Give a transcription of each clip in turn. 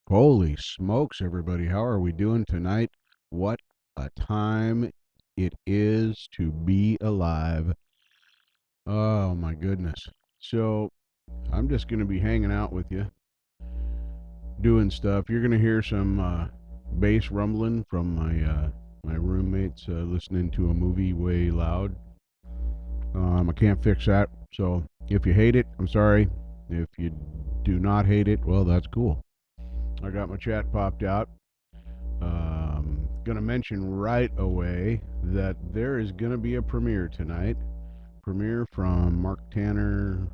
Holy smokes, everybody. How are we doing tonight? What a time it is to be alive. Oh, my goodness. So, I'm just going to be hanging out with you, doing stuff. You're going to hear some bass rumbling from my roommates listening to a movie way loud. I can't fix that. So, if you hate it, I'm sorry. If you do not hate it, well, that's cool. I got my chat popped out. Gonna mention right away that there is gonna be a premiere tonight. Premiere from Mark Tanner,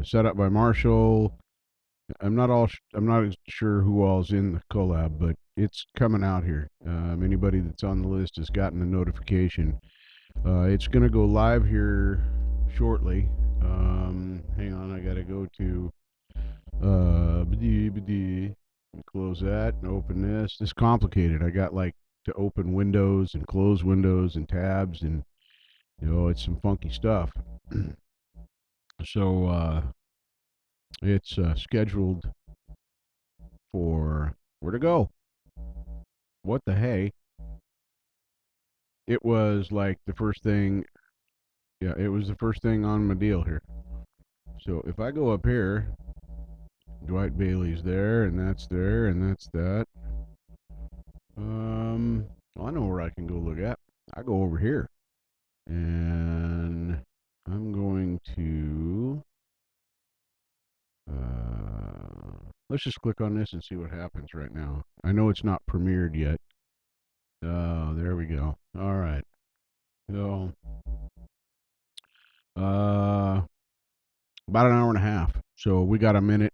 set up by Marshall. I'm not sure who all's in the collab, but it's coming out here. Anybody that's on the list has gotten a notification. It's gonna go live here shortly. Hang on, I gotta go to close that and open this. This is complicated. I got like to open windows and close windows and tabs, and it's some funky stuff. So it's scheduled for where to go. What the hey? It was like the first thing. Yeah, it was the first thing on my deal here. So if I go up here, Dwight Bailey's there, and that's there, and that's that. I know where I can go look at. I go over here, and I'm going to. Let's just click on this and see what happens right now. I know it's not premiered yet. There we go. All right. So, about an hour and a half. So we got a minute.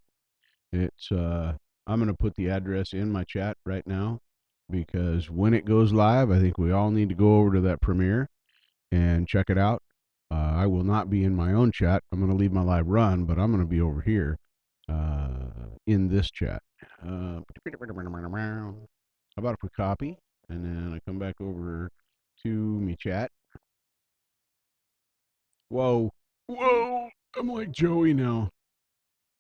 It's I'm gonna put the address in my chat right now because when it goes live, I think we all need to go over to that premiere and check it out. I will not be in my own chat. I'm gonna leave my live run, but I'm gonna be over here in this chat. How about if we copy and then I come back over to me chat? Whoa, whoa! I'm like Joey now.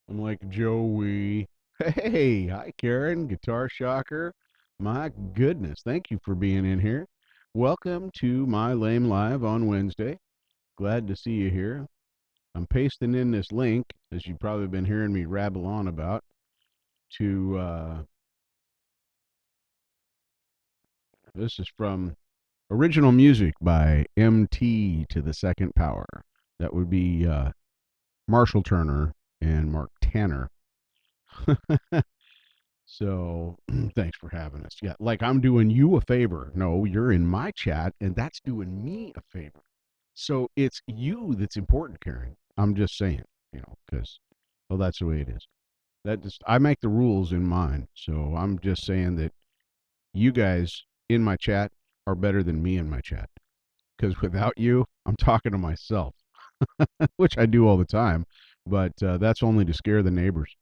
I'm like Joey. Hey, hi Karen, Guitar Shocker. My goodness, thank you for being in here. Welcome to my Lame Live on Wednesday. Glad to see you here. I'm pasting in this link, as you've probably been hearing me rabble on about, to this is from original music by MT to the second power. That would be Marshall Turner and Mark Tanner. So thanks for having us. Yeah, like I'm doing you a favor. No, you're in my chat, and that's doing me a favor. So it's you that's important, Karen. I'm just saying, because well, that's the way it is. That just I make the rules in mine. So I'm just saying that you guys in my chat are better than me in my chat. Because without you, I'm talking to myself, which I do all the time. But that's only to scare the neighbors.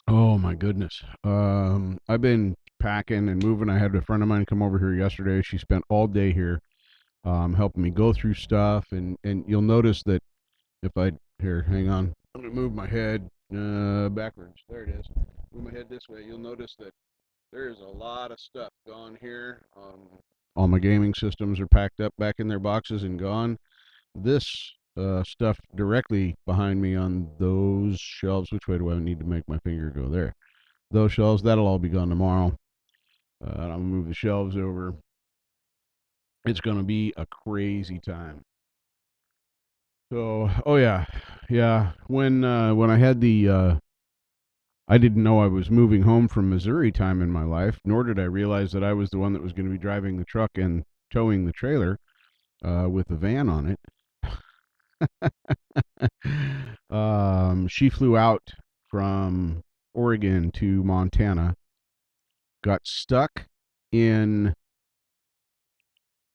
Oh my goodness. I've been packing and moving. I had a friend of mine come over here yesterday. She spent all day here, helping me go through stuff. And you'll notice that if I here, hang on, I'm gonna move my head backwards. There it is. Move my head this way. You'll notice that there's a lot of stuff gone here. All my gaming systems are packed up back in their boxes and gone. This stuff directly behind me on those shelves. Which way do I need to make my finger go? There. Those shelves, that'll all be gone tomorrow. I'm going to move the shelves over. It's going to be a crazy time. So, oh yeah. Yeah. When I had I didn't know I was moving home from Missouri time in my life, nor did I realize that I was the one that was going to be driving the truck and towing the trailer with the van on it. She flew out from Oregon to Montana, got stuck in,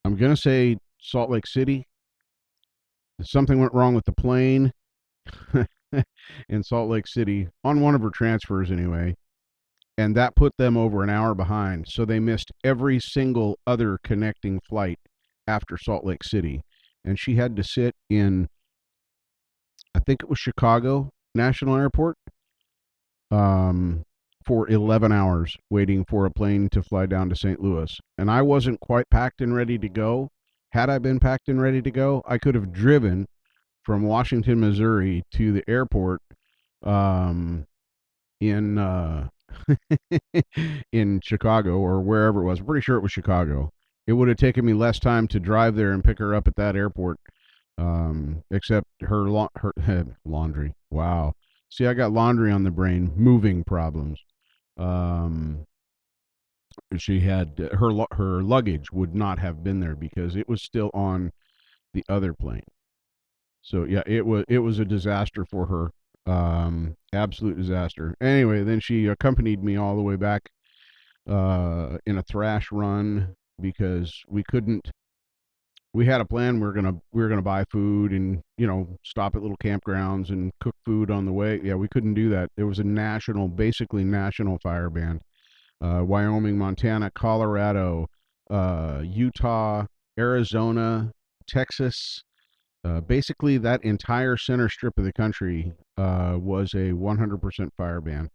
I'm going to say Salt Lake City. Something went wrong with the plane in Salt Lake City on one of her transfers anyway. And that put them over an hour behind. So they missed every single other connecting flight after Salt Lake City. And she had to sit in, I think it was Chicago, National Airport um, for 11 hours waiting for a plane to fly down to St. Louis. And I wasn't quite packed and ready to go. Had I been packed and ready to go, I could have driven from Washington, Missouri to the airport um, in in Chicago or wherever it was. I'm pretty sure it was Chicago. It would have taken me less time to drive there and pick her up at that airport. Except her laundry. Wow. See, I got laundry on the brain. Moving problems. Um, she had her luggage would not have been there because it was still on the other plane. So yeah, it was a disaster for her. Absolute disaster. Anyway, then she accompanied me all the way back in a thrash run because we couldn't. We had a plan. We were gonna buy food and stop at little campgrounds and cook food on the way. Yeah, we couldn't do that. There was a basically national fire ban. Wyoming, Montana, Colorado, Utah, Arizona, Texas. Basically, that entire center strip of the country was a 100% fire ban.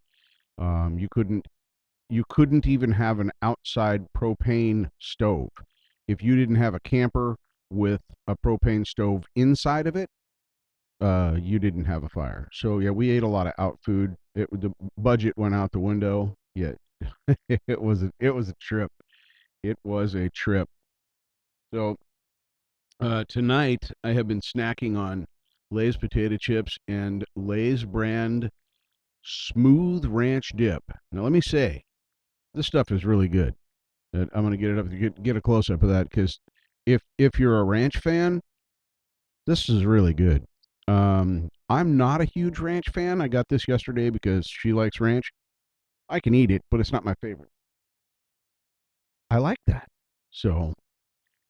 You couldn't even have an outside propane stove. If you didn't have a camper with a propane stove inside of it, you didn't have a fire. So yeah, we ate a lot of out food. The budget went out the window. Yeah, it was a trip. It was a trip. So tonight I have been snacking on Lay's potato chips and Lay's brand smooth ranch dip. Now let me say, this stuff is really good. And I'm gonna get it up to get a close up of that because if you're a ranch fan, this is really good. I'm not a huge ranch fan. I got this yesterday because she likes ranch. I can eat it, but it's not my favorite. I like that. So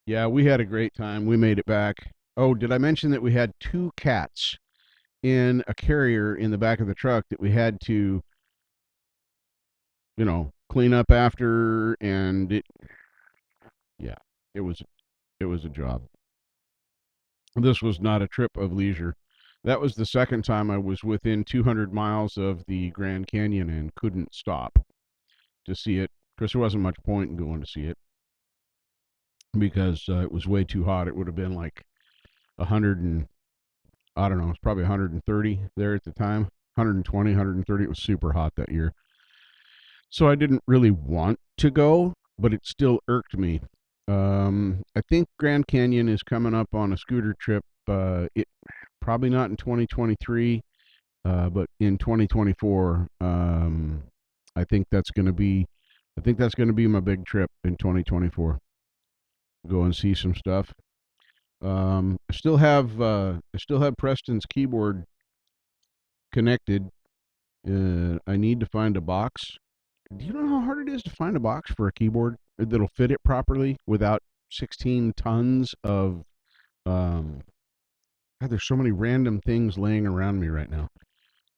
yeah, we had a great time. We made it back. Oh, did I mention that we had two cats in a carrier in the back of the truck that we had to, clean up after, and yeah, it was it was a job. This was not a trip of leisure. That was the second time I was within 200 miles of the Grand Canyon and couldn't stop to see it because there wasn't much point in going to see it because it was way too hot. It would have been like 100 and I don't know, it's probably 130 there at the time. 120, 130. It was super hot that year. So I didn't really want to go, but it still irked me. I think Grand Canyon is coming up on a scooter trip. It probably not in 2023, but in 2024. I think that's going to be, I think that's going to be my big trip in 2024. Go and see some stuff. I still have Preston's keyboard connected. I need to find a box. Do you know how hard it is to find a box for a keyboard that'll fit it properly without 16 tons of um God, there's so many random things laying around me right now.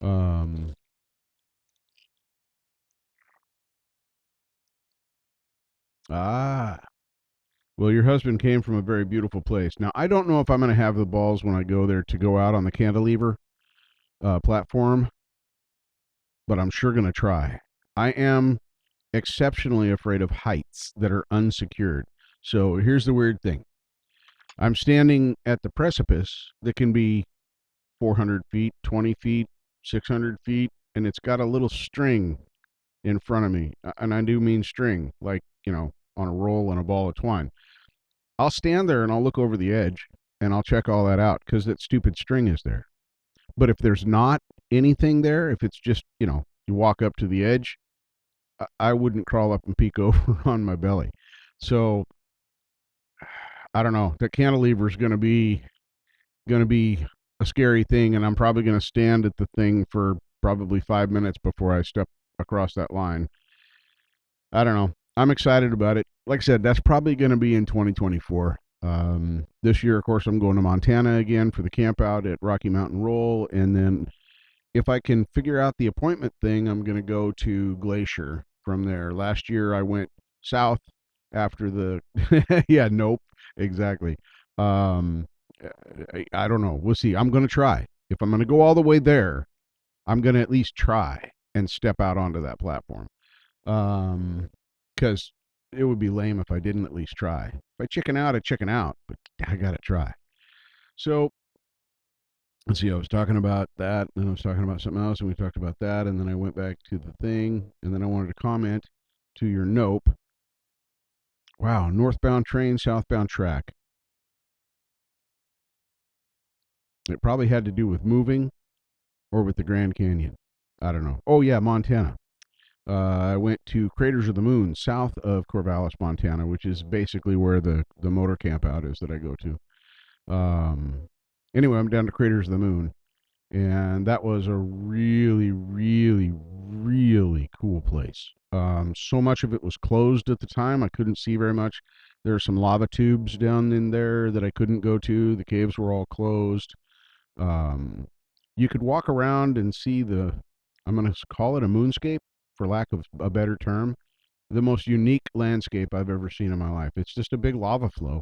Um ah well, your husband came from a very beautiful place. Now, I don't know if I'm going to have the balls when I go there to go out on the cantilever platform, but I'm sure going to try. I am exceptionally afraid of heights that are unsecured. So here's the weird thing. I'm standing at the precipice that can be 400 feet, 20 feet, 600 feet, and it's got a little string in front of me. And I do mean string, like, on a roll and a ball of twine. I'll stand there and I'll look over the edge and I'll check all that out because that stupid string is there. But if there's not anything there, if it's just, you walk up to the edge, I wouldn't crawl up and peek over on my belly. So I don't know. The cantilever is going to be a scary thing, and I'm probably going to stand at the thing for probably 5 minutes before I step across that line. I don't know. I'm excited about it. Like I said, that's probably going to be in 2024. This year, of course, I'm going to Montana again for the camp out at Rocky Mountain Roll, and then if I can figure out the appointment thing, I'm going to go to Glacier from there. Last year, I went south after the yeah, nope, exactly. Um, I don't know. We'll see. I'm going to try. If I'm going to go all the way there, I'm going to at least try and step out onto that platform. Because it would be lame if I didn't at least try. If I chicken out, I chicken out, but I got to try. So let's see, I was talking about that, and I was talking about something else, and we talked about that, and then I went back to the thing, and then I wanted to comment to your nope. Wow, northbound train, southbound track. It probably had to do with moving or with the Grand Canyon. I don't know. Oh, yeah, Montana. I went to Craters of the Moon, south of Corvallis, Montana, which is basically where the motor camp out is that I go to. Anyway, I'm down to Craters of the Moon, and that was a really, really, really cool place. So much of it was closed at the time. I couldn't see very much. There are some lava tubes down in there that I couldn't go to. The caves were all closed. Um, you could walk around and see I'm going to call it a moonscape, for lack of a better term, the most unique landscape I've ever seen in my life. It's just a big lava flow.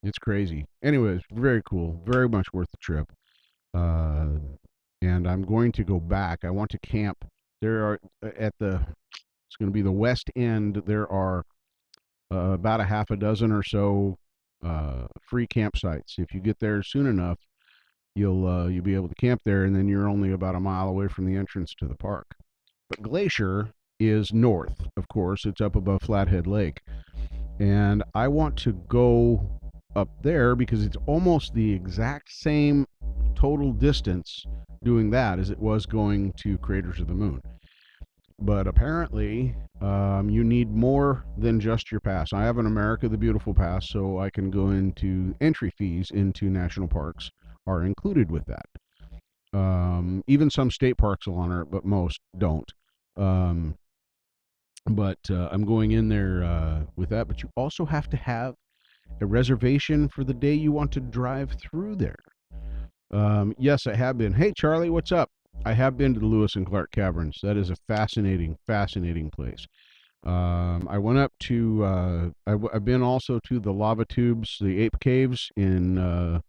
It's crazy. Anyways, very cool. Very much worth the trip. Uh, and I'm going to go back. I want to camp. There are it's going to be the west end. There are about a half a dozen or so free campsites. If you get there soon enough, you'll be able to camp there, and then you're only about a mile away from the entrance to the park. But Glacier is north, of course. It's up above Flathead Lake, and I want to go up there because it's almost the exact same total distance doing that as it was going to Craters of the Moon. But apparently, you need more than just your pass. I have an America the Beautiful pass, so I can go into entry fees into national parks are included with that. Even some state parks will honor it, but most don't. Um, but I'm going in there with that. But you also have to have a reservation for the day you want to drive through there. Yes, I have been. Hey, Charlie, what's up? I have been to the Lewis and Clark Caverns. That is a fascinating, fascinating place. I went up to. I've been also to the lava tubes, the ape caves in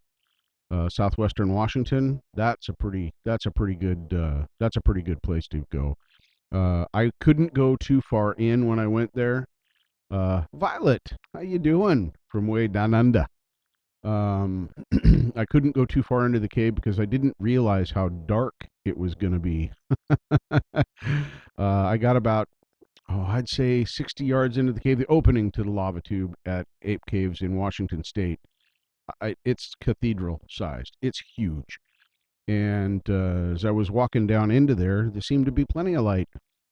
southwestern Washington. That's a pretty good. That's a pretty good place to go. I couldn't go too far in when I went there. Violet, how you doing? From way down under. Um, I couldn't go too far into the cave because I didn't realize how dark it was going to be. I got about, I'd say 60 yards into the cave, the opening to the lava tube at Ape Caves in Washington State. It's cathedral sized. It's huge. And as I was walking down into there seemed to be plenty of light.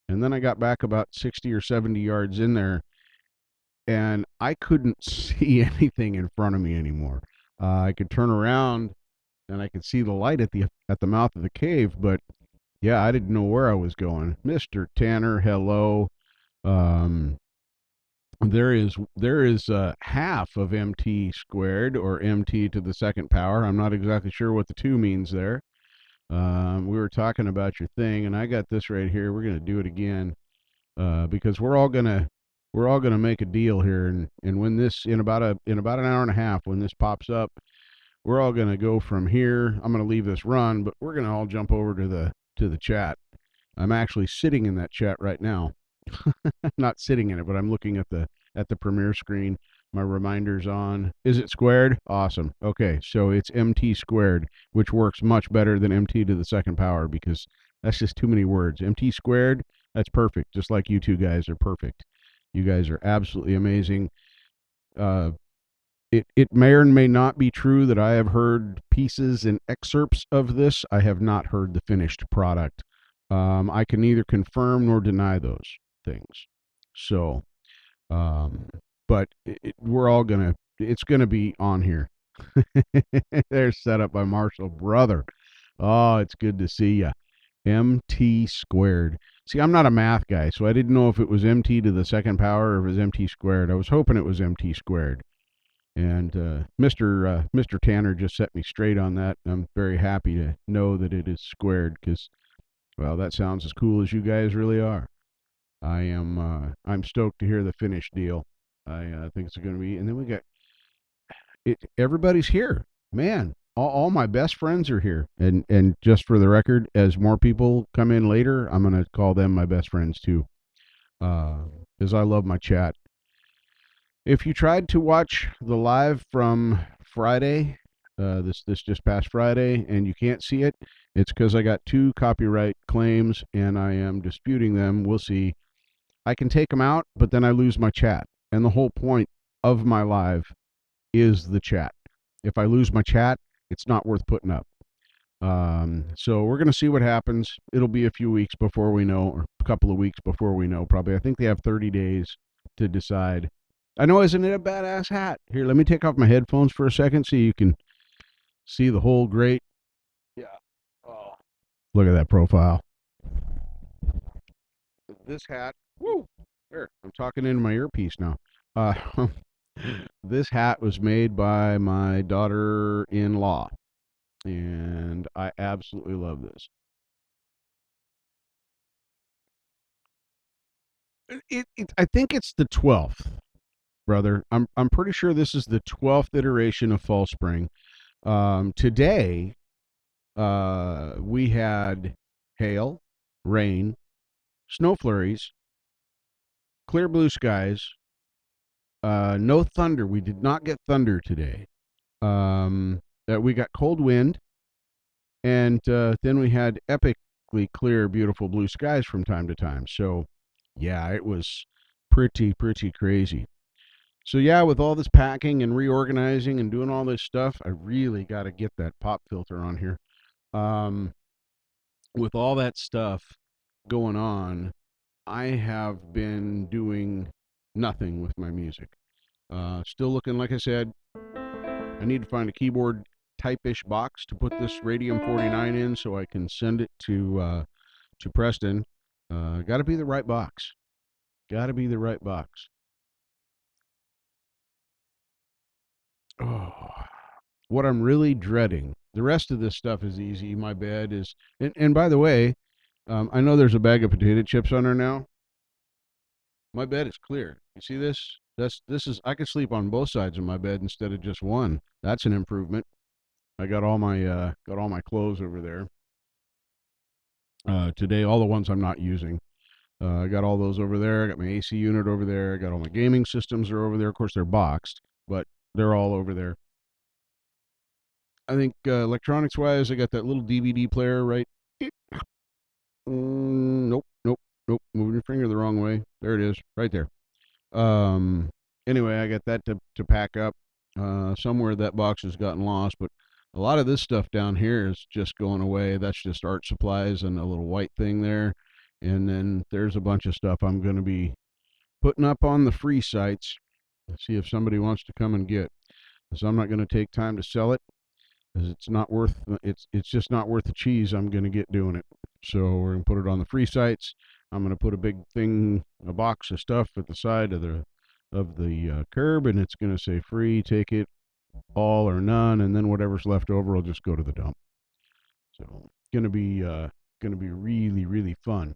And then I got back about 60 or 70 yards in there, and I couldn't see anything in front of me anymore. I could turn around and I could see the light at the mouth of the cave, but yeah, I didn't know where I was going. Mr. Tanner, hello. Um, there is half of mt squared, or mt to the second power. I'm not exactly sure what the 2 means there. We were talking about your thing, and I got this right here. We're gonna do it again because we're all gonna make a deal here, and when this in about an hour and a half, when this pops up, we're all gonna go from here. I'm gonna leave this run, but we're gonna all jump over to the chat. I'm actually sitting in that chat right now. Not sitting in it, but I'm looking at the premiere screen. My reminder's on. Is it squared? Awesome. Okay, so it's mt squared, which works much better than mt to the second power because that's just too many words. Mt squared, that's perfect. Just like you two guys are perfect. You guys are absolutely amazing. Uh, it may or may not be true that I have heard pieces and excerpts of this. I have not heard the finished product. I can neither confirm nor deny those things. So, um, but it's gonna be on here. They're set up by Marshall, brother. Oh, it's good to see ya. MT squared. See, I'm not a math guy, so I didn't know if it was MT to the second power or if it was MT squared. I was hoping it was MT squared. And Mr. Tanner just set me straight on that. I'm very happy to know that it is squared because, well, that sounds as cool as you guys really are. I'm stoked to hear the finished deal. I think it's going to be, and then we got it. Everybody's here, man. all my best friends are here, and just for the record, as more people come in later, I'm gonna call them my best friends too, because I love my chat. If you tried to watch the live from Friday, this just past Friday, and you can't see it, it's because I got two copyright claims and I am disputing them. We'll see. I can take them out, but then I lose my chat, and the whole point of my live is the chat. If I lose my chat, it's not worth putting up. So we're gonna see what happens. It'll be a few weeks before we know, or a couple of weeks before we know. Probably, I think they have 30 days to decide. I know, isn't it a badass hat? Here, let me take off my headphones for a second so you can see the whole great. Yeah. Oh, look at that profile. This hat. Woo. There, I'm talking into my earpiece now. Uh, this hat was made by my daughter-in-law, and I absolutely love this. I think it's the 12th, brother. I'm pretty sure this is the 12th iteration of Fall Spring. Today, we had hail, rain, snow flurries, clear blue skies, no thunder. We did not get thunder today. We got cold wind, and then we had epically clear, beautiful blue skies from time to time. So, yeah, it was pretty crazy. So yeah, with all this packing and reorganizing and doing all this stuff, I really got to get that pop filter on here. Um, with all that stuff going on, I have been doing nothing with my music. Still looking, like I said, I need to find a keyboard type-ish box to put this Radium 49 in so I can send it to Preston. Got to be the right box. Got to be the right box. Oh, what I'm really dreading. The rest of this stuff is easy. My bed is, and by the way, I know there's a bag of potato chips on there now. My bed is clear. You see this? This is. I could sleep on both sides of my bed instead of just one. That's an improvement. I got all my clothes over there today. All the ones I'm not using. I got all those over there. I got my AC unit over there. I got all my gaming systems are over there. Of course, they're boxed, but they're all over there. I think electronics wise, I got that little DVD player right. Nope. Moving your finger the wrong way. There it is, right there. Um. Anyway, I got that to pack up. Somewhere that box has gotten lost, but a lot of this stuff down here is just going away. That's just art supplies and a little white thing there. And then there's a bunch of stuff I'm going to be putting up on the free sites. Let's see if somebody wants to come and get. So I'm not going to take time to sell it, because it's just not worth the cheese I'm going to get doing it. So we're going to put it on the free sites. I'm going to put a big thing, a box of stuff at the side of the curb, and it's going to say free, take it all or none, and then whatever's left over will just go to the dump. So going to be really fun.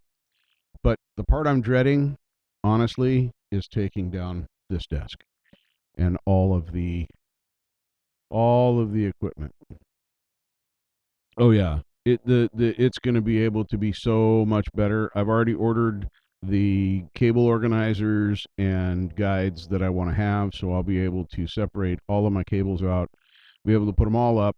But the part I'm dreading, honestly, is taking down this desk and all of the equipment. Oh yeah, it's going to be able to be so much better. I've already ordered the cable organizers and guides that I want to have, so I'll be able to separate all of my cables out, be able to put them all up.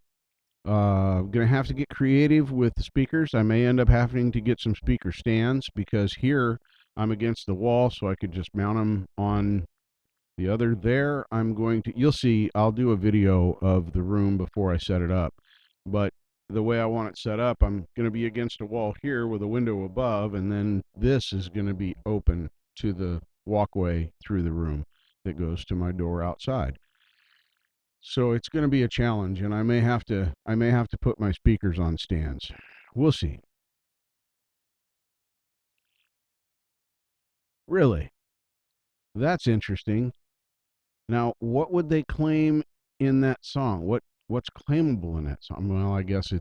I'm gonna have to get creative with the speakers. I may end up having to get some speaker stands, because here I'm against the wall, so I could just mount them on the other. There, you'll see, I'll do a video of the room before I set it up. But the way I want it set up, I'm going to be against a wall here with a window above, and then this is going to be open to the walkway through the room that goes to my door outside. So it's going to be a challenge, and I may have to put my speakers on stands. We'll see. Really? That's interesting. Now, what would they claim in that song? What's claimable in that song? Well, I guess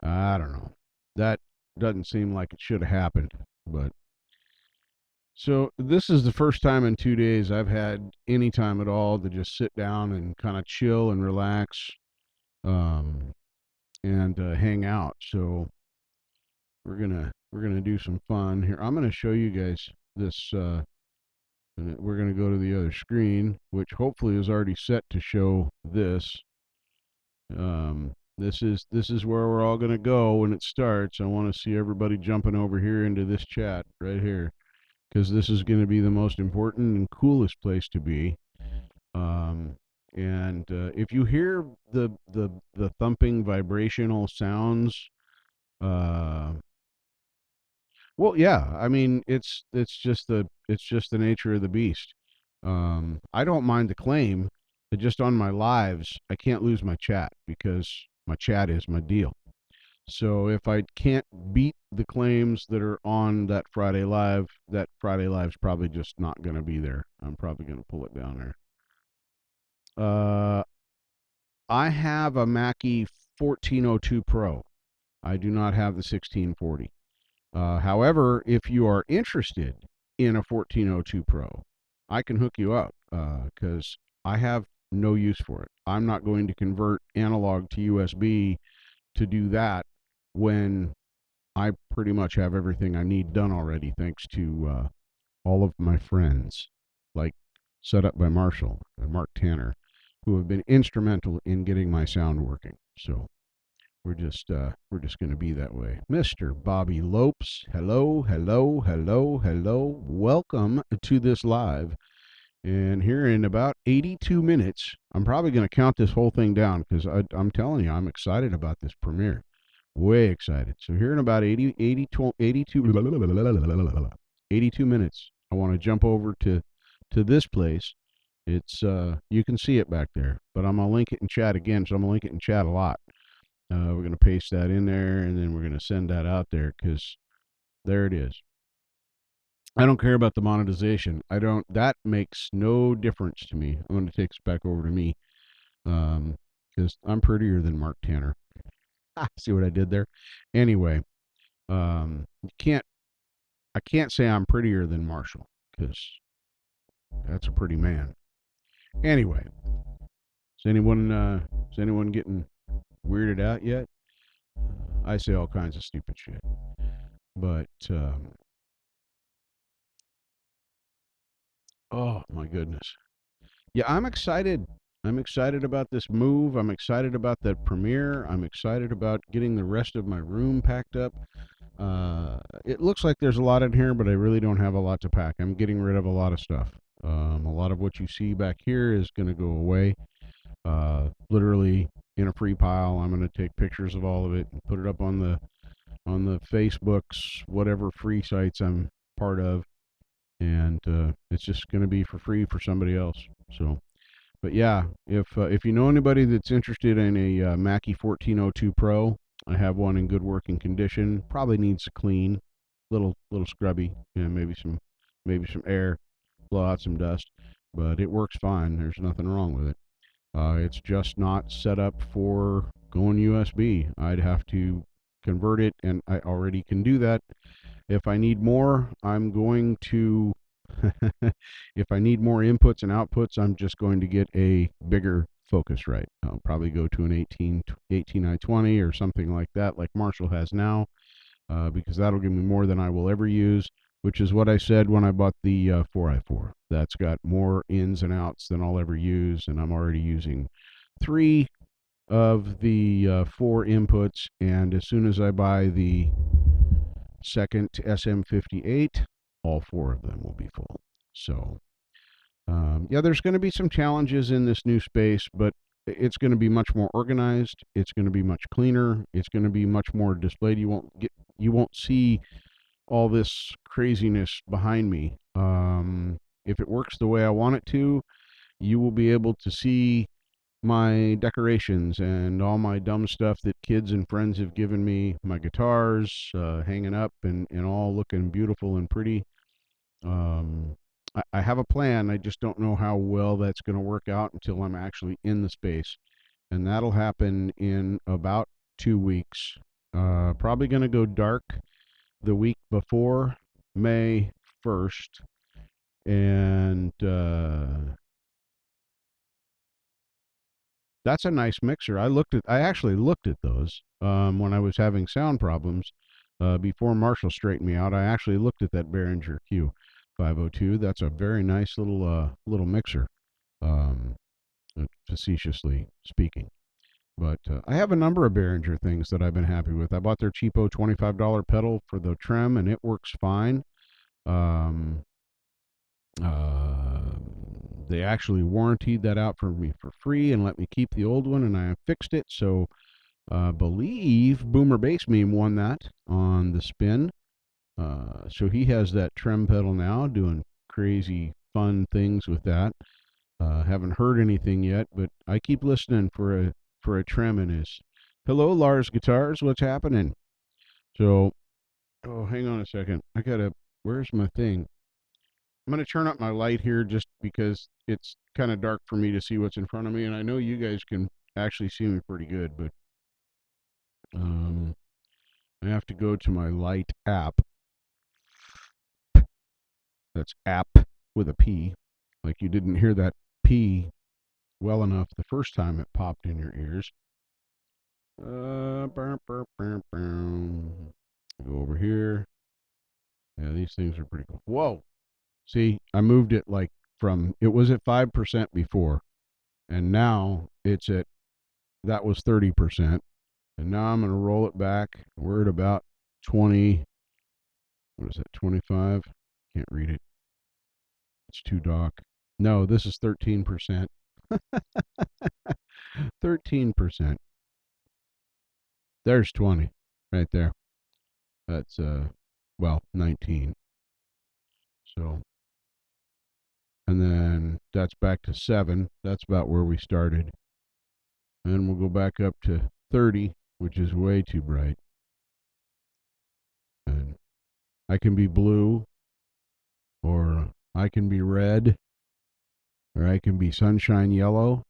I don't know. That doesn't seem like it should have happened, but so this is the first time in 2 days I've had any time at all to just sit down and kind of chill and relax. um, and hang out. So we're gonna do some fun here. I'm gonna show you guys this. And we're gonna go to the other screen, which hopefully is already set to show this. This is where we're all gonna go when it starts. I want to see everybody jumping over here into this chat right here, because this is going to be the most important and coolest place to be. Um, and if you hear the thumping vibrational sounds, uh, well, yeah, I mean it's just the nature of the beast. I don't mind the claim that just on my lives I can't lose my chat because my chat is my deal. So if I can't beat the claims that are on that Friday live's probably just not going to be there. I'm probably going to pull it down there. I have a Mackie 1402 Pro. I do not have the 1640. However, if you are interested in a 1402 Pro, I can hook you up because I have no use for it. I'm not going to convert analog to USB to do that when I pretty much have everything I need done already, thanks to all of my friends, like set up by Marshall and Mark Tanner, who have been instrumental in getting my sound working. So we're just going to be that way. Mr. Bobby Lopes, hello, hello, hello, hello. Welcome to this live. And here in about 82 minutes, I'm probably going to count this whole thing down because I'm telling you, I'm excited about this premiere. Way excited. So here in about 82 minutes, I want to jump over to this place. It's you can see it back there, but I'm gonna link it in chat again. So I'm gonna link it in chat a lot. We're gonna paste that in there, and then we're gonna send that out there because there it is. I don't care about the monetization. I don't. That makes no difference to me. I'm gonna take this back over to me because I'm prettier than Mark Tanner. See what I did there? Anyway, you can't. I can't say I'm prettier than Marshall because that's a pretty man. Anyway, is anyone getting weirded out yet? I say all kinds of stupid shit, but oh my goodness, yeah, I'm excited. I'm excited about this move. I'm excited about that premiere. I'm excited about getting the rest of my room packed up. It looks like there's a lot in here, but I really don't have a lot to pack. I'm getting rid of a lot of stuff. A lot of what you see back here is going to go away. Literally in a free pile. I'm going to take pictures of all of it and put it up on the Facebooks, whatever free sites I'm part of, and it's just going to be for free for somebody else. So, but yeah, if you know anybody that's interested in a Mackie 1402 Pro, I have one in good working condition. Probably needs a clean, little scrubby, and maybe some air, blow out some dust, but it works fine. There's nothing wrong with it. It's just not set up for going USB. I'd have to convert it, and I already can do that. If I need more, I'm going to. If I need more inputs and outputs, I'm just going to get a bigger Focusrite. I'll probably go to an 18i20 or something like that, like Marshall has now, because that'll give me more than I will ever use, which is what I said when I bought the 4i4. That's got more ins and outs than I'll ever use, and I'm already using 3 of the 4 inputs, and as soon as I buy the second SM58, all 4 of them will be full. So, yeah, there's going to be some challenges in this new space, but it's going to be much more organized. It's going to be much cleaner. It's going to be much more displayed. You won't see all this craziness behind me. If it works the way I want it to, you will be able to see my decorations and all my dumb stuff that kids and friends have given me, my guitars hanging up and all looking beautiful and pretty. I have a plan. I just don't know how well that's going to work out until I'm actually in the space. And that'll happen in about 2 weeks. Probably going to go dark the week before May 1st. And That's a nice mixer. I actually looked at those when I was having sound problems before Marshall straightened me out. I actually looked at that Behringer Q502. That's a very nice little mixer, um, facetiously speaking. But I have a number of Behringer things that I've been happy with. I bought their cheapo $25 pedal for the trem, and it works fine. Um, uh, they actually warranted that out for me for free and let me keep the old one, and I fixed it. So believe Boomer Bass Meme won that on the spin. So he has that trem pedal now, doing crazy fun things with that. Haven't heard anything yet, but I keep listening for a trem in his. Hello, Lars Guitars. What's happening? So, oh, hang on a second. I gotta. Where's my thing? I'm gonna turn up my light here just because it's kind of dark for me to see what's in front of me, and I know you guys can actually see me pretty good, but um, I have to go to my light app. That's app with a P. Like you didn't hear that P well enough the first time it popped in your ears. Burr, burr, burr, burr. Go over here. Yeah, these things are pretty cool. Whoa. See, I moved it like it was at 5% before, and now that was 30%. And now I'm going to roll it back. We're at about 20, what is that, 25? Can't read it. It's too dark. No, this is 13%. 13%. There's 20 right there. That's, 19. So, and then that's back to 7. That's about where we started. And we'll go back up to 30, which is way too bright. And I can be blue, or I can be red, or I can be sunshine yellow,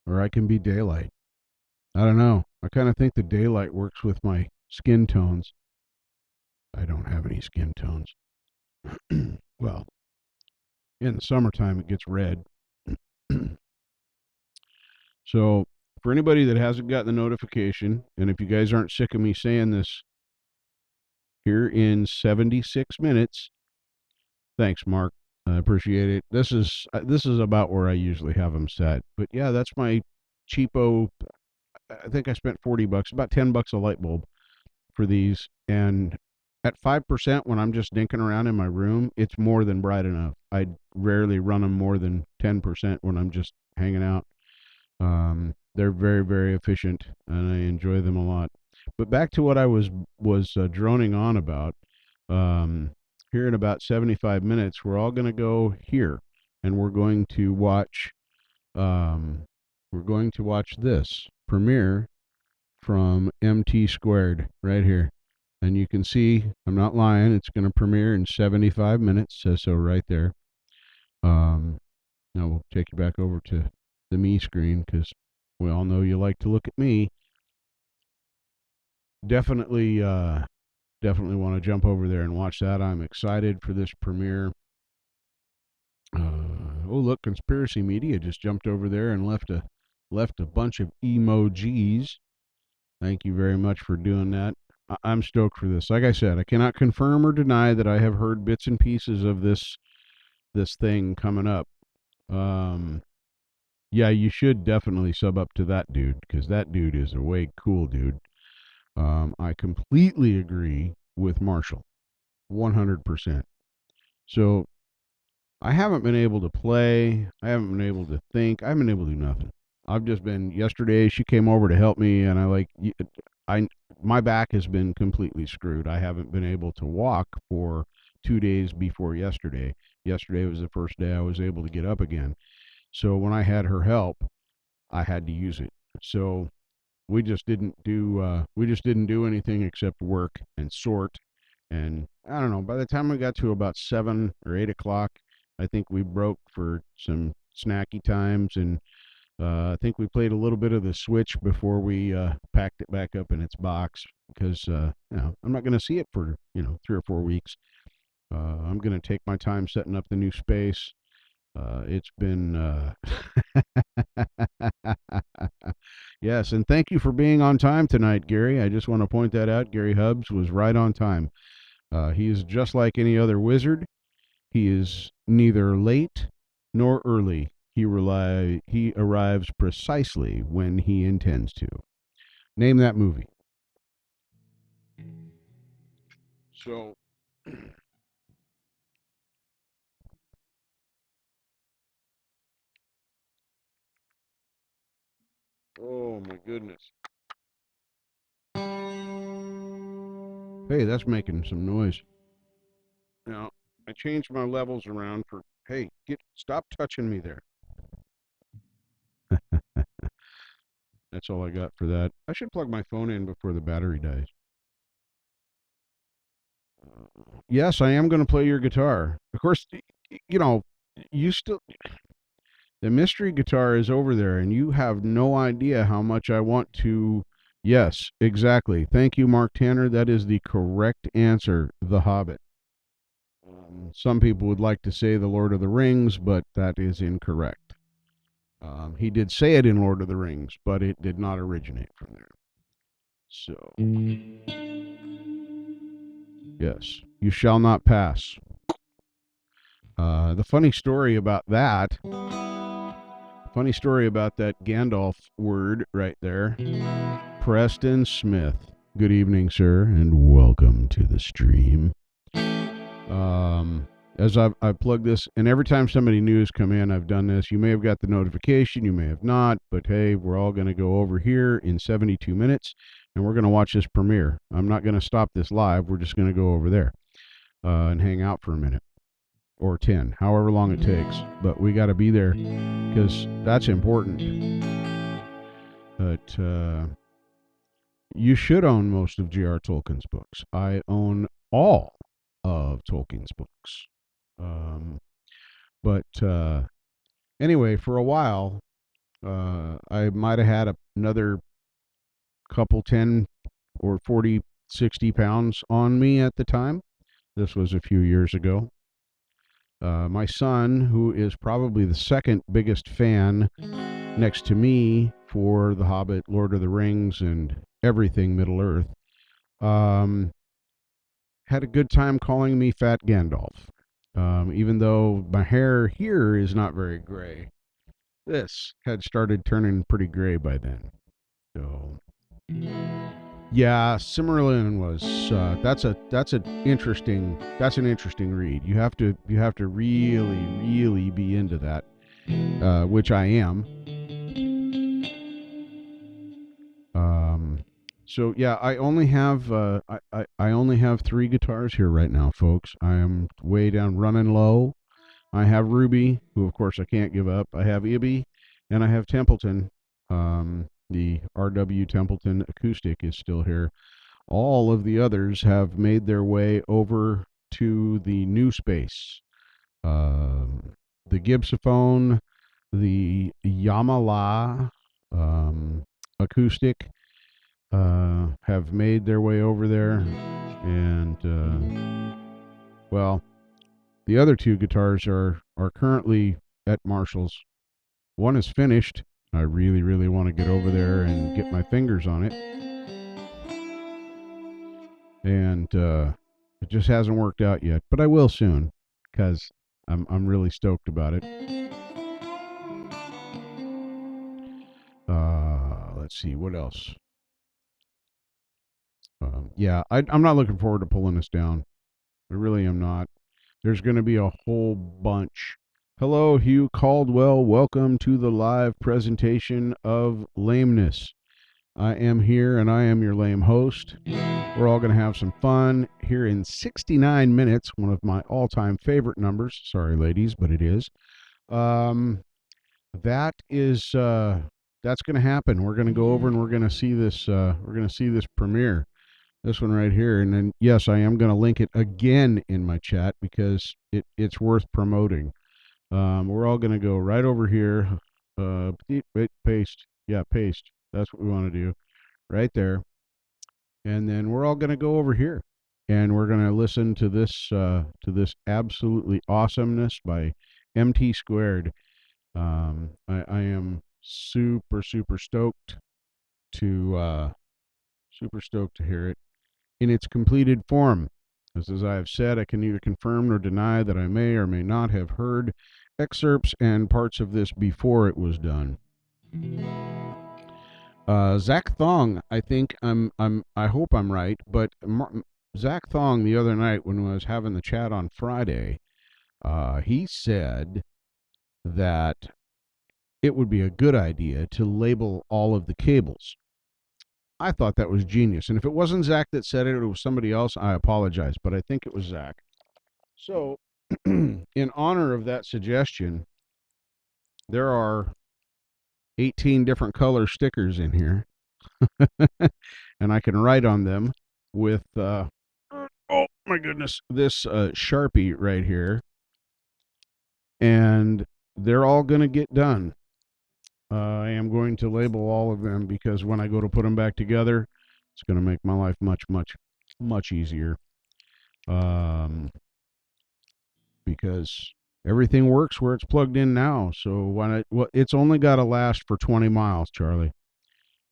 or I can be daylight. I don't know. I kind of think the daylight works with my skin tones. I don't have any skin tones. Well, in the summertime, it gets red. So, for anybody that hasn't gotten the notification, and if you guys aren't sick of me saying this here in 76 minutes, thanks, Mark. I appreciate it. This is about where I usually have them set. But yeah, that's my cheapo. I think I spent $40, about $10 a light bulb for these, and at 5% when I'm just dinking around in my room, it's more than bright enough. I rarely run them more than 10% when I'm just hanging out. They're very, very efficient, and I enjoy them a lot. But back to what I was droning on about. Here in about 75 minutes, we're all going to go here, and we're going to watch. This premiere from MT Squared right here. And you can see, I'm not lying, it's going to premiere in 75 minutes, says so right there. Now we'll take you back over to the me screen because we all know you like to look at me. Definitely want to jump over there and watch that. I'm excited for this premiere. Oh, look, Conspiracy Media just jumped over there and left a bunch of emojis. Thank you very much for doing that. I'm stoked for this. Like I said, I cannot confirm or deny that I have heard bits and pieces of this thing coming up. Yeah, you should definitely sub up to that dude because that dude is a way cool dude. I completely agree with Marshall, 100%. So I haven't been able to play. I haven't been able to think. I haven't been able to do nothing. I've just been. Yesterday, she came over to help me, and my back has been completely screwed. I haven't been able to walk for 2 days before yesterday. Yesterday was the first day I was able to get up again. So when I had her help, I had to use it. So we just didn't do anything except work and sort. And I don't know. By the time we got to about 7 or 8 o'clock, I think we broke for some snacky times, and I think we played a little bit of the Switch before we packed it back up in its box because I'm not going to see it for 3 or 4 weeks. I'm going to take my time setting up the new space, It's been yes, and thank you for being on time tonight, Gary. I just want to point that out. Gary Hubbs was right on time. He is just like any other wizard. He is neither late nor early. He arrives precisely when he intends to. Name that movie. So, oh my goodness. Hey, that's making some noise. Now, I changed my levels around for, hey, stop touching me there. That's all I got for that. I should plug my phone in before the battery dies. Yes, I am going to play your guitar. Of course, you know, you still, the mystery guitar is over there, and you have no idea how much I want to. Yes, exactly. Thank you, Mark Tanner. That is the correct answer. The Hobbit. Some people would like to say The Lord of the Rings, but that is incorrect. He did say it in Lord of the Rings, but it did not originate from there. So, yes, you shall not pass. The funny story about that Gandalf word right there, Preston Smith. Good evening, sir, and welcome to the stream. As I've plugged this, and every time somebody new has come in, I've done this. You may have got the notification, you may have not, but hey, we're all going to go over here in 72 minutes, and we're going to watch this premiere. I'm not going to stop this live. We're just going to go over there and hang out for a minute or 10, however long it takes. But we got to be there because that's important. But you should own most of J.R. Tolkien's books. I own all of Tolkien's books. But anyway, for a while, I might have had another couple 10 or 40, 60 pounds on me at the time. This was a few years ago. My son, who is probably the second biggest fan next to me for The Hobbit, Lord of the Rings, and everything Middle Earth, had a good time calling me Fat Gandalf. Even though my hair here is not very gray, this had started turning pretty gray by then. So, yeah, Cimmerlin was that's an interesting read. You have to really be into that, which I am. So yeah, I only have three guitars here right now, folks. I am way down, running low. I have Ruby, who of course I can't give up. I have Ibby, and I have Templeton. The RW Templeton acoustic is still here. All of the others have made their way over to the new space. The Gibsophone, the Yamala acoustic have made their way over there. And, well, the other two guitars are currently at Marshall's. One is finished. I really want to get over there and get my fingers on it. And it just hasn't worked out yet, but I will soon because I'm really stoked about it. Let's see what else. Yeah, I'm not looking forward to pulling this down. I really am not. There's going to be a whole bunch. Hello, Hugh Caldwell. Welcome to the live presentation of Lameness. I am here and I am your lame host. We're all going to have some fun here in 69 minutes, one of my all-time favorite numbers. Sorry, ladies, but it is. That is that's going to happen. We're going to go over and we're going to see this premiere. This one right here. And then, yes, I am going to link it again in my chat because it's worth promoting. We're all going to go right over here. Paste. Yeah, paste. That's what we want to do. Right there. And then we're all going to go over here. And we're going to listen to this absolutely awesomeness by MT squared. I am super stoked to super stoked to hear it in its completed form. As I have said, I can neither confirm nor deny that I may or may not have heard excerpts and parts of this before it was done. Zach Thong, I think I hope I'm right, but Zach Thong the other night when I was having the chat on Friday, he said that it would be a good idea to label all of the cables. I thought that was genius. And if it wasn't Zach that said it, it was somebody else, I apologize. But I think it was Zach. So, in honor of that suggestion, there are 18 different color stickers in here. And I can write on them with, oh my goodness, this Sharpie right here. And they're all going to get done. I am going to label all of them because when I go to put them back together, it's going to make my life much easier. Because everything works where it's plugged in now. So it's only got to last for 20 miles, Charlie.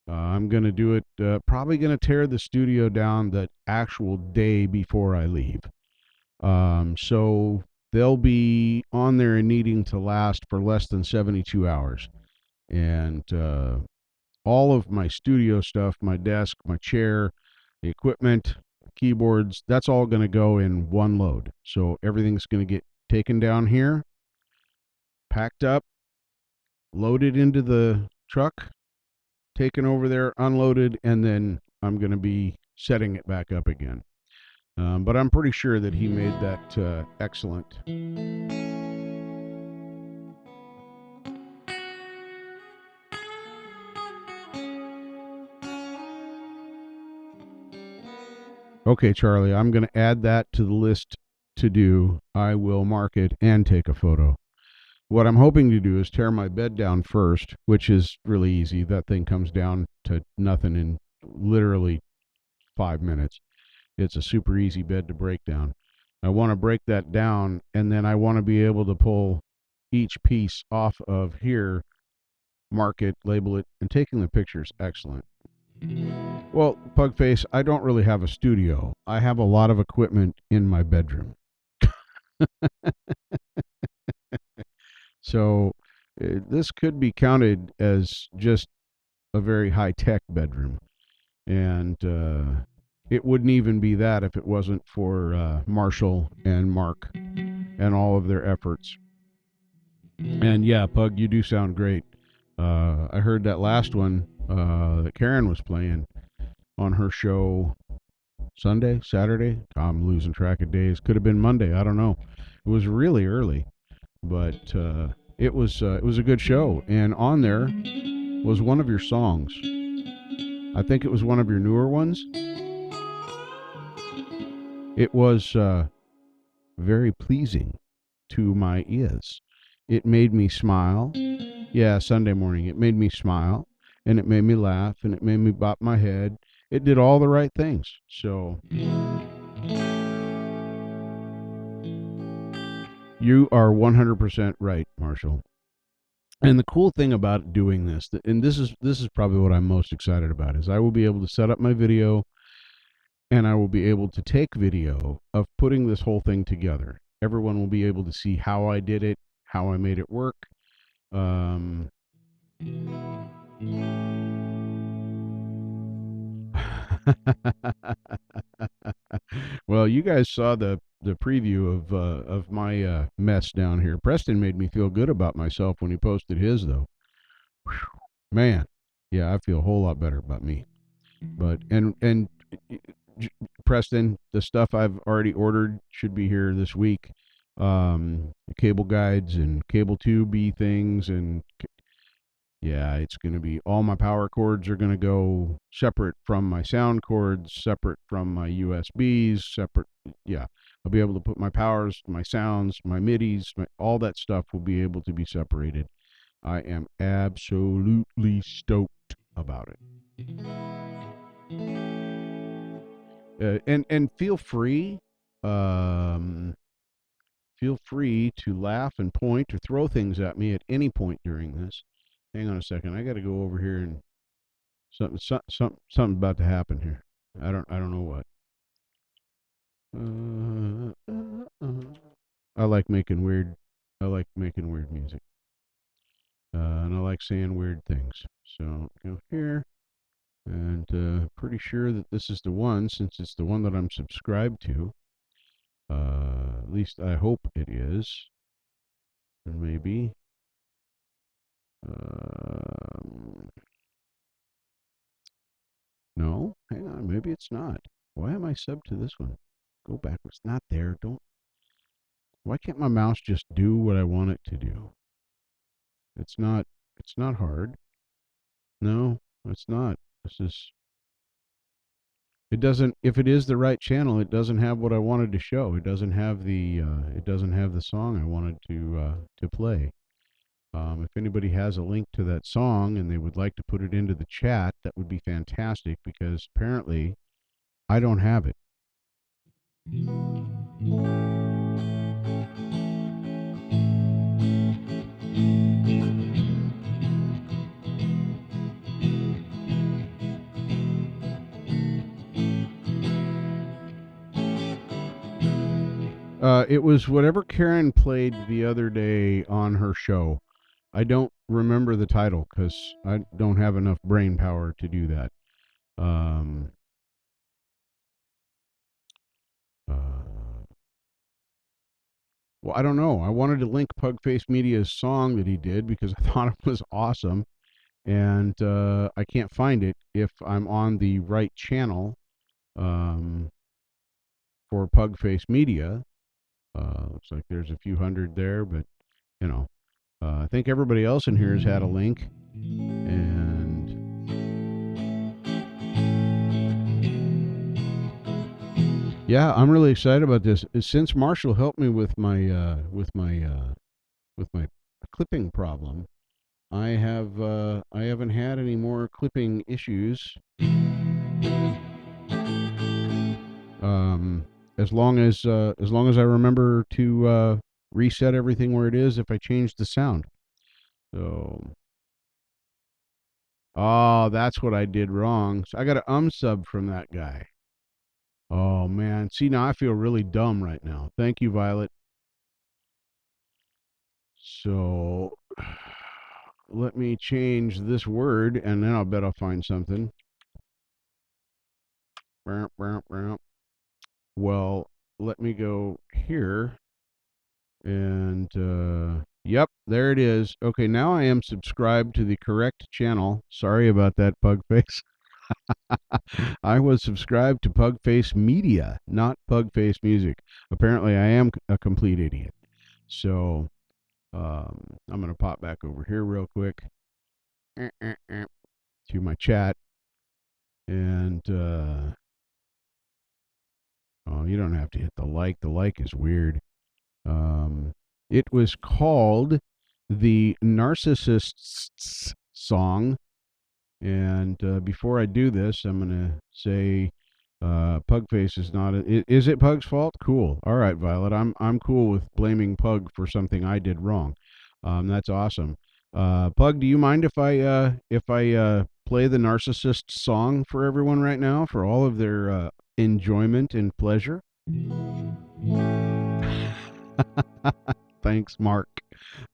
I'm going to do it, probably going to tear the studio down the actual day before I leave. So they'll be on there and needing to last for less than 72 hours. And all of my studio stuff, my desk, my chair, the equipment, keyboards, that's all going to go in one load. So everything's going to get taken down here, packed up, loaded into the truck, taken over there, unloaded, and then I'm going to be setting it back up again. But I'm pretty sure that he made that excellent. Okay, Charlie, I'm going to add that to the list to do. I will mark it and take a photo. What I'm hoping to do is tear my bed down first, which is really easy. That thing comes down to nothing in literally 5 minutes. It's a super easy bed to break down. I want to break that down, and then I want to be able to pull each piece off of here, mark it, label it, and taking the pictures excellent. Well, Pugface, I don't really have a studio. I have a lot of equipment in my bedroom. So this could be counted as just a very high-tech bedroom. And it wouldn't even be that if it wasn't for Marshall and Mark and all of their efforts. And yeah, Pug, you do sound great. I heard that last one that Karen was playing on her show Sunday, Saturday. I'm losing track of days. Could have been Monday. I don't know. It was really early, but it was a good show. And on there was one of your songs. I think it was one of your newer ones. It was very pleasing to my ears. It made me smile. Yeah, Sunday morning. It made me smile, and it made me laugh, and it made me bop my head. It did all the right things. So you are 100% right, Marshall. And the cool thing about doing this, and this is probably what I'm most excited about, is I will be able to set up my video, and I will be able to take video of putting this whole thing together. Everyone will be able to see how I did it, how I made it work. Well, you guys saw the preview of my mess down here. Preston made me feel good about myself when he posted his, though. Whew, man, yeah, I feel a whole lot better about me. But and Preston, the stuff I've already ordered should be here this week. Cable guides and cable tubey things, and yeah, it's going to be all my power cords are going to go separate from my sound cords, separate from my USBs, separate. Yeah, I'll be able to put my powers, my sounds, my MIDIs, all that stuff will be able to be separated. I am absolutely stoked about it. And feel free. Feel free to laugh and point or throw things at me at any point during this. Hang on a second. I got to go over here and something's about to happen here. I don't know what. I like making weird. I like making weird music, and I like saying weird things. So go here, and pretty sure that this is the one, since it's the one that I'm subscribed to. At least I hope it is. And maybe. Um, no, hang on. Maybe it's not. Why am I subbed to this one? Go backwards. Not there. Don't. Why can't my mouse just do what I want it to do? It's not. It's not hard. No, it's not. This is. It doesn't. If it is the right channel, it doesn't have what I wanted to show. It doesn't have the. It doesn't have the song I wanted to play. If anybody has a link to that song and they would like to put it into the chat, that would be fantastic because apparently I don't have it. It was whatever Karen played the other day on her show. I don't remember the title because I don't have enough brain power to do that. Um, well, I don't know. I wanted to link Pugface Media's song that he did because I thought it was awesome, and I can't find it if I'm on the right channel for Pugface Media. Looks like there's a few hundred there, but you know, I think everybody else in here has had a link, and yeah, I'm really excited about this. Since Marshall helped me with my clipping problem, I haven't had any more clipping issues. As long as I remember to reset everything where it is if I change the sound. So, oh, that's what I did wrong. So I got to sub from that guy. Oh man, see now I feel really dumb right now. Thank you, Violet. So let me change this word, and then I'll bet I'll find something. Well, let me go here, and yep, there it is. Okay, now I am subscribed to the correct channel. Sorry about that, Pugface. I was subscribed to Pugface Media, not Pugface Music. Apparently, I am a complete idiot. So I'm going to pop back over here real quick to my chat. And, oh, you don't have to hit the like. The like is weird. It was called the Narcissists Song. And before I do this, I'm going to say Pugface is not. Is it Pug's fault? Cool. All right, Violet. I'm cool with blaming Pug for something I did wrong. That's awesome. Pug, do you mind if I play the Narcissist song for everyone right now for all of their enjoyment and pleasure? Thanks, Mark.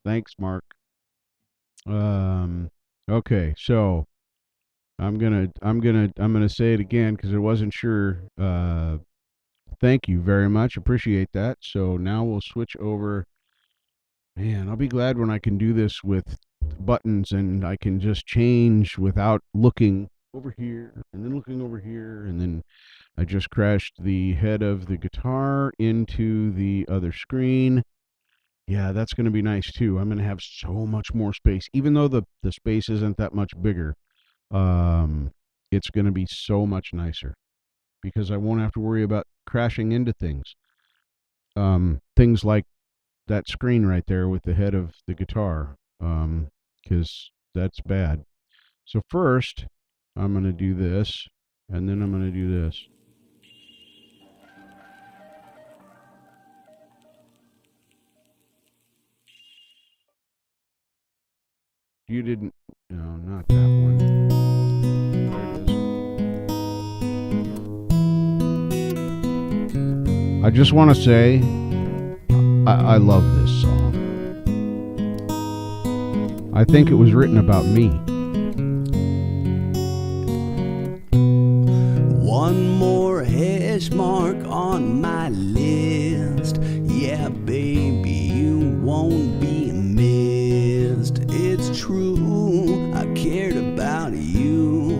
Thanks, Mark. Okay, so I'm gonna say it again because I wasn't sure. Thank you very much. Appreciate that. So now we'll switch over. Man, I'll be glad when I can do this with buttons and I can just change without looking over here and then looking over here, and then I just crashed the head of the guitar into the other screen. Yeah, that's going to be nice too. I'm going to have so much more space, even though the space isn't that much bigger. It's going to be so much nicer because I won't have to worry about crashing into things. Things like that screen right there with the head of the guitar, because that's bad. So first, I'm going to do this, and then I'm going to do this. you didn't, no, not that one. I just want to say, I love this song. I think it was written about me. One more hash mark on my list. Yeah, baby, you won't be missed. It's true, I cared about you,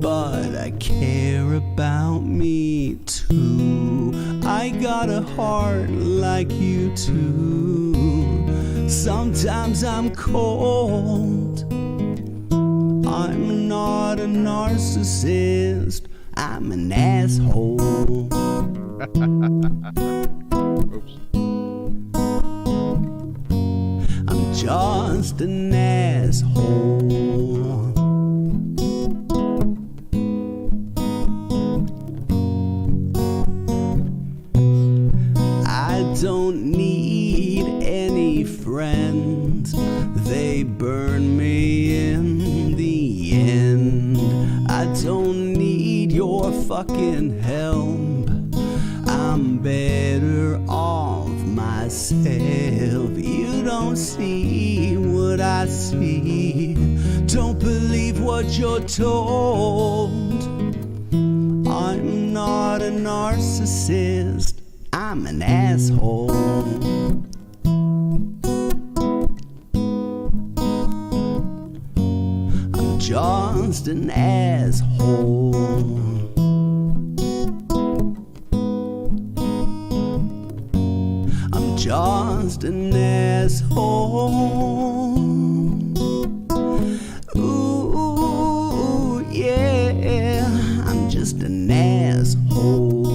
but I care about me too. I got a heart like you too. Sometimes I'm cold. I'm not a narcissist. I'm an asshole. Oops. I'm just an asshole. I don't need any friends. They burn me in the end. I don't need your fucking help. I'm better off myself. You don't see what I see. Don't believe what you're told. I'm not a narcissist. I'm an asshole. I'm just an asshole. I'm just an asshole. Ooh, yeah, I'm just an asshole.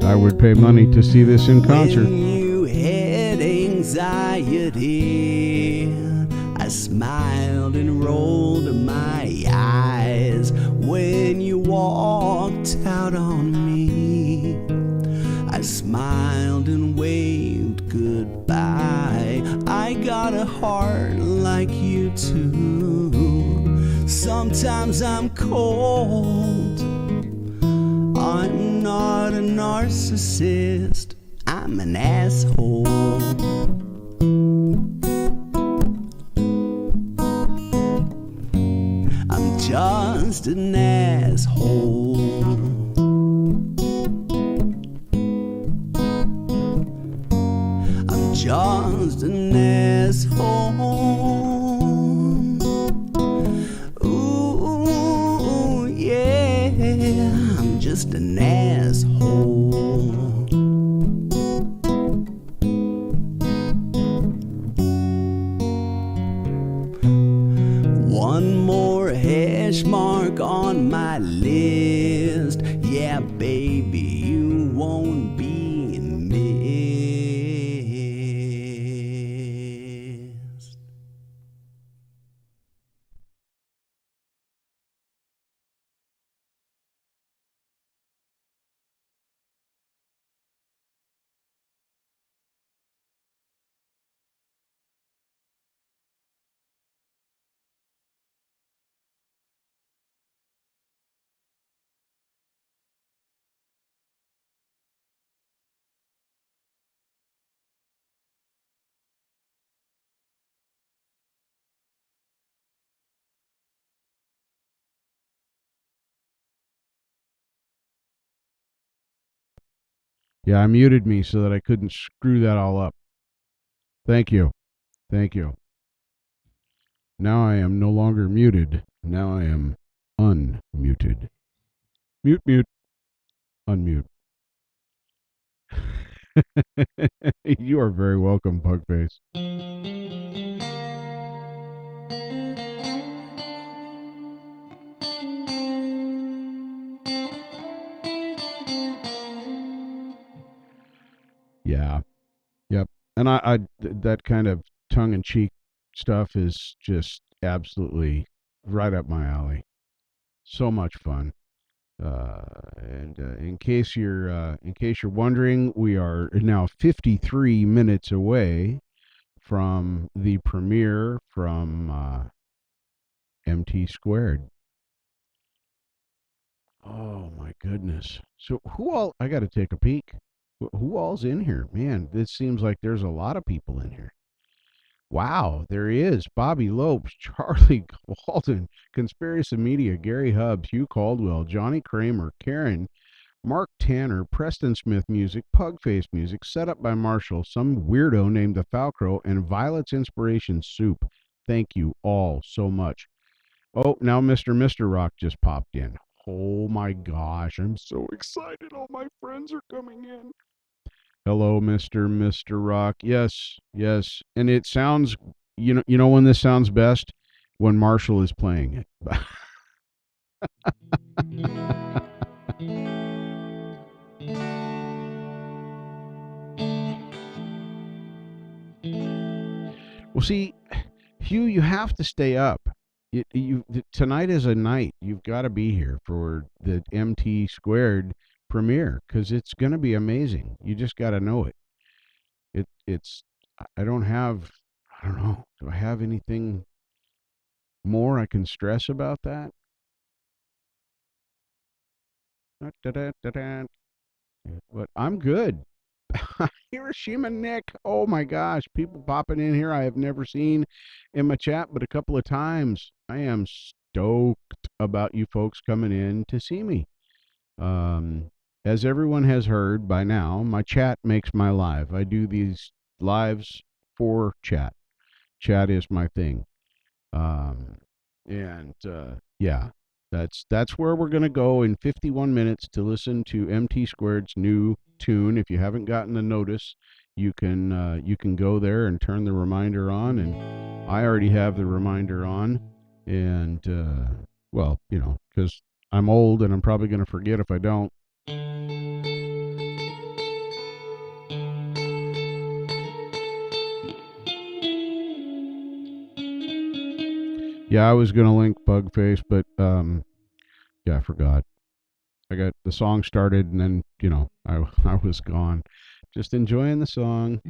I would pay money to see this in concert. When you had anxiety, I smiled and rolled my eyes. When you walked out on me, I smiled and waved goodbye. I got a heart like you too. Sometimes I'm cold. I'm not a narcissist. I'm an asshole. I'm just an asshole. I'm just an asshole. Ooh, yeah, I'm just an asshole. One more hash mark on my list. Yeah, baby, you won't be missed. Yeah, I muted me so that I couldn't screw that all up. Thank you. Thank you. Now I am no longer muted. Now I am unmuted. Mute, mute, unmute. You are very welcome, Pugface. Yeah. Yep. And that kind of tongue in cheek stuff is just absolutely right up my alley. So much fun. And in case you're wondering, we are now 53 minutes away from the premiere from MT Squared. Oh my goodness! So who all? I got to take a peek. Who all's in here? Man, this seems like there's a lot of people in here. Wow, there he is. Bobby Lopes, Charlie Walden, Conspiracy Media, Gary Hubbs, Hugh Caldwell, Johnny Kramer, Karen, Mark Tanner, Preston Smith Music, Pugface Music, set up by Marshall, some weirdo named the Falcro, and Violet's Inspiration Soup. Thank you all so much. Oh, now Mr. Rock just popped in. Oh my gosh, I'm so excited. All my friends are coming in. Hello, Mr. Rock. Yes, yes. And it sounds, you know when this sounds best? When Marshall is playing it. Well, see, Hugh, you have to stay up. Tonight is a night. You've got to be here for the MT Squared premiere because it's going to be amazing. You just got to know it. It's. I don't have. I don't know. Do I have anything more I can stress about that? Da-da-da-da. But I'm good. Hiroshima Nick. Oh my gosh, people popping in here I have never seen in my chat but a couple of times. I am stoked about you folks coming in to see me. Um, as everyone has heard by now, my chat makes my live. I do these lives for chat. Chat is my thing. Um, and yeah, that's where we're gonna go in 51 minutes to listen to MT Squared's new tune. If you haven't gotten the notice, you can go there and turn the reminder on. And I already have the reminder on, and well, because I'm old and I'm probably gonna forget if I don't. Yeah, I was gonna link Bugface, but yeah, I forgot. I got the song started and then, I was gone. Just enjoying the song.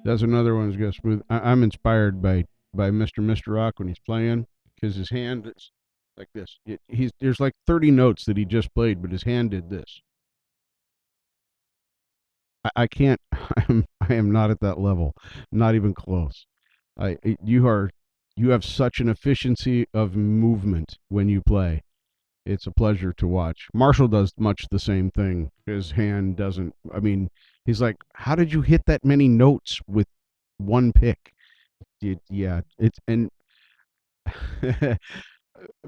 That's another one that's got smooth. I'm inspired by Mr. Rock when he's playing because his hand is like this. There's like 30 notes that he just played, but his hand did this. I can't. I am not at that level. Not even close. You have such an efficiency of movement when you play. It's a pleasure to watch. Marshall does much the same thing. His hand doesn't. I mean, he's like, "How did you hit that many notes with one pick?" Yeah, it's and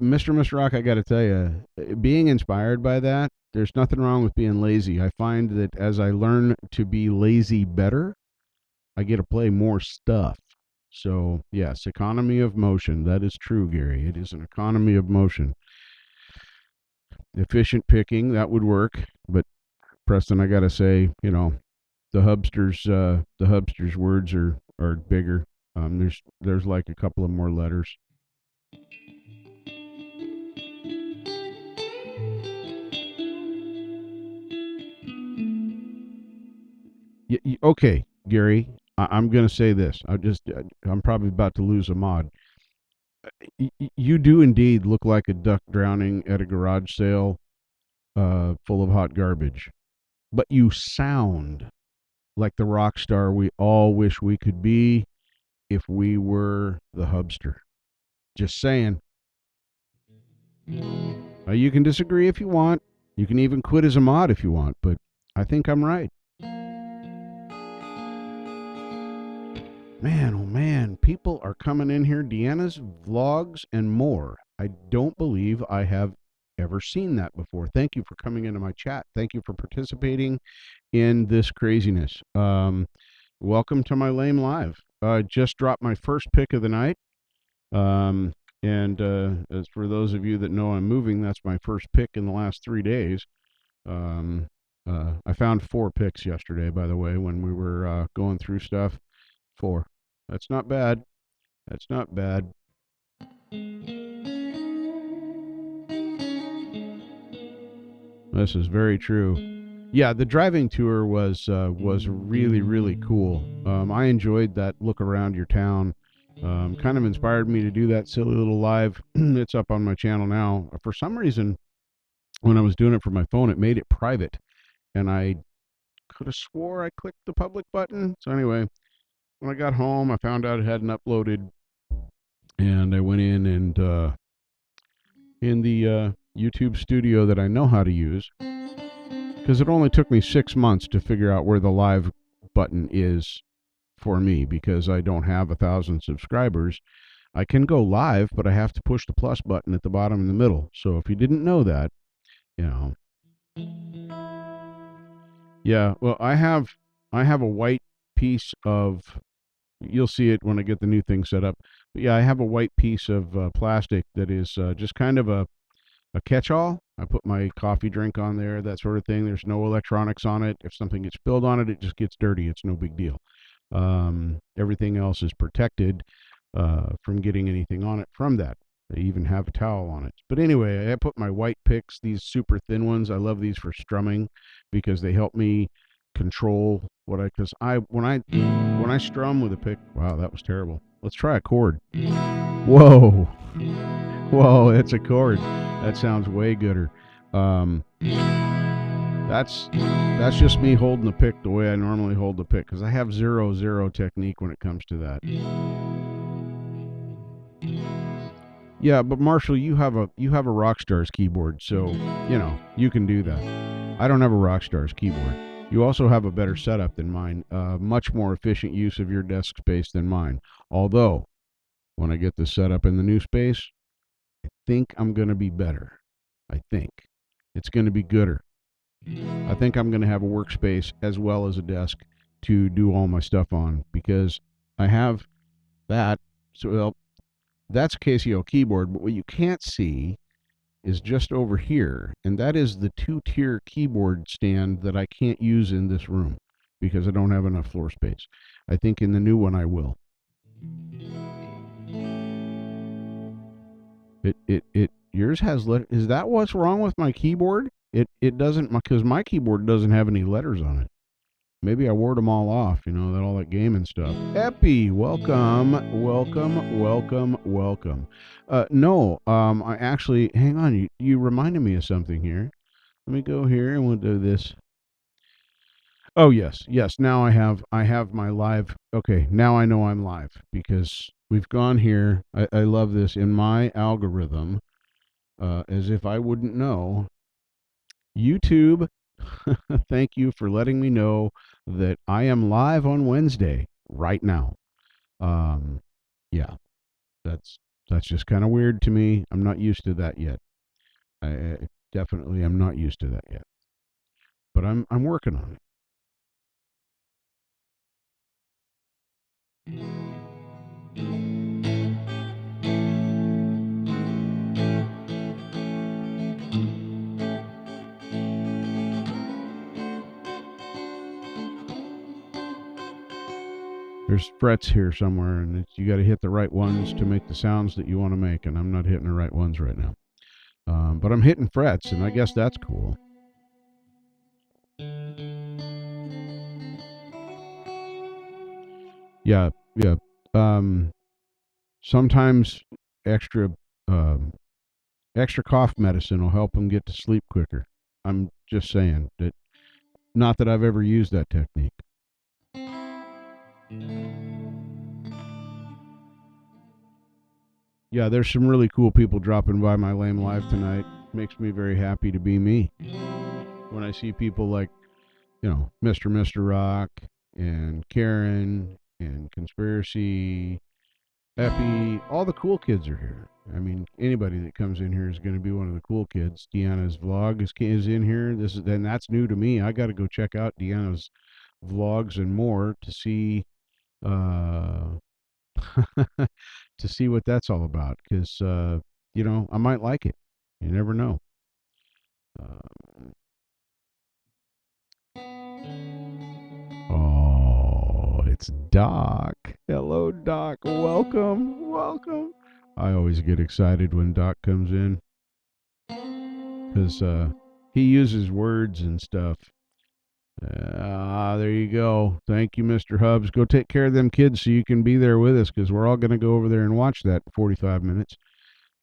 Mr. Rock, I got to tell you, being inspired by that, there's nothing wrong with being lazy. I find that as I learn to be lazy better, I get to play more stuff. So, yes, economy of motion. That is true, Gary. It is an economy of motion. Efficient picking, that would work. But, Preston, I got to say, the hubsters words are bigger. There's like a couple of more letters. Okay, Gary, I'm going to say this. I'm probably about to lose a mod. You do indeed look like a duck drowning at a garage sale full of hot garbage, but you sound like the rock star we all wish we could be if we were the hubster. Just saying. You can disagree if you want. You can even quit as a mod if you want, but I think I'm right. Man, oh man, people are coming in here. Deanna's vlogs and more. I don't believe I have ever seen that before. Thank you for coming into my chat. Thank you for participating in this craziness. Welcome to my lame live. I just dropped my first pick of the night. Um, and as for those of you that know I'm moving, that's my first pick in the last 3 days. Um, I found 4 picks yesterday, by the way, when we were going through stuff. 4. That's not bad. That's not bad. This is very true. Yeah, the driving tour was really really cool. I enjoyed that look around your town. Kind of inspired me to do that silly little live. It's up on my channel now. For some reason, when I was doing it from my phone, it made it private, and I could have swore I clicked the public button. So anyway, when I got home, I found out it hadn't uploaded, and I went in and in the YouTube studio that I know how to use, because it only took me 6 months to figure out where the live button is for me, because I don't have 1,000 subscribers. I can go live, but I have to push the plus button at the bottom in the middle. So if you didn't know that, you know, yeah. Well, I have a white piece of. You'll see it when I get the new thing set up. But yeah, I have a white piece of plastic that is just kind of a catch-all. I put my coffee drink on there, that sort of thing. There's no electronics on it. If something gets spilled on it, it just gets dirty. It's no big deal. Everything else is protected from getting anything on it from that. I even have a towel on it. But anyway, I put my white picks, these super thin ones. I love these for strumming because they help me control what I, because when I strum with a pick, wow, that was terrible. Let's try a chord. Whoa. Whoa, it's a chord. That sounds way gooder. Um, that's just me holding the pick the way I normally hold the pick, because I have 0-0 technique when it comes to that. Yeah, but Marshall, you have a Rockstars keyboard, so you can do that. I don't have a Rockstars keyboard. You also have a better setup than mine, much more efficient use of your desk space than mine. Although, when I get this set up in the new space, think I'm going to be better. I think it's going to be gooder. I think I'm going to have a workspace as well as a desk to do all my stuff on, because I have that. So, well, that's a Casio keyboard, but what you can't see is just over here, and that is the 2-tier keyboard stand that I can't use in this room because I don't have enough floor space. I think in the new one I will. Yours has is that what's wrong with my keyboard? It doesn't, because my keyboard doesn't have any letters on it. Maybe I wore them all off, that all that gaming stuff. Epi, welcome, welcome, welcome, welcome. No, I actually, hang on, you reminded me of something here. Let me go here and we'll do this. Oh yes, yes. Now I have my live. Okay, now I know I'm live because we've gone here. I love this in my algorithm. As if I wouldn't know. YouTube, thank you for letting me know that I am live on Wednesday right now. Um, yeah, that's just kind of weird to me. I'm not used to that yet. I definitely am not used to that yet. But I'm working on it. There's frets here somewhere, and you got to hit the right ones to make the sounds that you want to make, and I'm not hitting the right ones right now. But I'm hitting frets, and I guess that's cool. Yeah, yeah. Sometimes extra um, extra cough medicine will help them get to sleep quicker. I'm just saying that. Not that I've ever used that technique. Yeah, there's some really cool people dropping by my lame live tonight. Makes me very happy to be me. When I see people like, Mr. Rock and Karen and Conspiracy, Epi. All the cool kids are here. I mean, anybody that comes in here is going to be one of the cool kids. Deanna's vlog is in here. That's new to me. I got to go check out Deanna's vlogs and more to see uh to see what that's all about, because I might like it. You never know. uh, oh, it's Doc. Hello, Doc. Welcome. I always get excited when Doc comes in, because he uses words and stuff. There you go. Thank you, Mr. Hubbs. Go take care of them kids so you can be there with us, because we're all going to go over there and watch that 45 minutes.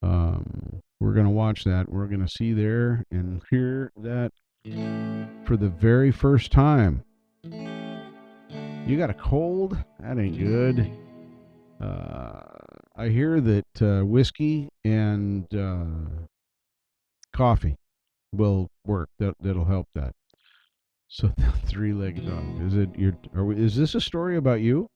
We're going to watch that. We're going to see there and hear that for the very first time. You got a cold? That ain't good. I hear that whiskey and coffee will work. That'll help that. So the three-legged dog. Is this a story about you?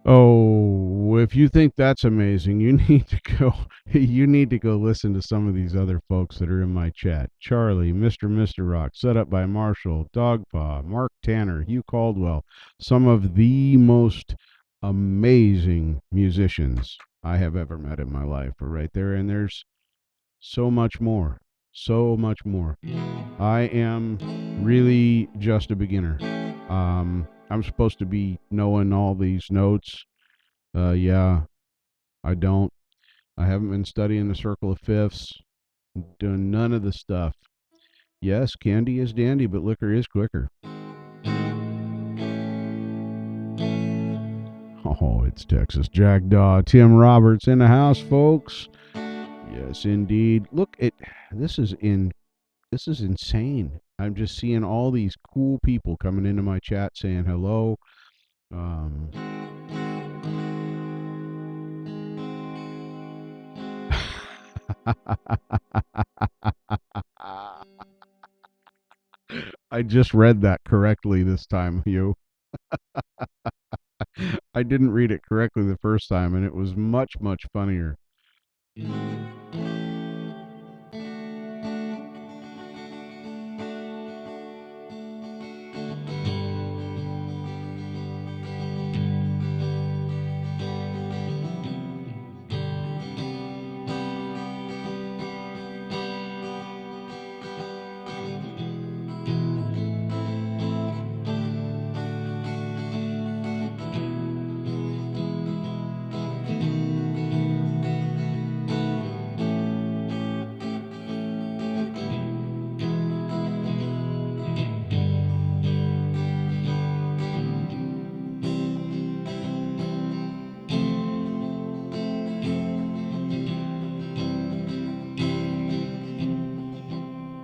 Oh, if you think that's amazing, you need to go. You need to go listen to some of these other folks that are in my chat. Charlie, Mr. Rock, set up by Marshall, Dogpaw, Mark Tanner, Hugh Caldwell, some of the most amazing musicians I have ever met in my life are right there, and there's so much more, so much more. I am really just a beginner. I'm supposed to be knowing all these notes. Yeah, I don't. I haven't been studying the circle of fifths, doing none of the stuff. Yes, candy is dandy, but liquor is quicker. Oh, it's Texas Jackdaw. Tim Roberts in the house, folks. Yes, indeed. Look at this is in this is insane. I'm just seeing all these cool people coming into my chat saying hello. Um, I just read that correctly this time, Hugh. I didn't read it correctly the first time, and it was much, much funnier.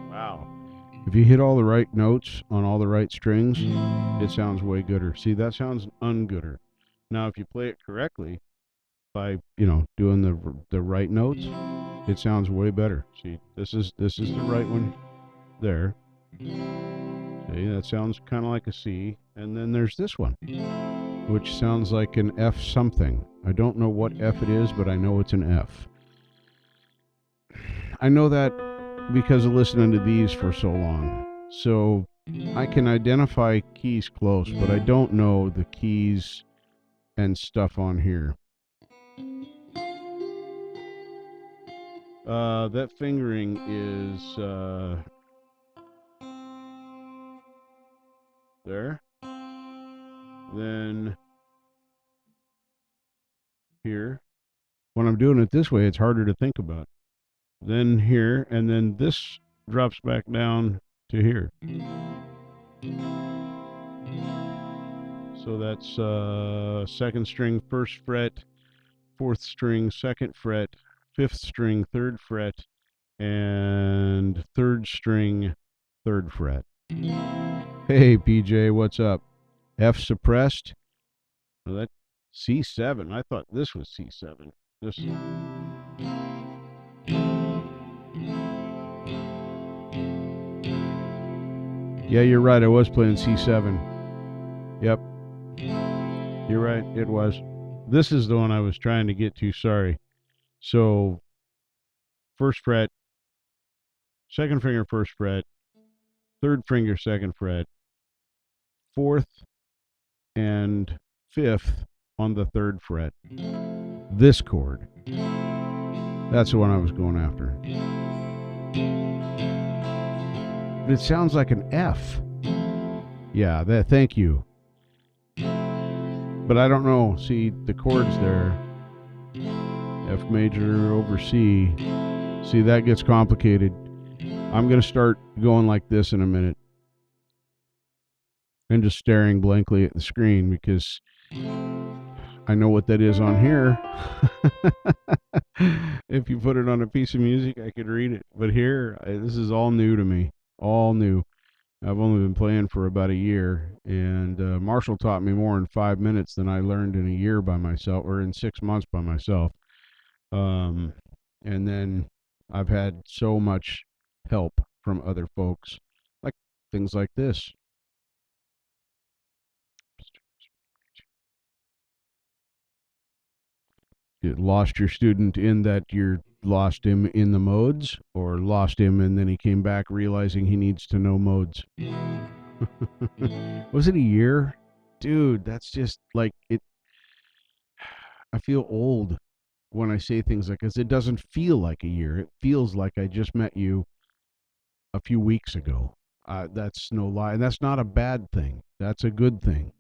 Wow. If you hit all the right notes on all the right strings, it sounds way gooder. See, that sounds ungooder. Now, if you play it correctly by, doing the right notes, it sounds way better. See, this is the right one there. See, that sounds kind of like a C. And then there's this one, which sounds like an F something. I don't know what F it is, but I know it's an F. I know that because of listening to these for so long. So I can identify keys close, but I don't know the keys and stuff on here. That fingering is there. Then here. When I'm doing it this way, it's harder to think about. Then here, and then this drops back down to here. So that's second string, first fret, fourth string, second fret, fifth string, third fret, and third string, third fret. Hey, PJ, what's up? F suppressed. Well, that C7. I thought this was C7. This. Yeah, you're right. I was playing C7. Yep. You're right. It was. This is the one I was trying to get to. Sorry. So, first fret, second finger, first fret, third finger, second fret, fourth and fifth on the third fret. This chord. That's the one I was going after. But it sounds like an F. Yeah, thank you. But I don't know. See, the chords there. F major over C. See, that gets complicated. I'm going to start going like this in a minute. And just staring blankly at the screen because I know what that is on here. If you put it on a piece of music, I could read it. But here, this is all new to me. All new. I've only been playing for about a year, and Marshall taught me more in 5 minutes than I learned in a year by myself, or in 6 months by myself. And then I've had so much help from other folks, like things like this. You lost your student in that you lost him in the modes, or lost him and then he came back realizing he needs to know modes. Was it a year? Dude, that's just like it. I feel old when I say things like this. It doesn't feel like a year. It feels like I just met you a few weeks ago. That's no lie. And that's not a bad thing. That's a good thing.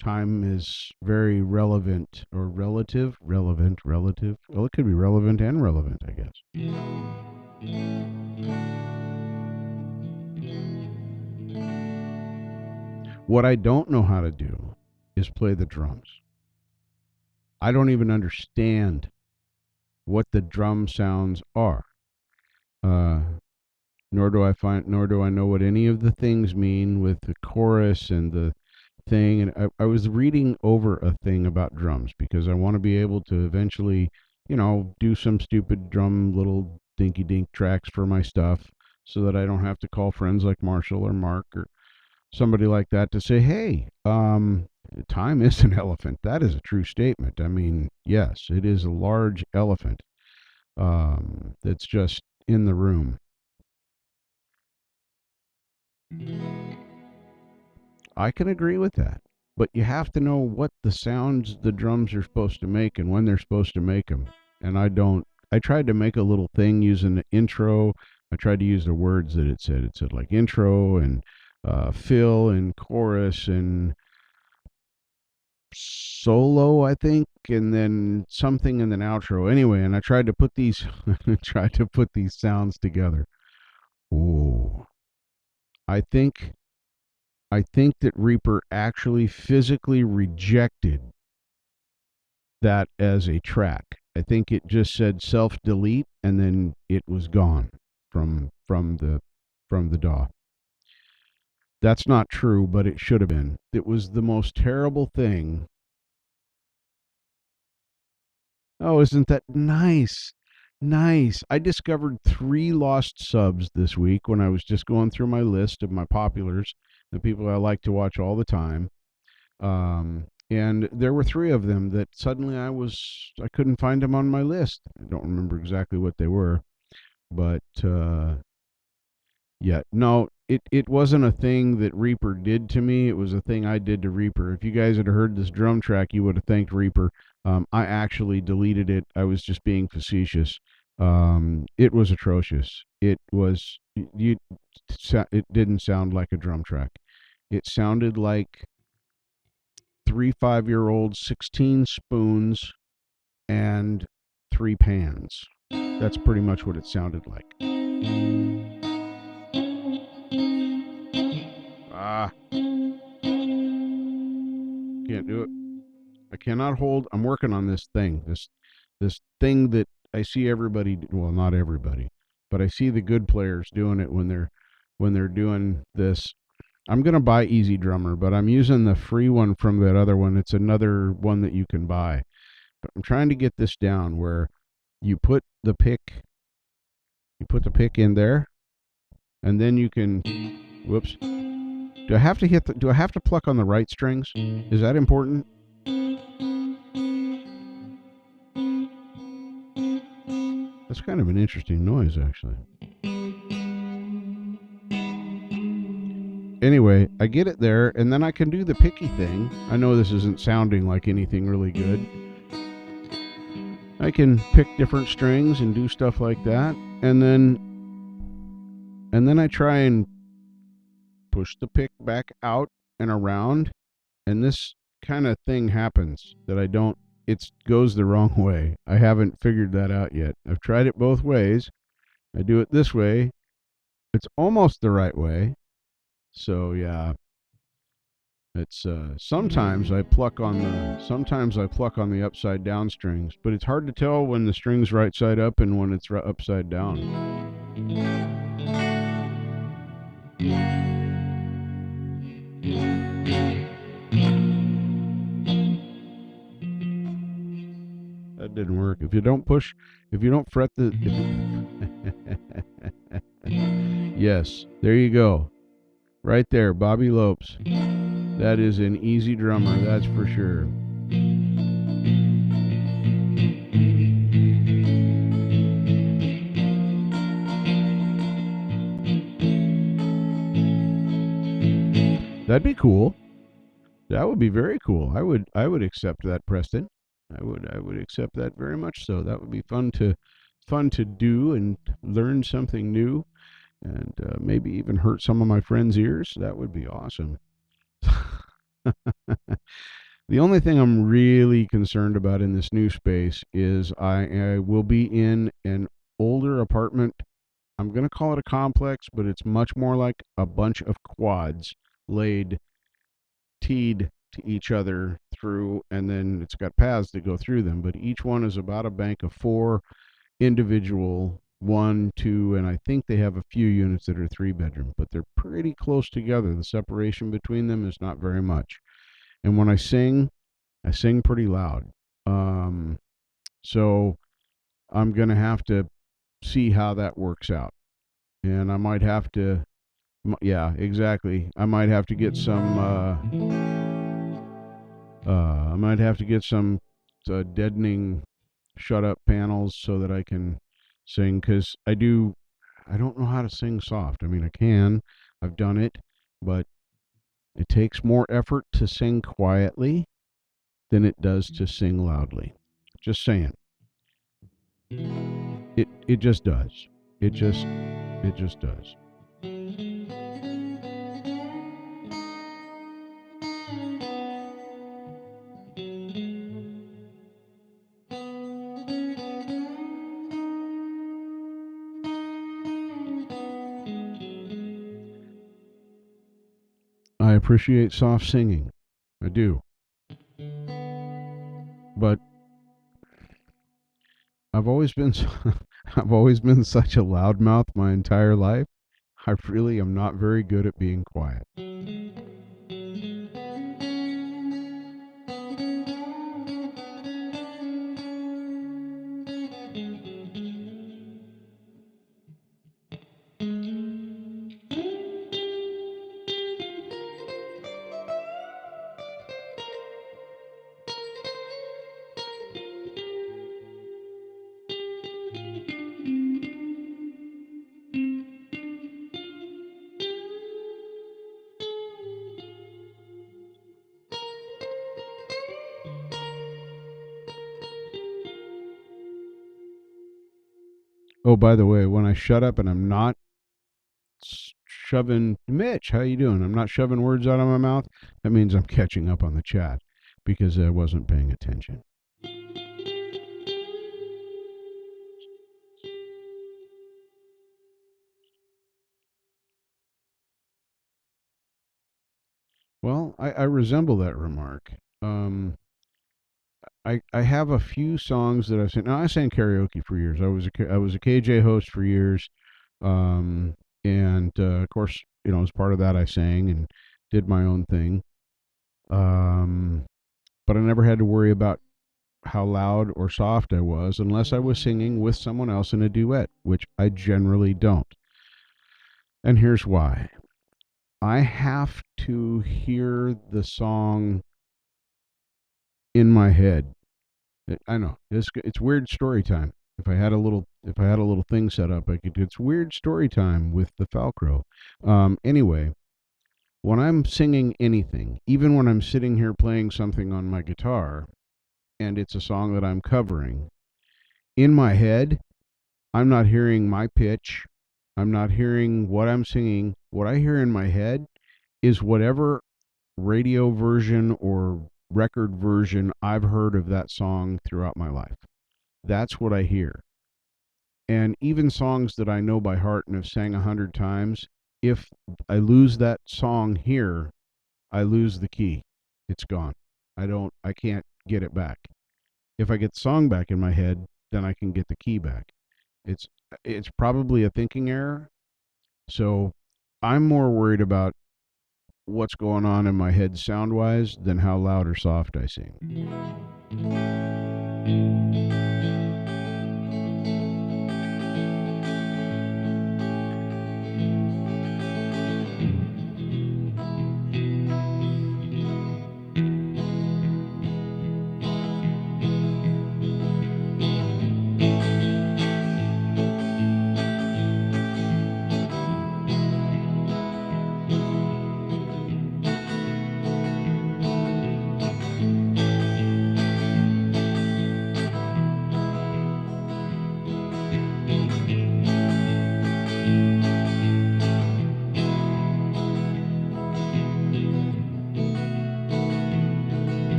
Time is very relevant or relative. Well, it could be relevant and relevant, I guess. What I don't know how to do is play the drums. I don't even understand what the drum sounds are. Nor do I know what any of the things mean with the chorus and the thing. And I was reading over a thing about drums because I want to be able to eventually, do some stupid drum little dinky dink tracks for my stuff so that I don't have to call friends like Marshall or Mark or somebody like that to say, hey, time is an elephant. That is a true statement. I mean, yes, it is a large elephant that's just in the room. I can agree with that. But you have to know what the sounds the drums are supposed to make and when they're supposed to make them. And I don't. I tried to make a little thing using the intro. I tried to use the words that it said. It said like intro and fill and chorus and solo, I think, and then something and then outro. Anyway, and I tried to put these sounds together. Ooh. I think that Reaper actually physically rejected that as a track. I think it just said self delete and then it was gone from the DAW. That's not true, but it should have been. It was the most terrible thing. Oh, isn't that nice? Nice. I discovered 3 lost subs this week when I was just going through my list of my populars, the people I like to watch all the time. And there were 3 of them that suddenly I couldn't find them on my list. I don't remember exactly what they were, but yeah, no, it wasn't a thing that Reaper did to me. It was a thing I did to Reaper. If you guys had heard this drum track, you would have thanked Reaper. I actually deleted it. I was just being facetious. It was atrocious. It didn't sound like a drum track. it sounded like 3 5-year-olds, 16 spoons, and 3 pans. That's pretty much what it sounded like. Ah, can't do it. I cannot hold. I'm working on this thing. This thing that I see everybody. Well, not everybody, but I see the good players doing it when they're doing this. I'm gonna buy Easy Drummer, but I'm using the free one from that other one. It's another one that you can buy. But I'm trying to get this down where you put the pick in there, and then you can. Whoops. Do I have to pluck on the right strings? Is that important? That's kind of an interesting noise, actually. Anyway, I get it there, and then I can do the picky thing. I know this isn't sounding like anything really good. I can pick different strings and do stuff like that, and then I try and push the pick back out and around, and this kind of thing happens that I don't. It goes the wrong way. I haven't figured that out yet. I've tried it both ways. I do it this way. It's almost the right way. So yeah, it's sometimes I pluck on the upside down strings, but it's hard to tell when the string's right side up and when it's upside down. That didn't work. If you don't fret the yes, there you go. Right there, Bobby Lopes. That is an easy drummer, that's for sure. That'd be cool. That would be very cool. I would accept that, Preston. I would accept that very much so. That would be fun to do and learn something new, and maybe even hurt some of my friends' ears. That would be awesome. The only thing I'm really concerned about in this new space is I will be in an older apartment. I'm going to call it a complex, but it's much more like a bunch of quads laid, teed to each other through, and then it's got paths that go through them. But each one is about a bank of 4 individual, 1, 2, and I think they have a few units that are 3 bedroom, but they're pretty close together. The separation between them is not very much. And when I sing pretty loud. So I'm going to have to see how that works out. And I might have to, yeah, exactly. I might have to get some, I might have to get some deadening shut up panels so that I can sing, because I don't know how to sing soft. I mean, I can, I've done it, but it takes more effort to sing quietly than it does to sing loudly. Just saying. It just does. It just does. I appreciate soft singing. I do. But I've always been I've always been such a loudmouth my entire life. I really am not very good at being quiet. Oh, by the way, when I shut up and I'm not shoving Mitch, how you doing? I'm not shoving words out of my mouth. That means I'm catching up on the chat because I wasn't paying attention. Well, I resemble that remark. Um, I have a few songs that I've sang. Now, I sang karaoke for years. I was a KJ host for years, um, and of course, as part of that, I sang and did my own thing. Um, but I never had to worry about how loud or soft I was unless I was singing with someone else in a duet, which I generally don't. And here's why: I have to hear the song in my head. I know it's weird story time. If I had a little thing set up, I could. It's weird story time with the Falcro. Anyway, when I'm singing anything, even when I'm sitting here playing something on my guitar, and it's a song that I'm covering, in my head, I'm not hearing my pitch. I'm not hearing what I'm singing. What I hear in my head is whatever radio version or record version I've heard of that song throughout my life. That's what I hear. And even songs that I know by heart and have sang 100 times, if I lose that song here, I lose the key. It's gone. I can't get it back. If I get the song back in my head, then I can get the key back. It's it's probably a thinking error. So I'm more worried about what's going on in my head sound wise than how loud or soft I sing.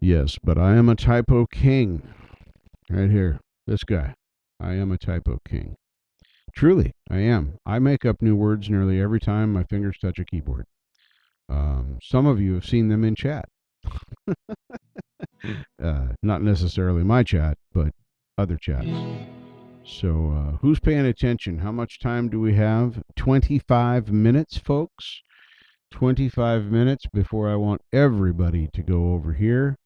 Yes, but I am a typo king. Right here. This guy. I am a typo king. Truly, I am. I make up new words nearly every time my fingers touch a keyboard. Some of you have seen them in chat. Not necessarily my chat, but other chats. So, who's paying attention? How much time do we have? 25 minutes, folks. 25 minutes before I want everybody to go over here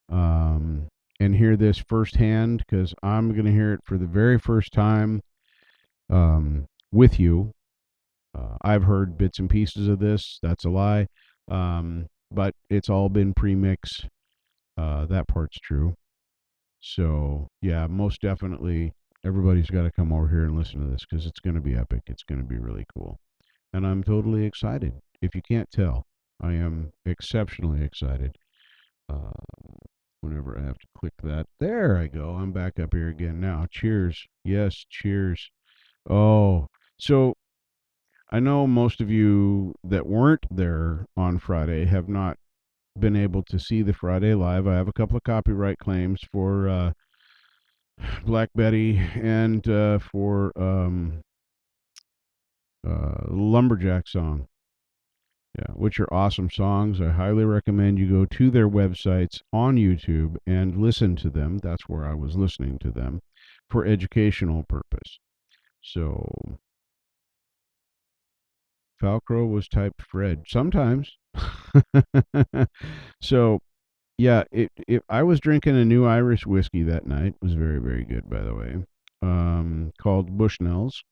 um, and hear this firsthand because I'm going to hear it for the very first time with you. I've heard bits and pieces of this. That's a lie. But it's all been pre-mix. That part's true. So, yeah, most definitely everybody's got to come over here and listen to this because it's going to be epic. It's going to be really cool. And I'm totally excited. If you can't tell, I am exceptionally excited. Uh, Whenever I have to click that. There I go. I'm back up here again now. Cheers. Yes, cheers. Oh, so I know most of you that weren't there on Friday have not been able to see the Friday Live. I have a couple of copyright claims for Black Betty and for Lumberjack song. Yeah, which are awesome songs. I highly recommend you go to their websites on YouTube and listen to them. That's where I was listening to them for educational purpose. So Falcro was typed Fred sometimes. So yeah, I was drinking a new Irish whiskey that night. It was very, very good, by the way. Called Bushnell's.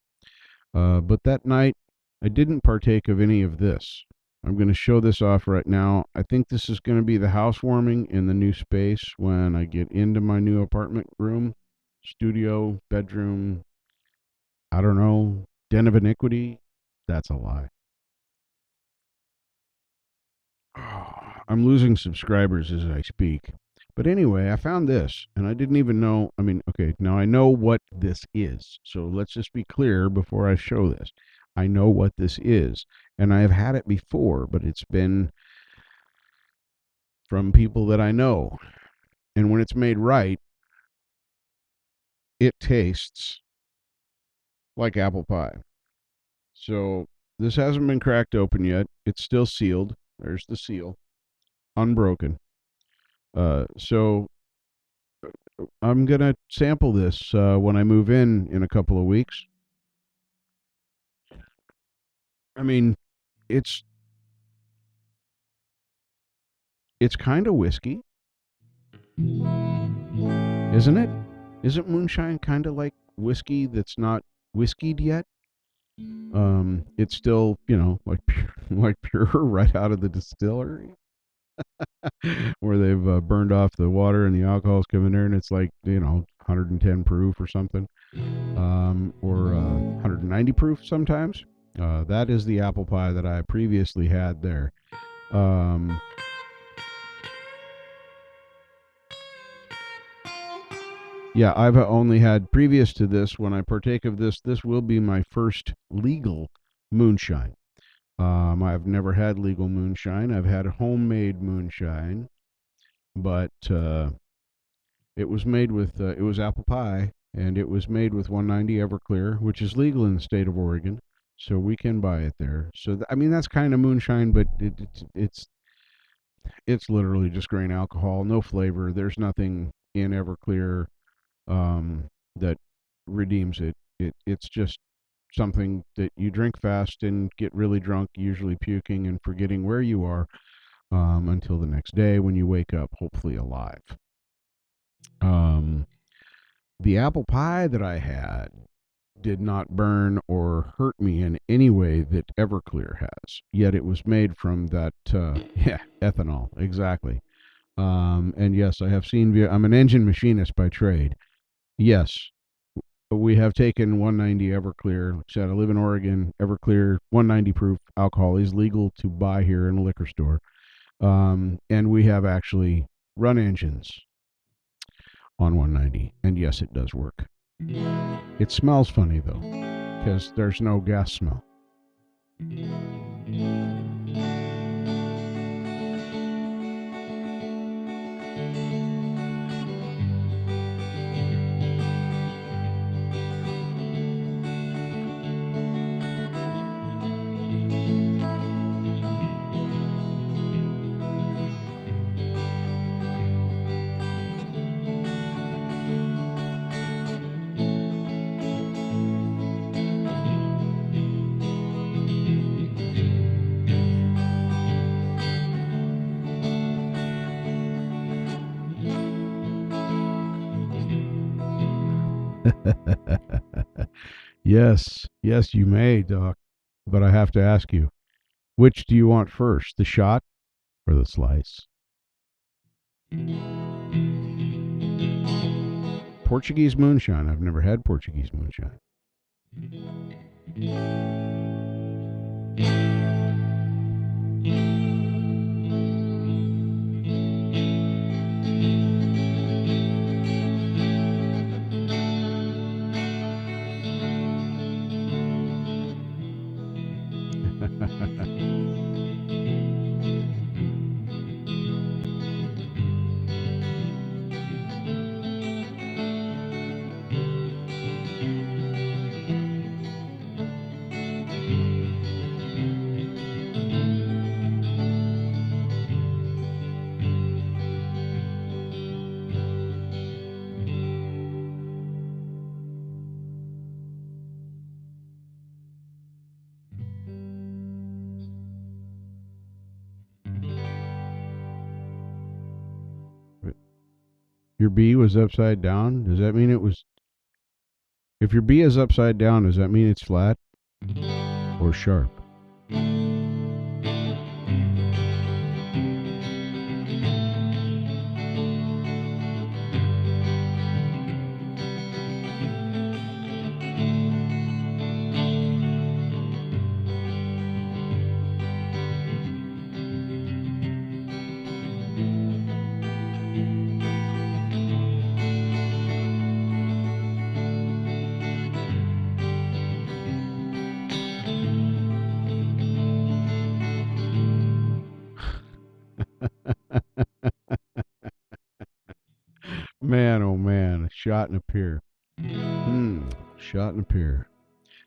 But that night, I didn't partake of any of this. I'm going to show this off right now. I think this is going to be the housewarming in the new space when I get into my new apartment room, studio, bedroom, I don't know, den of iniquity. That's a lie. I'm losing subscribers as I speak. But anyway, I found this, and I didn't even know. I mean, okay, now I know what this is. So let's just be clear before I show this. I know what this is, and I have had it before, but it's been from people that I know. And when it's made right, it tastes like apple pie. So this hasn't been cracked open yet. It's still sealed. There's the seal, unbroken. So I'm gonna sample this when I move in a couple of weeks. I mean, it's it's kind of whiskey, isn't it? Isn't moonshine kind of like whiskey that's not whiskeyed yet? It's still, like pure, like pure right out of the distillery, where they've burned off the water and the alcohol's coming there, and it's like 110 proof or something, or 190 proof sometimes. That is the apple pie that I previously had there. Um, Yeah, I've only had previous to this. When I partake of this, this will be my first legal moonshine. I've never had legal moonshine. I've had homemade moonshine, but it was made with it was apple pie, and it was made with 190 Everclear, which is legal in the state of Oregon, so we can buy it there. So I mean, that's kind of moonshine, but it's literally just grain alcohol, no flavor. There's nothing in Everclear that redeems it. It's just something that you drink fast and get really drunk, usually puking and forgetting where you are, until the next day when you wake up, hopefully alive. Um, the apple pie that I had did not burn or hurt me in any way that Everclear has. Yet it was made from that, yeah, ethanol, exactly. And yes, I have seen. I'm an engine machinist by trade. Yes, we have taken 190 Everclear. Like I said, I live in Oregon. Everclear 190 proof alcohol is legal to buy here in a liquor store. And we have actually run engines on 190. And yes, it does work. It smells funny, though, because there's no gas smell. Yes, yes, you may, Doc. But I have to ask you, which do you want first, the shot or the slice? Portuguese moonshine. I've never had Portuguese moonshine. Your B was upside down? Does that mean it was. If your B is upside down, does that mean it's flat or sharp? Man, oh man, shot in a pier. Shot in a pier.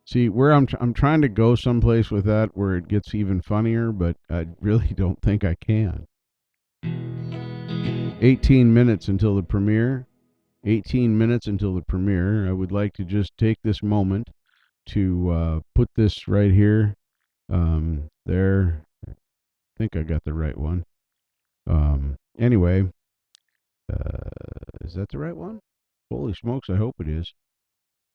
See, where I'm trying to go someplace with that where it gets even funnier, but I really don't think I can. 18 minutes until the premiere. 18 minutes until the premiere. I would like to just take this moment to put this right here. There. I think I got the right one. Anyway, is that the right one? Holy smokes, I hope it is.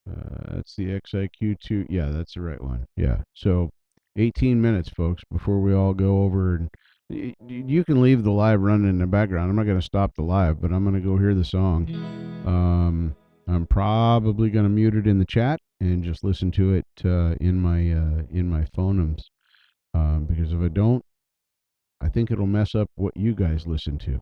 That's the XIQ2. Yeah, that's the right one. Yeah. So 18 minutes, folks, before we all go over. And you can leave the live running in the background. I'm not going to stop the live, but I'm going to go hear the song. I'm probably going to mute it in the chat and just listen to it in my phonemes. Because if I don't, I think it'll mess up what you guys listen to.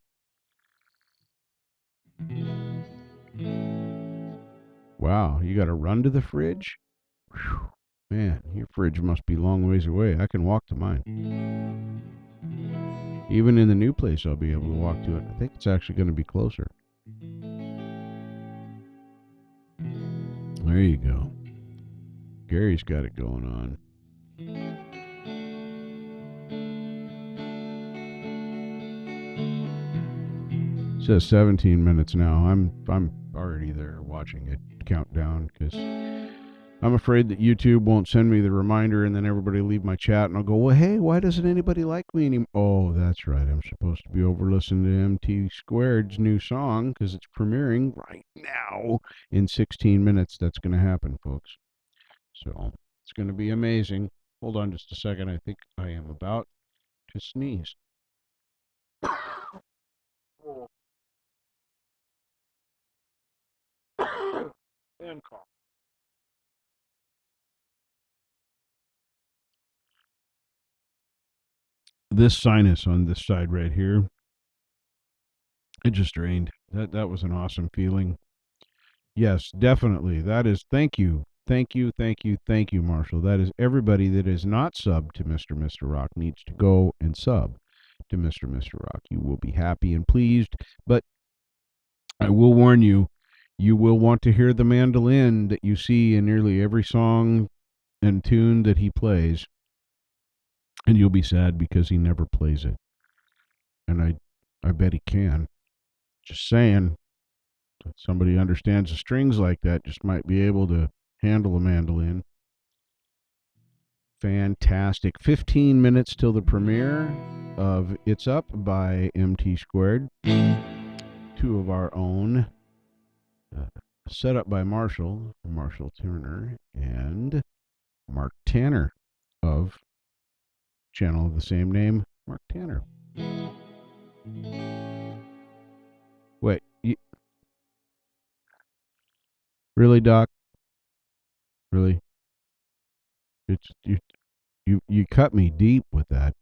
Wow, you got to run to the fridge? Whew. Man, your fridge must be long ways away. I can walk to mine. Even in the new place, I'll be able to walk to it. I think it's actually going to be closer. There you go. Gary's got it going on. It says 17 minutes now. I'm already there watching it count down because I'm afraid that YouTube won't send me the reminder and then everybody leave my chat and I'll go, well, hey, why doesn't anybody like me anymore? Oh, that's right. I'm supposed to be over listening to MT Squared's new song because it's premiering right now in 16 minutes. That's going to happen, folks. So it's going to be amazing. Hold on just a second. I think I am about to sneeze. And cough. This sinus on this side right here, it just drained. That was an awesome feeling. Yes, definitely. That is, thank you. Thank you, thank you, thank you, Marshall. That is everybody that is not subbed to Mr. Rock needs to go and sub to Mr. Rock. You will be happy and pleased, but I will warn you, you will want to hear the mandolin that you see in nearly every song and tune that he plays, and you'll be sad because he never plays it. And I bet he can. Just saying, somebody understands the strings like that just might be able to handle a mandolin. Fantastic. 15 minutes till the premiere of It's Up by MT Squared. Two of our own. Set up by Marshall Turner, and Mark Tanner of channel of the same name, Mark Tanner. Wait, really, Doc? Really? It's you cut me deep with that.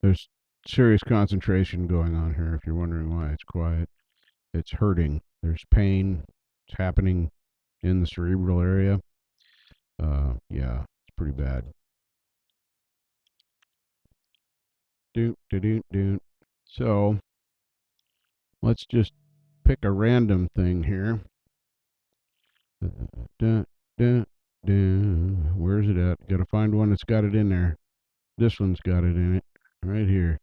There's serious concentration going on here. If you're wondering why it's quiet, it's hurting. There's pain. It's happening in the cerebral area. Yeah, it's pretty bad. Doot, doot, doot, doot. So let's just pick a random thing here. Dun, dun, dun. Where's it at? Got to find one that's got it in there. This one's got it in it. Right here.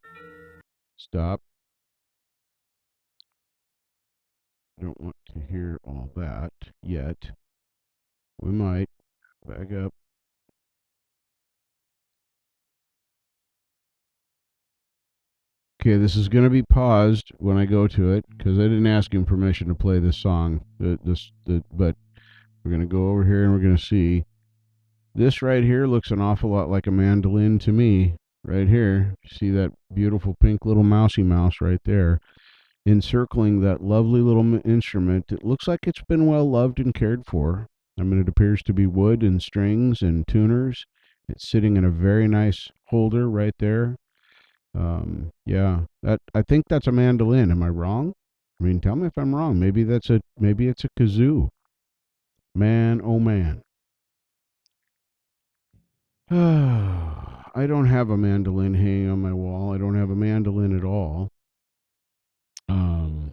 Stop. Don't want to hear all that yet. We might. Back up. Okay, this is going to be paused when I go to it because I didn't ask him permission to play this song. But we're going to go over here and we're going to see. This right here looks an awful lot like a mandolin to me. Right here. See that beautiful pink little mousy mouse right there. Encircling that lovely little instrument. It looks like it's been well loved and cared for. I mean, it appears to be wood and strings and tuners. It's sitting in a very nice holder right there. Yeah, that I think that's a mandolin. Am I wrong? I mean, tell me if I'm wrong. Maybe it's a kazoo. Man, oh man. I don't have a mandolin hanging on my wall. I don't have a mandolin at all. Um,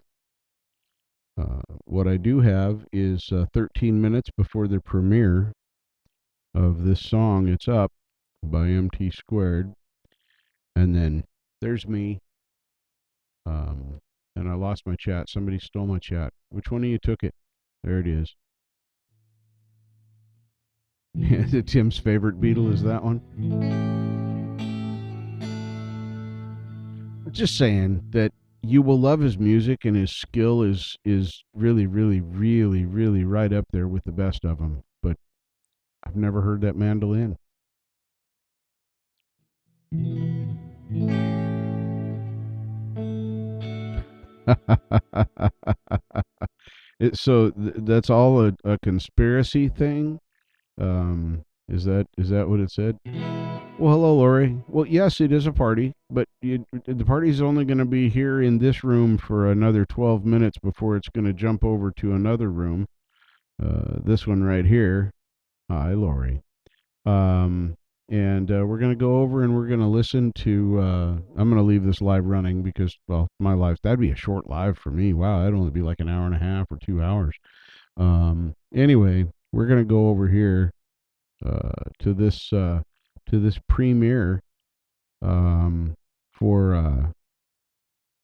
what I do have is 13 minutes before the premiere of this song, It's Up by MT Squared. And then there's me. Um, and I lost my chat. Somebody stole my chat. Which one of you took it? There it is. Tim's favorite Beatle is that one. Just saying that you will love his music, and his skill is really, really, really, really right up there with the best of them. But I've never heard that mandolin. That's all a conspiracy thing. Is that what it said? Well, hello, Lori. Well, yes, it is a party, but the party's only going to be here in this room for another 12 minutes before it's going to jump over to another room. This one right here. Hi, Lori. Um, and we're going to go over and we're going to listen to. I'm going to leave this live running because, well, my live, that'd be a short live for me. Wow, that'd only be like an hour and a half or 2 hours. Anyway, we're going to go over here to this premiere for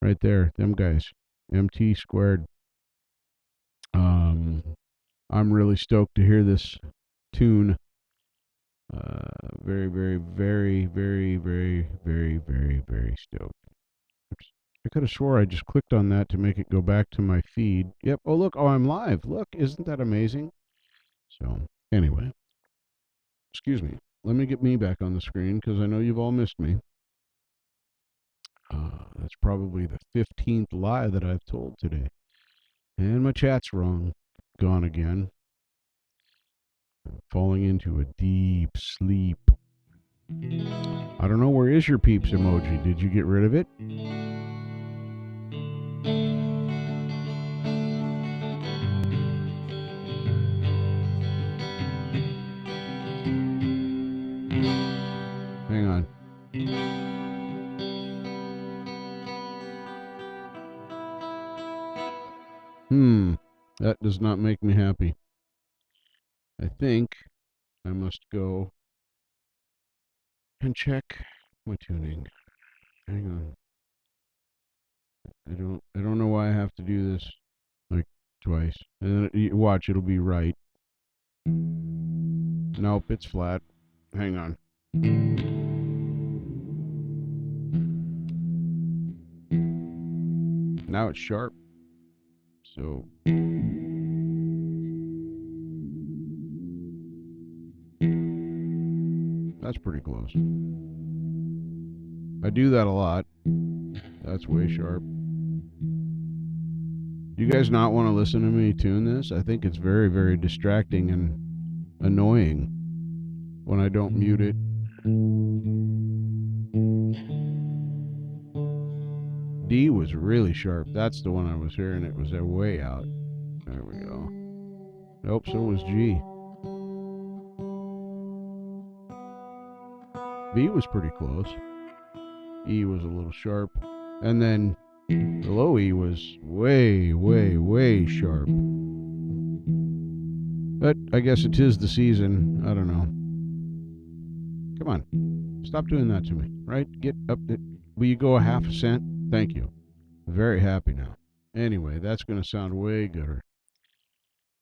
right there, them guys, MT Squared. Um, I'm really stoked to hear this tune. Very, very, very, very, very, very, very, very stoked. Oops. I could have swore I just clicked on that to make it go back to my feed. Yep. Oh, look. Oh, I'm live. Look. Isn't that amazing? So, anyway, excuse me. Let me get me back on the screen because I know you've all missed me. That's probably the 15th lie that I've told today. And my chat's wrong. Gone again. I'm falling into a deep sleep. I don't know, where is your peeps emoji? Did you get rid of it? Hang on. That does not make me happy. I think I must go and check my tuning. Hang on. I don't know why I have to do this like twice. And then watch, it'll be right. Nope, it's flat. Hang on. Now it's sharp. So that's pretty close. I do that a lot. That's way sharp. You guys not want to listen to me tune this? I think it's very, very distracting and annoying when I don't mute it. D was really sharp. That's the one I was hearing. It was way out. There we go. Nope, so was G. B was pretty close. E was a little sharp. And then the low E was way, way, way sharp. But I guess it is the season. I don't know. Come on. Stop doing that to me, right? Get up. Will you go a half a cent? Thank you. Very happy now. Anyway, that's going to sound way gooder.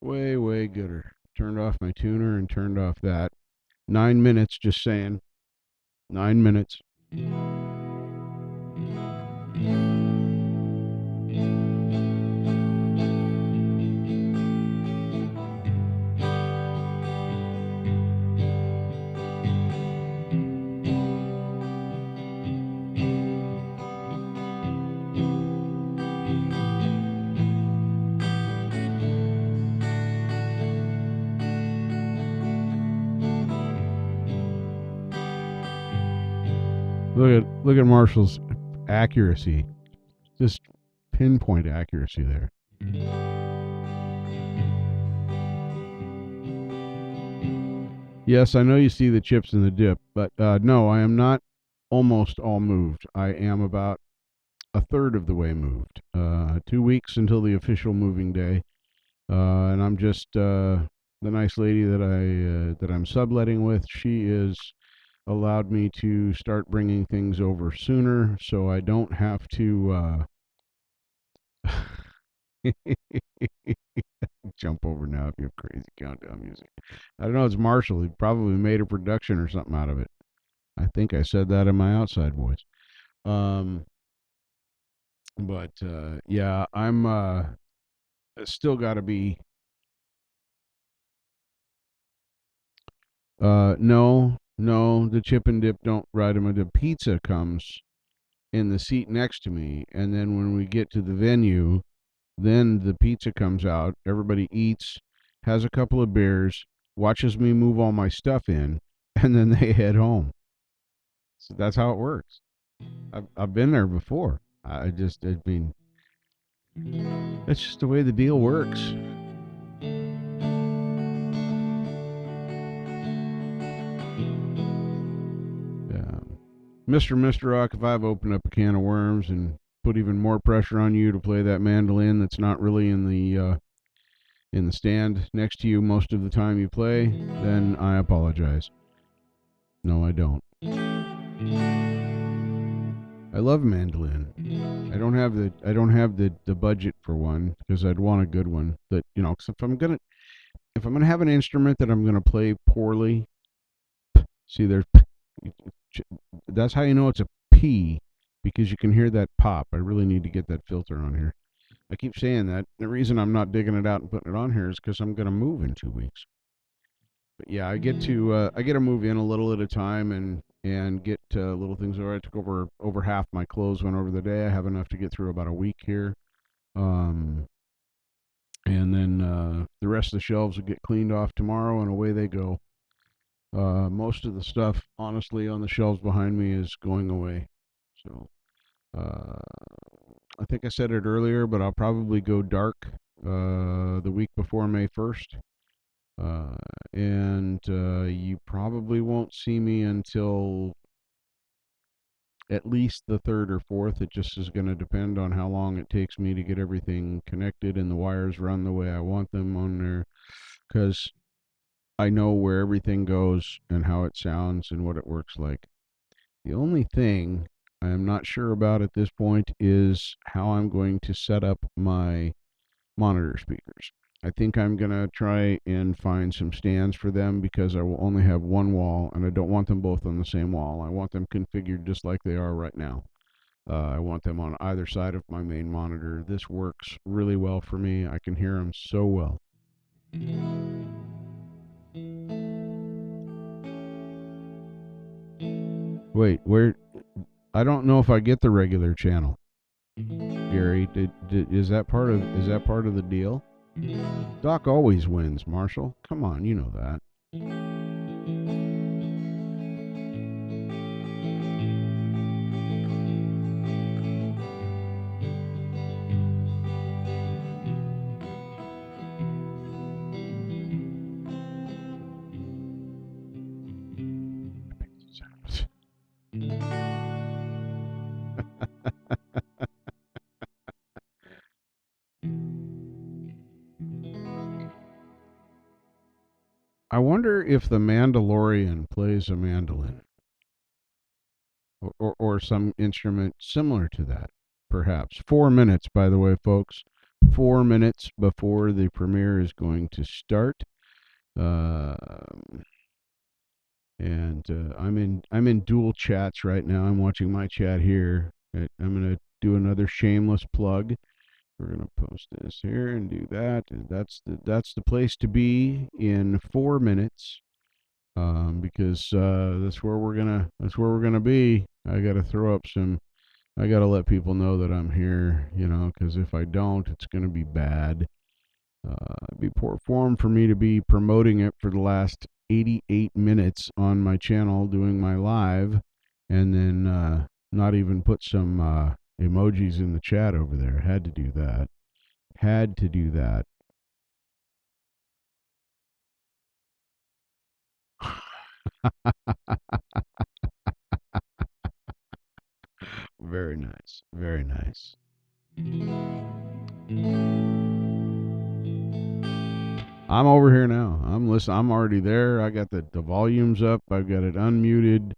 Way, way gooder. Turned off my tuner and turned off that. 9 minutes, just saying. 9 minutes. Look at Marshall's accuracy. Just pinpoint accuracy there. Yes, I know you see the chips in the dip, but no, I am not almost all moved. I am about a third of the way moved. 2 weeks until the official moving day, and I'm just the nice lady that I'm subletting with. She is allowed me to start bringing things over sooner, so I don't have to jump over now if you have crazy countdown music. I don't know. It's Marshall. He probably made a production or something out of it. I think I said that in my outside voice. Um, but yeah, I'm still got to be. No, no, the chip and dip don't ride him. The pizza comes in the seat next to me, and then when we get to the venue, then the pizza comes out. Everybody eats, has a couple of beers, watches me move all my stuff in, and then they head home. So that's how it works. I've been there before. I mean, that's just the way the deal works. Yeah. Mr. Rock, if I've opened up a can of worms and put even more pressure on you to play that mandolin that's not really in the stand next to you most of the time you play, then I apologize. No, I don't. I love mandolin. I don't have the budget for one because I'd want a good one. That you know, 'cause if I'm gonna have an instrument that I'm gonna play poorly, see there's that's how you know it's a P because you can hear that pop. I really need to get that filter on here. I keep saying that. The reason I'm not digging it out and putting it on here is because I'm gonna move in 2 weeks. But yeah, I get to move in a little at a time and get little things over. I took over half my clothes went over the day. I have enough to get through about a week here. Um, and then the rest of the shelves will get cleaned off tomorrow, and away they go. Most of the stuff, honestly, on the shelves behind me is going away. So uh, I think I said it earlier, but I'll probably go dark the week before May 1st. Uh, and you probably won't see me until at least the third or fourth. It just is going to depend on how long it takes me to get everything connected and the wires run the way I want them on there. Because I know where everything goes and how it sounds and what it works like. The only thing I am not sure about at this point is how I'm going to set up my monitor speakers. I think I'm going to try and find some stands for them because I will only have one wall and I don't want them both on the same wall. I want them configured just like they are right now. I want them on either side of my main monitor. This works really well for me. I can hear them so well. Wait, where? I don't know if I get the regular channel. Gary, is that part of the deal? Doc always wins, Marshall. Come on, you know that. I wonder if the Mandalorian plays a mandolin or some instrument similar to that, perhaps. 4 minutes, by the way, folks. 4 minutes before the premiere is going to start. Uh, and I'm in dual chats right now. I'm watching my chat here. I'm gonna do another shameless plug. We're gonna post this here and do that, and that's the place to be in 4 minutes. Because that's where we're gonna be. I gotta throw up some. I gotta let people know that I'm here, you know, because if I don't, it's gonna be bad. It'd be poor form for me to be promoting it for the last 88 minutes on my channel doing my live, and then not even put some emojis in the chat over there. Had to do that. Had to do that. Very nice. Very nice. I'm over here now. I'm listening. I'm already there. I got the volumes up. I've got it unmuted.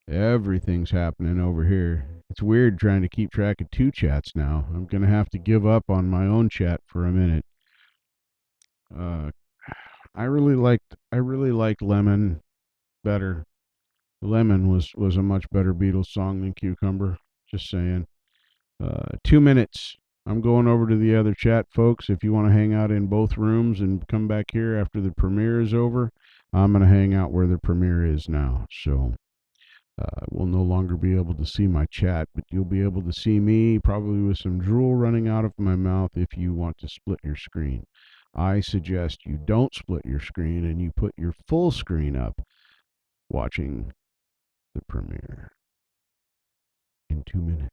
Everything's happening over here. It's weird trying to keep track of two chats now. I'm gonna have to give up on my own chat for a minute. Uh, I really liked Lemon better. Lemon was a much better Beatles song than Cucumber. Just saying. 2 minutes. I'm going over to the other chat, folks. If you want to hang out in both rooms and come back here after the premiere is over, I'm going to hang out where the premiere is now. So we'll no longer be able to see my chat, but you'll be able to see me, probably with some drool running out of my mouth if you want to split your screen. I suggest you don't split your screen and you put your full screen up watching the premiere in 2 minutes.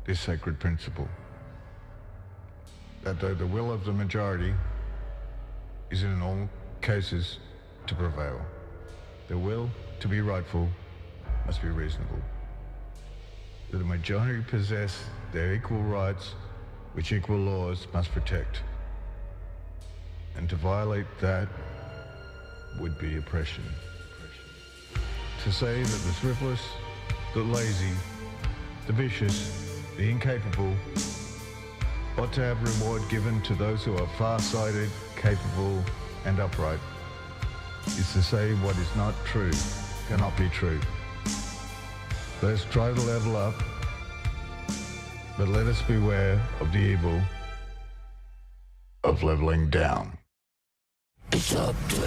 this sacred principle that though the will of the majority is in all cases to prevail, the will to be rightful must be reasonable. That the majority possess their equal rights, which equal laws must protect. And to violate that would be oppression. To say that the thriftless, the lazy, the vicious, the incapable ought to have reward given to those who are far-sighted, capable, and upright is to say what is not true cannot be true. Let us try to level up, but let us beware of the evil of leveling down. It's up to you.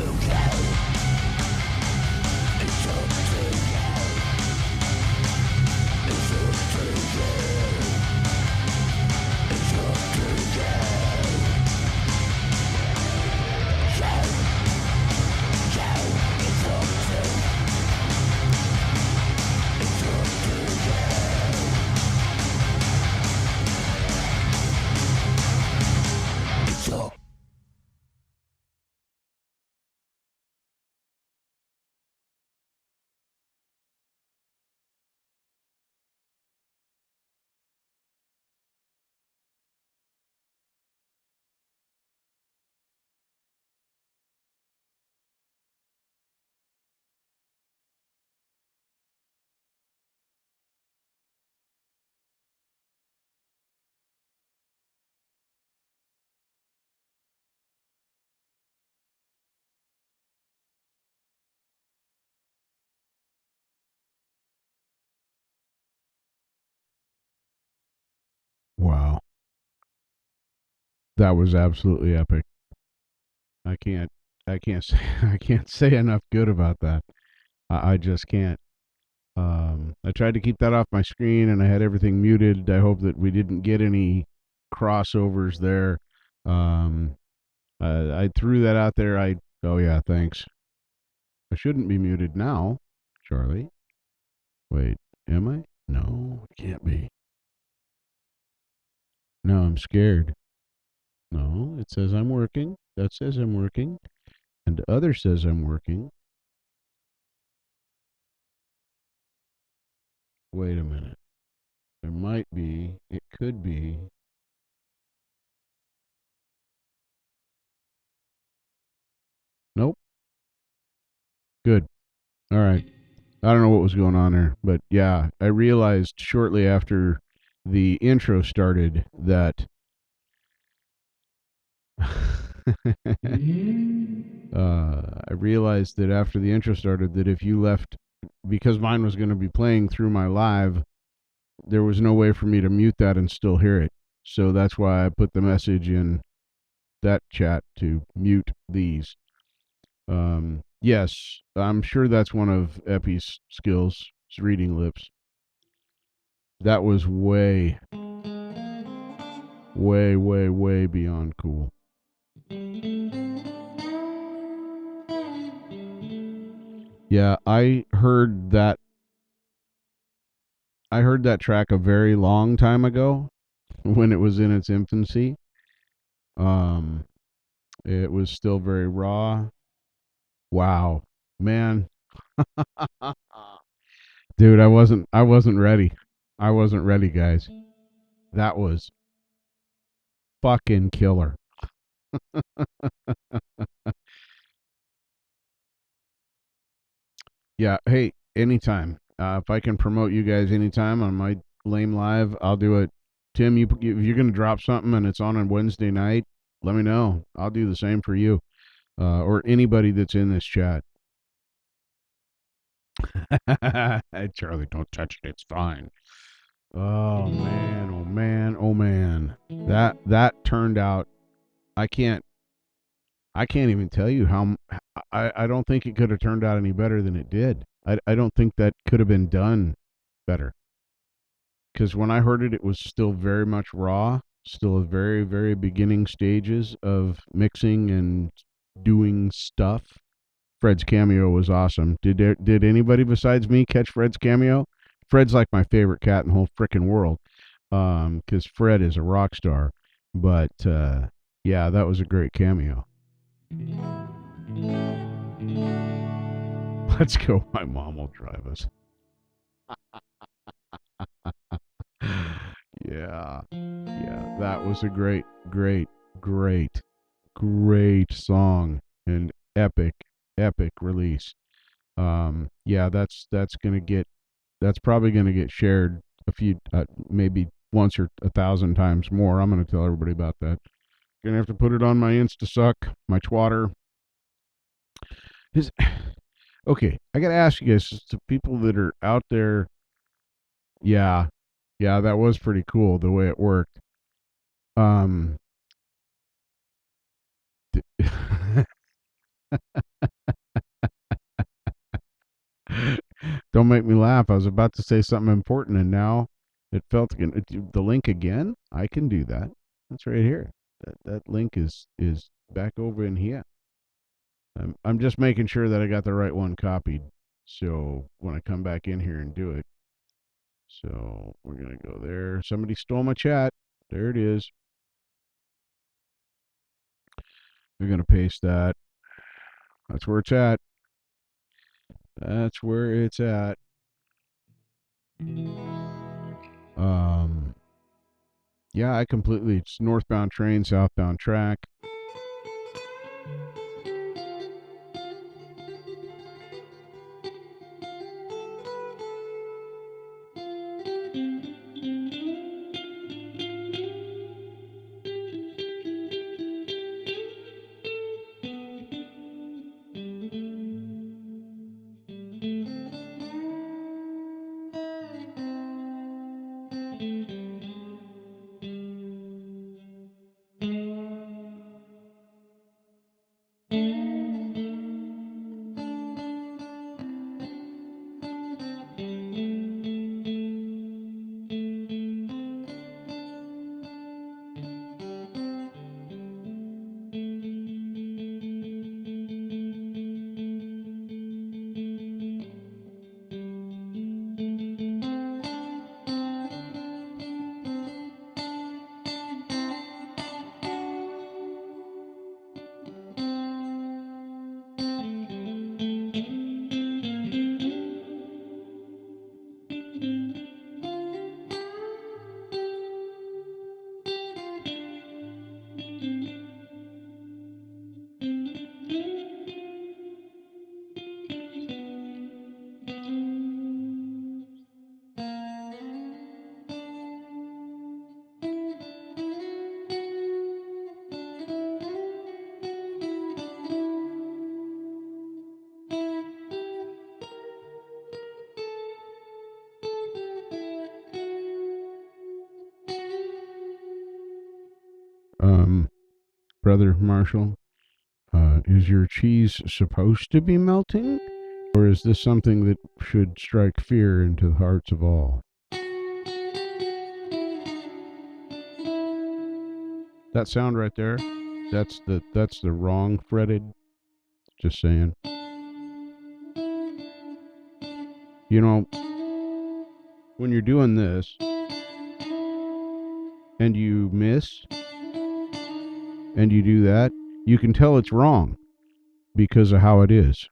It's up to you. It's up to you. It's up to you. It's up to you. It's up to you. It's up. Wow. That was absolutely epic. I can't I can't say I can't say enough good about that. I just can't. I tried to keep that off my screen and I had everything muted. I hope that we didn't get any crossovers there. Um, I threw that out there. Oh yeah, thanks. I shouldn't be muted now, Charlie. Wait, am I? No, it can't be. No, I'm scared. No, it says I'm working. That says I'm working. And the other says I'm working. Wait a minute. There might be. It could be. Nope. Good. All right. I don't know what was going on there, but yeah, I realized shortly after the intro started that I realized that after the intro started that if you left, because mine was going to be playing through my live, there was no way for me to mute that and still hear it. So that's why I put the message in that chat to mute these. Yes, I'm sure that's one of Epi's skills, is reading lips. That was way, way, way, way beyond cool. Yeah, I heard that track a very long time ago when it was in its infancy. Um it was still very raw. Wow. Man, dude, I wasn't ready. I wasn't ready, guys. That was fucking killer. Yeah, hey, anytime. If I can promote you guys anytime on my lame live, I'll do it. Tim, if you're gonna drop something and it's on a Wednesday night, let me know. I'll do the same for you, or anybody that's in this chat. Hey, Charlie, don't touch it. It's fine. Oh man, oh man, oh man. That turned out. I can't. I can't even tell you how. I don't think it could have turned out any better than it did. I don't think that could have been done better. Because when I heard it, it was still very much raw, still a very, very beginning stages of mixing and doing stuff. Fred's cameo was awesome. Did anybody besides me catch Fred's cameo? Fred's like my favorite cat in the whole frickin' world. because Fred is a rock star. But yeah, that was a great cameo. Let's go. My mom will drive us. Yeah, yeah, that was a great, great, great, great song and epic, epic release. Yeah, that's probably gonna get shared a few, maybe once or 1,000 times more. I'm gonna tell everybody about that. Gonna have to put it on my Insta suck, my Twitter. Is okay. I gotta ask you guys, to people that are out there. Yeah, yeah, that was pretty cool the way it worked. Um, don't make me laugh. I was about to say something important, and now it felt again. The link again. I can do that. That's right here. That link is back over in here. I'm just making sure that I got the right one copied. So when I come back in here and do it, so we're gonna go there. Somebody stole my chat. There it is. We're gonna paste that. That's where it's at. That's where it's at. Um, yeah, I completely. It's northbound train, southbound track. Um, Brother Marshall, is your cheese supposed to be melting? Or is this something that should strike fear into the hearts of all? That sound right there, that's the wrong fretted. Just saying. You know, when you're doing this and you miss and you do that, you can tell it's wrong because of how it is.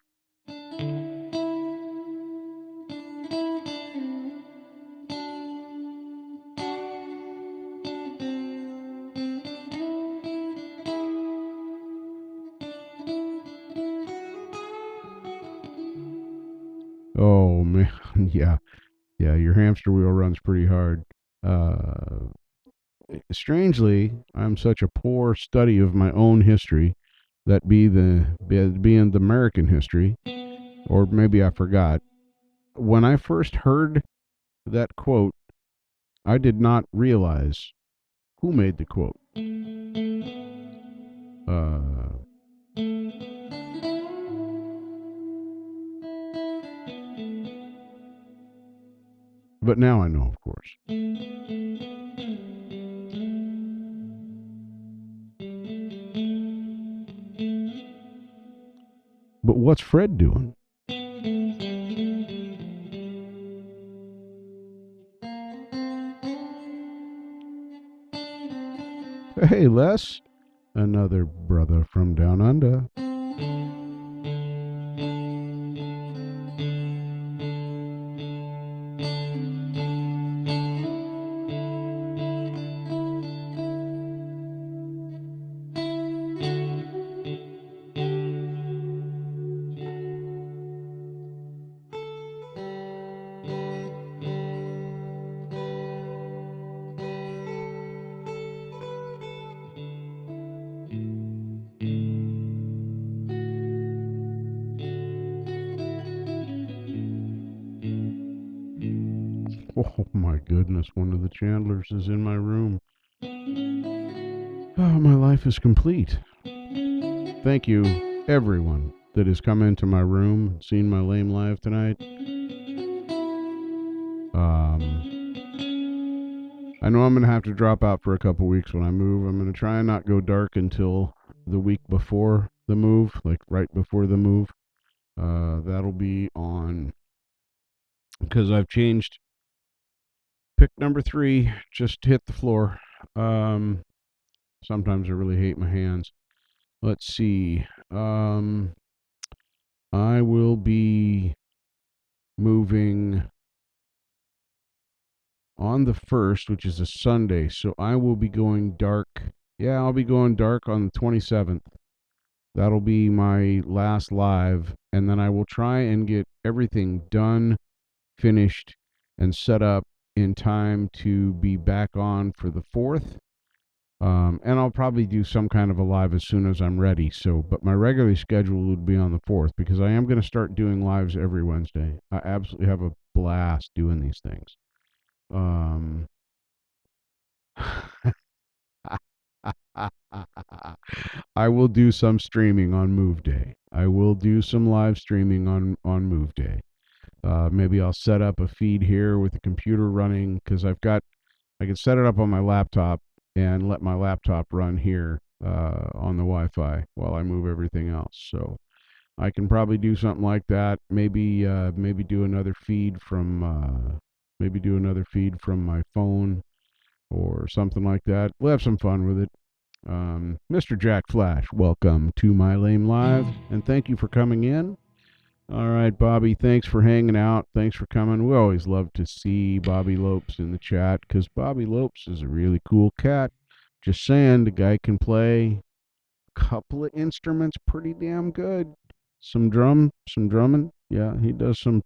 Oh man, yeah, yeah. Your hamster wheel runs pretty hard. Uh, Strangely, I'm such a poor study of my own history, that being the American history, or maybe I forgot. When I first heard that quote, I did not realize who made the quote. Uh, but now I know, of course. But what's Fred doing? Hey, Les, another brother from down under. Oh my goodness, one of the Chandlers is in my room. Oh, my life is complete. Thank you, everyone that has come into my room, seen my lame live tonight. I know I'm going to have to drop out for a couple weeks when I move. I'm going to try and not go dark until the week before the move, like right before the move. That'll be on, because I've changed pick number 3, just hit the floor. Um, Sometimes I really hate my hands. Let's see. I will be moving on the 1st, which is a Sunday. So I will be going dark. Yeah, I'll be going dark on the 27th. That'll be my last live. And then I will try and get everything done, finished, and set up in time to be back on for the 4th. And I'll probably do some kind of a live as soon as I'm ready. So, but my regularly scheduled would be on the 4th because I am going to start doing lives every Wednesday. I absolutely have a blast doing these things. I will do some streaming on Move Day. I will do some live streaming on Move Day. Maybe I'll set up a feed here with the computer running because I can set it up on my laptop and let my laptop run here on the Wi-Fi while I move everything else. So I can probably do something like that. Maybe do another feed from my phone or something like that. We'll have some fun with it. Mr. Jack Flash, welcome to my lame live, and thank you for coming in. All right, Bobby, thanks for hanging out. Thanks for coming. We always love to see Bobby Lopes in the chat because Bobby Lopes is a really cool cat. Just saying, the guy can play a couple of instruments pretty damn good. Some drumming. Yeah, he does some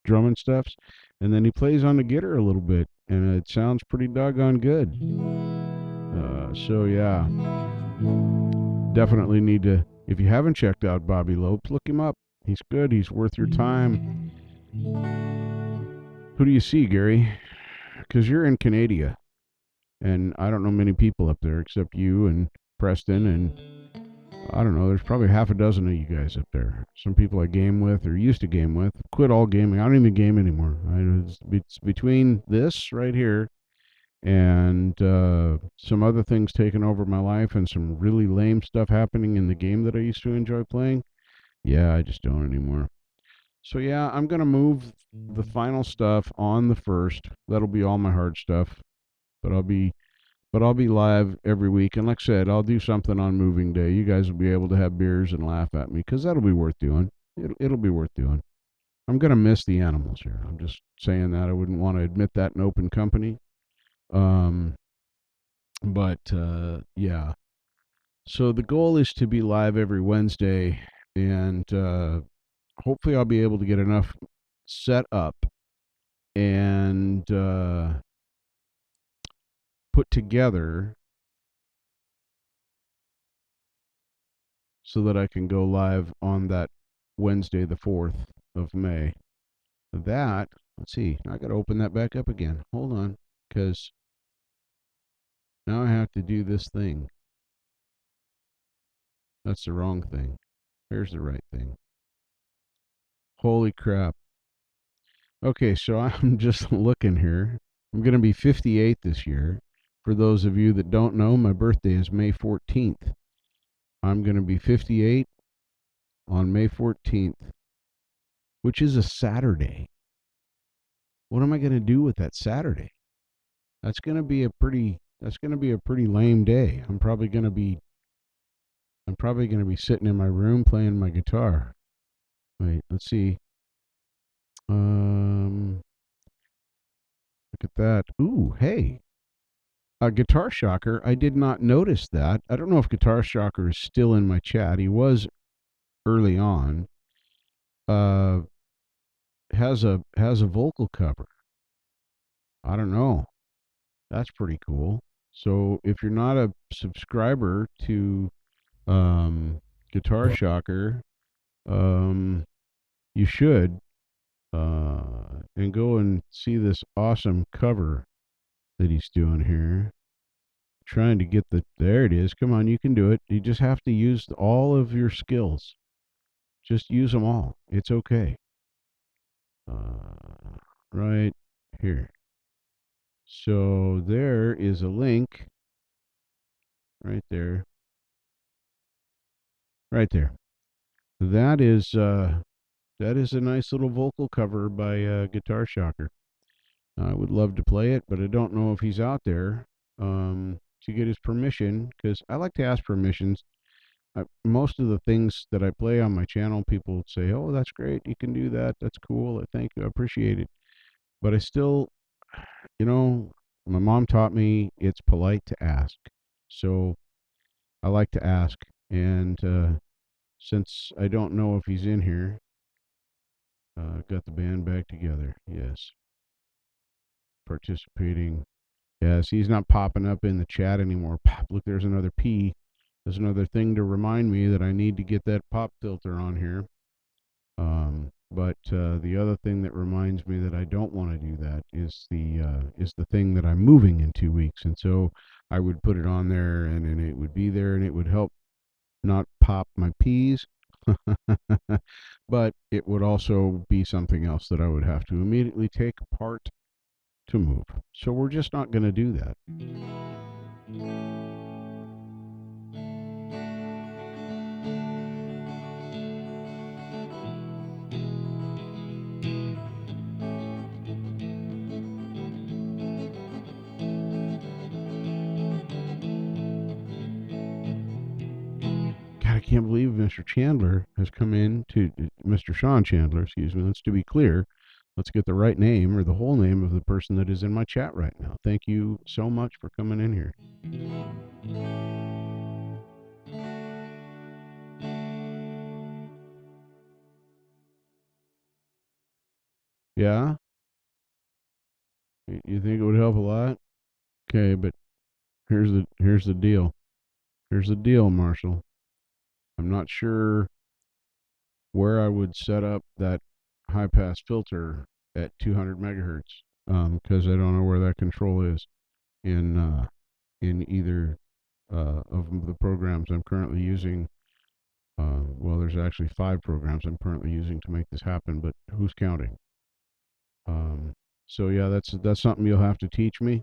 drumming stuffs. And then he plays on the guitar a little bit, and it sounds pretty doggone good. So, yeah, definitely need to, if you haven't checked out Bobby Lopes, look him up. He's good. He's worth your time. Who do you see, Gary? Because you're in Canada, and I don't know many people up there except you and Preston, and I don't know. There's probably half a dozen of you guys up there. Some people I game with or used to game with. Quit all gaming. I don't even game anymore. It's between this right here and some other things taking over my life and some really lame stuff happening in the game that I used to enjoy playing. Yeah, I just don't anymore. So yeah, I'm gonna move the final stuff on the 1st. That'll be all my hard stuff. But I'll be live every week, and like I said, I'll do something on moving day. You guys will be able to have beers and laugh at me because that'll be worth doing. It'll be worth doing. I'm gonna miss the animals here. I'm just saying that. I wouldn't want to admit that in open company. Um, but yeah. So the goal is to be live every Wednesday, and hopefully I'll be able to get enough set up and put together so that I can go live on that Wednesday, the 4th of May. That, let's see, I got to open that back up again. Hold on, because now I have to do this thing. That's the wrong thing. Here's the right thing. Holy crap. Okay, so I'm just looking here. I'm going to be 58 this year. For those of you that don't know, my birthday is May 14th. I'm going to be 58 on May 14th, which is a Saturday. What am I going to do with that Saturday? That's going to be That's going to be a pretty lame day. I'm probably going to be sitting in my room playing my guitar. Wait, let's see. Look at that. Ooh, hey. A Guitar Shocker. I did not notice that. I don't know if Guitar Shocker is still in my chat. He was early on. Uh has a vocal cover. I don't know. That's pretty cool. So if you're not a subscriber to Guitar Shocker, um, you should and go and see this awesome cover that he's doing here. Trying to get there it is. Come on, you can do it. You just have to use all of your skills. Just use them all. It's okay. Right here. So there is a link right there. Right there. That is a nice little vocal cover by Guitar Shocker. I would love to play it, but I don't know if he's out there to get his permission, because I like to ask permissions. Most of the things that I play on my channel, people say, "Oh, that's great, you can do that. That's cool. Thank you, I appreciate it." But I still, you know, my mom taught me it's polite to ask, so I like to ask. And since I don't know if he's in here, got the band back together. Yes, participating. Yes, he's not popping up in the chat anymore. Pop, look, there's another P. There's another thing to remind me that I need to get that pop filter on here. But the other thing that reminds me that I don't want to do that is the thing that I'm moving in 2 weeks, and so I would put it on there, and it would be there, and it would help not pop my P's. But it would also be something else that I would have to immediately take apart to move. So we're just not going to do that. God, I can't believe Mr. Chandler has come in to Mr. Sean Chandler, excuse me. Let's to be clear. Let's get the right name or the whole name of the person that is in my chat right now. Thank you so much for coming in here. Yeah? You think it would help a lot? Okay, but here's the deal. Here's the deal, Marshall. I'm not sure where I would set up that high pass filter at 200 megahertz because I don't know where that control is in either of the programs I'm currently using. Well, there's actually 5 programs I'm currently using to make this happen, but who's counting? So yeah, that's something you'll have to teach me.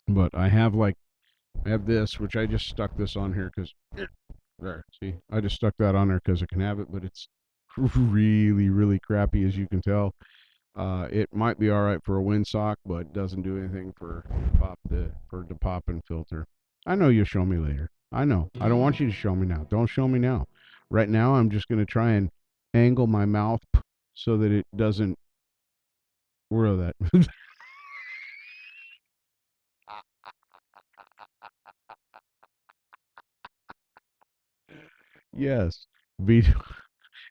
But I have this, which I just stuck this on here because there. See, I just stuck that on there because I can have it, but it's really, really crappy, as you can tell. It might be all right for a windsock, but doesn't do anything for the pop and filter. I know you'll show me later. I know. I don't want you to show me now. Don't show me now. Right now, I'm just going to try and angle my mouth so that it doesn't. Where that? Yes. Be,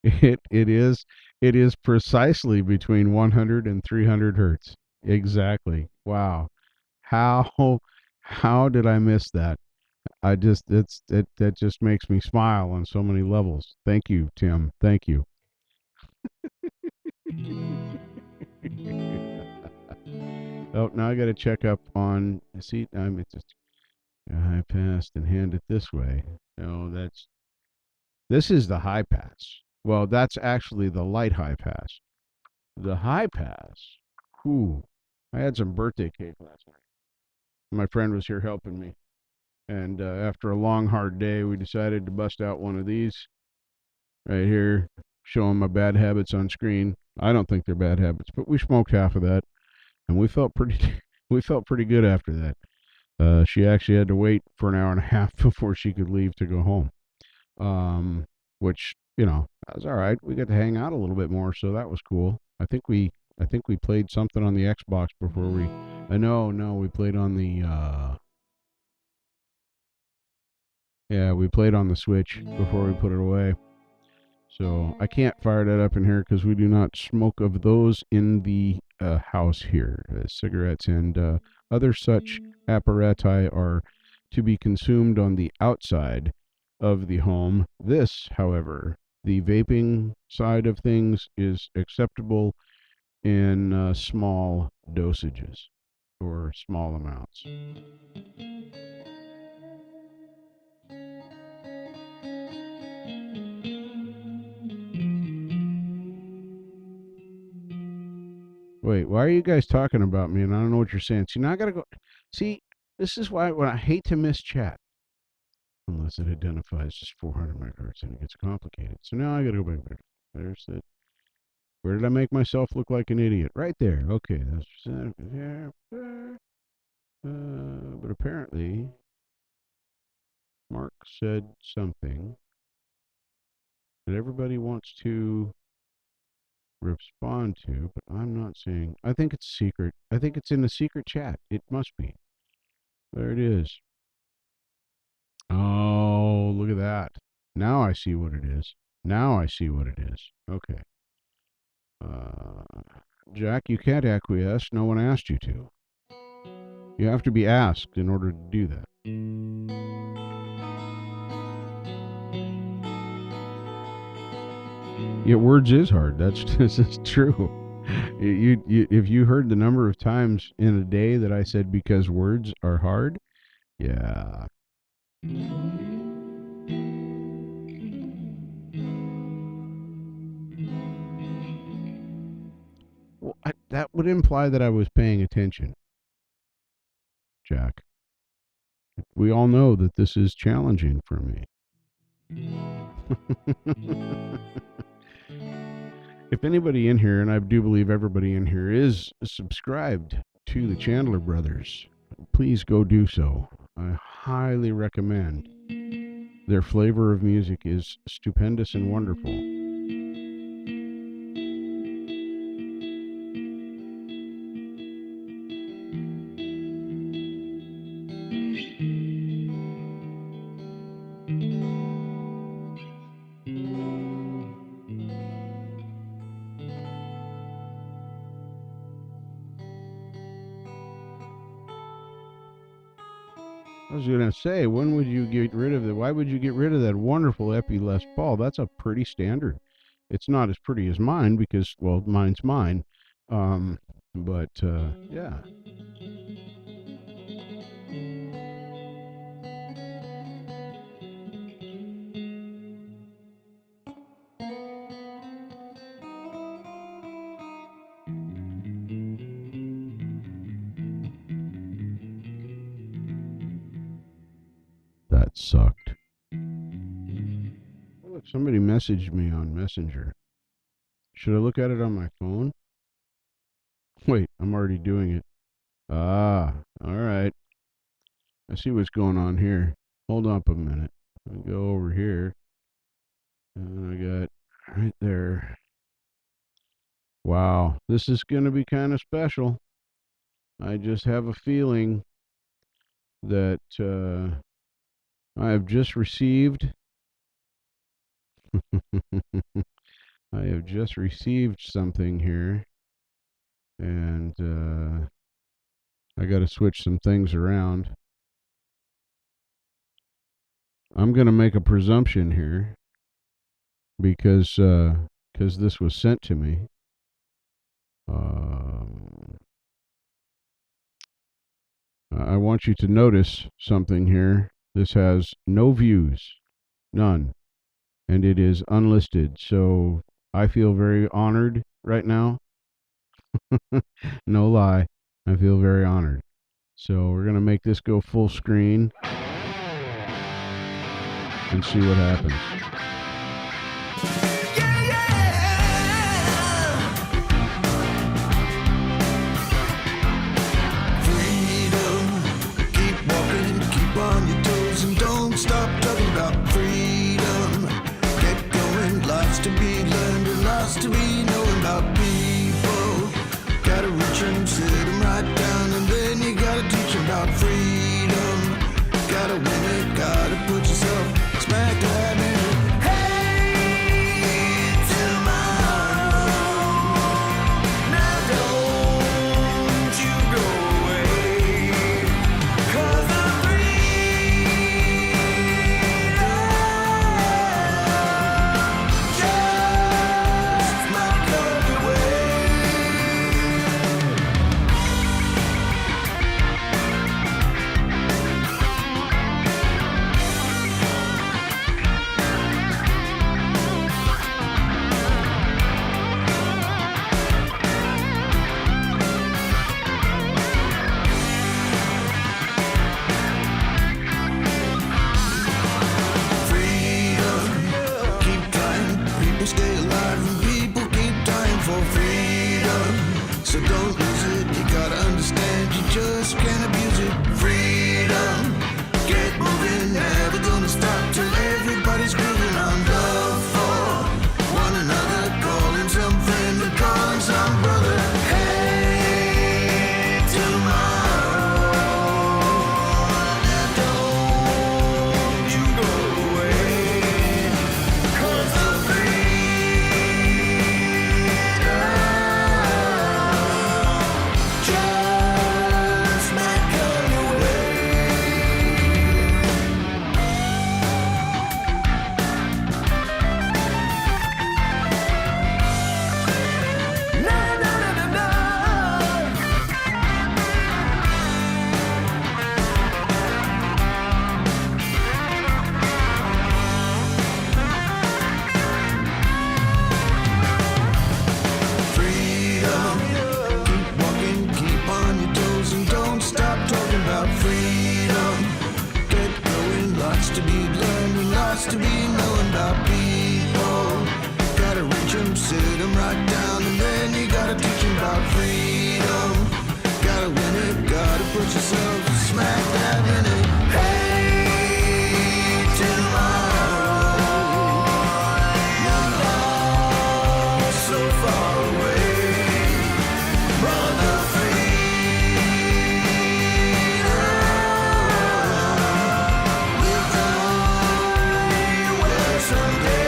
it is precisely between 100 and 300 hertz. Exactly. Wow. How did I miss that? That just makes me smile on so many levels. Thank you, Tim. Thank you. Oh, now I got to check up on. See, I'm just high pass and hand it this way. No, this is the high pass. Well, that's actually the light high pass. The high pass. Whew. I had some birthday cake last night. My friend was here helping me. And after a long, hard day, we decided to bust out one of these right here, showing my bad habits on screen. I don't think they're bad habits, but we smoked half of that, and we felt pretty, we felt pretty good after that. She actually had to wait for an hour and a half before she could leave to go home. Which that was all right. We got to hang out a little bit more, so that was cool. I think we played something on the Xbox before we. No, we played on the. Yeah, we played on the Switch before we put it away. So I can't fire that up in here because we do not smoke of those in the house here. Cigarettes and other such apparati are to be consumed on the outside of the home. This, however, the vaping side of things is acceptable in small dosages or small amounts. Wait, why are you guys talking about me and I don't know what you're saying? See, now I gotta go. See, this is why when I hate to miss chat, unless it identifies just 400 megahertz and it gets complicated. So now I gotta go back there. There's the. Where did I make myself look like an idiot? Right there. Okay. But apparently, Mark said something that everybody wants to respond to, but I'm not seeing. I think it's secret. I think it's in the secret chat. It must be. There it is. Oh, look at that. Now I see what it is. Now I see what it is. Okay. Jack, you can't acquiesce. No one asked you to. You have to be asked in order to do that. Yeah, words is hard. This is true. If you heard the number of times in a day that I said because words are hard, yeah. Well, that would imply that I was paying attention, Jack. We all know that this is challenging for me. If anybody in here, and I do believe everybody in here is subscribed to the Chandler Brothers, please go do so. I highly recommend. Their flavor of music is stupendous and wonderful. I was going to say, when would you get rid of it? Why would you get rid of that wonderful Epi Les Paul? That's a pretty standard. It's not as pretty as mine because, well, mine's mine. But yeah. That sucked. Oh, look, somebody messaged me on Messenger. Should I look at it on my phone? Wait, I'm already doing it. Ah, all right. I see what's going on here. Hold up a minute. I'll go over here. And I got right there. Wow, this is going to be kind of special. I just have a feeling that I have just received. I have just received something here. And I got to switch some things around. I'm going to make a presumption here because this was sent to me. I want you to notice something here. This has no views, none, and it is unlisted. So I feel very honored right now. No lie, I feel very honored. So we're going to make this go full screen and see what happens. Keep Gotta win it, gotta put yourself smack dab in it. Hey, tomorrow, now don't you go away, 'cause the freedom just might come your way. Freedom, keep dying, people stay alive and people keep dying for freedom. So don't lose it, you gotta understand, you just can't abuse it. Freedom, get moving, never gonna stop till everybody's grooving on love for one another, calling some friend and calling some brother. Hey, tomorrow, now don't you go away, 'cause the freedom just might come your way. No, no, no, no, no. Freedom, keep walking, keep on your toes, and don't stop talking about freedom. Get going, lots to be learned and lots to be known about people. Gotta reach 'em, sit 'em right down, and then you gotta teach 'em about freedom. Gotta win it, gotta put yourself smack dab in it. Hey, tomorrow, you're not so far away. Brother, freedom will find you where someday.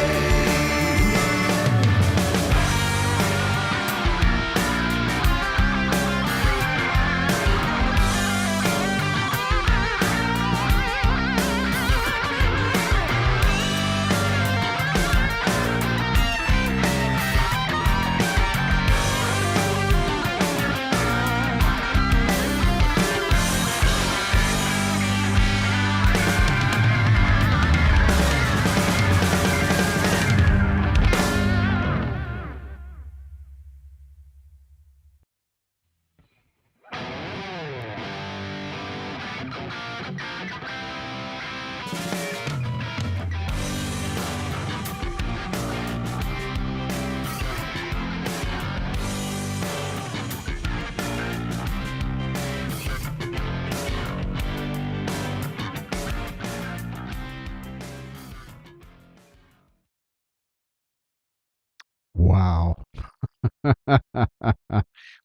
Wow.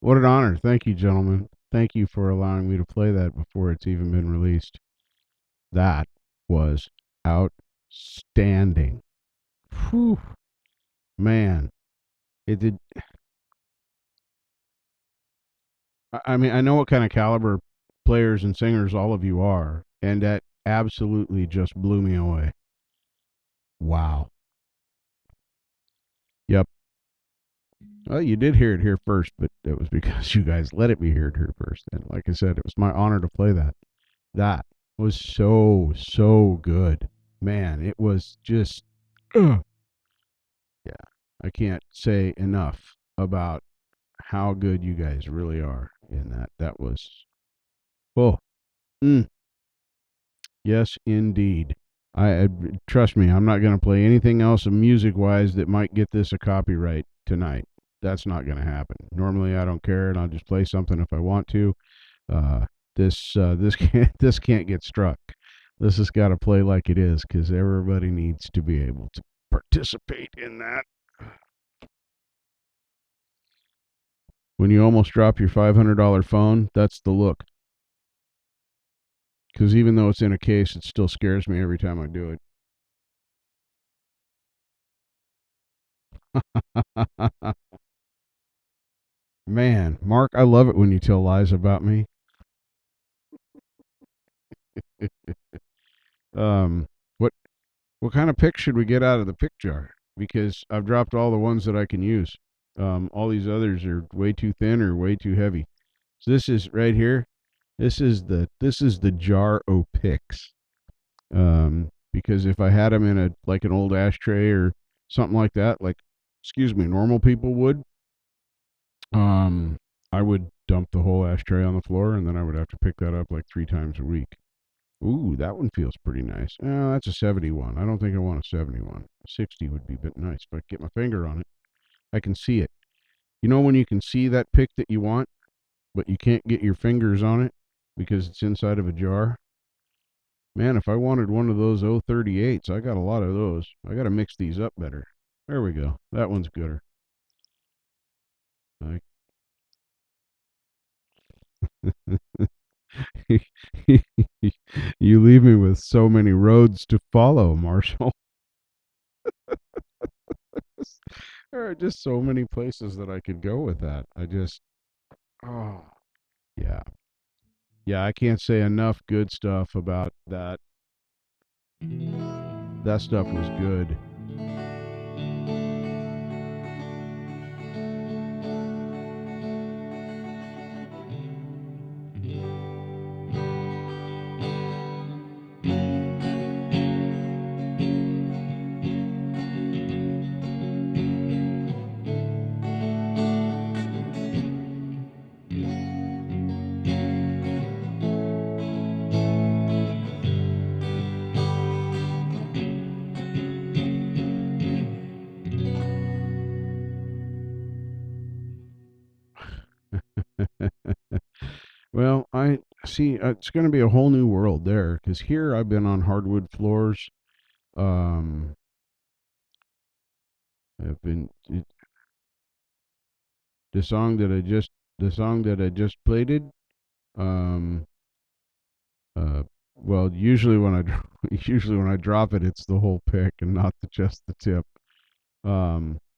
What an honor. Thank you, gentlemen. Thank you for allowing me to play that before it's even been released. That was outstanding. Whew. Man, it did. I mean, I know what kind of caliber players and singers all of you are, and that absolutely just blew me away. Wow. Yep. Well, you did hear it here first, but it was because you guys let it be heard here first. And like I said, it was my honor to play that. That was so, so good. Man, it was just, yeah, I can't say enough about how good you guys really are in that. That was, oh, mm, yes, indeed. I trust me, I'm not going to play anything else music wise that might get this a copyright tonight. That's not going to happen. Normally, I don't care, and I'll just play something if I want to. Uh, this can't get struck. This has got to play like it is because everybody needs to be able to participate in that. When you almost drop your $500 phone, that's the look. because even though it's in a case, it still scares me every time I do it. Man, Mark, I love it when you tell lies about me. um, what what kind of pick should we get out of the pick jar? Because I've dropped all the ones that I can use. All these others are way too thin or way too heavy. So this is right here. This is the jar o' picks. Because if I had them in a like an old ashtray or something like that, like excuse me, normal people would, um, I would dump the whole ashtray on the floor, and then I would have to pick that up like 3 times a week. Ooh, that one feels pretty nice. Oh, that's a 71. I don't think I want a 71. A 60 would be a bit nice, but I get my finger on it. I can see it. You know when you can see that pick that you want, but you can't get your fingers on it because it's inside of a jar? Man, if I wanted one of those 038s, I got a lot of those. I got to mix these up better. There we go. That one's gooder. I... You leave me with so many roads to follow, Marshall. There are just so many places that I could go with that. Oh, yeah. Yeah, I can't say enough good stuff about that. That stuff was good. Well, I see. It's going to be a whole new world there because here I've been on hardwood floors. Um, I've been the song that I just the song that I just played. Um, uh, well, usually when I drop it, it's the whole pick and not just the tip.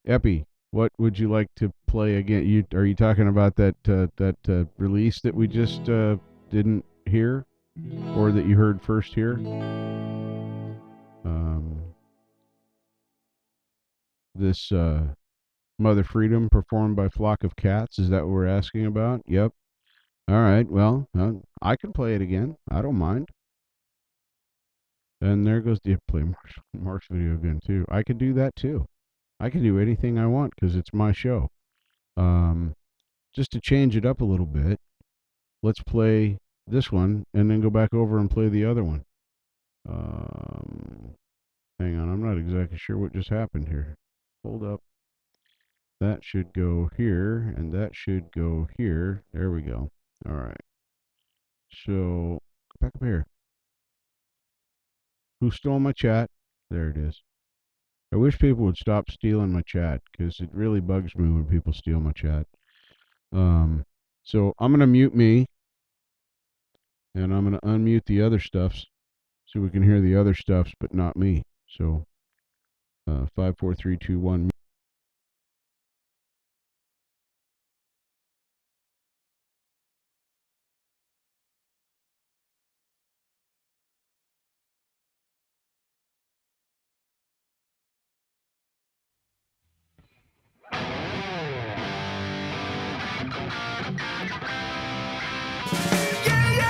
Epi, what would you like to play again? Are you talking about that release that we just didn't hear, or that you heard first here? Um, this Mother Freedom performed by Flock of Cats. Is that what we're asking about? Yep. All right. Well, I can play it again. I don't mind. And there goes the play Mark's video again too. I could do that too. I can do anything I want because it's my show. Um, just to change it up a little bit, let's play this one and then go back over and play the other one. Um, Hang on, I'm not exactly sure what just happened here. Hold up. That should go here, and that should go here. There we go. All right. So, back up here. Who stole my chat? There it is. I wish people would stop stealing my chat because it really bugs me when people steal my chat. So I'm going to mute me, and I'm going to unmute the other stuffs so we can hear the other stuffs, but not me. So, 5, 4, 3, 2, 1. Yeah, yeah.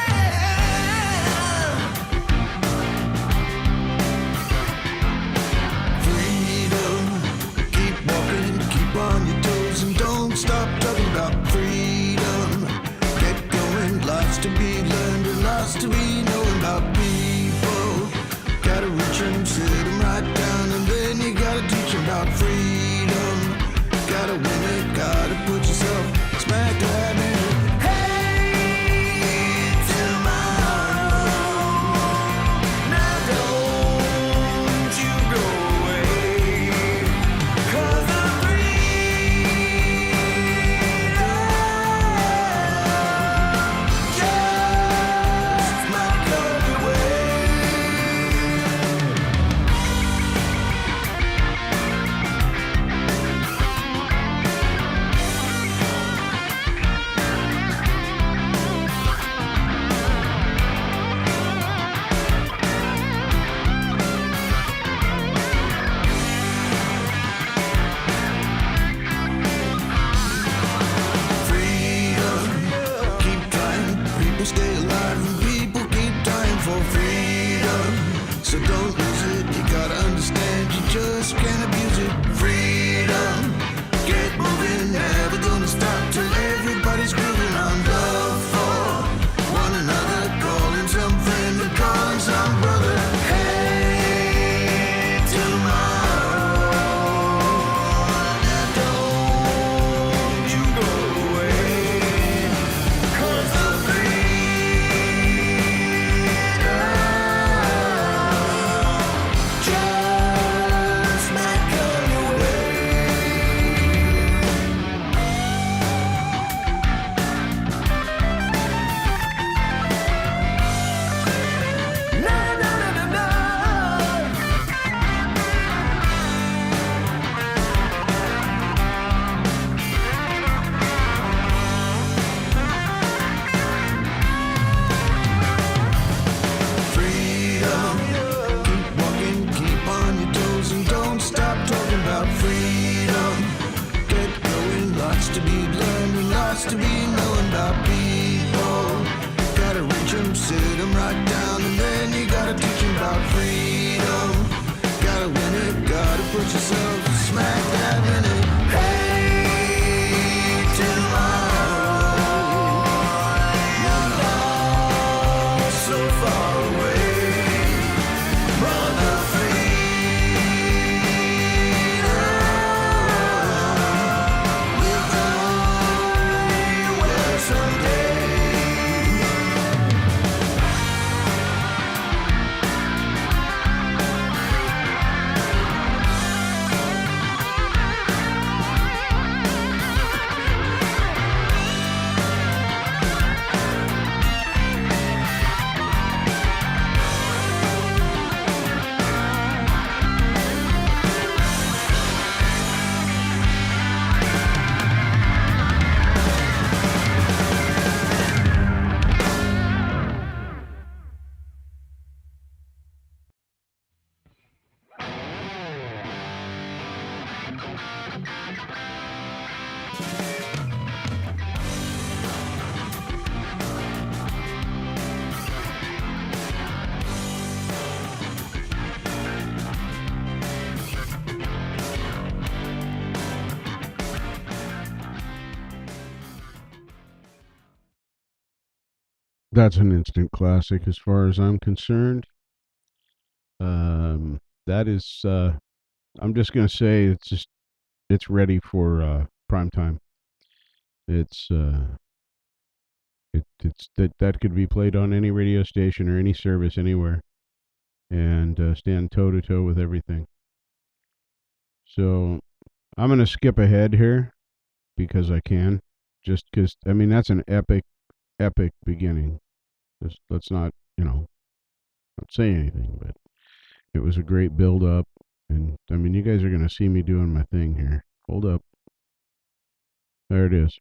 Freedom, keep just can't abuse it. Freedom, get moving, never gonna stop till everybody's grooving on love for one another, calling some friend and calling some brother. Hey, tomorrow, now don't you go away, 'cause the freedom just might come your way. No, no, no, no, no. Freedom, keep walking, keep on your toes, and don't stop talking about freedom. Get going, lots to be learned and lots to be known about people. Gotta reach 'em, sit 'em right down, and then you gotta teach 'em about freedom. Gotta win it, gotta put yourself smack dab in it. Hey, tomorrow, you're not so far away. Brother, freedom will find you well someday. That's an instant classic as far as I'm concerned. That is, I'm just gonna say it's ready for prime time. It's that could be played on any radio station or any service anywhere, and stand toe to toe with everything. So I'm gonna skip ahead here because I can, just because I mean that's an epic beginning. Let's not not say anything, but it was a great build up, and I mean you guys are gonna see me doing my thing here. Hold up, there it is,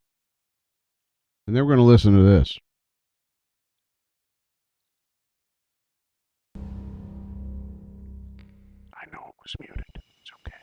and then we're gonna listen to this. I know it was muted. It's okay.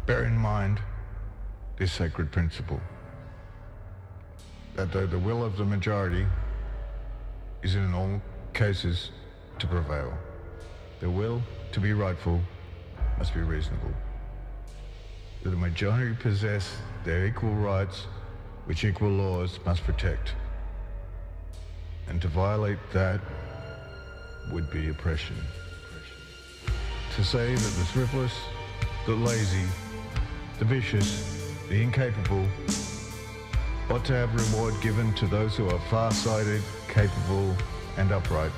Bear in mind this sacred principle, that though the will of the majority is in all cases to prevail, the will to be rightful must be reasonable. That the majority possess their equal rights, which equal laws must protect. And to violate that would be oppression. To say that the thriftless, the lazy, the vicious, the incapable ought to have reward given to those who are far-sighted, capable, and upright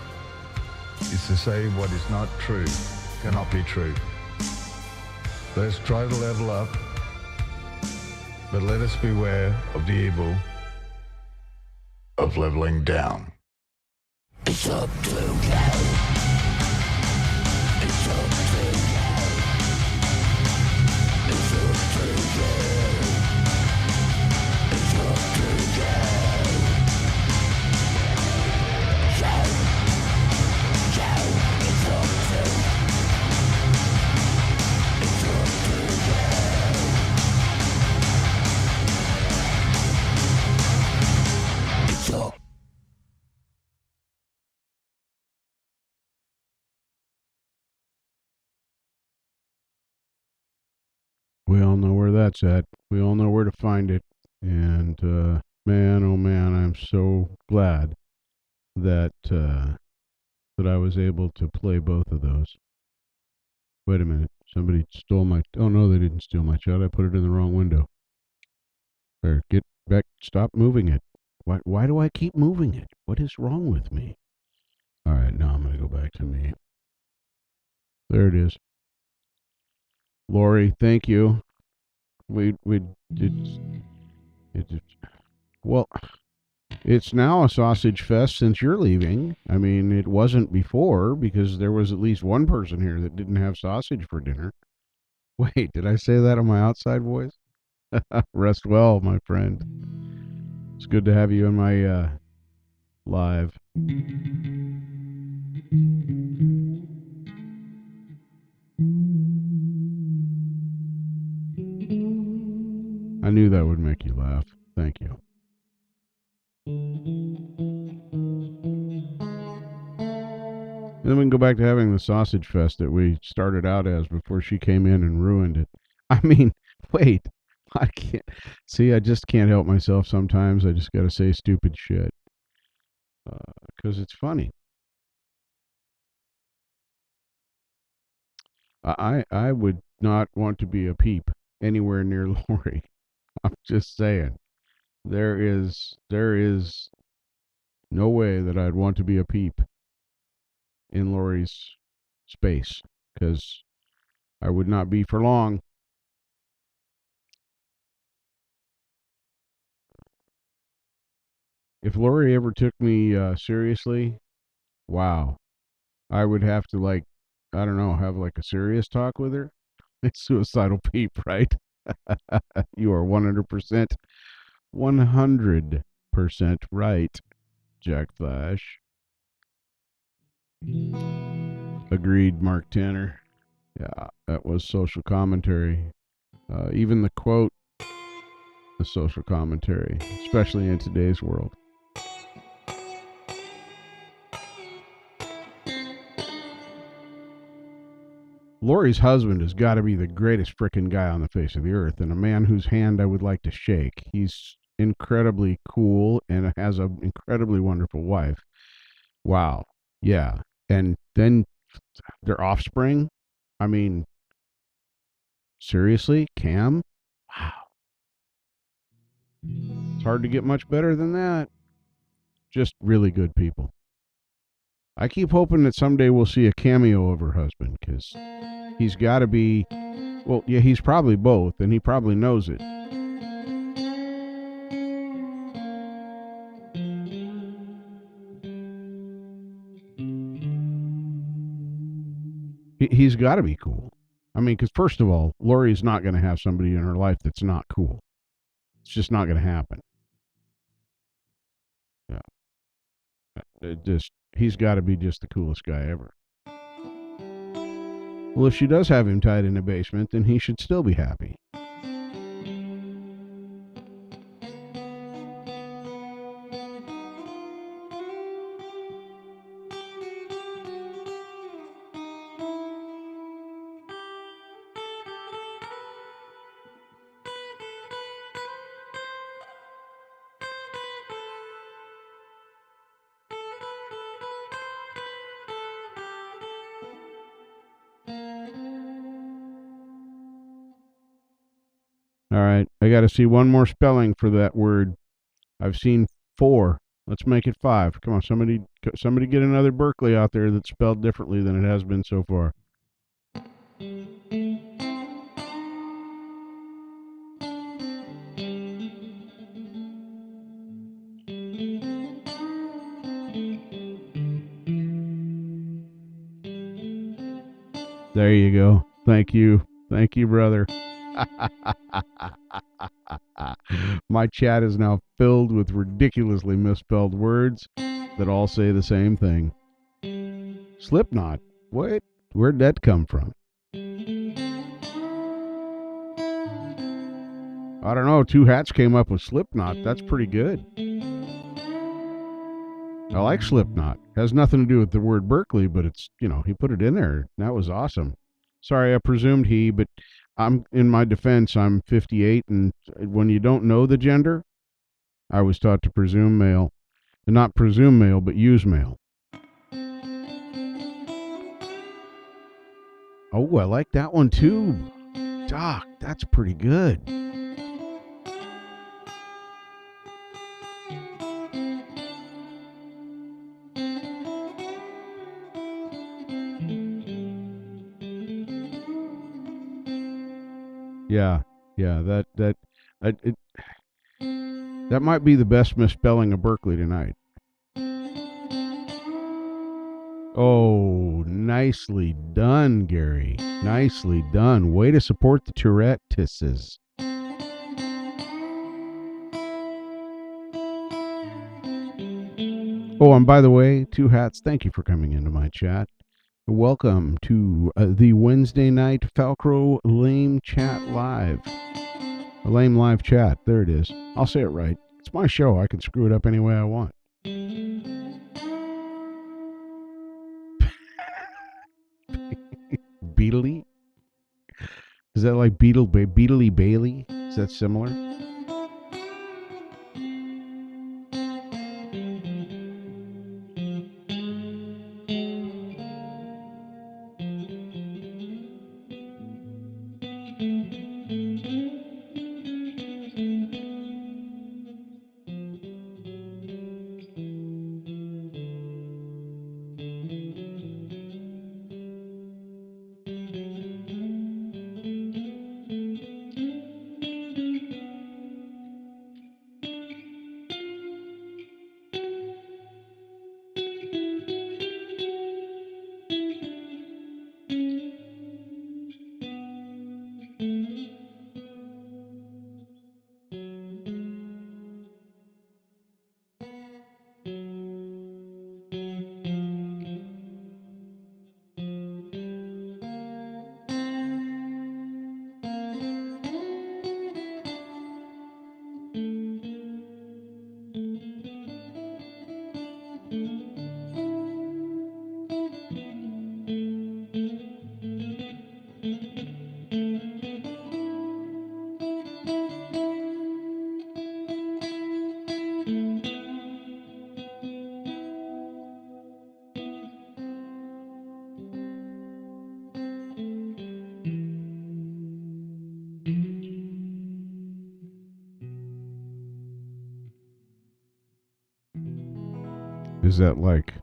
is to say what is not true cannot be true. Let us try to level up, but let us beware of the evil of leveling down. It's up to you. It's up to you. It's up to you. It's up to you. It's up to you. It's up to you. It's up. We all know where that's at. We all know where to find it. And man, oh man, I'm so glad that that I was able to play both of those. Wait a minute. Somebody stole my. Oh no, they didn't steal my shot. I put it in the wrong window. There, get back. Stop moving it. Why do I keep moving it? What is wrong with me? All right, now I'm gonna go back to me. There it is. Lori, thank you. We did it. Well, it's now a sausage fest since you're leaving. I mean, it wasn't before because there was at least one person here that didn't have sausage for dinner. Wait, did I say that on my outside voice? Rest well, my friend. It's good to have you in my live. I knew that would make you laugh. Thank you. And then we can go back to having the sausage fest that we started out as before she came in and ruined it. I mean, wait, I can't see. I just can't help myself sometimes. I just got to say stupid shit because it's funny. I would not want to be a peep anywhere near Lori. I'm just saying. There is no way that I'd want to be a peep in Lori's space because I would not be for long. If Lori ever took me seriously, wow, I would have to like, I don't know, have like a serious talk with her. It's suicidal peep, right? You are 100%, 100% right, Jack Flash. Agreed, Mark Tanner. Yeah, that was social commentary. Even the quote, the social commentary, especially in today's world. Lori's husband has got to be the greatest frickin' guy on the face of the earth, and a man whose hand I would like to shake. He's incredibly cool and has an incredibly wonderful wife. Wow. Yeah. And then their offspring. I mean, seriously, Cam? Wow. It's hard to get much better than that. Just really good people. I keep hoping that someday we'll see a cameo of her husband because he's got to be, well, yeah, he's probably both, and he probably knows it. He's got to be cool. I mean, because first of all, Lori's not going to have somebody in her life that's not cool. It's just not going to happen. Yeah. He's got to be just the coolest guy ever. Well, if she does have him tied in a basement, then he should still be happy. All right, I got to see one more spelling for that word. I've seen 4. Let's make it 5. Come on, somebody get another Berkeley out there that's spelled differently than it has been so far. There you go. Thank you. Thank you, brother. My chat is now filled with ridiculously misspelled words that all say the same thing. Slipknot. What? Where'd that come from? I don't know. Two Hats came up with Slipknot. That's pretty good. I like Slipknot. Has nothing to do with the word Berkeley, but it's, he put it in there. That was awesome. Sorry, I presumed he, but in my defense, I'm 58, and when you don't know the gender, I was taught to presume male. And not presume male, but use male. Oh, I like that one too. Doc, that's pretty good. Yeah, that might be the best misspelling of Berkeley tonight. Oh, nicely done, Gary. Nicely done. Way to support the Tourette's. Oh, and by the way, Two Hats, thank you for coming into my chat. Welcome to the Wednesday night Falcro Lame Chat Live. A lame live chat. There it is. I'll say it right. It's my show. I can screw it up any way I want. Beatly? Is that like Beatly Bailey? Is that similar? Is that like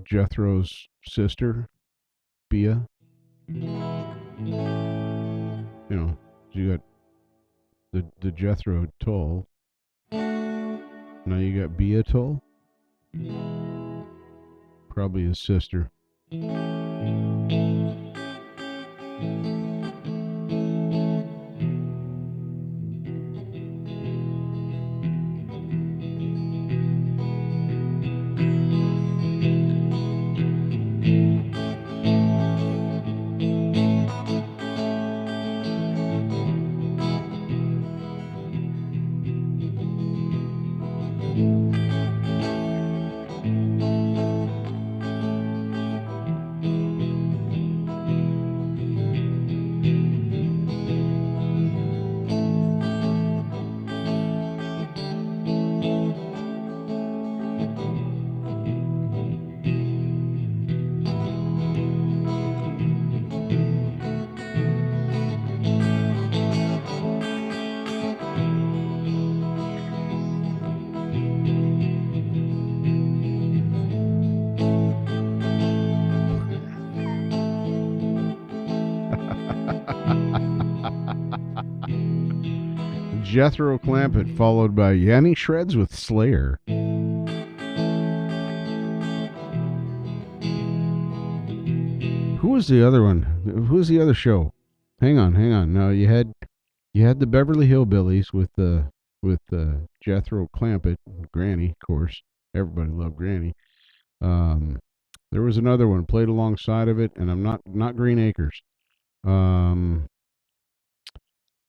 Jethro's sister, Bia? You got the Jethro Tull. Now you got Bia Tull. Probably his sister. Jethro Clampett, followed by Yanni Shreds with Slayer. Who was the other one? Who was the other show? Hang on. No, you had the Beverly Hillbillies with Jethro Clampett, Granny, of course. Everybody loved Granny. Um, there was another one played alongside of it, and I'm not Green Acres. Um,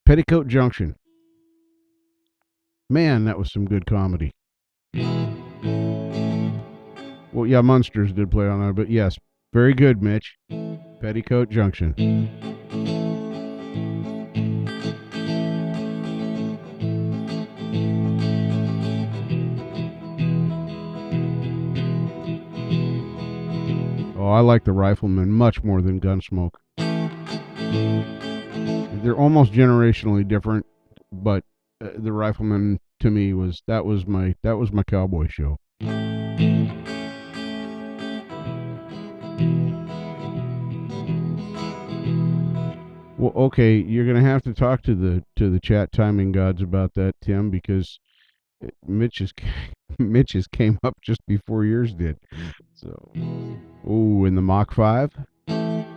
Petticoat Junction. Man, that was some good comedy. Well, yeah, Munsters did play on that, but yes, very good, Mitch. Petticoat Junction. Oh, I like the Rifleman much more than Gunsmoke. They're almost generationally different, but the Rifleman to me was my cowboy show. Well, okay, you're gonna have to talk to the chat timing gods about that, Tim, because Mitch's Mitch's came up just before yours did. So, oh, in the Mach 5.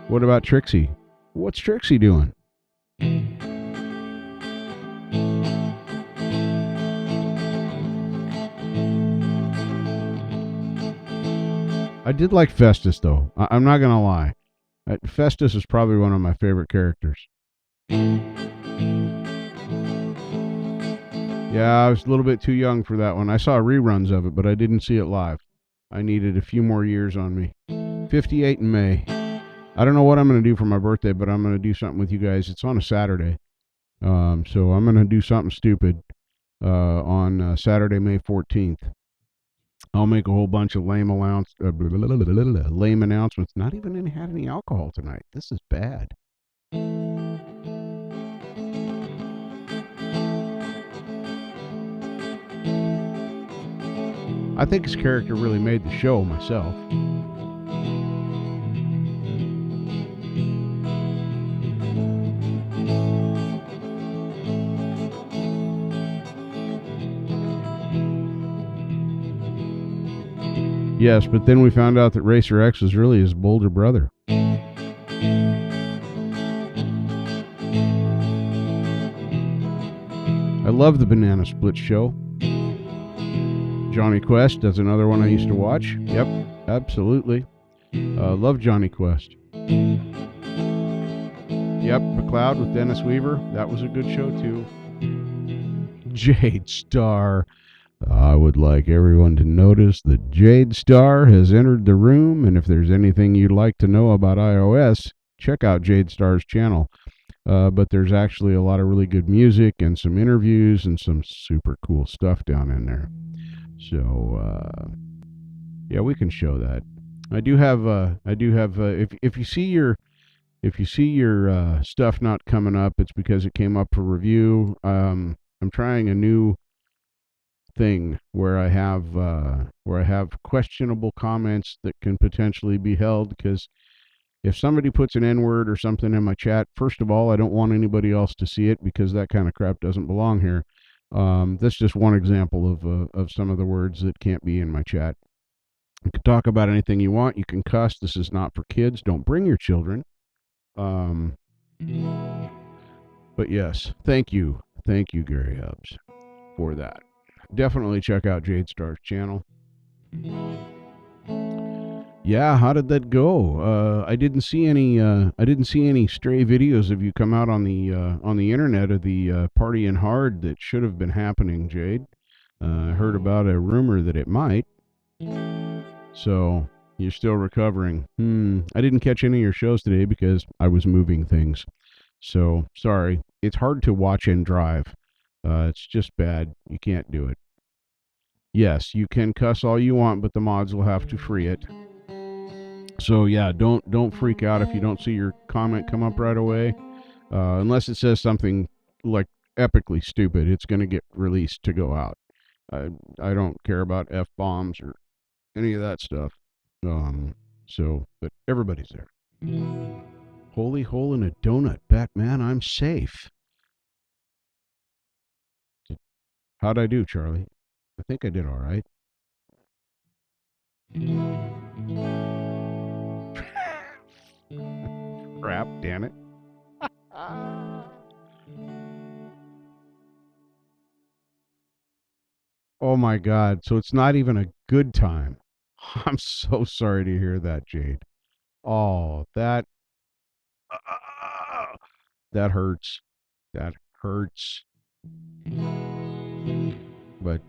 What about Trixie? What's Trixie doing? I did like Festus, though. I'm not gonna lie. Festus is probably one of my favorite characters. Yeah, I was a little bit too young for that one. I saw reruns of it, but I didn't see it live. I needed a few more years on me. 58 in May. I don't know what I'm going to do for my birthday, but I'm going to do something with you guys. It's on a Saturday. So I'm going to do something stupid on Saturday, May 14th. I'll make a whole bunch of lame announcements. Not even had any alcohol tonight. This is bad. I think his character really made the show myself. Yes, but then we found out that Racer X was really his bolder brother. I love the Banana Split show. Johnny Quest, that's another one I used to watch. Yep, absolutely. Love Johnny Quest. Yep, McLeod with Dennis Weaver. That was a good show, too. Jade Star. I would like everyone to notice that Jade Star has entered the room, and if there's anything you'd like to know about iOS, check out Jade Star's channel. But there's actually a lot of really good music and some interviews and some super cool stuff down in there. So, yeah, we can show that. If you see your stuff not coming up, it's because it came up for review. I'm trying a new thing where I have questionable comments that can potentially be held, because if somebody puts an N-word or something in my chat, first of all, I don't want anybody else to see it because that kind of crap doesn't belong here. That's just one example of some of the words that can't be in my chat. You can talk about anything you want. You can cuss. This is not for kids. Don't bring your children. But yes, thank you, Gary Hubbs, for that. Definitely check out Jade Star's channel. Yeah, how did that go? I didn't see any stray videos of you come out on the internet of the partying hard that should have been happening, Jade. I heard about a rumor that it might. So you're still recovering. I didn't catch any of your shows today because I was moving things. So sorry. It's hard to watch and drive. It's just bad. You can't do it. Yes, you can cuss all you want, but the mods will have to free it. So yeah, don't freak out if you don't see your comment come up right away, unless it says something like epically stupid. It's going to get released to go out. I don't care about F-bombs or any of that stuff. But everybody's there. Holy hole in a donut, Batman. I'm safe. How'd I do, Charlie? I think I did all right. Crap, damn it. Oh my God. So it's not even a good time. I'm so sorry to hear that, Jade. Oh, that hurts. That hurts. But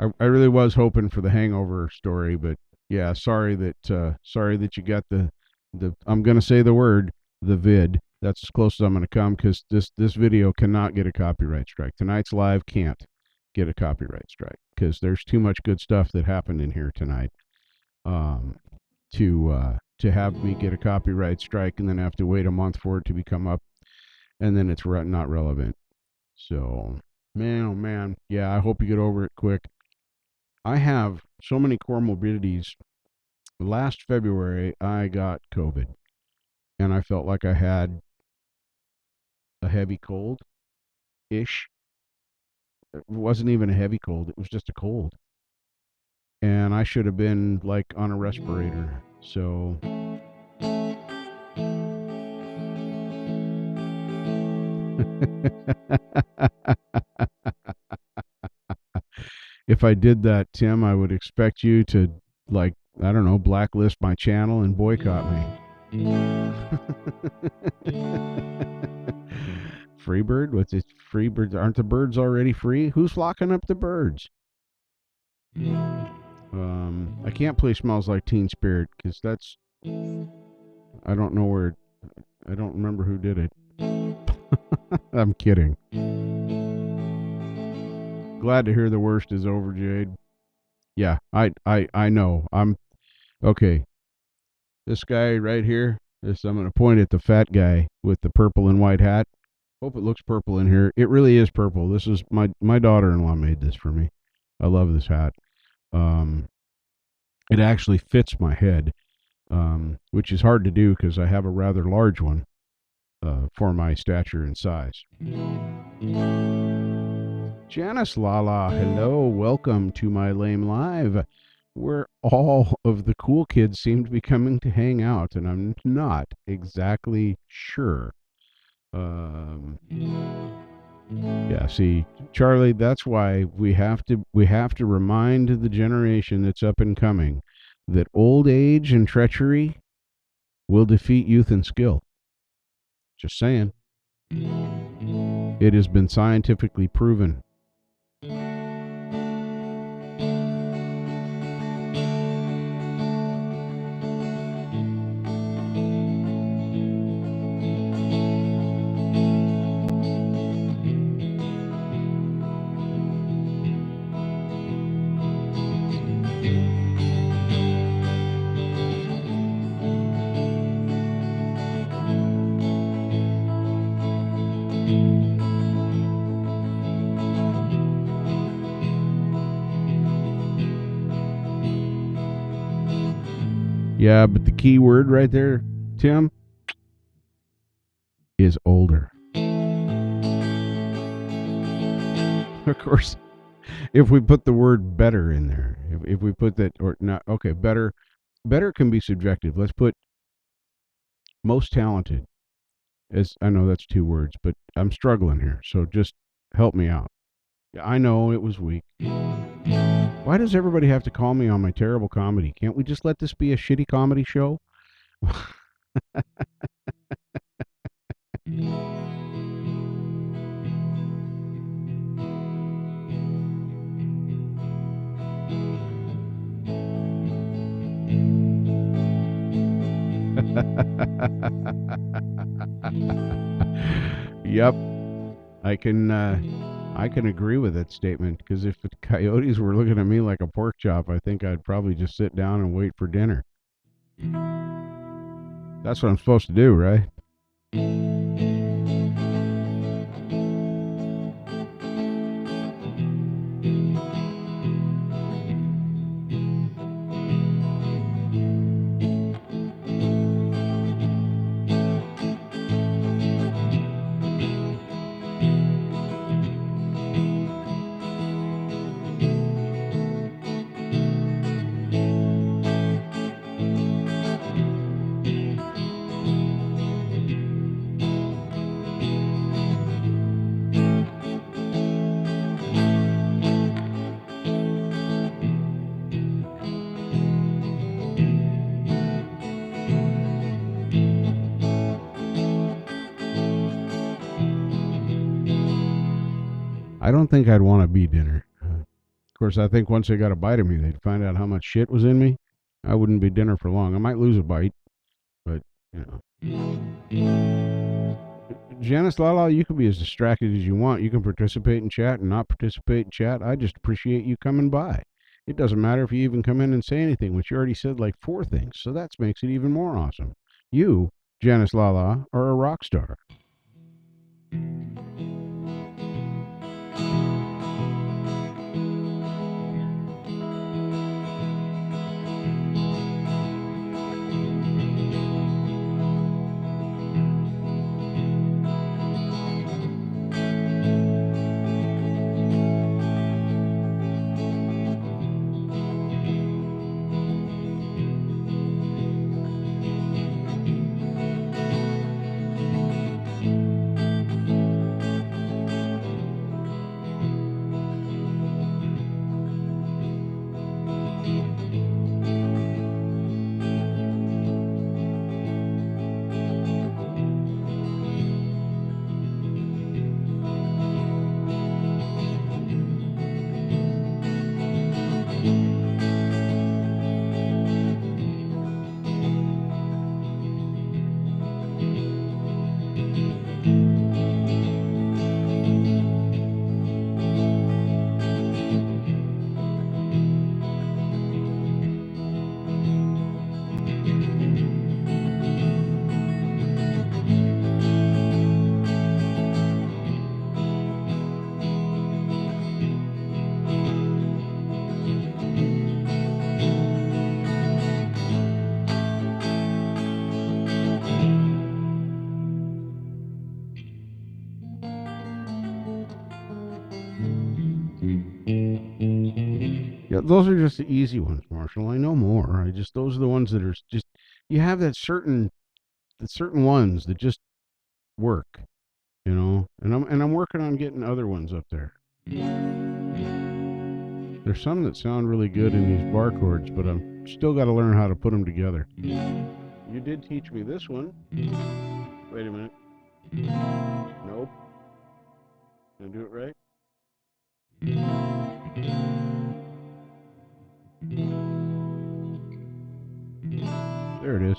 I really was hoping for the hangover story, but yeah, sorry that you got the I'm gonna say the word, the vid. That's as close as I'm gonna come because this video cannot get a copyright strike. Tonight's live can't get a copyright strike because there's too much good stuff that happened in here tonight. Um, to have me get a copyright strike and then have to wait a month for it to become up, and then it's not relevant. So, man, oh man, yeah, I hope you get over it quick. I have so many comorbidities. Last February, I got COVID, and I felt like I had a heavy cold ish. It wasn't even a heavy cold, it was just a cold. And I should have been like on a respirator. So, if I did that, Tim, I would expect you to, like, I don't know, blacklist my channel and boycott me. Freebird? What's it? Freebirds? Aren't the birds already free? Who's locking up the birds? I can't play Smells Like Teen Spirit because that's, I don't know where, I don't remember who did it. I'm kidding. Glad to hear the worst is over, Jade. Yeah, I know. I'm okay. This guy right here, I'm going to point at the fat guy with the purple and white hat. Hope it looks purple in here. It really is purple. This is my daughter-in-law made this for me. I love this hat. Um, it actually fits my head, which is hard to do because I have a rather large one for my stature and size. Janice Lala, hello, welcome to my lame live, where all of the cool kids seem to be coming to hang out, and I'm not exactly sure. Yeah, see, Charlie, that's why we have to remind the generation that's up and coming that old age and treachery will defeat youth and skill. Just saying. It has been scientifically proven. Yeah, but the key word right there, Tim, is older. Of course, if we put the word better in there, if we put that, or not, okay, better can be subjective. Let's put most talented. As I know that's two words, but I'm struggling here, so just help me out. Yeah, I know it was weak. Why does everybody have to call me on my terrible comedy? Can't we just let this be a shitty comedy show? Yep, I can agree with that statement because if the coyotes were looking at me like a pork chop, I think I'd probably just sit down and wait for dinner. That's what I'm supposed to do, right? I don't think I'd want to be dinner. Of course, I think once they got a bite of me, they'd find out how much shit was in me. I wouldn't be dinner for long. I might lose a bite, but you know. Janice Lala, you can be as distracted as you want. You can participate in chat and not participate in chat. I just appreciate you coming by. It doesn't matter if you even come in and say anything, which you already said like 4 things, so that makes it even more awesome. You, Janice Lala, are a rock star. Yeah, those are just the easy ones, Marshall. I know more. Those are the ones that are just you have that certain ones that just work, And I'm working on getting other ones up there. There's some that sound really good in these bar chords, but I'm still got to learn how to put them together. You did teach me this one. Wait a minute. Nope. Did I do it right? There it is.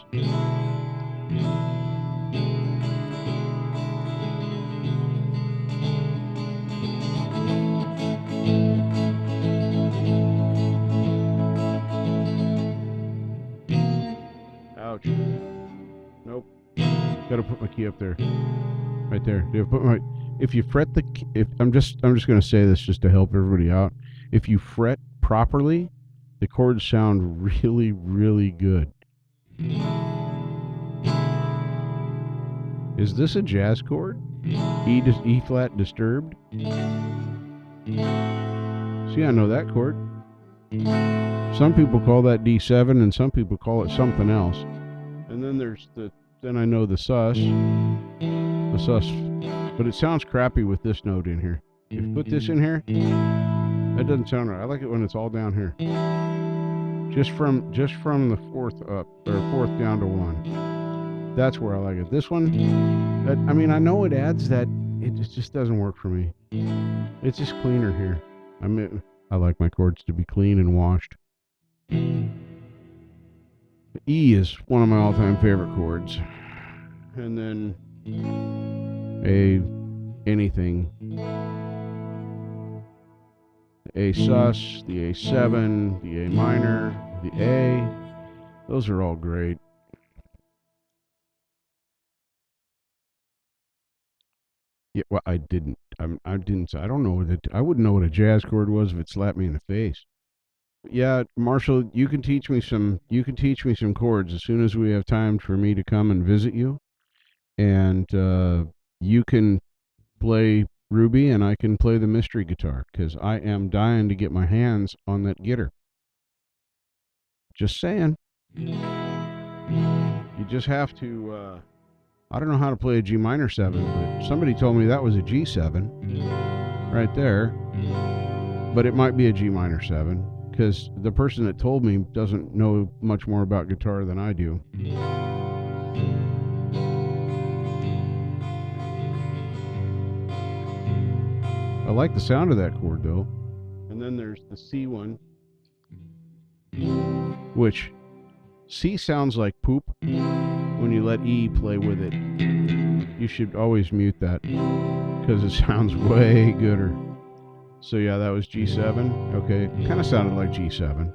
Ouch. Nope. Gotta put my key up there. Right there. If you fret I'm just gonna say this just to help everybody out. If you fret properly, the chords sound really, really good. Is this a jazz chord? E flat disturbed? See, I know that chord. Some people call that D7 and some people call it something else. And then then I know the sus. But it sounds crappy with this note in here. If you put this in here, that doesn't sound right. I like it when it's all down here. Just from the fourth up, or fourth down to 1. That's where I like it. This one, I know it adds that, it just doesn't work for me. It's just cleaner here. I like my chords to be clean and washed. E is one of my all-time favorite chords. And then anything. The A sus, the A7, the A minor, the A. Those are all great. Yeah, well, I don't know I wouldn't know what a jazz chord was if it slapped me in the face. Yeah, Marshall, you can teach me some chords as soon as we have time for me to come and visit you. And you can play Ruby and I can play the mystery guitar, because I am dying to get my hands on that gitter. Just saying. You just have to, I don't know how to play a G minor 7, but somebody told me that was a G7 right there. But it might be a G minor 7, because the person that told me doesn't know much more about guitar than I do. I like the sound of that chord though. And then there's the C one, which C sounds like poop when you let E play with it. You should always mute that because it sounds way gooder. So yeah, that was G7. Okay, kind of sounded like G7.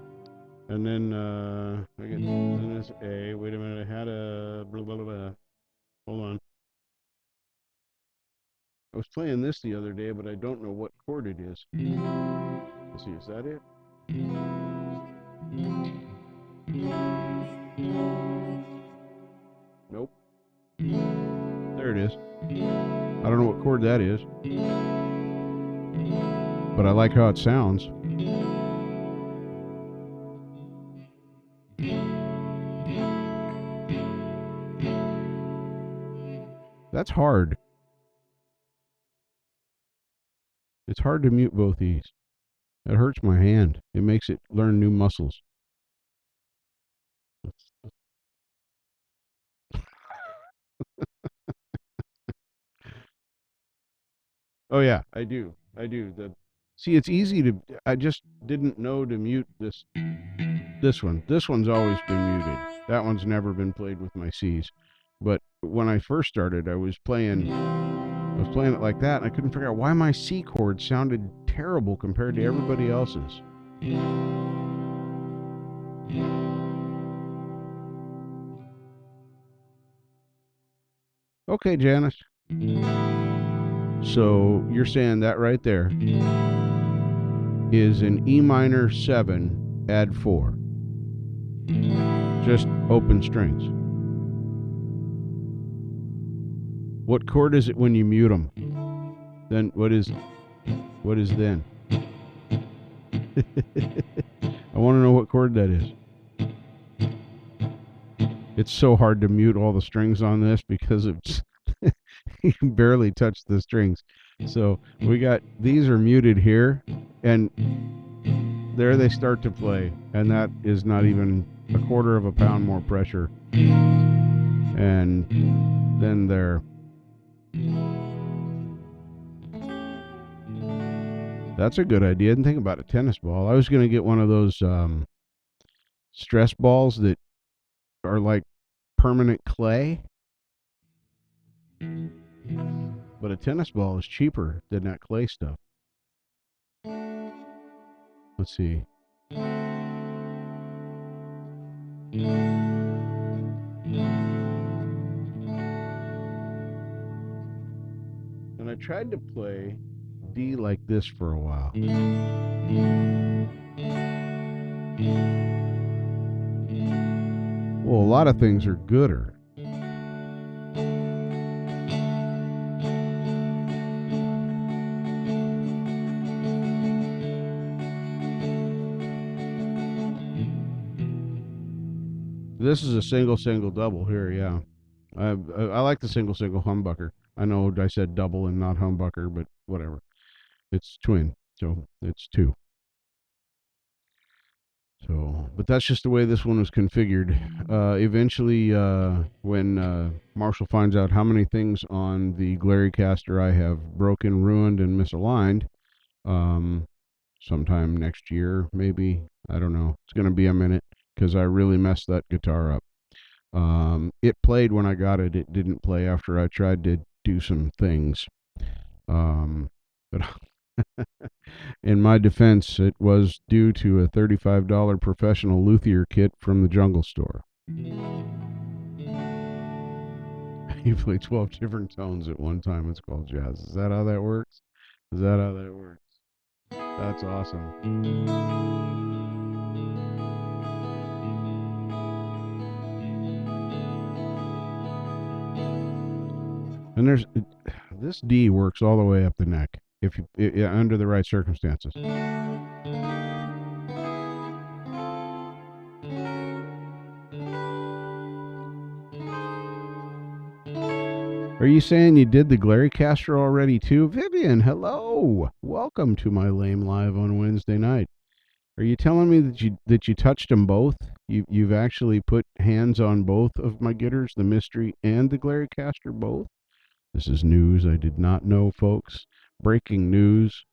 And then then it's A. Wait a minute, I had a blah blah blah. Hold on. I was playing this the other day, but I don't know what chord it is. Let's see, is that it? Nope. There it is. I don't know what chord that is, but I like how it sounds. That's hard. It's hard to mute both these. It hurts my hand. It makes it learn new muscles. Oh yeah, I do. I do. See, it's easy to. I just didn't know to mute this one. This one's always been muted. That one's never been played with my C's. But when I first started, I was playing it like that, and I couldn't figure out why my C chord sounded terrible compared to everybody else's. Okay, Janice. So you're saying that right there is an E minor 7, add 4. Just open strings. What chord is it when you mute them? Then what is then? I want to know what chord that is. It's so hard to mute all the strings on this because it's you can barely touch the strings. So we got these are muted here, and there they start to play, and that is not even a quarter of a pound more pressure. And then there. That's a good idea. I didn't think about a tennis ball. I was going to get one of those stress balls that are like permanent clay. But a tennis ball is cheaper than that clay stuff. Let's see. And I tried to play D like this for a while. Well, a lot of things are gooder. This is a single double here, yeah. I like the single humbucker. I know I said double and not humbucker, but whatever. It's twin, so it's 2. So, but that's just the way this one was configured. Eventually, when Marshall finds out how many things on the Glaricaster I have broken, ruined, and misaligned, sometime next year, maybe, I don't know. It's going to be a minute because I really messed that guitar up. It played when I got it. It didn't play after I tried to do some things. But in my defense, it was due to a $35 professional luthier kit from the Jungle Store. You play 12 different tones at one time. It's called jazz. Is that how that works? That's awesome. And this D works all the way up the neck if you under the right circumstances. Are you saying you did the Glaricaster already too? Vivian, hello. Welcome to my Lame Live on Wednesday night. Are you telling me that you touched them both? You've actually put hands on both of my gitters, the Mystery and the Glaricaster both? This is news I did not know, folks. breaking news,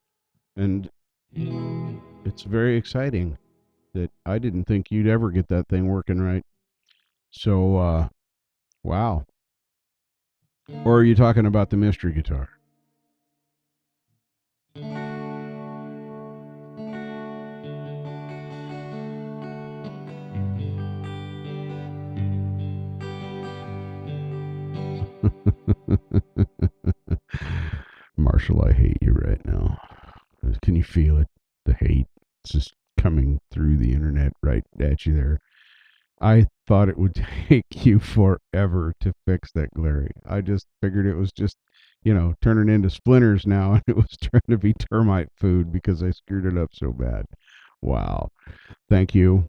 and it's very exciting that I didn't think you'd ever get that thing working right. So, wow. Or are you talking about the mystery guitar? Marshall, I hate you right now. Can you feel it? The hate. It's just coming through the internet right at you there. I thought it would take you forever to fix that glare. I just figured it was just, turning into splinters now, and it was trying to be termite food because I screwed it up so bad. Wow. Thank you.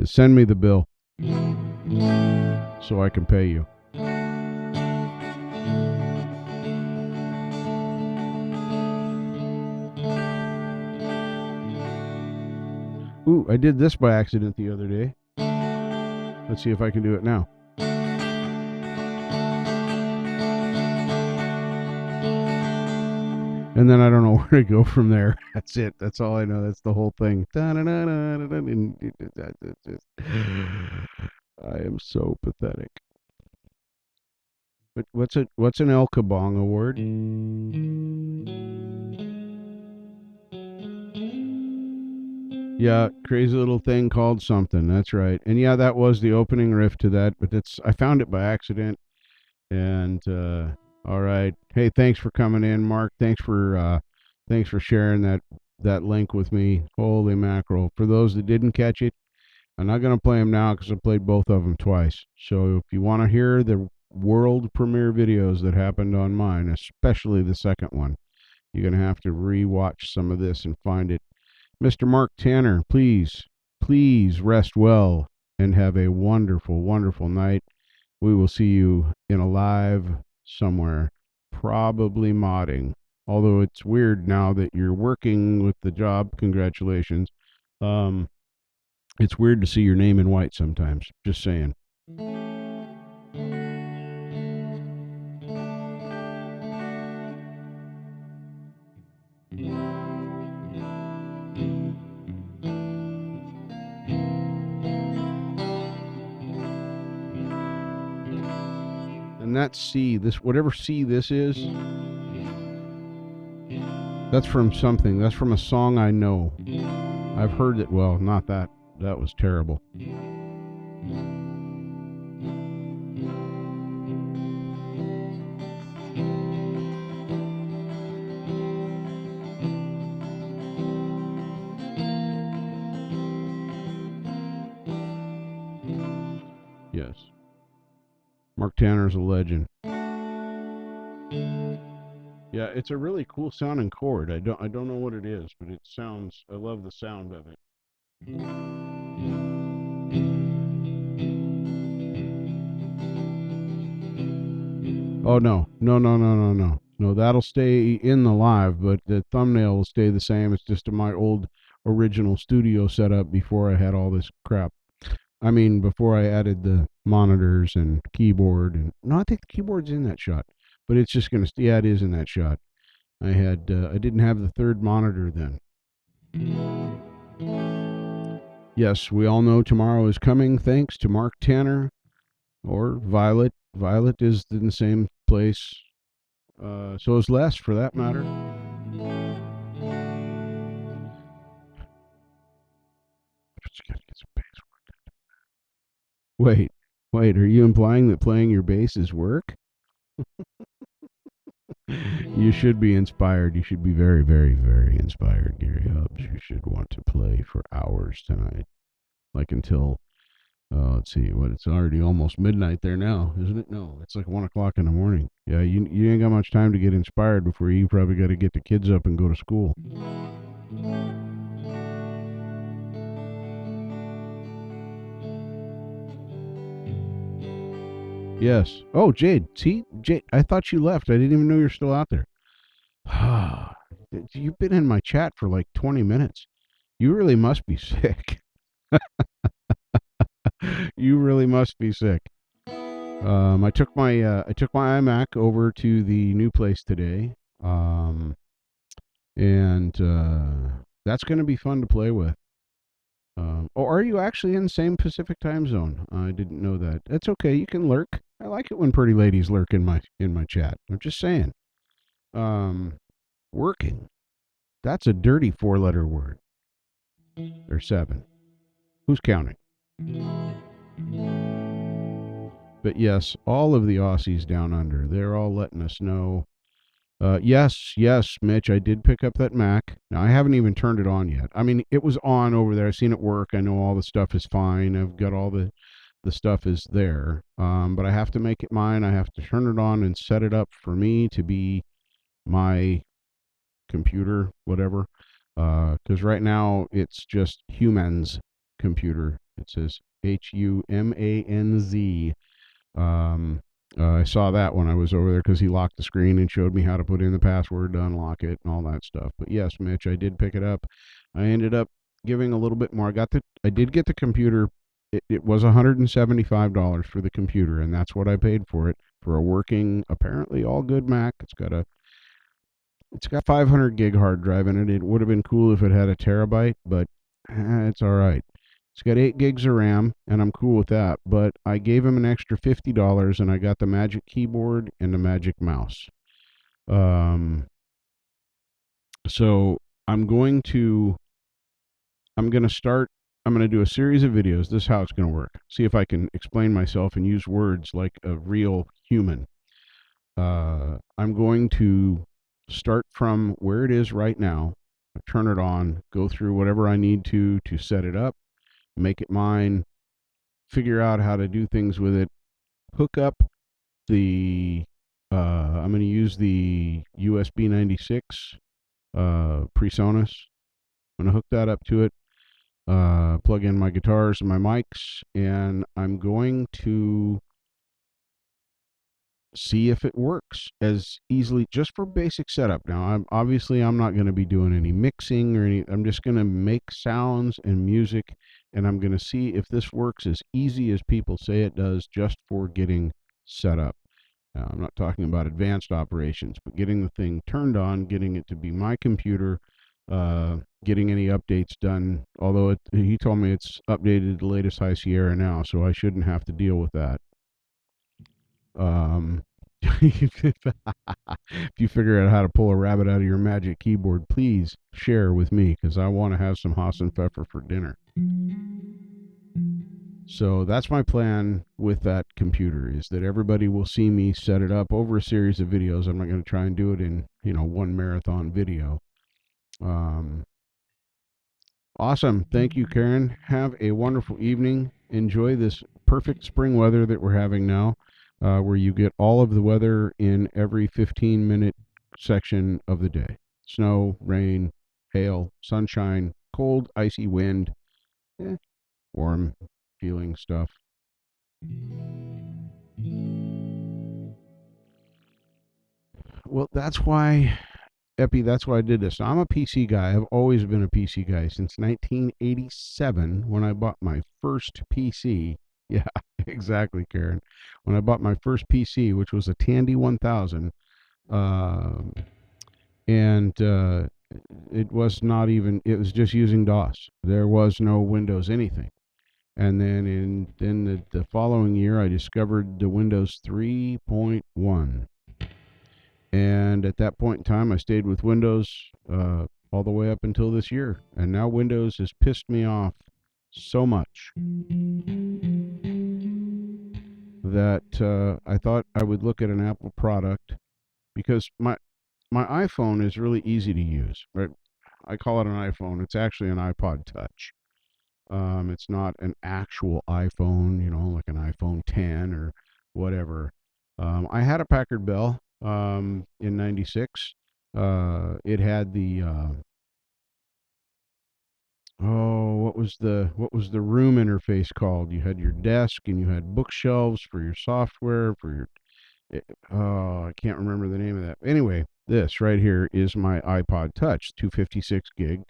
Send me the bill so I can pay you. Ooh, I did this by accident the other day. Let's see if I can do it now. And then I don't know where to go from there. That's it. That's all I know. That's the whole thing. I am so pathetic. But what's an El Kabong award? Yeah, crazy little thing called something. That's right. And yeah, that was the opening riff to that. But I found it by accident. And all right. Hey, thanks for coming in, Mark. Thanks for sharing that link with me. Holy mackerel! For those that didn't catch it, I'm not gonna play them now because I played both of them twice. So if you want to hear the world premiere videos that happened on mine, especially the second one, you're gonna have to re-watch some of this and find it. Mr. Mark Tanner, please rest well and have a wonderful, wonderful night. We will see you in a live somewhere, probably modding. Although it's weird now that you're working with the job. Congratulations. It's weird to see your name in white sometimes. Just saying. And that C, whatever C this is, that's from something. That's from a song I know. I've heard it. Well, not that. That was terrible. Yes. Mark Tanner's a legend. Yeah, it's a really cool sounding chord. I don't know what it is, but I love the sound of it. Oh no. No, no, no, no, no. No, that'll stay in the live, but the thumbnail will stay the same. It's just my old original studio setup before I had all this crap. I mean, before I added the monitors and keyboard, and no, I think the keyboard's in that shot, but it's just gonna. Yeah, it is in that shot. I didn't have the third monitor then. Yes, we all know tomorrow is coming. Thanks to Mark Tanner or Violet. Violet is in the same place. So is Les, for that matter. Wait, wait. Are you implying that playing your bass is work? You should be inspired. You should be very, very, very inspired, Gary Hubbs. You should want to play for hours tonight, like until let's see, it's already almost midnight there now, isn't it? No, it's like 1 o'clock in the morning. Yeah, you ain't got much time to get inspired before you probably got to get the kids up and go to school. Yes. Oh, Jade. See, Jade, I thought you left. I didn't even know you're still out there. You've been in my chat for like 20 minutes. You really must be sick. You really must be sick. I took my iMac over to the new place today, um, and that's going to be fun to play with. Oh, are you actually in the same Pacific time zone? I didn't know that. That's okay. You can lurk. I like it when pretty ladies lurk in my chat. I'm just saying. Um, Working. That's a dirty four-letter word. Or seven. Who's counting? But yes, all of the Aussies down under, they're all letting us know. Yes, Mitch, I did pick up that Mac. Now, I haven't even turned it on yet. I mean, it was on over there. I've seen it work. I know all the stuff is fine. I've got all the stuff is there. But I have to make it mine. I have to turn it on and set it up for me to be my computer, whatever. Because right now it's just humans computer. It says HUMANZ. Um, I saw that when I was over there because he locked the screen and showed me how to put in the password to unlock it and all that stuff. But yes, Mitch, I did pick it up. I ended up giving a little bit more. I did get the computer. It was $175 for the computer, and that's what I paid for it for a working, apparently all good Mac. It's got 500 gig hard drive in it. It would have been cool if it had a terabyte, but it's all right. It's got 8 gigs of RAM, and I'm cool with that. But I gave him an extra $50, and I got the Magic Keyboard and the Magic Mouse. Um, so I'm going to I'm going to start. I'm going to do a series of videos. This is how it's going to work. See if I can explain myself and use words like a real human. I'm going to start from where it is right now, turn it on, go through whatever I need to set it up, make it mine, figure out how to do things with it, hook up the, I'm going to use the USB 96 PreSonus. I'm going to hook that up to it, plug in my guitars and my mics, and I'm going to see if it works as easily just for basic setup. Now, I'm not going to be doing any mixing or any. I'm just going to make sounds and music, and I'm going to see if this works as easy as people say it does, just for getting set up. Now, I'm not talking about advanced operations, but getting the thing turned on, getting it to be my computer, getting any updates done. Although he told me it's updated to the latest High Sierra now, so I shouldn't have to deal with that. If you figure out how to pull a rabbit out of your Magic Keyboard, please share with me, because I want to have some Hassenpfeffer for dinner. So that's my plan with that computer, is that everybody will see me set it up over a series of videos. I'm not going to try and do it in, one marathon video. Awesome. Thank you, Karen. Have a wonderful evening. Enjoy this perfect spring weather that we're having now, where you get all of the weather in every 15-minute section of the day. Snow, rain, hail, sunshine, cold, icy wind, warm feeling stuff. Well, that's why that's why I did this. I'm a PC guy. I've always been a PC guy since 1987, when I bought my first PC. Yeah, exactly, Karen. When I bought my first PC, which was a Tandy 1000, and it was not even. It was just using DOS. There was no Windows anything. And then in the following year, I discovered the Windows 3.1. And at that point in time, I stayed with Windows all the way up until this year. And now Windows has pissed me off so much that I thought I would look at an Apple product, because my iPhone is really easy to use. Right? I call it an iPhone. It's actually an iPod Touch. It's not an actual iPhone, like an iPhone 10 or whatever. I had a Packard Bell in '96. It had the what was the room interface called? You had your desk, and you had bookshelves for your software, for your I can't remember the name of that. Anyway, this right here is my iPod Touch, 256 gig.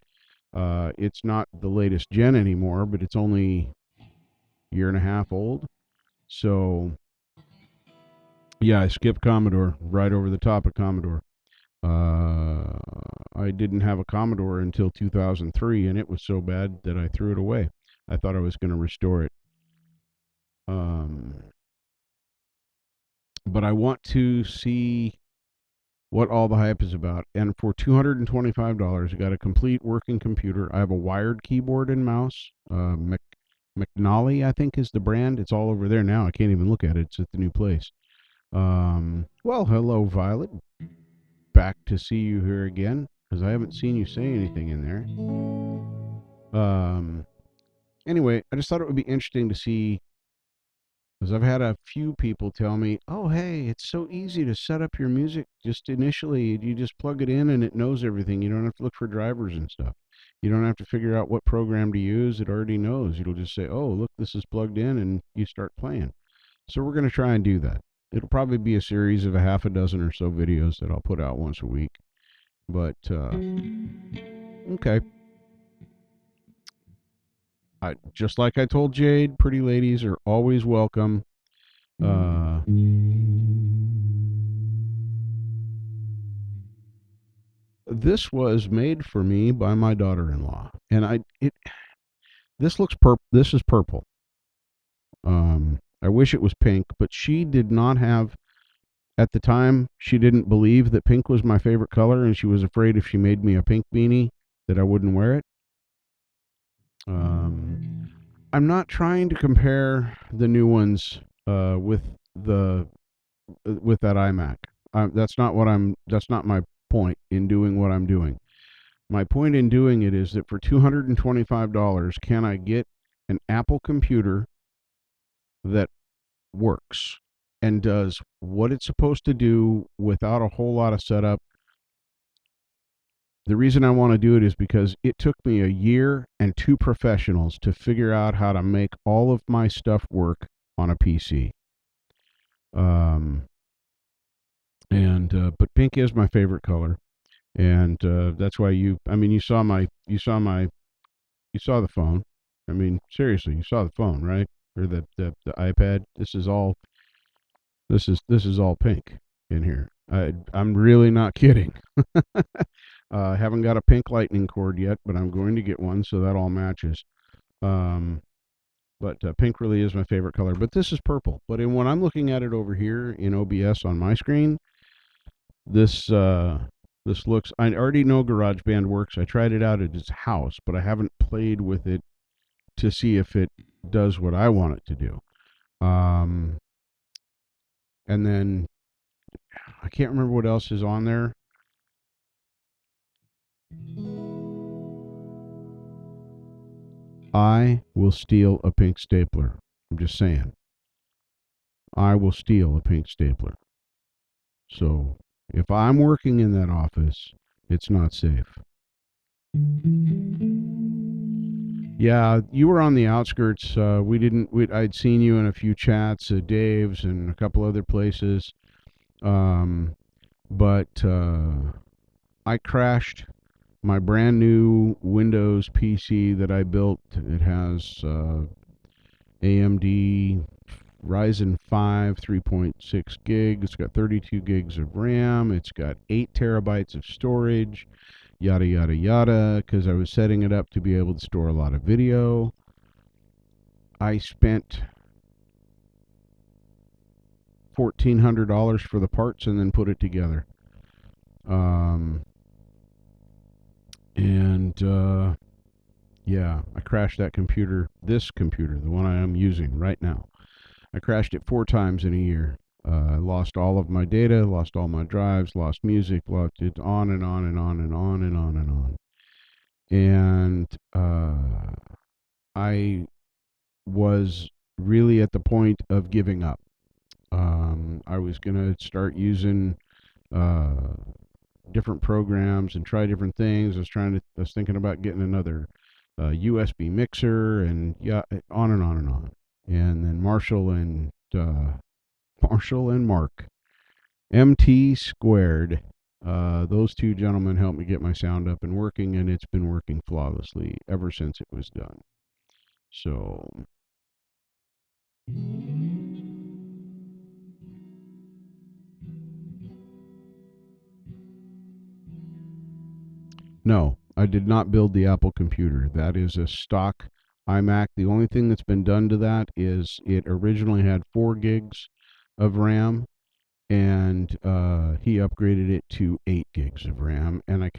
It's not the latest gen anymore, but it's only a year and a half old. So Yeah, I skipped Commodore right over the top of Commodore. Uh, I didn't have a Commodore until 2003, and it was so bad that I threw it away. I thought I was going to restore it. Um, but I want to see what all the hype is about. And for $225, I got a complete working computer. I have a wired keyboard and mouse. McNally, I think, is the brand. It's all over there now. I can't even look at it. It's at the new place. Well, hello, Violet. Back to see you here again because I haven't seen you say anything in there. Anyway, I just thought it would be interesting to see because I've had a few people tell me, "Oh, hey, it's so easy to set up your music. Just initially, you just plug it in and it knows everything. You don't have to look for drivers and stuff. You don't have to figure out what program to use. It already knows. It'll just say, "Oh, look, this is plugged in," and you start playing. So we're going to try and do that. It'll probably be a series of a half a dozen or so videos that I'll put out once a week. But okay, just like I told Jade, pretty ladies are always welcome. Uh, this was made for me by my daughter-in-law, and this is purple. I wish it was pink, but she did not have at the time. She didn't believe that pink was my favorite color, and she was afraid if she made me a pink beanie that I wouldn't wear it. I'm not trying to compare the new ones the with that iMac. That's not what I'm. That's not my point in doing what I'm doing. My point in doing it is that for $225, can I get an Apple computer that works and does what it's supposed to do without a whole lot of setup? The reason I want to do it is because it took me a year and two professionals to figure out how to make all of my stuff work on a PC. Um, and but pink is my favorite color, and that's why I mean, you saw the phone. I mean, seriously, you saw the phone, right? Or the iPad. This is all pink in here. I'm really not kidding. I haven't got a pink lightning cord yet, but I'm going to get one, so that all matches. Um, but pink really is my favorite color. But this is purple. But when I'm looking at it over here in OBS on my screen, this this looks. I already know GarageBand works. I tried it out at its house, but I haven't played with it to see if it does what I want it to do. Um, and then I can't remember what else is on there. I will steal a pink stapler. I'm just saying. I will steal a pink stapler. So if I'm working in that office, it's not safe. Yeah, you were on the outskirts. We didn't. I'd seen you in a few chats, Dave's and a couple other places. Um, but I crashed my brand new Windows PC that I built. It has AMD Ryzen 5 3.6 gig. It's got 32 gigs of RAM. It's got 8 terabytes of storage. Yada, yada, yada. Because I was setting it up to be able to store a lot of video. I spent $1,400 for the parts and then put it together. And yeah, I crashed that computer, this computer, the one I am using right now. I crashed it 4 times in a year. I lost all of my data, lost all my drives, lost music, lost it on and on and on and on and on and on. And I was really at the point of giving up. I was going to start using uh, different programs and try different things. I was thinking about getting another USB mixer and yeah, on and on and on. And then Marshall and Mark, MT squared. Those two gentlemen helped me get my sound up and working, and it's been working flawlessly ever since it was done. So No, I did not build the Apple computer. That is a stock iMac. The only thing that's been done to that is it originally had 4 gigs of RAM, and he upgraded it to 8 gigs of RAM, and I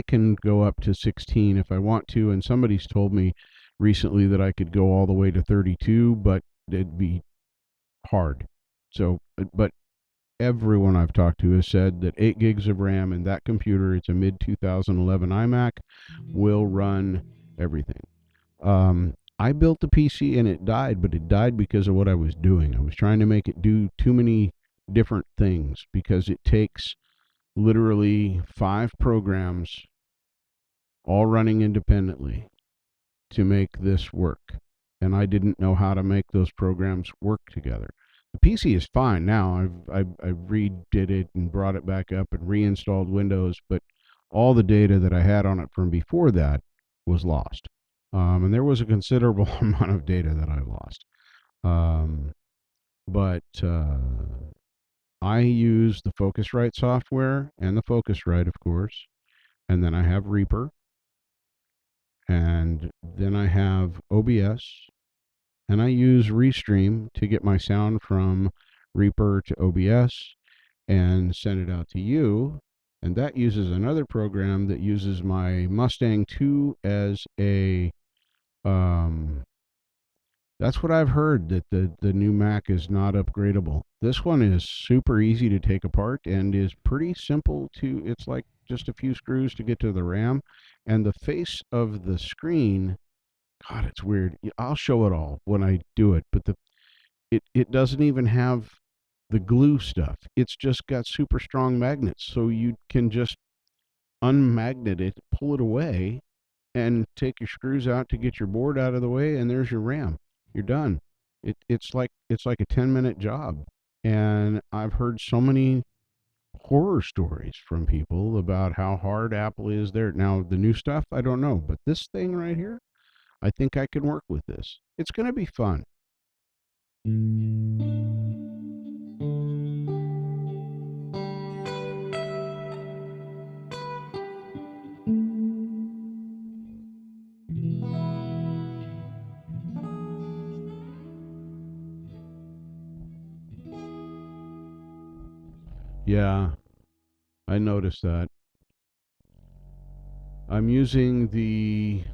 can go up to 16 if I want to. And somebody's told me recently that I could go all the way to 32, but it'd be hard. So, but everyone I've talked to has said that 8 gigs of RAM in that computer, it's a mid 2011 iMac, will run everything. I built the PC and it died, but it died because of what I was doing. I was trying to make it do too many different things because it takes literally 5 programs all running independently to make this work. And I didn't know how to make those programs work together. The PC is fine now. I redid it and brought it back up and reinstalled Windows, but all the data that I had on it from before that was lost. And there was a considerable amount of data that I lost. Um, but I use the Focusrite software and the Focusrite, of course, and then I have Reaper, and then I have OBS, and I use Restream to get my sound from Reaper to OBS and send it out to you. And that uses another program that uses my Mustang 2 as a. That's what I've heard, that the new Mac is not upgradable. This one is super easy to take apart and is pretty simple to. It's like just a few screws to get to the RAM, and the face of the screen. God, it's weird. I'll show it all when I do it, but it doesn't even have the glue stuff. It's just got super strong magnets, so you can just unmagnet it, pull it away, and take your screws out to get your board out of the way, and there's your RAM. You're done. It's like a 10-minute job. And I've heard so many horror stories from people about how hard Apple is there. Now the new stuff, I don't know, but this thing right here, I think I can work with this. It's going to be fun. Yeah, I noticed that. I'm using the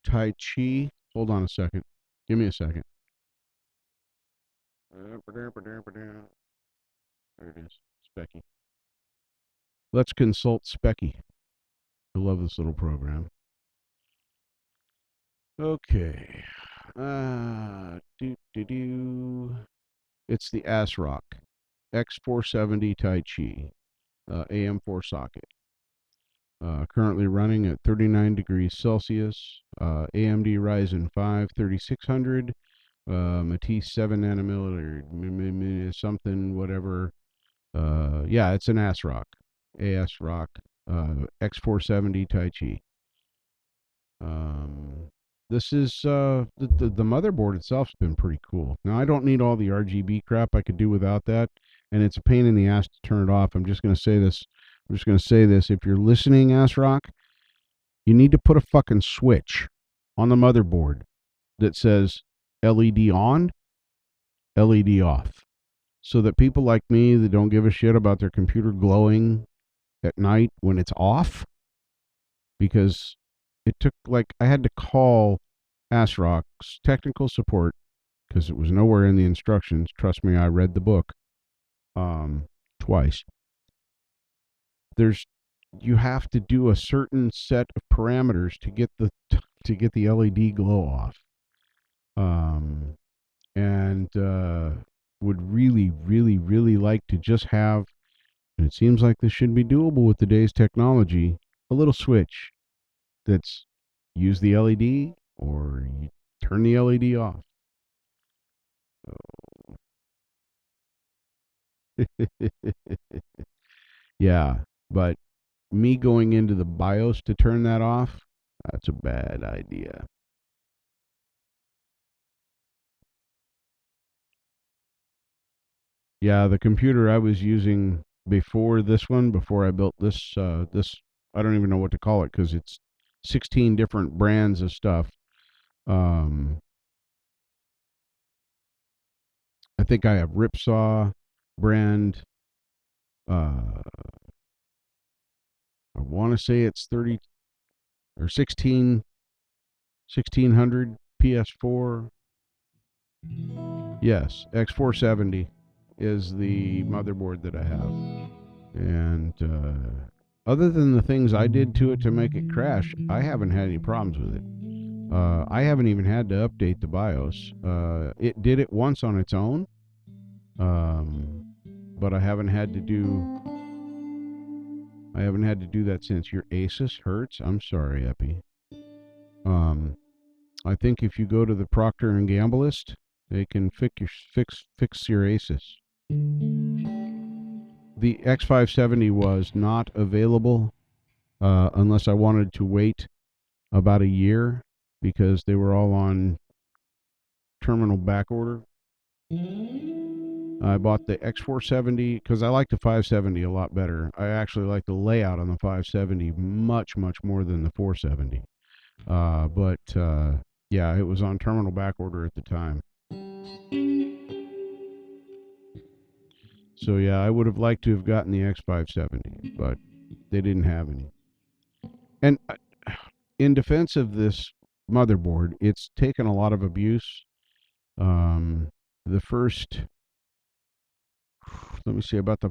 Tai Chi. Hold on a second. Give me a second. There it is. Specky. Let's consult Specky. I love this little program. Okay. It's the ASRock X470 Tai Chi AM4 socket. Currently running at 39 degrees Celsius. AMD Ryzen 5 3600. A T7 nanometer, something, whatever. Yeah, it's an ASRock X470 Tai Chi. This is the motherboard itself's been pretty cool. Now I don't need all the RGB crap. I could do without that, and it's a pain in the ass to turn it off. I'm just gonna say this. I'm just gonna say this. If you're listening, ASRock, you need to put a fucking switch on the motherboard that says LED on, LED off, so that people like me that don't give a shit about their computer glowing at night when it's off, because it took, like, I had to call ASRock's technical support because it was nowhere in the instructions. Trust me, I read the book twice. There's You have to do a certain set of parameters to get the LED glow off. And would really, really, really like to just have, and it seems like this should be doable with today's technology, a little switch that's use the LED or you turn the LED off. Yeah, but me going into the BIOS to turn that off, that's a bad idea. Yeah, the computer I was using before this one, before I built this, I don't even know what to call it because it's 16 different brands of stuff. Um, I think I have Ripsaw brand. I want to say it's 30 or 1600 PS4. Yes, X470 is the motherboard that I have. And other than the things I did to it to make it crash, I haven't had any problems with it. I haven't even had to update the BIOS. It did it once on its own, but I haven't had to do that since. Your Asus hurts. I'm sorry, Epi. Um, I think if you go to the Procter and Gamble list, they can fix your Asus. The X570 was not available unless I wanted to wait about a year because they were all on terminal back order. I bought the X470 because I like the 570 a lot better. I actually like the layout on the 570 much, much more than the 470. But yeah, it was on terminal back order at the time. So yeah, I would have liked to have gotten the X570, but they didn't have any. And in defense of this motherboard, it's taken a lot of abuse. Um, the first, let me see, about the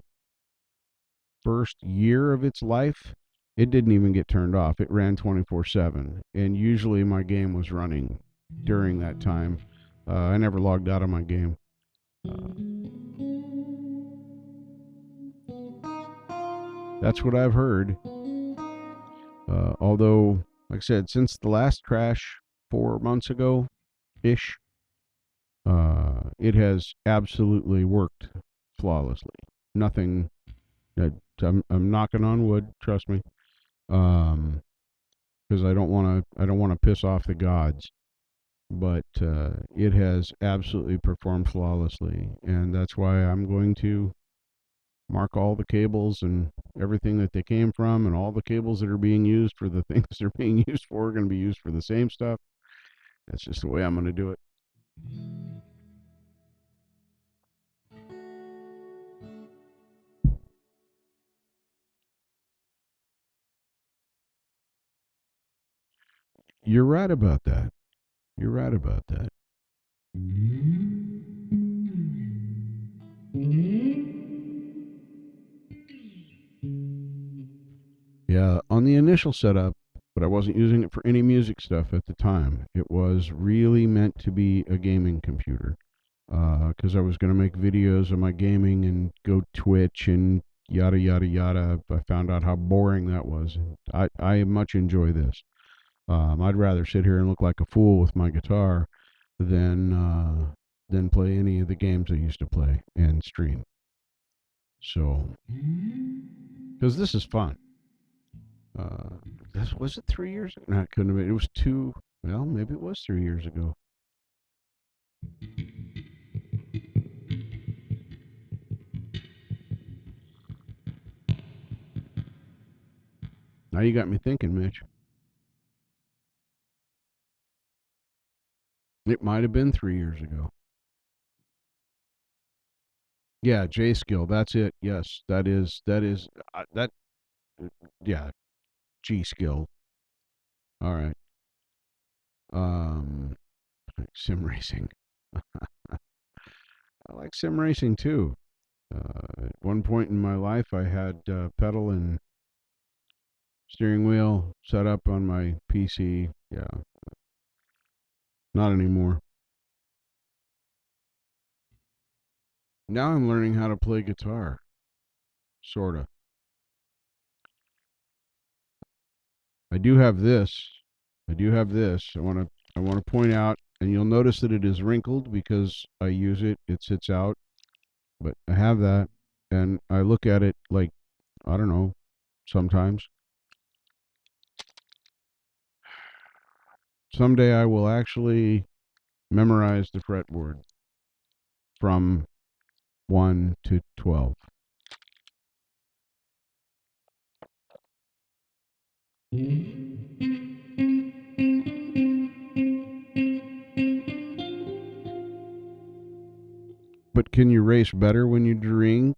first year of its life, it didn't even get turned off. It ran 24/7, and usually my game was running during that time. I never logged out of my game. That's what I've heard. Although, like I said, since the last crash 4 months ago ish, it has absolutely worked flawlessly. Nothing. I'm knocking on wood. Trust me. Because I don't want to piss off the gods. But it has absolutely performed flawlessly, and that's why I'm going to mark all the cables and everything that they came from, and all the cables that are being used for the things they're being used for are going to be used for the same stuff. That's just the way I'm going to do it. You're right about that. You're right about that. Yeah, on the initial setup, but I wasn't using it for any music stuff at the time. It was really meant to be a gaming computer because I was going to make videos of my gaming and go Twitch and yada yada yada. I found out how boring that was. I much enjoy this. I'd rather sit here and look like a fool with my guitar than play any of the games I used to play and stream. So, because this is fun. This was it 3 years ago? No, it couldn't have been. It was two. Well, maybe it was 3 years ago. Now you got me thinking, Mitch. It might have been 3 years ago. Yeah, J skill. That's it. Yes, that is that. Yeah, G skill. All right. Um, sim racing. I like sim racing too. At one point in my life, I had pedal and steering wheel set up on my PC. Yeah, not anymore. Now I'm learning how to play guitar, sorta. I do have this. I do have this. I want to point out, and you'll notice that it is wrinkled because I use it. It sits out, but I have that, and I look at it like I don't know. Sometimes, someday I will actually memorize the fretboard from 1 to 12. But can you race better when you drink?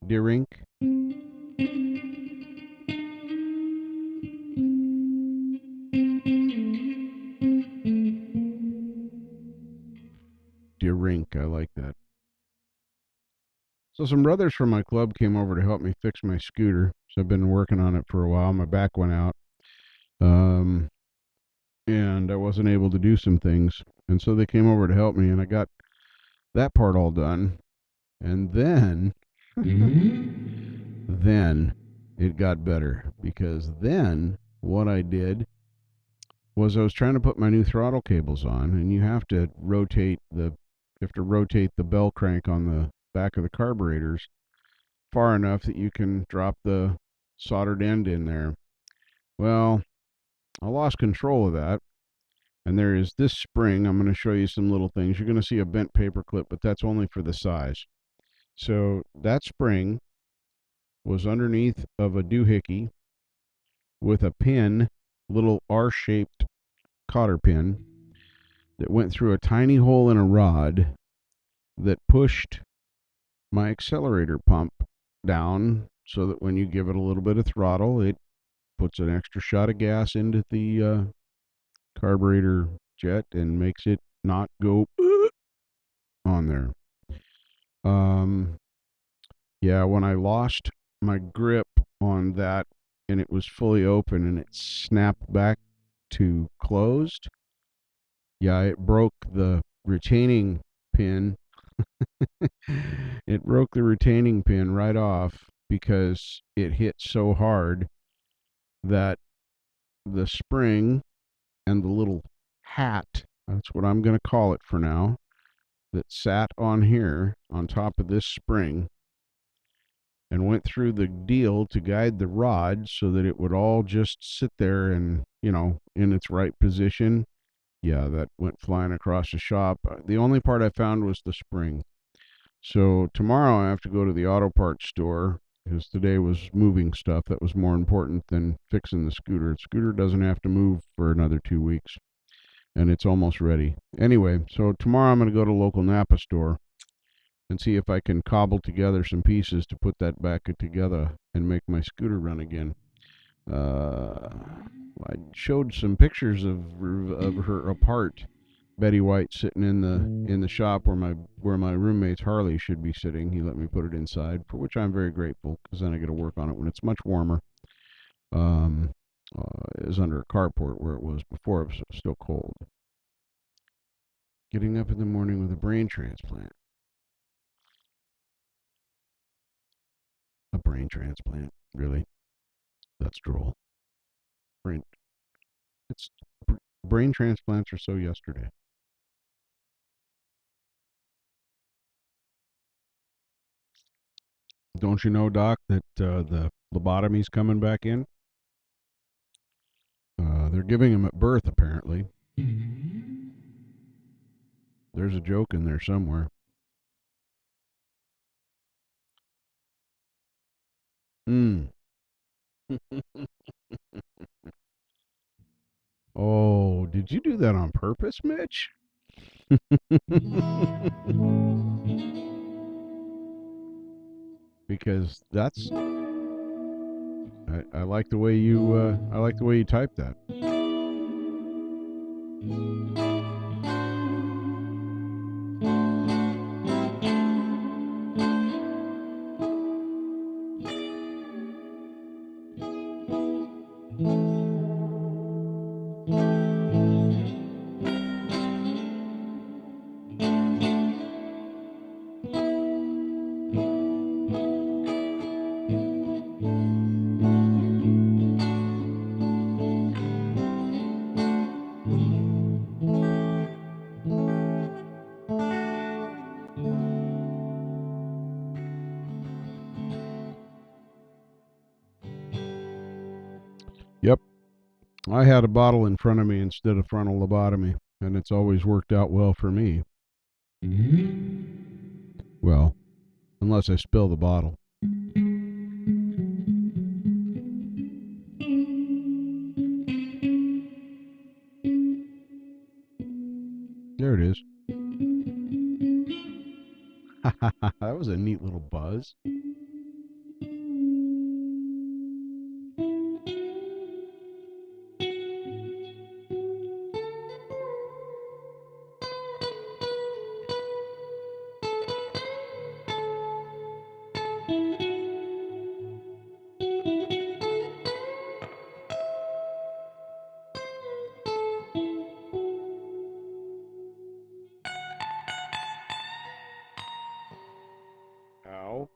Drink? Drink. I like that. So some brothers from my club came over to help me fix my scooter. So I've been working on it for a while. My back went out. Um, and I wasn't able to do some things. And so they came over to help me, and I got that part all done. And then it got better because then what I did was I was trying to put my new throttle cables on, and you have to rotate the bell crank on the back of the carburetors far enough that you can drop the soldered end in there. Well, I lost control of that. And there is this spring. I'm going to show you some little things. You're going to see a bent paper clip, but that's only for the size. So that spring was underneath of a doohickey with a pin, little R-shaped cotter pin that went through a tiny hole in a rod that pushed my accelerator pump down so that when you give it a little bit of throttle, it puts an extra shot of gas into the carburetor jet and makes it not go on there. Um, yeah, when I lost my grip on that and it was fully open and it snapped back to closed, yeah, it broke the retaining pin. It broke the retaining pin right off because it hit so hard that the spring and the little hat, that's what I'm going to call it for now, that sat on here on top of this spring and went through the deal to guide the rod so that it would all just sit there and, in its right position. Yeah, that went flying across the shop. The only part I found was the spring. So tomorrow I have to go to the auto parts store because today was moving stuff that was more important than fixing the scooter. The scooter doesn't have to move for another 2 weeks and it's almost ready. Anyway, so tomorrow I'm going to go to local Napa store and see if I can cobble together some pieces to put that back together and make my scooter run again. I showed some pictures of her apart. Betty White sitting in the shop where my roommate's Harley should be sitting. He let me put it inside, for which I'm very grateful because then I get to work on it when it's much warmer. Is under a carport where it was before it was still cold. Getting up in the morning with a brain transplant. A brain transplant, really? That's droll. Brain, it's brain transplants are so yesterday. Don't you know, Doc, that the lobotomy's coming back in? They're giving them at birth, apparently. There's a joke in there somewhere. Hmm. Oh, did you do that on purpose, Mitch? Because I like the way you type that. Yep, I had a bottle in front of me instead of frontal lobotomy, and it's always worked out well for me. Well, unless I spill the bottle. a neat little buzz. Ow.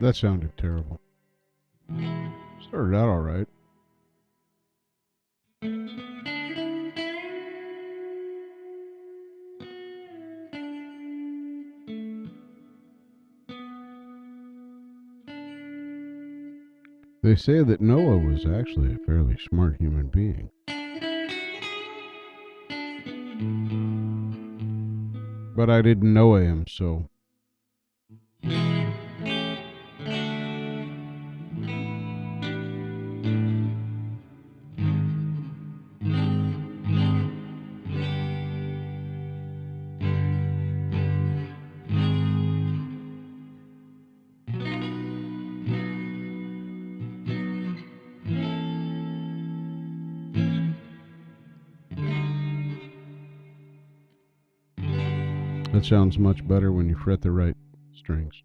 That sounded terrible. Started out all right. They say that Noah was actually a fairly smart human being. But I didn't know him, so that sounds much better when you fret the right strings.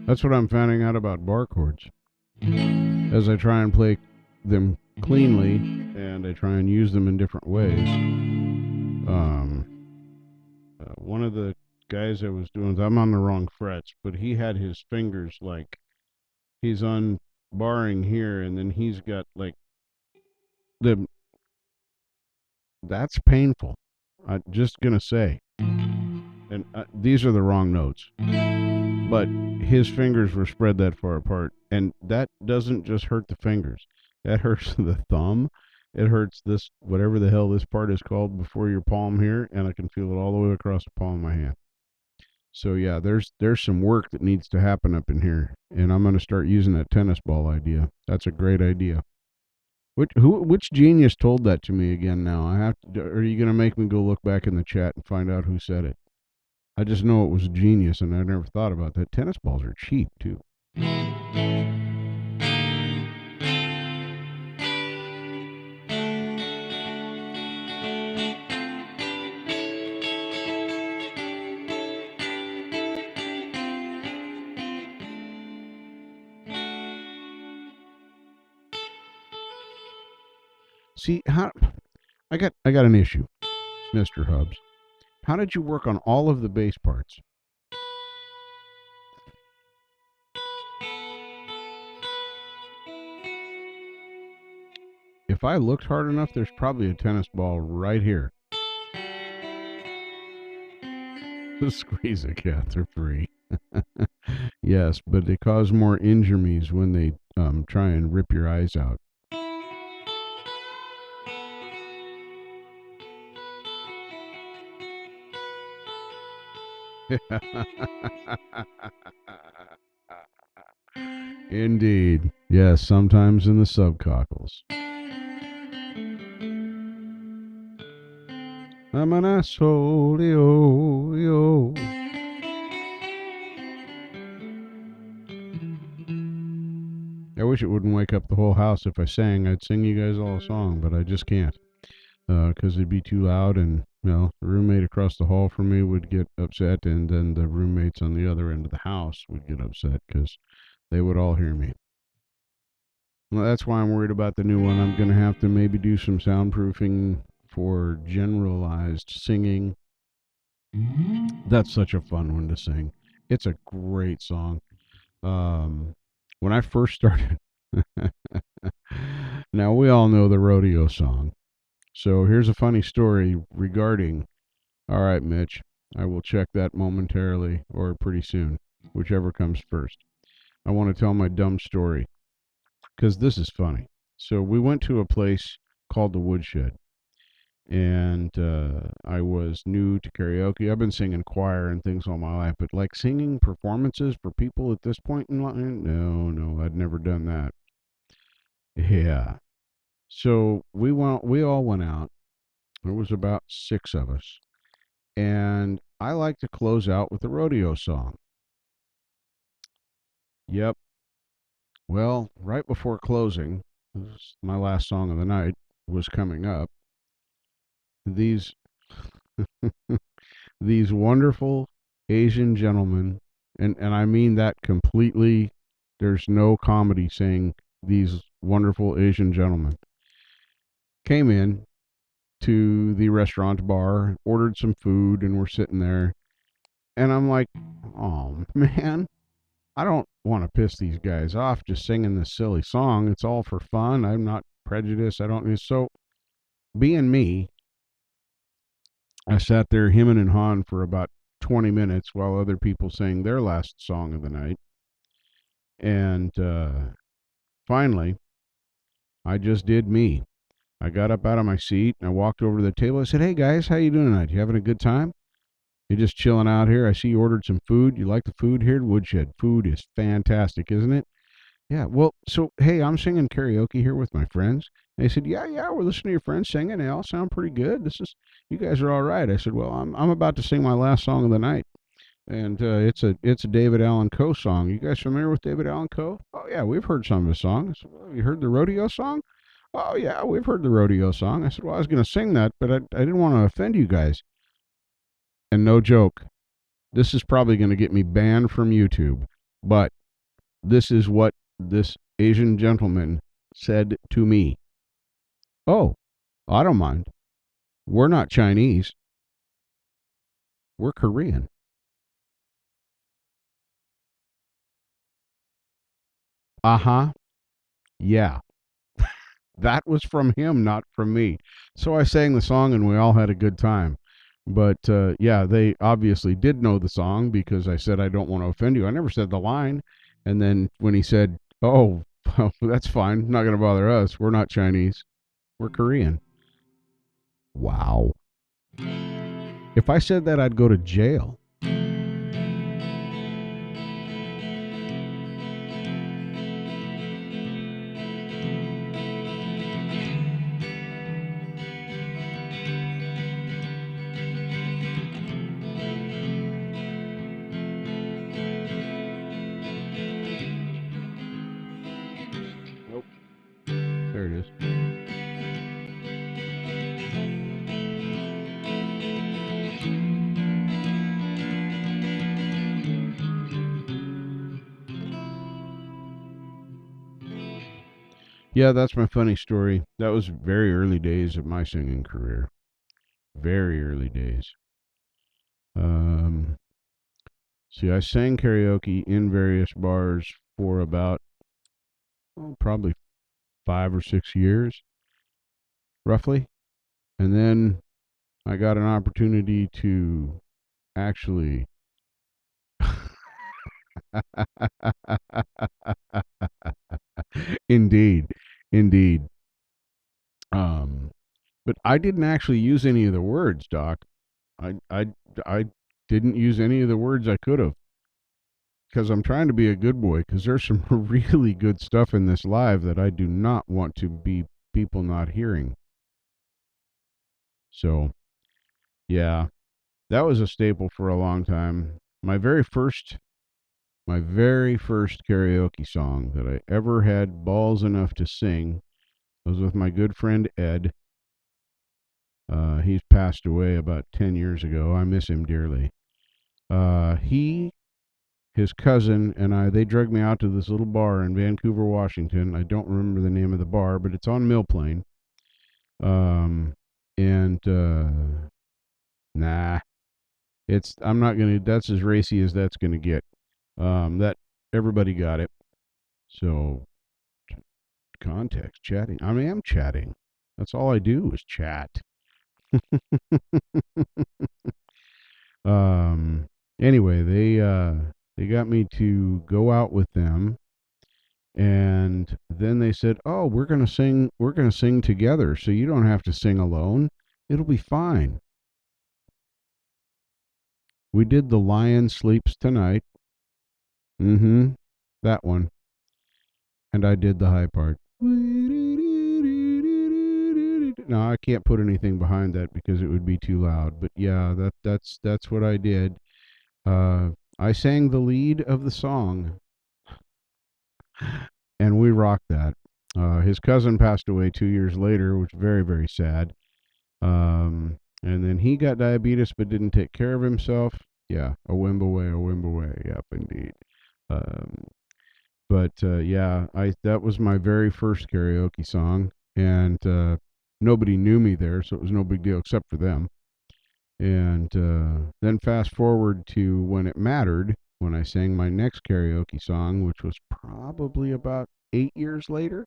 That's what I'm finding out about bar chords. As I try and play them cleanly and I try and use them in different ways. One of the guys I was doing, I'm on the wrong frets, but he had his fingers like he's on barring here, and then he's got like the. That's painful. I'm just gonna say, and these are the wrong notes, but his fingers were spread that far apart, and that doesn't just hurt the fingers. That hurts the thumb. It hurts this whatever the hell this part is called before your palm here, and I can feel it all the way across the palm of my hand. So yeah, there's some work that needs to happen up in here, and I'm going to start using that tennis ball idea. That's a great idea. Which genius told that to me again? Now I have to. Are you going to make me go look back in the chat and find out who said it? I just know it was a genius, and I never thought about that. Tennis balls are cheap too. See how I got an issue, Mr. Hubs. How did you work on all of the bass parts? If I looked hard enough, there's probably a tennis ball right here. The squeeze cats are free. Yes, but they cause more injuries when they try and rip your eyes out. Indeed. Yes, sometimes in the subcockles. I'm an asshole, yo, yo. I wish it wouldn't wake up the whole house if I sang. I'd sing you guys all a song, but I just can't. Because it'd be too loud, and the roommate across the hall from me would get upset, and then the roommates on the other end of the house would get upset because they would all hear me. Well, that's why I'm worried about the new one. I'm going to have to maybe do some soundproofing for generalized singing. That's such a fun one to sing. It's a great song. When I first started, now we all know the rodeo song. So here's a funny story regarding. All right, Mitch, I will check that momentarily or pretty soon, whichever comes first. I want to tell my dumb story because this is funny. So we went to a place called the Woodshed, and I was new to karaoke. I've been singing choir and things all my life, but like singing performances for people at this point in life, no, I'd never done that. Yeah. So we all went out. There was about 6 of us, and I like to close out with a rodeo song. Yep. Well, right before closing, my last song of the night was coming up. These these wonderful Asian gentlemen, and I mean that completely. There's no comedy saying these wonderful Asian gentlemen came in to the restaurant bar, ordered some food, and we're sitting there. And I'm like, oh man, I don't want to piss these guys off just singing this silly song. It's all for fun. I'm not prejudiced. I don't. So being me, I sat there hemming and hawing for about 20 minutes while other people sang their last song of the night. And finally, I just did me. I got up out of my seat and I walked over to the table. I said, "Hey guys, how you doing tonight? You having a good time? You just chilling out here? I see you ordered some food. You like the food here at Woodshed? Food is fantastic, isn't it?" "Yeah, well, so hey, I'm singing karaoke here with my friends." And they said, "Yeah, yeah, we're listening to your friends singing. They all sound pretty good. You guys are all right." I said, "Well, I'm about to sing my last song of the night, and it's a David Allan Coe song. You guys familiar with David Allan Coe?" "Oh yeah, we've heard some of his songs." I said, "Well, have you heard the rodeo song?" "Oh yeah, we've heard the rodeo song." I said, "Well, I was going to sing that, but I didn't want to offend you guys." And no joke, this is probably going to get me banned from YouTube, but this is what this Asian gentleman said to me. "Oh, I don't mind. We're not Chinese. We're Korean." Uh huh. Yeah. That was from him, not from me. So I sang the song and we all had a good time. But yeah, they obviously did know the song because I said, "I don't want to offend you." I never said the line. And then when he said, "Oh, well, that's fine. Not going to bother us. We're not Chinese. We're Korean." Wow. If I said that, I'd go to jail. Nope. There it is. Yeah, that's my funny story. That was very early days of my singing career. Very early days. Um, See, I sang karaoke in various bars for about probably 5 or 6 years, roughly. And then I got an opportunity to actually. Indeed. Indeed. Um, but I didn't actually use any of the words, Doc. I didn't use any of the words I could have because I'm trying to be a good boy because there's some really good stuff in this live that I do not want to be people not hearing. So, yeah, that was a staple for a long time. My very first karaoke song that I ever had balls enough to sing was with my good friend Ed. He's passed away about 10 years ago. I miss him dearly. He, his cousin, and I, they dragged me out to this little bar in Vancouver, Washington. I don't remember the name of the bar, but it's on Mill Plain. Um, and, nah, I'm not going to, that's as racy as that's going to get. That, everybody got it. So, context, chatting. I mean, I'm chatting. That's all I do is chat. Um, anyway, they got me to go out with them, and then they said, "Oh, we're gonna sing together, so you don't have to sing alone. It'll be fine." We did "The Lion Sleeps Tonight." Mm-hmm. That one. And I did the high part. No, I can't put anything behind that because it would be too loud. But yeah, that's what I did. I sang the lead of the song, and we rocked that. His cousin passed away 2 years later, which was very, very sad. And then he got diabetes but didn't take care of himself. Yeah, a Wimbaway, a Wimbaway. Yep, indeed. Um, but yeah, I that was my very first karaoke song, and nobody knew me there, so it was no big deal except for them. And then fast forward to when it mattered, when I sang my next karaoke song, which was probably about 8 years later.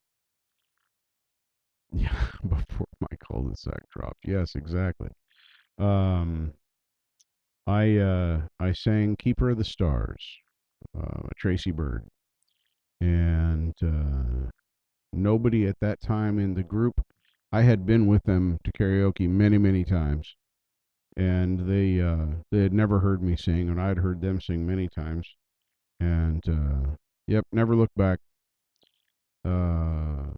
Yeah, before my cul-de-sac dropped. Yes, exactly. Um, I sang "Keeper of the Stars," Tracy Bird, and nobody at that time in the group. I had been with them to karaoke many, many times, and they had never heard me sing, and I'd heard them sing many times, and yep, never looked back. Uh,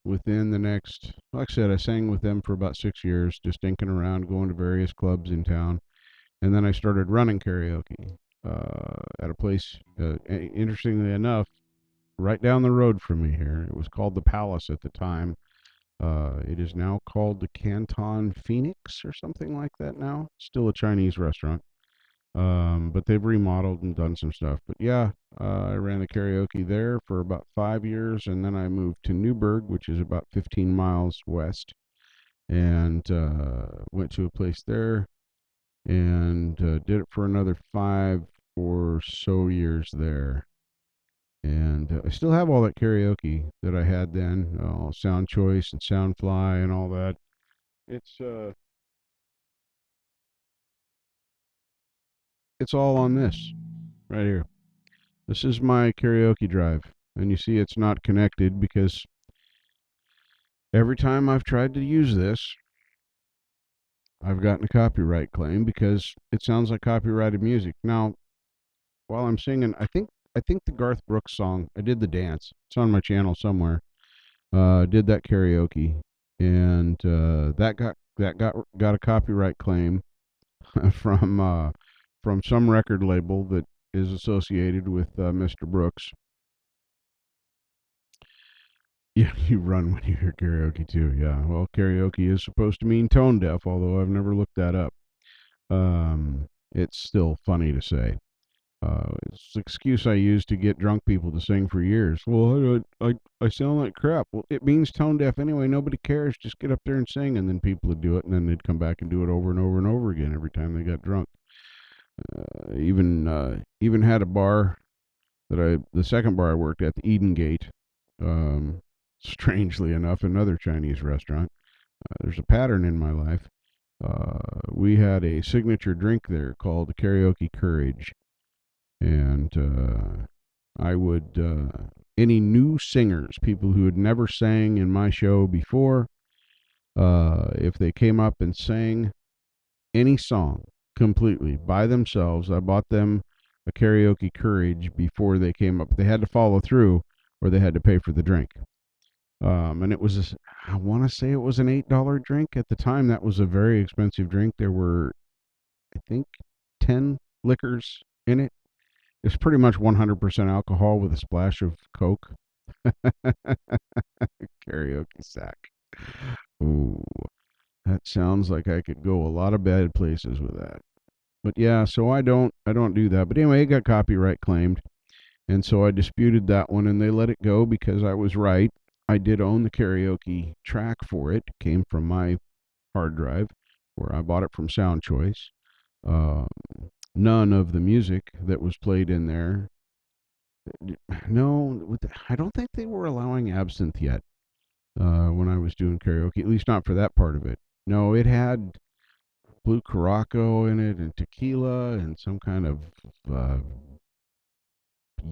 Within the next, like I said, I sang with them for about 6 years, just dinking around, going to various clubs in town, and then I started running karaoke at a place. Interestingly enough, right down the road from me here. It was called the Palace at the time. It is now called the Canton Phoenix or something like that now. Still a Chinese restaurant. But they've remodeled and done some stuff. But yeah, I ran the karaoke there for about 5 years, and then I moved to Newburgh, which is about 15 miles west, and went to a place there and did it for another 5 or so years there. And I still have all that karaoke that I had then, Sound Choice and Soundfly and all that. It's all on this right here. This is my karaoke drive, and you see it's not connected because every time I've tried to use this, I've gotten a copyright claim because it sounds like copyrighted music. Now, while I'm singing, I think the Garth Brooks song, I did the dance. It's on my channel somewhere. Did that karaoke, and that got a copyright claim from from some record label that is associated with Mr. Brooks. Yeah, you run when you hear karaoke too. Yeah, well, karaoke is supposed to mean tone deaf, although I've never looked that up. It's still funny to say. It's an excuse I used to get drunk people to sing for years. Well, I sound like crap. Well, it means tone deaf anyway. Nobody cares. Just get up there and sing, and then people would do it, and then they'd come back and do it over and over and over again every time they got drunk. Even had a bar the second bar I worked at, the Eden Gate. Strangely enough, another Chinese restaurant. There's a pattern in my life. We had a signature drink there called Karaoke Courage, and I would any new singers, people who had never sang in my show before, if they came up and sang any song completely by themselves, I bought them a Karaoke Courage before they came up. They had to follow through, or they had to pay for the drink. And it was, I want to say it was an $8 drink. At the time, that was a very expensive drink. There were, I think, 10 liquors in it. It's pretty much 100% alcohol with a splash of Coke. Karaoke sack. Ooh, that sounds like I could go a lot of bad places with that. But yeah, so I don't do that. But anyway, it got copyright claimed. And so I disputed that one and they let it go because I was right. I did own the karaoke track for it. It came from my hard drive where I bought it from Sound Choice. Uh, None of the music that was played in there. No, I don't think they were allowing absinthe yet when I was doing karaoke, at least not for that part of it. No, it had blue Caraco in it and tequila and some kind of uh,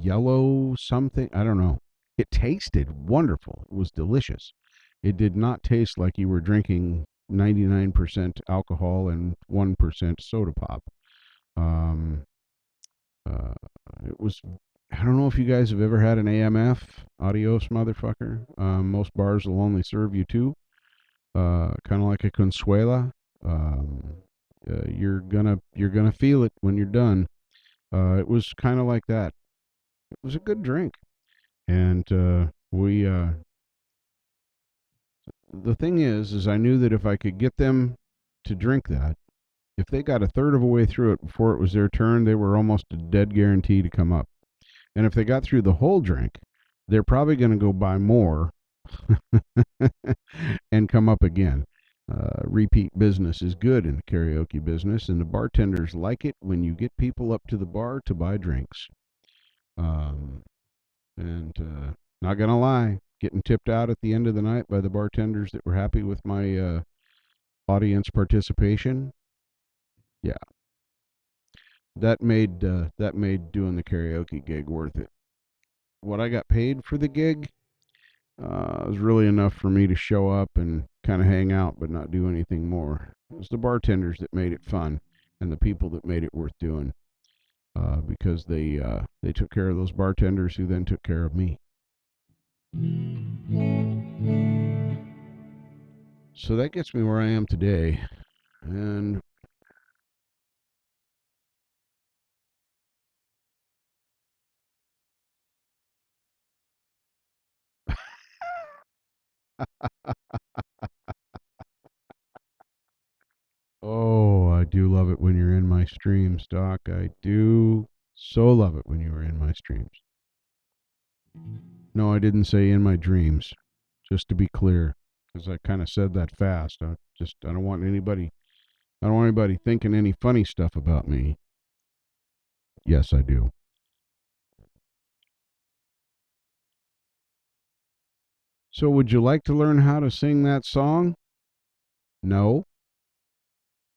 yellow something. I don't know. It tasted wonderful. It was delicious. It did not taste like you were drinking 99% alcohol and 1% soda pop. Um, uh, it was. I don't know if you guys have ever had an AMF, adios motherfucker. Most bars will only serve you two. Kind of like a Consuela. You're gonna feel it when you're done. It was kind of like that. It was a good drink, and we. The thing is I knew that if I could get them to drink that, if they got a third of a way through it before it was their turn, they were almost a dead guarantee to come up. And if they got through the whole drink, they're probably going to go buy more and come up again. Repeat business is good in the karaoke business, and the bartenders like it when you get people up to the bar to buy drinks. Um, and not gonna lie, getting tipped out at the end of the night by the bartenders that were happy with my audience participation, yeah, that made doing the karaoke gig worth it. What I got paid for the gig was really enough for me to show up and kind of hang out, but not do anything more. It was the bartenders that made it fun, and the people that made it worth doing, because they took care of those bartenders who then took care of me. So that gets me where I am today, and oh, I do love it when you're in my streams, Doc. I do so love it when you are in my streams. No, I didn't say in my dreams, just to be clear, because I kind of said that fast. I don't want anybody thinking any funny stuff about me. Yes, I do. So, would you like to learn how to sing that song? No.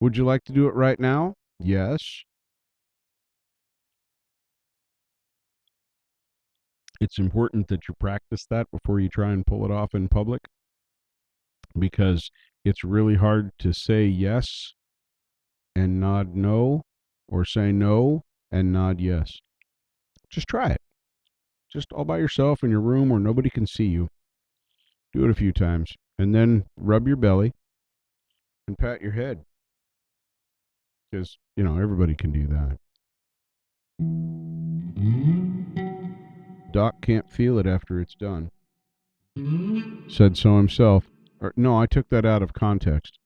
Would you like to do it right now? Yes. It's important that you practice that before you try and pull it off in public, because it's really hard to say yes and nod no, or say no and nod yes. Just try it. Just all by yourself in your room where nobody can see you. Do it a few times. And then rub your belly and pat your head. Because, everybody can do that. Doc can't feel it after it's done. Said so himself. Or, no, I took that out of context.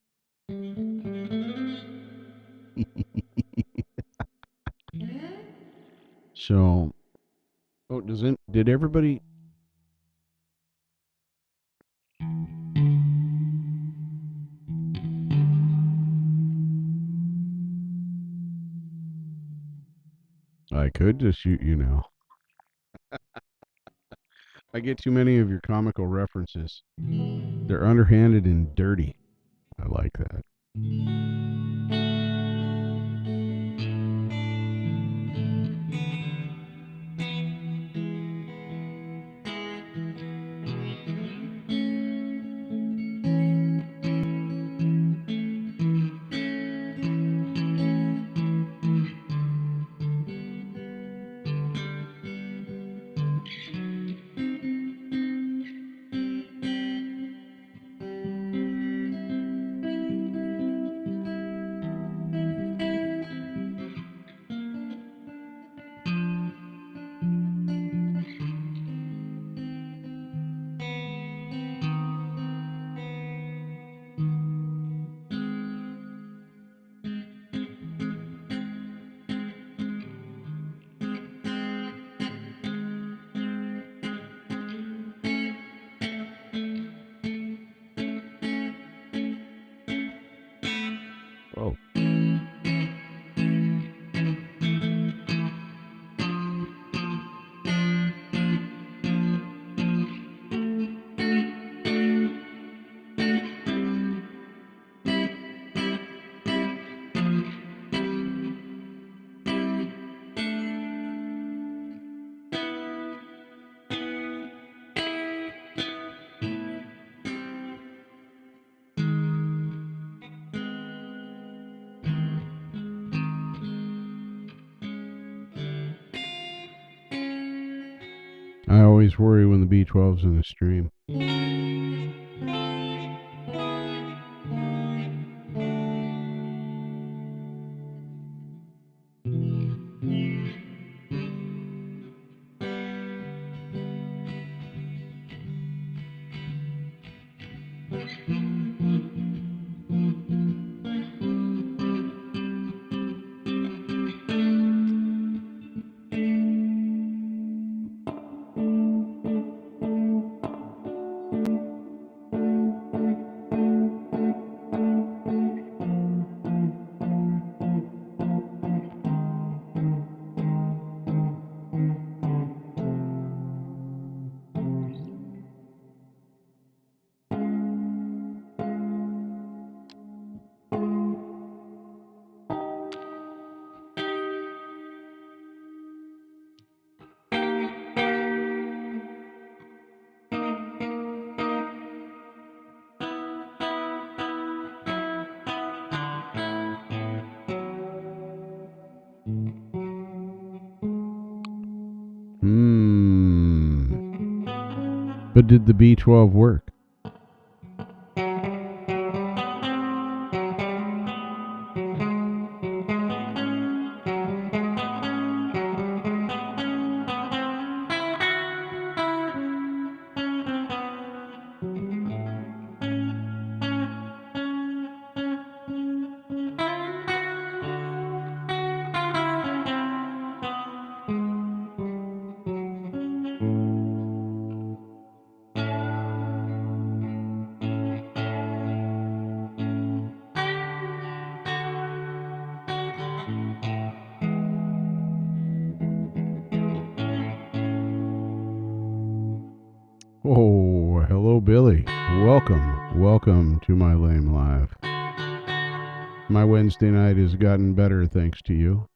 So, did everybody? I could just shoot you now. I get too many of your comical references. They're underhanded and dirty. I like that. Oh, I always worry when the B12's in the stream. But did the B12 work? Oh, hello, Billy. Welcome to my lame live. My Wednesday night has gotten better thanks to you.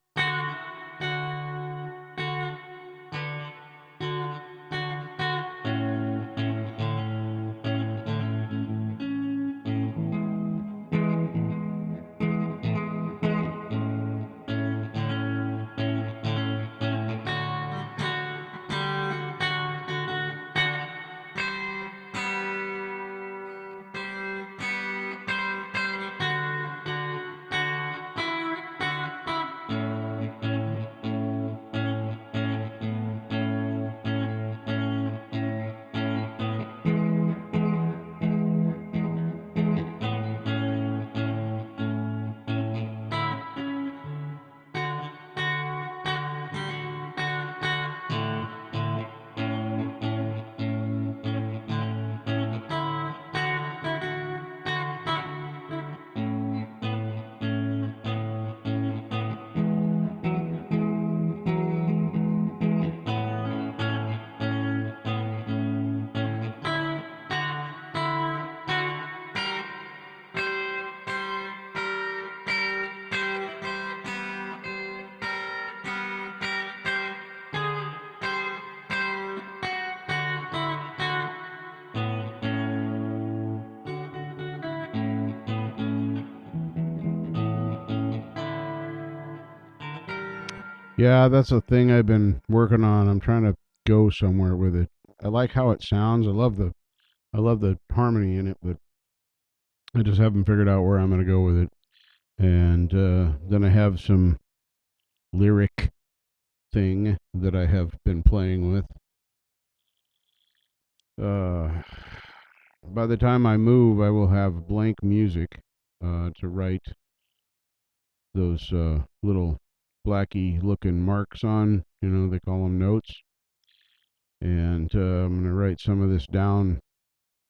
Yeah, that's a thing I've been working on. I'm trying to go somewhere with it. I like how it sounds. I love the harmony in it, but I just haven't figured out where I'm going to go with it. And then I have some lyric thing that I have been playing with. Uh, by the time I move, I will have blank music to write those little blacky looking marks on. They call them notes. And I'm going to write some of this down.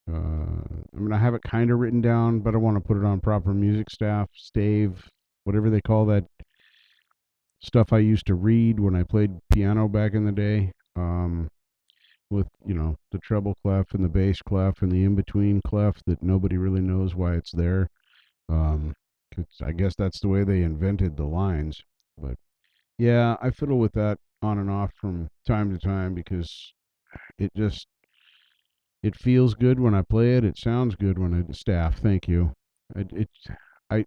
I'm going to have it kind of written down, but I want to put it on proper music staff, stave, whatever they call that stuff I used to read when I played piano back in the day. With the treble clef and the bass clef and the in between clef that nobody really knows why it's there. 'Cause I guess that's the way they invented the lines. But yeah, I fiddle with that on and off from time to time because it just it feels good when I play it. It sounds good when I staff. Thank you. It I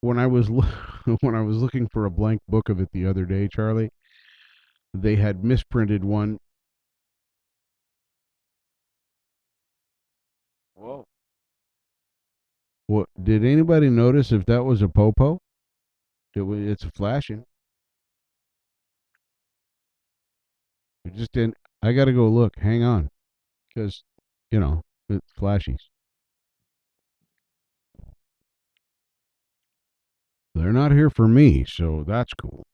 when I was when I was looking for a blank book of it the other day, Charlie, they had misprinted one. Whoa. What did anybody notice if that was a popo? It's flashing. It just didn't. I got to go look. Hang on, because it flashies. They're not here for me, so that's cool.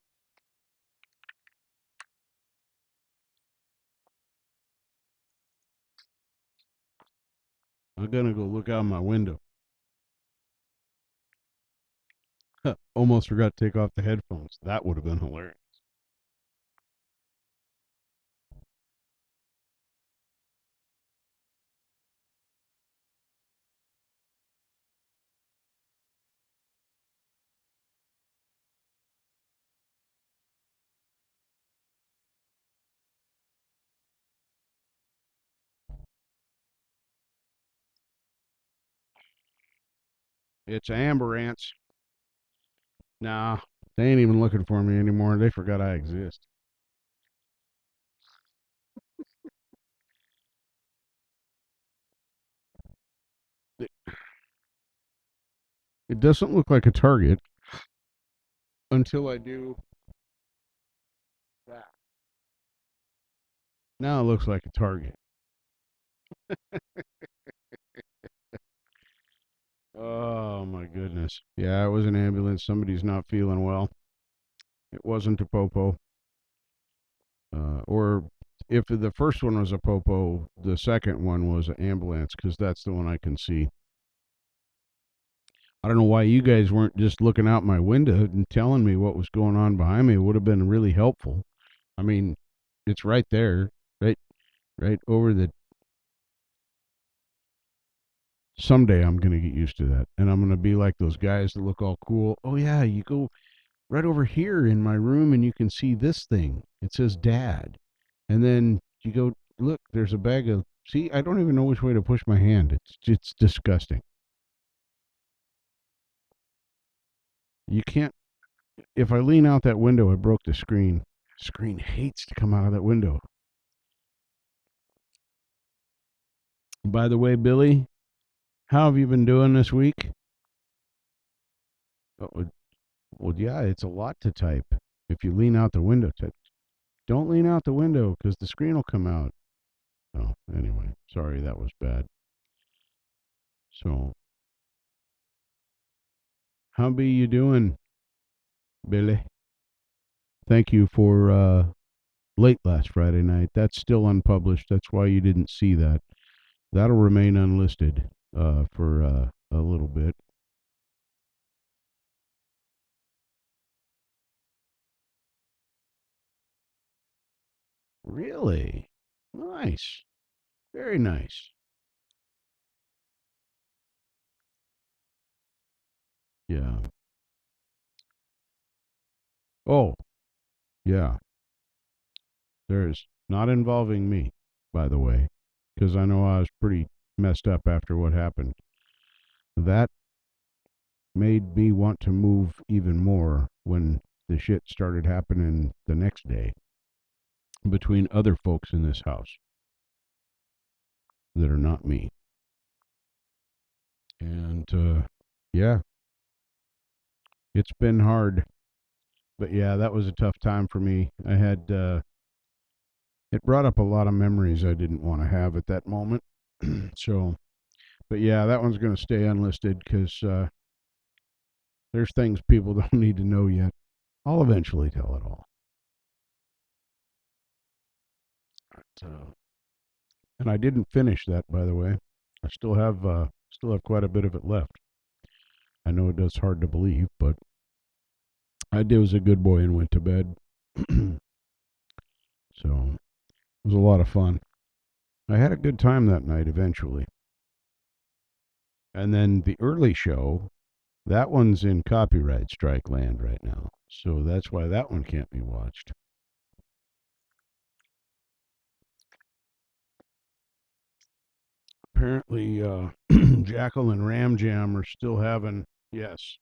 I'm gonna go look out my window. Almost forgot to take off the headphones. That would have been hilarious. It's amber ants. Nah, they ain't even looking for me anymore. They forgot I exist. It doesn't look like a target until I do that. Now it looks like a target. Oh my goodness. Yeah, it was an ambulance. Somebody's not feeling well. It wasn't a popo. Or if the first one was a popo, the second one was an ambulance because that's the one I can see. I don't know why you guys weren't just looking out my window and telling me what was going on behind me. It would have been really helpful. I mean, it's right there, right, right over the. Someday I'm gonna get used to that, and I'm gonna be like those guys that look all cool. Oh yeah, you go right over here in my room, and you can see this thing. It says Dad, and then you go look. There's a bag of. See, I don't even know which way to push my hand. It's disgusting. You can't. If I lean out that window, I broke the screen. Screen hates to come out of that window. By the way, Billy, how have you been doing this week? Oh, well, yeah, it's a lot to type. If you lean out the window, don't lean out the window because the screen will come out. Oh, anyway, sorry, that was bad. So, how be you doing, Billy? Thank you for late last Friday night. That's still unpublished. That's why you didn't see that. That'll remain unlisted for a little bit. Really? Nice. Very nice. Yeah. Oh, yeah. There's not involving me, by the way, because I know I was pretty messed up after what happened. That made me want to move even more when the shit started happening the next day between other folks in this house that are not me. And yeah, it's been hard. But yeah, that was a tough time for me. I had it brought up a lot of memories I didn't want to have at that moment. So, but yeah, that one's going to stay unlisted because there's things people don't need to know yet. I'll eventually tell it all. So, and I didn't finish that, by the way. I still have quite a bit of it left. I know it is hard to believe, but I did was a good boy and went to bed. So it was a lot of fun. I had a good time that night eventually. And then the early show, that one's in copyright strike land right now. So that's why that one can't be watched. Apparently, Jackal and Ram Jam are still having, yes.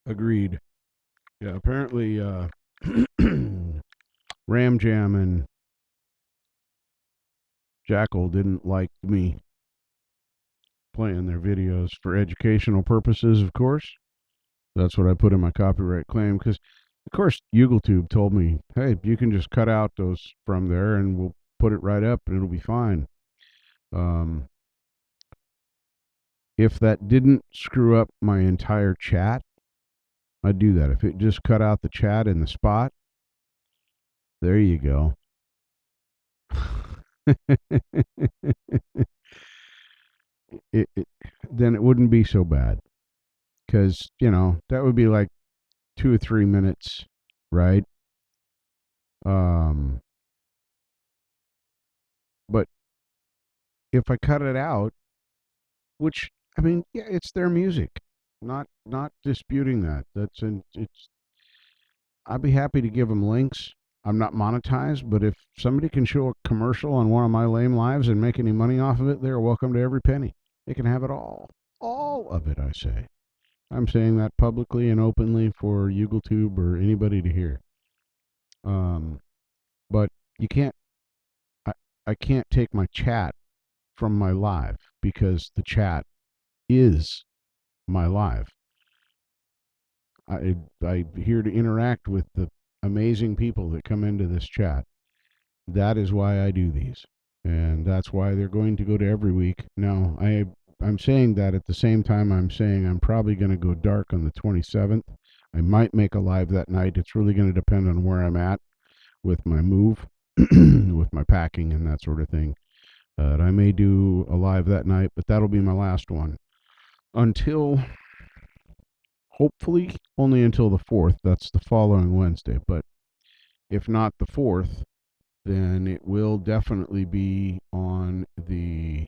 Agreed. Yeah, apparently, Ram Jam and Jackal didn't like me playing their videos for educational purposes, of course. That's what I put in my copyright claim because, of course, YouTube told me, hey, you can just cut out those from there and we'll put it right up and it'll be fine. Um, if that didn't screw up my entire chat, I'd do that. If it just cut out the chat in the spot, there you go. Then it wouldn't be so bad because that would be like 2 or 3 minutes, right? Um, but if I cut it out, which I mean, yeah, it's their music, not disputing that. It's. I'd be happy to give them links. I'm not monetized, but if somebody can show a commercial on one of my lame lives and make any money off of it, they're welcome to every penny. They can have it all of it. I say. I'm saying that publicly and openly for YouTube or anybody to hear. Um, but you can't. I, I can't take my chat from my live because the chat is my live. I'm here to interact with the amazing people that come into this chat. That is why I do these, and that's why they're going to go to every week. Now, I'm saying that at the same time I'm saying I'm probably going to go dark on the 27th. I might make a live that night. It's really going to depend on where I'm at with my move, with my packing and that sort of thing. I may do a live that night, but that'll be my last one until hopefully only until the 4th. That's the following Wednesday. But if not the 4th, then it will definitely be on the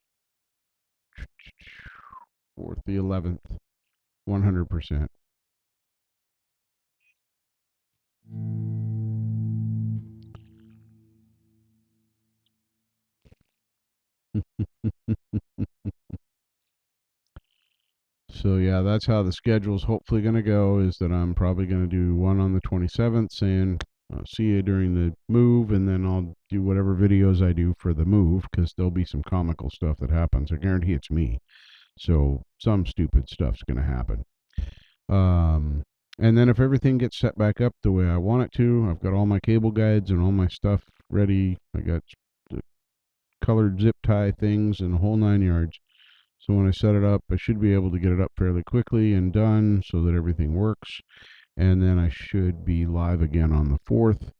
4th, the 11th, 100%. So yeah, that's how the schedule's hopefully going to go. Is that I'm probably going to do one on the 27th, saying see you during the move, and then I'll do whatever videos I do for the move because there'll be some comical stuff that happens. I guarantee it's me. So some stupid stuff's going to happen. And then if everything gets set back up the way I want it to, I've got all my cable guides and all my stuff ready. I got the colored zip tie things and the whole 9 yards. So when I set it up, I should be able to get it up fairly quickly and done so that everything works. And then I should be live again on the 4th.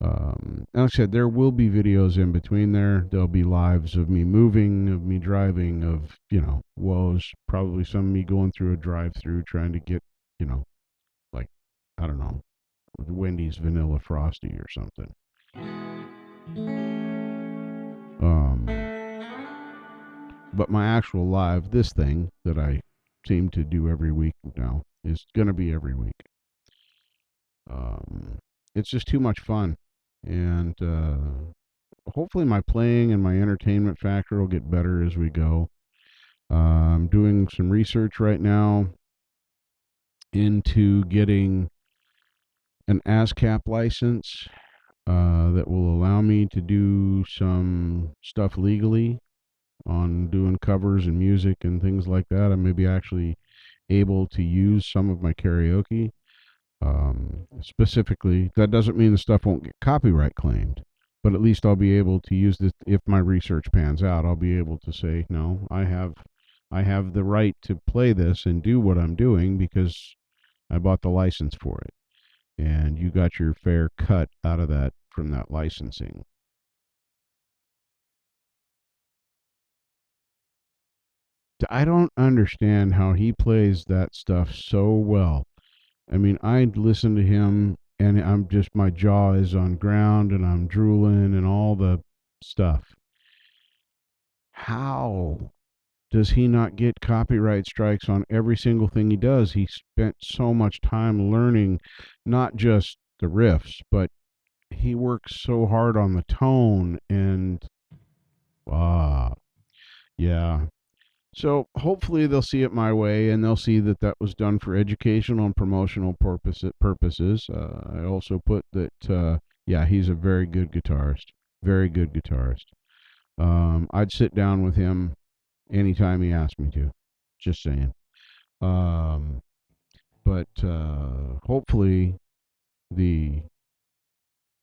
And like I said, there will be videos in between there. There'll be lives of me moving, of me driving, of, woes. Probably some of me going through a drive-through trying to get, like, I don't know, Wendy's Vanilla Frosty or something. But my actual live, this thing that I seem to do every week now, is going to be every week. It's just too much fun. And hopefully my playing and my entertainment factor will get better as we go. I'm doing some research right now into getting an ASCAP license that will allow me to do some stuff legally on doing covers and music and things like that. I may be actually able to use some of my karaoke. Specifically, that doesn't mean the stuff won't get copyright claimed, but at least I'll be able to use this. If my research pans out, I'll be able to say, no, I have the right to play this and do what I'm doing because I bought the license for it. And you got your fair cut out of that from that licensing. I don't understand how he plays that stuff so well. I mean, I listen to him and my jaw is on ground and I'm drooling and all the stuff. How does he not get copyright strikes on every single thing he does? He spent so much time learning not just the riffs, but he works so hard on the tone and yeah. So hopefully they'll see it my way, and they'll see that that was done for educational and promotional purposes. I also put that, yeah, he's a very good guitarist, very good guitarist. I'd sit down with him anytime he asked me to. Just saying. But hopefully they'll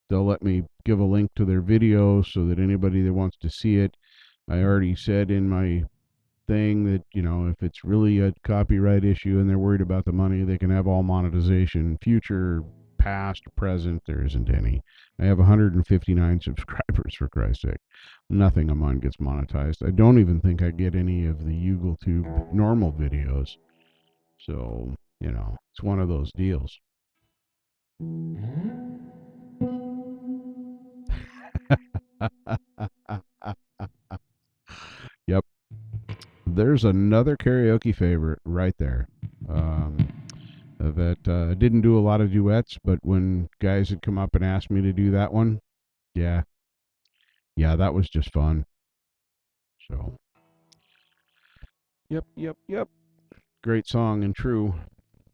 let me give a link to their video so that anybody that wants to see it. I already said in my thing that, if it's really a copyright issue and they're worried about the money, they can have all monetization, future, past, present. There isn't any. I have 159 subscribers, for Christ's sake. Nothing of mine gets monetized. I don't even think I get any of the YouTube normal videos. So, it's one of those deals. Yep. There's another karaoke favorite right there. That didn't do a lot of duets, but when guys had come up and asked me to do that one, yeah, that was just fun. So, yep. Great song and true.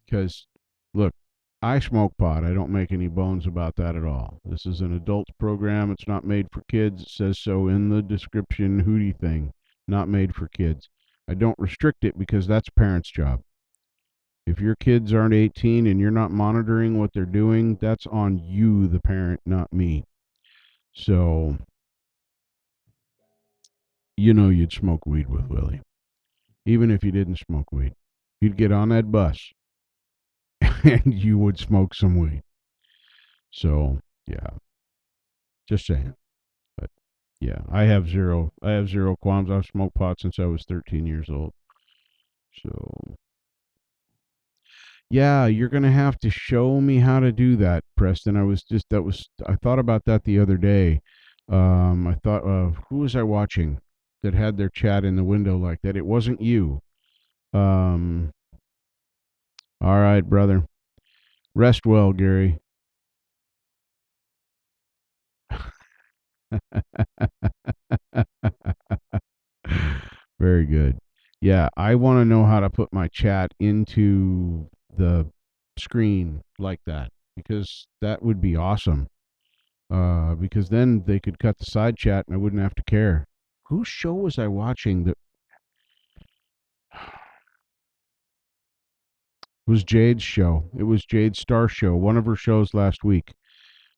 Because, look, I smoke pot. I don't make any bones about that at all. This is an adult program. It's not made for kids. It says so in the description hootie thing. not made for kids. I don't restrict it because that's parents' job. If your kids aren't 18 and you're not monitoring what they're doing, that's on you, the parent, not me. So, you'd smoke weed with Willie. Even if you didn't smoke weed, you'd get on that bus and you would smoke some weed. So, yeah, just saying. But yeah, I have zero qualms. I've smoked pot since I was 13 years old. So, yeah, you're going to have to show me how to do that, Preston. I thought about that the other day. I thought, who was I watching that had their chat in the window like that? It wasn't you. Um, all right, brother. Rest well, Gary. Very good. Yeah, I want to know how to put my chat into the screen like that because that would be awesome. Because then they could cut the side chat and I wouldn't have to care. Whose show was I watching that was Jade's show? It was Jade's Star Show, one of her shows last week.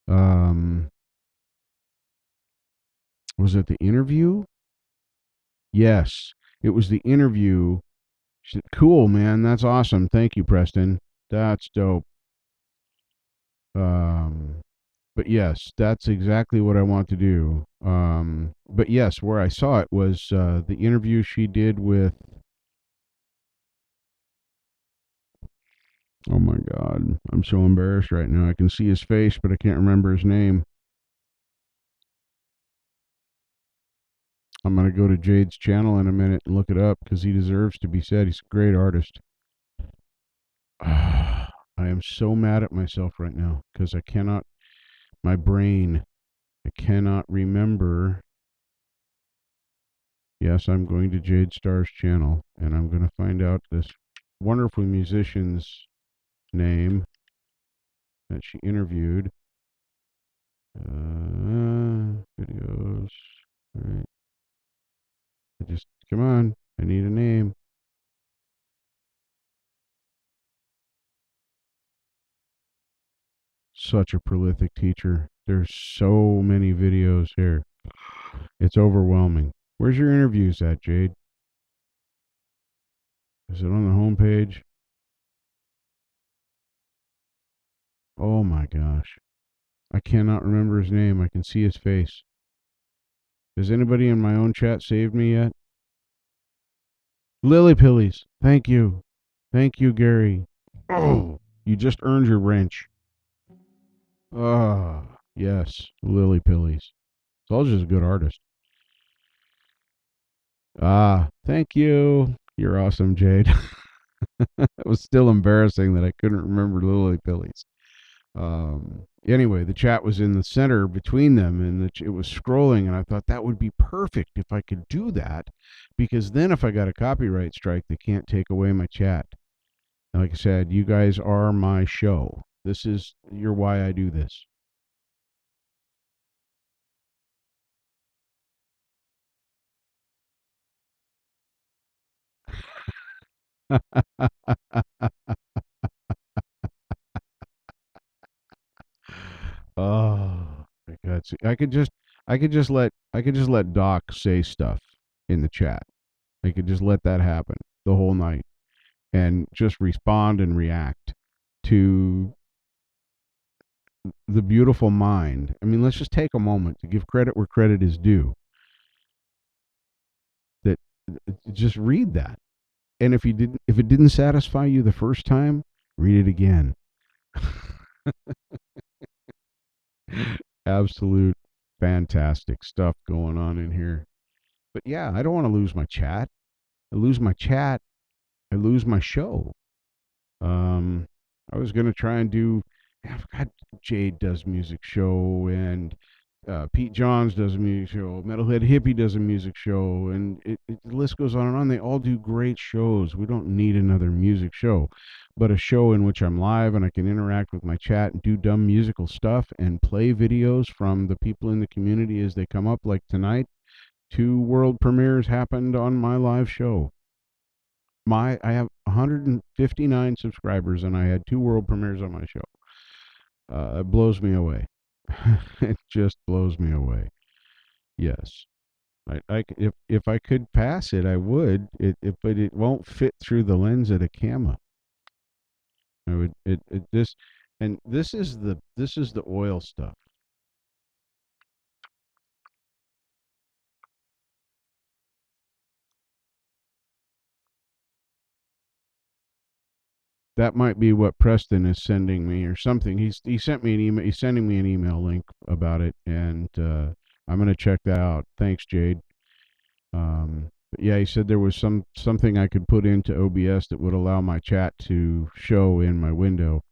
Um, was it the interview? Yes, it was the interview. She said, cool, man. That's awesome. Thank you, Preston. That's dope. Um, but yes, that's exactly what I want to do. But yes, where I saw it was the interview she did with. Oh my God, I'm so embarrassed right now. I can see his face, but I can't remember his name. I'm gonna go to Jade's channel in a minute and look it up because he deserves to be said. He's a great artist. I am so mad at myself right now because I cannot. My brain, I cannot remember. Yes, I'm going to Jade Star's channel and I'm going to find out this wonderful musician's name that she interviewed. Videos. All right. Come on. I need a name. Such a prolific teacher. There's so many videos here. It's overwhelming. Where's your interviews at, Jade? Is it on the homepage? Oh my gosh. I cannot remember his name. I can see his face. Has anybody in my own chat saved me yet? Lily Pillies. Thank you. Thank you, Gary. Oh, you just earned your wrench. Ah, yes. Lily Pillies. Told you she's a good artist. Ah, thank you. You're awesome, Jade. It was still embarrassing that I couldn't remember Lily Pillies. Anyway, the chat was in the center between them, and it was scrolling, and I thought that would be perfect if I could do that, because then if I got a copyright strike, they can't take away my chat. And like I said, you guys are my show. You're why I do this. Oh my God! See, I could just let Doc say stuff in the chat. I could just let that happen the whole night and just respond and react to the beautiful mind. I mean, let's just take a moment to give credit where credit is due. That just read that, and if it didn't satisfy you the first time, read it again. Absolute fantastic stuff going on in here. But yeah, I don't want to lose my chat. I lose my chat, I lose my show. Um, I was gonna try and do. I forgot Jade does music show, and Pete Johns does a music show. Metalhead Hippie does a music show, and the list goes on and on. They all do great shows. We don't need another music show, but a show in which I'm live and I can interact with my chat and do dumb musical stuff and play videos from the people in the community as they come up, like tonight. 2 world premieres happened on my live show. I have 159 subscribers, and I had 2 world premieres on my show. It blows me away. It just blows me away. Yes. If I could pass it, I would. But it won't fit through the lens of the camera. I would it this and this is the oil stuff. That might be what Preston is sending me or something. He sent me an email. He's sending me an email link about it, and I'm gonna check that out. Thanks, Jade. But yeah, he said there was something I could put into OBS that would allow my chat to show in my window.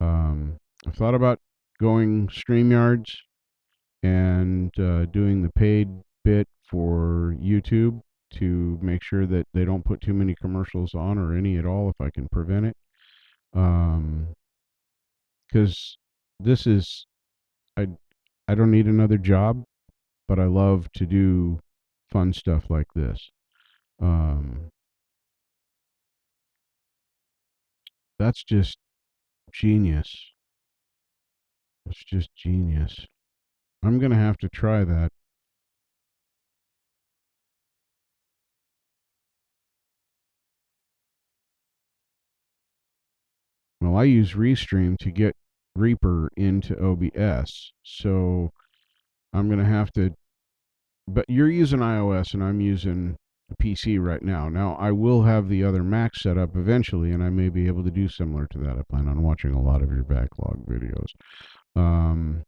I've thought about going StreamYards and doing the paid bit for YouTube to make sure that they don't put too many commercials on or any at all if I can prevent it. Because this is I I don't need another job, but I love to do fun stuff like this. Um, that's just genius. It's just genius. I'm gonna have to try that. Well, I use Restream to get Reaper into OBS, so I'm gonna have to. But you're using iOS and I'm using a PC right now. Now I will have the other Mac set up eventually, and I may be able to do similar to that. I plan on watching a lot of your backlog videos. Um,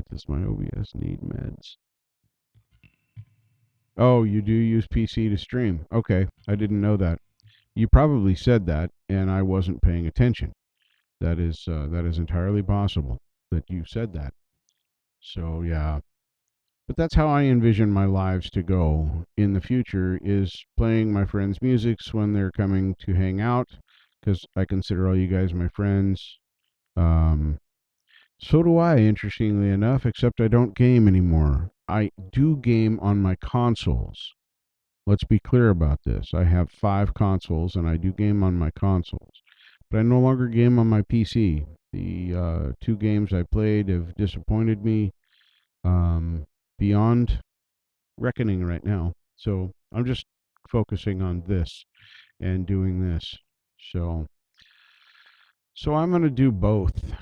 does my OBS need meds? Oh, you do use PC to stream. Okay, I didn't know that. You probably said that, and I wasn't paying attention. That is entirely possible that you said that. So yeah, but that's how I envision my lives to go in the future is playing my friends' musics when they're coming to hang out because I consider all you guys my friends. Um, so do I, interestingly enough, except I don't game anymore. I do game on my consoles. Let's be clear about this. I have 5 consoles and I do game on my consoles, but I no longer game on my PC. The 2 games I played have disappointed me beyond reckoning right now. So I'm just focusing on this and doing this. So so I'm gonna do both.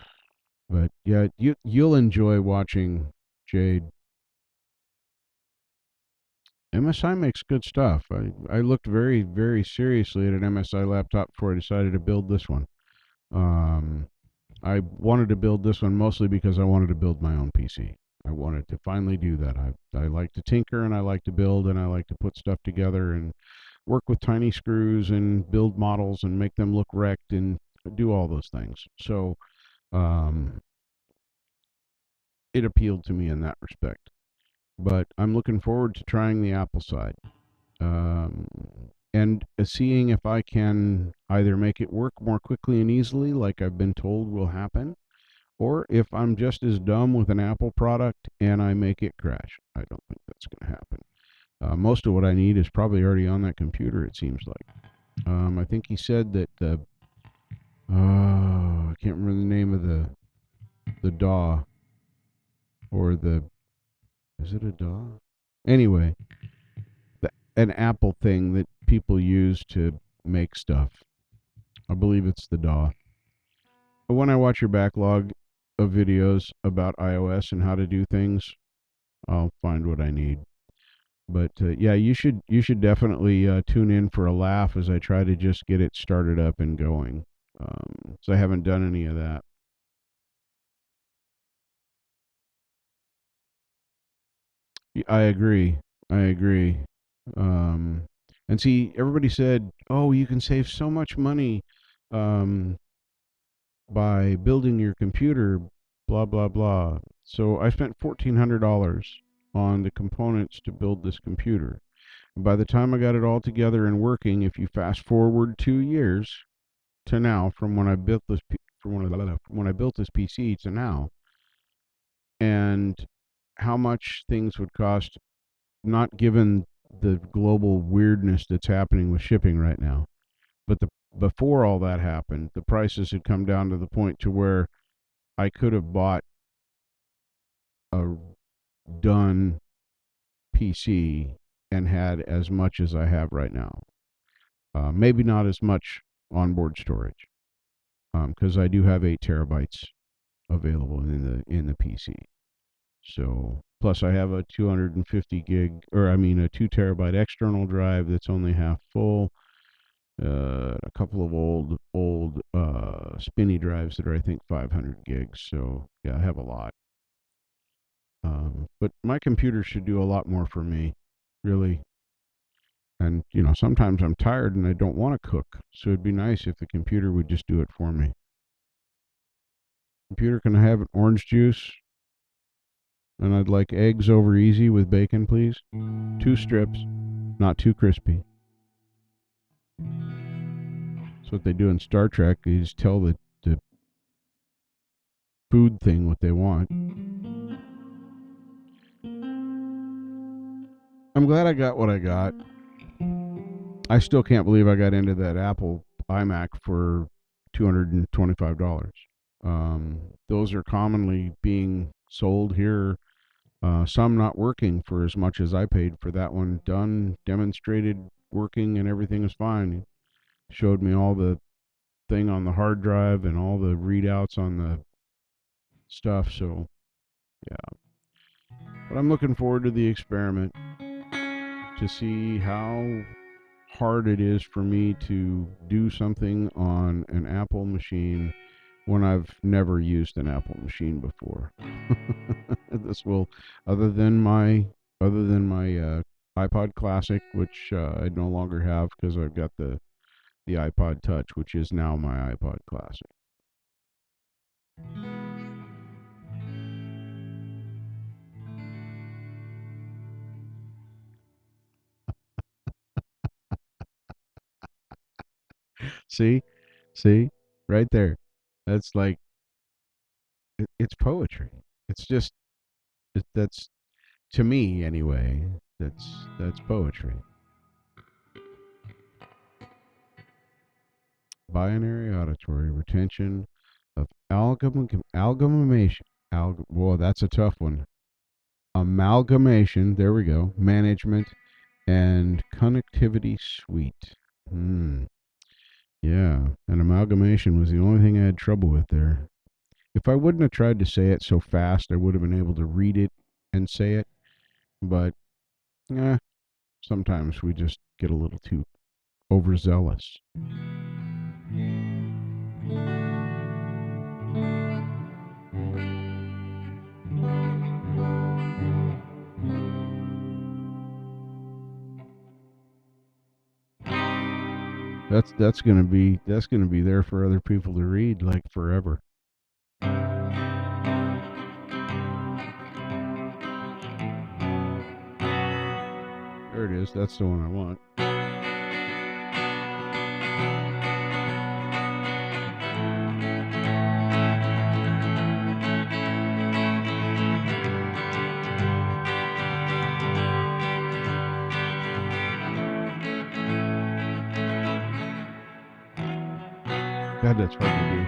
But yeah, you'll enjoy watching Jade. MSI makes good stuff. I looked very seriously at an MSI laptop before I decided to build this one. Um, I wanted to build this one mostly because I wanted to build my own PC. I wanted to finally do that. I like to tinker and I like to build and I like to put stuff together and work with tiny screws and build models and make them look wrecked and do all those things. So um, it appealed to me in that respect. But I'm looking forward to trying the Apple side um, and seeing if I can either make it work more quickly and easily, like I've been told will happen, or if I'm just as dumb with an Apple product and I make it crash. I don't think that's going to happen. Most of what I need is probably already on that computer, it seems like. I think he said that the, I can't remember the name of the DAW, or the, is it a DAW? Anyway, an Apple thing that people use to make stuff. I believe it's the DAW. But when I watch your backlog of videos about iOS and how to do things, I'll find what I need. But yeah, you should definitely tune in for a laugh as I try to just get it started up and going. So I haven't done any of that. I agree. I agree. Um, and see, everybody said, "Oh, you can save so much money um, by building your computer." Blah blah blah. So I spent $1,400 on the components to build this computer. By the time I got it all together and working, if you fast forward 2 years to now, from when I built this when I built this PC to now, and how much things would cost, not given the global weirdness that's happening with shipping right now, but before all that happened, the prices had come down to the point to where I could have bought a done PC and had as much as I have right now. Maybe not as much onboard storage, because I do have 8 terabytes available in the PC. So plus I have a 250 gig, or I mean a 2 terabyte external drive that's only half full. A couple of old spinny drives that are, I think, 500 gigs. So yeah, I have a lot. But my computer should do a lot more for me, really. And sometimes I'm tired and I don't want to cook, so it'd be nice if the computer would just do it for me. Computer, can I have an orange juice? And I'd like eggs over easy with bacon, please. 2 strips, not too crispy. That's what they do in Star Trek. They just tell the food thing what they want. I'm glad I got what I got. I still can't believe I got into that Apple iMac for $225. Those are commonly being sold here. Some not working for as much as I paid for that one. Done, demonstrated, working, and everything is fine. He showed me all the thing on the hard drive and all the readouts on the stuff. So, yeah. But I'm looking forward to the experiment to see how hard it is for me to do something on an Apple machine when I've never used an Apple machine before. This will, other than my iPod Classic, which I no longer have because I've got the iPod Touch, which is now my iPod Classic. See, see, right there. That's like it's poetry. It's just that's, to me anyway. That's poetry. Binary auditory retention of amalgamation. Whoa, that's a tough one. Amalgamation. There we go. Management and connectivity suite. Yeah, an amalgamation was the only thing I had trouble with there. If I wouldn't have tried to say it so fast, I would have been able to read it and say it. But, sometimes we just get a little too overzealous. That's gonna be there for other people to read like forever. There it is. That's the one I want. God, that's hard to do.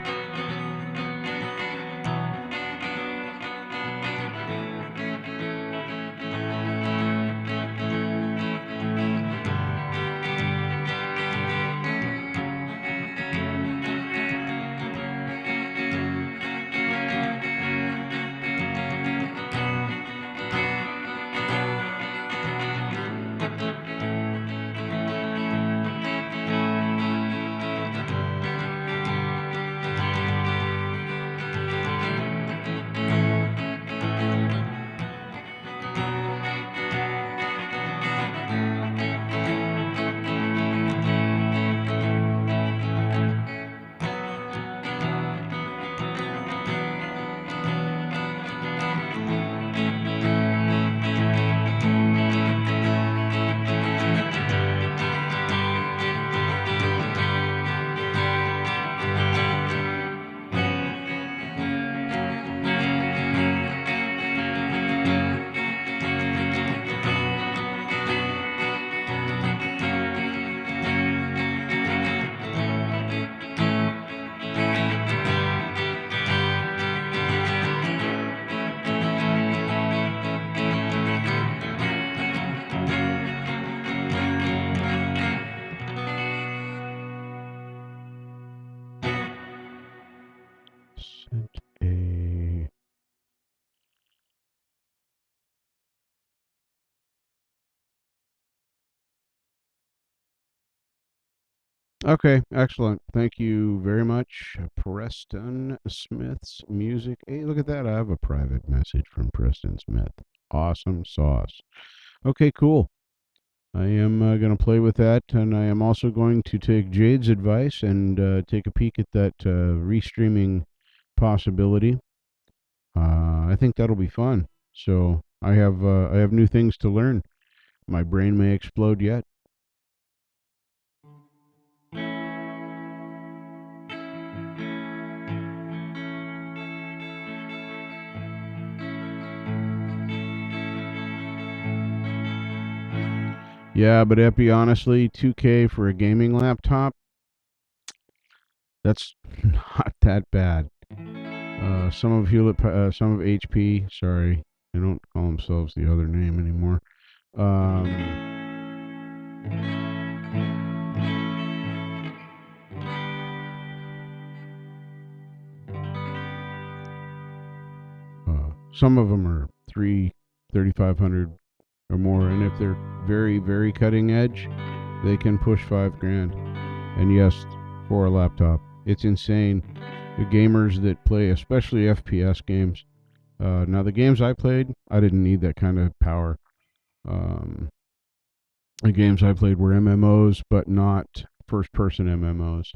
Okay, excellent. Thank you very much, Preston Smith's music. Hey, look at that. I have a private message from Preston Smith. Awesome sauce. Okay, cool. I am going to play with that, and I am also going to take Jade's advice and take a peek at that restreaming possibility. I think that'll be fun. So I have new things to learn. My brain may explode yet. Yeah, but Epi, honestly, 2K for a gaming laptop, that's not that bad. Some of HP, sorry, they don't call themselves the other name anymore. Um, some of them are 3,500 or more, and if they're very, very cutting edge, they can push 5 grand. And yes, for a laptop, it's insane. The gamers that play, especially FPS games. Now the games I played, I didn't need that kind of power. Um, the games I played were MMOs, but not first-person MMOs.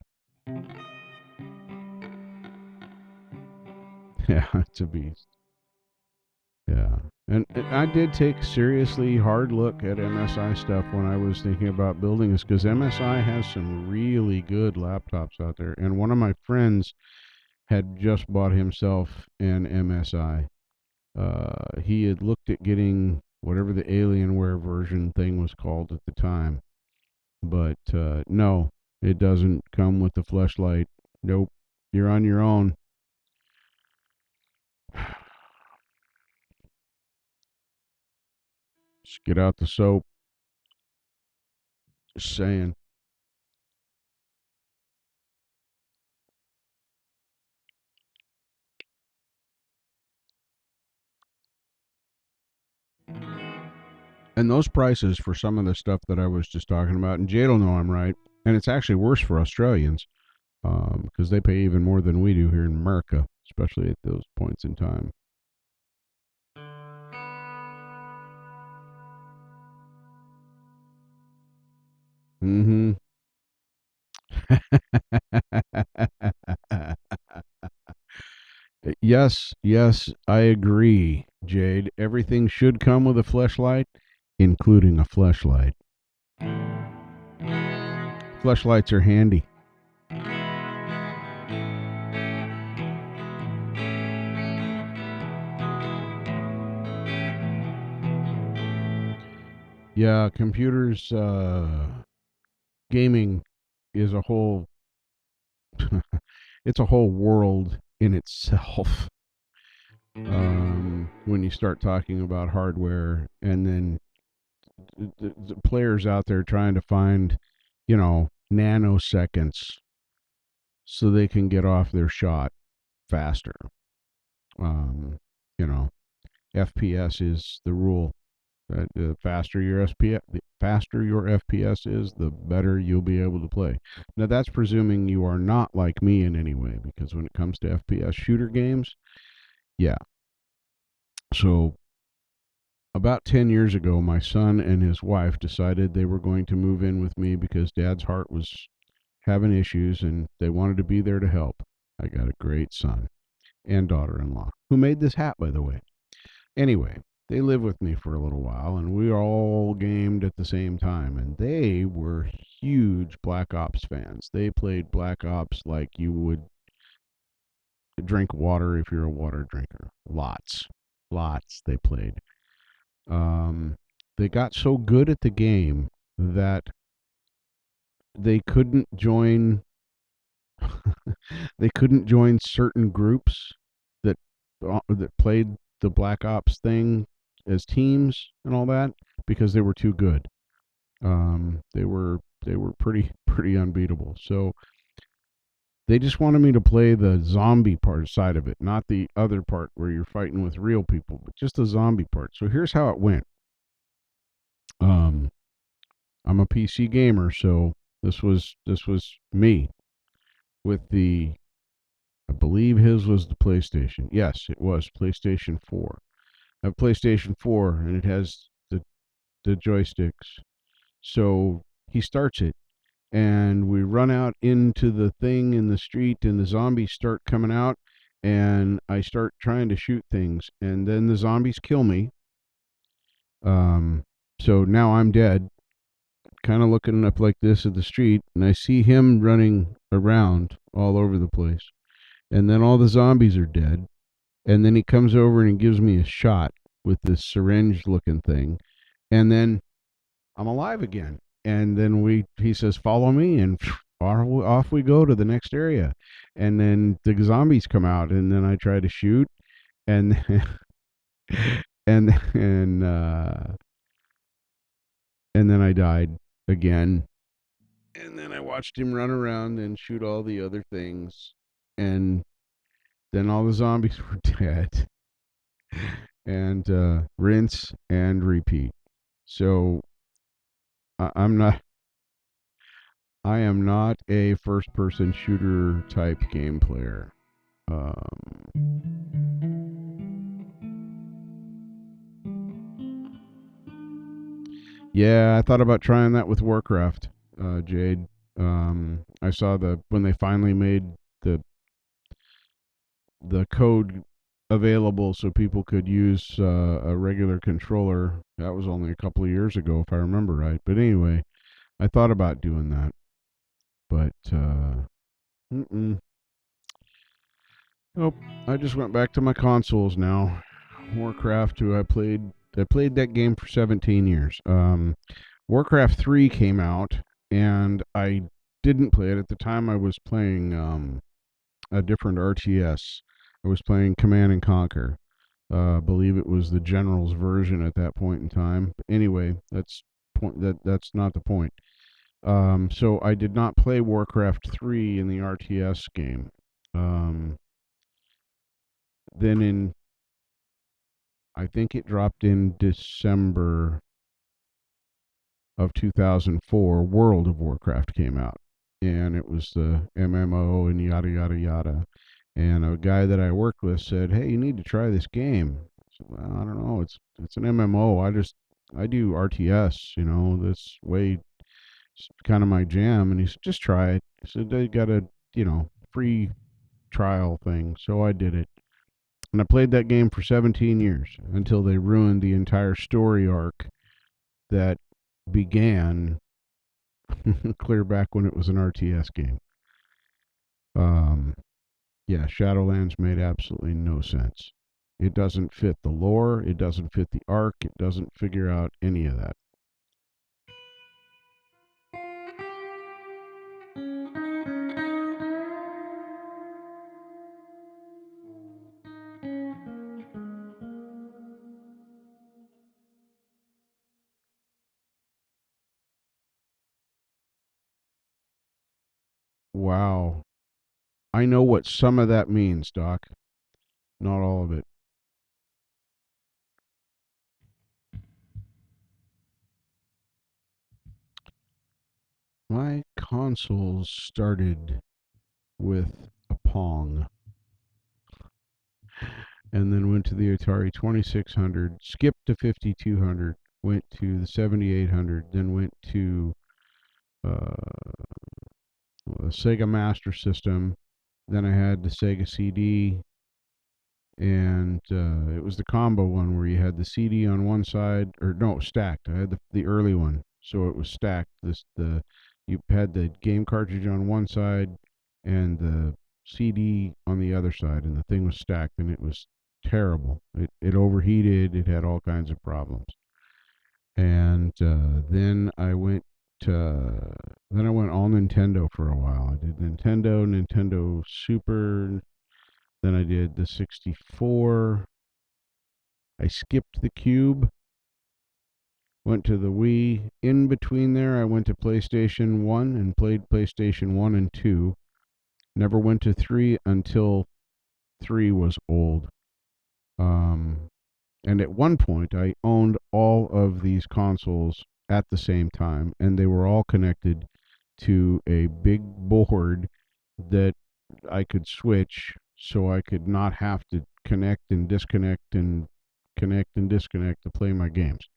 Yeah, it's a beast. Yeah. And I did take seriously hard look at MSI stuff when I was thinking about building this because MSI has some really good laptops out there. And one of my friends had just bought himself an MSI. He had looked at getting whatever the Alienware version thing was called at the time. But no, it doesn't come with the fleshlight. Nope. You're on your own. Just get out the soap. Just saying. And those prices for some of the stuff that I was just talking about, and Jade will know I'm right, and it's actually worse for Australians because they pay even more than we do here in America, especially at those points in time. Mm-hmm. Yes, yes, I agree, Jade. Everything should come with a fleshlight, including a fleshlight. Fleshlights are handy. Yeah, computers, gaming is a whole, it's a whole world in itself. When you start talking about hardware and then the players out there trying to find, nanoseconds so they can get off their shot faster. Um, you know, FPS is the rule. The faster your FPS is, the better you'll be able to play. Now that's presuming you are not like me in any way, because when it comes to FPS shooter games, yeah. So about 10 years ago, my son and his wife decided they were going to move in with me because Dad's heart was having issues and they wanted to be there to help. I got a great son and daughter-in-law who made this hat, by the way. Anyway, they lived with me for a little while, and we all gamed at the same time. And they were huge Black Ops fans. They played Black Ops like you would drink water if you're a water drinker. Lots they played. Um, they got so good at the game that they couldn't join. They couldn't join certain groups that that played the Black Ops thing as teams and all that because they were too good. They were pretty unbeatable. So they just wanted me to play the zombie part side of it, not the other part where you're fighting with real people, but just the zombie part. So here's how it went. Um, I'm a PC gamer, so This was me with the, I believe his was the PlayStation. Yes, it was PlayStation 4. I have PlayStation 4 and it has the joysticks. So he starts it and we run out into the thing in the street and the zombies start coming out and I start trying to shoot things and then the zombies kill me. Um so now I'm dead, kind of looking up like this at the street and I see him running around all over the place. And then all the zombies are dead and then he comes over and he gives me a shot with this syringe looking thing and then I'm alive again. And then he says, follow me, and off we go to the next area. And then the zombies come out, and then I try to shoot, and and and and then I died again. And then I watched him run around and shoot all the other things, and then all the zombies were dead. And rinse and repeat. So I'm not I am not a first person shooter type game player. Yeah, I thought about trying that with Warcraft, Jade. I saw when they finally made the the code available so people could use a regular controller. That was only a couple of years ago, if I remember right. But anyway, I thought about doing that, but mm-mm. Nope. I just went back to my consoles now. Warcraft 2, I played that game for 17 years. Warcraft 3 came out and I didn't play it at the time. I was playing a different RTS. I was playing Command and Conquer. I believe it was the General's version at that point in time. But anyway, that's not the point. So I did not play Warcraft 3 in the RTS game. Then I think it dropped in December of 2004, World of Warcraft came out. And it was the MMO and yada, yada, yada. And a guy that I worked with said, hey, you need to try this game. I said, well, I don't know. It's an MMO. I do RTS, that's way, it's kind of my jam. And he said, just try it. He said, they got a, free trial thing. So I did it. And I played that game for 17 years until they ruined the entire story arc that began clear back when it was an RTS game. Um, yeah, Shadowlands made absolutely no sense. It doesn't fit the lore, it doesn't fit the arc, it doesn't figure out any of that. Wow. I know what some of that means, Doc. Not all of it. My consoles started with a Pong and then went to the Atari 2600, skipped to 5200, went to the 7800, then went to uh, the Sega Master System. Then I had the Sega CD, and it was the combo one where you had the CD on one side, or no, stacked. I had the early one, so it was stacked. You had the game cartridge on one side and the CD on the other side, and the thing was stacked, and it was terrible. It overheated. It had all kinds of problems. And then I went all Nintendo for a while. I did Nintendo Super. Then I did the 64. I skipped the Cube. Went to the Wii. In between there, I went to PlayStation 1 and played PlayStation 1 and 2. Never went to 3 until 3 was old. And at one point, I owned all of these consoles at the same time, and they were all connected to a big board that I could switch so I could not have to connect and disconnect and connect and disconnect to play my games.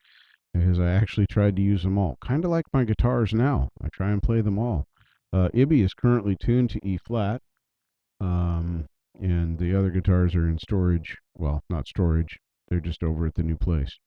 Because I actually tried to use them all. Kind of like my guitars now. I try and play them all. Ibby is currently tuned to E flat, um, and the other guitars are in storage. Well, not storage, they're just over at the new place.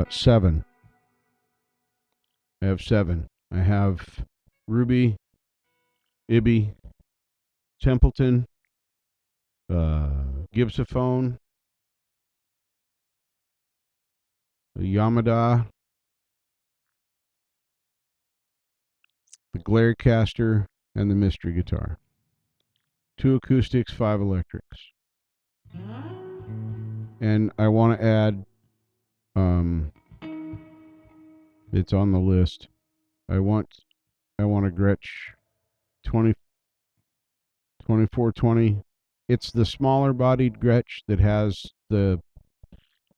7. I have 7. I have Ruby, Ibby, Templeton, Gibsophone, Yamada, the Glarecaster, and the Mystery Guitar. 2 acoustics, 5 electrics. And I want to add, it's on the list. I want a Gretsch 2420. It's the smaller bodied Gretsch that has the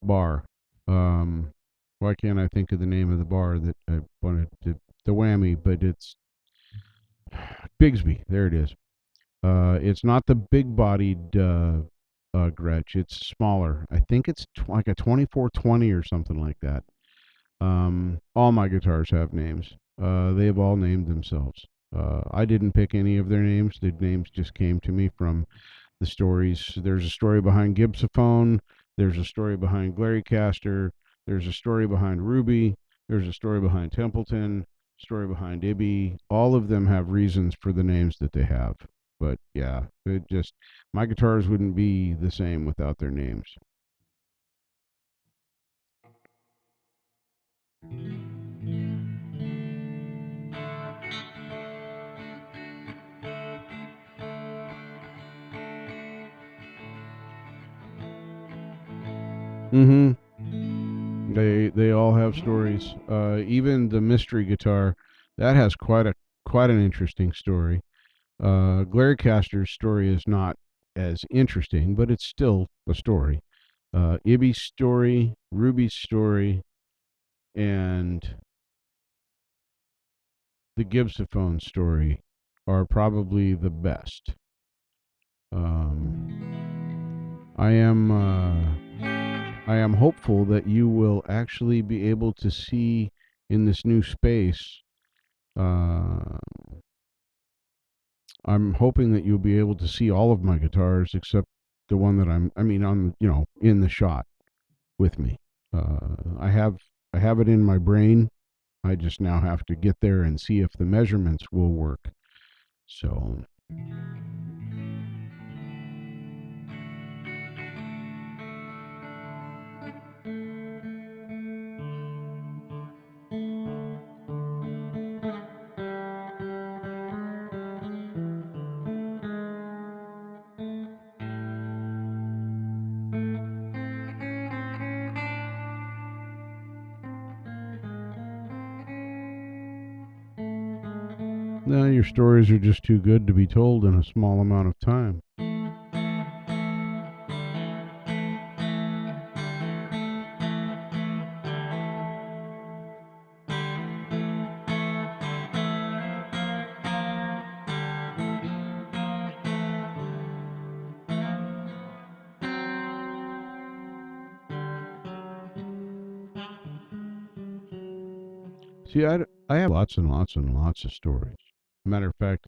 bar. Why can't I think of the name of the bar that I wanted to, the whammy, but it's Bigsby. There it is. It's not the big bodied Gretsch. It's smaller. I think it's like a 2420 or something like that. All my guitars have names. They've all named themselves. I didn't pick any of their names. The names just came to me from the stories. There's a story behind Gibsophone. There's a story behind Glarecaster. There's a story behind Ruby. There's a story behind Templeton. Story behind Ibby. All of them have reasons for the names that they have. But yeah, it just, my guitars wouldn't be the same without their names. Mm-hmm. They all have stories. Even the mystery guitar, that has quite an interesting story. Glarecaster's story is not as interesting, but it's still a story. Ibby's story, Ruby's story, and the Gibsophone story are probably the best. I am hopeful that you will actually be able to see in this new space. I'm hoping that you'll be able to see all of my guitars except the one that on, in the shot with me. I have it in my brain. I just now have to get there and see if the measurements will work. So no, your stories are just too good to be told in a small amount of time. See, I have lots and lots and lots of stories. Matter of fact,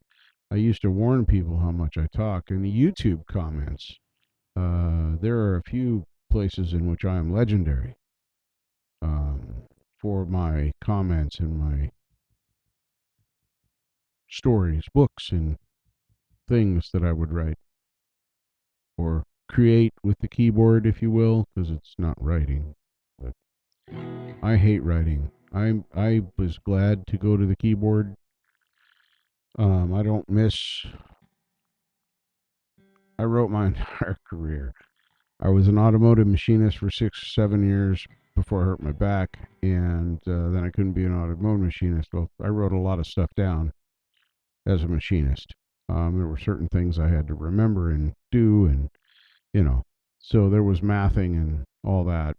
I used to warn people how much I talk in the YouTube comments. There are a few places in which I am legendary, for my comments and my stories, books, and things that I would write or create with the keyboard, if you will, because it's not writing. But I hate writing. I was glad to go to the keyboard I don't miss. I wrote my entire career. I was an automotive machinist for 6 or 7 years before I hurt my back, and then I couldn't be an automotive machinist. Well, I wrote a lot of stuff down as a machinist. There were certain things I had to remember and do, and you know, so there was mathing and all that.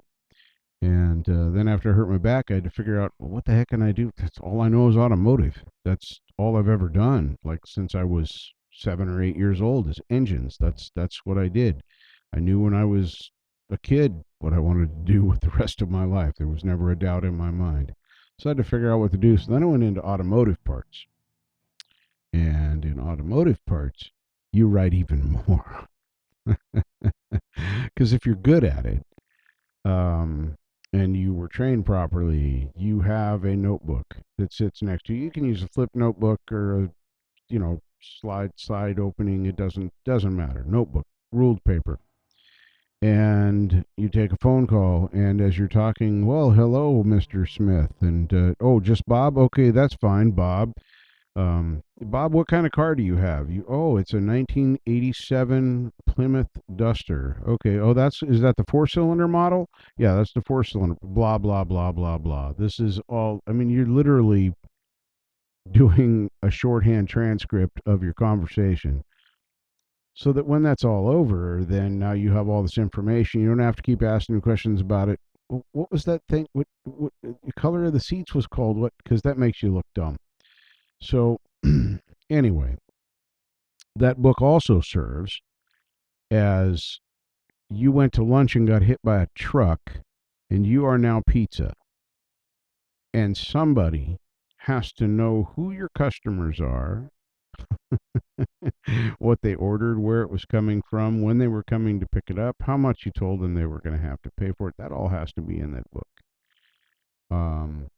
And then after I hurt my back, I had to figure out, well, what the heck can I do? That's all I know is automotive. That's all I've ever done. Like since I was 7 or 8 years old, is engines. That's what I did. I knew when I was a kid what I wanted to do with the rest of my life. There was never a doubt in my mind. So I had to figure out what to do. So then I went into automotive parts. And in automotive parts, you write even more. Because if you're good at it, um, and you were trained properly, you have a notebook that sits next to you. You can use a flip notebook or a, slide opening. It doesn't matter. Notebook, ruled paper, and you take a phone call. And as you're talking, well, hello, Mr. Smith, and oh, just Bob. Okay, that's fine, Bob. Bob, what kind of car do you have? Oh, it's a 1987 Plymouth Duster. Okay. Oh, is that the 4-cylinder model? Yeah, that's the 4-cylinder. Blah blah blah blah blah. This is all. I mean, you're literally doing a shorthand transcript of your conversation, so that when that's all over, then now you have all this information. You don't have to keep asking questions about it. What was that thing? What the color of the seats was called? What? Because that makes you look dumb. So, anyway, that book also serves as you went to lunch and got hit by a truck, and you are now pizza. And somebody has to know who your customers are, what they ordered, where it was coming from, when they were coming to pick it up, how much you told them they were going to have to pay for it. That all has to be in that book. Um,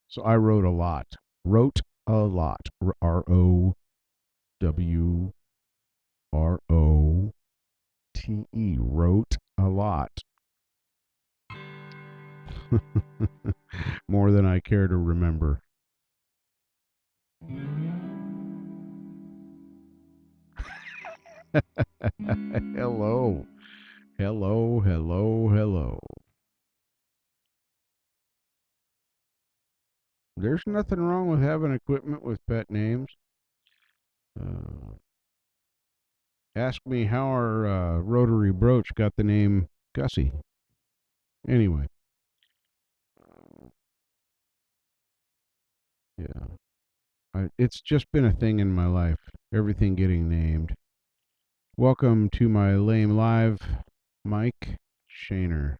so I wrote a lot. Wrote a lot. ROWROTE. Wrote a lot. More than I care to remember. Hello. Hello, hello, hello. There's nothing wrong with having equipment with pet names. Uh, Ask me how our rotary brooch got the name Gussie. Anyway, yeah. It's just been a thing in my life. Everything getting named. Welcome to my lame live, Mike Shaner.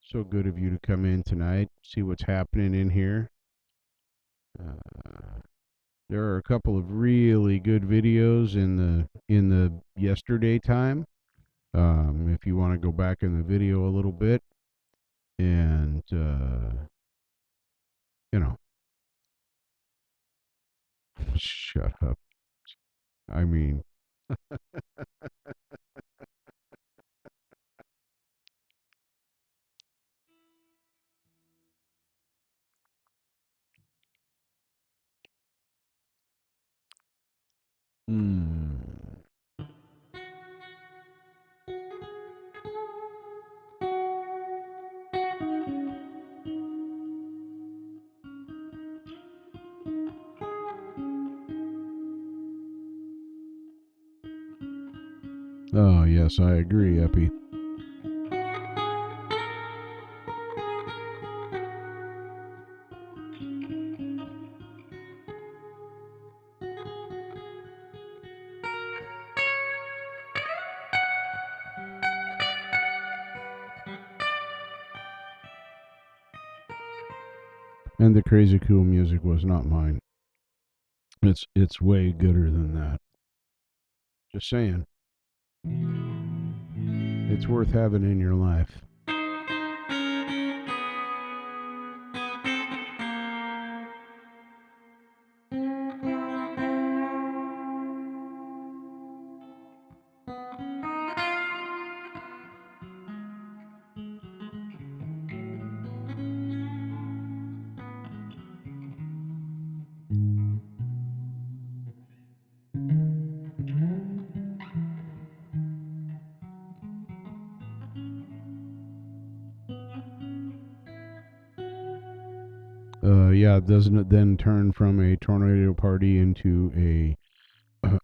So good of you to come in tonight, see what's happening in here. Uh, there are a couple of really good videos in the yesterday time. If you want to go back in the video a little bit and you know, shut up. I mean, mm. Oh yes, I agree, Epi. And the crazy cool music was not mine. It's way gooder than that. Just saying. It's worth having in your life. Yeah, doesn't it then turn from a tornado party into a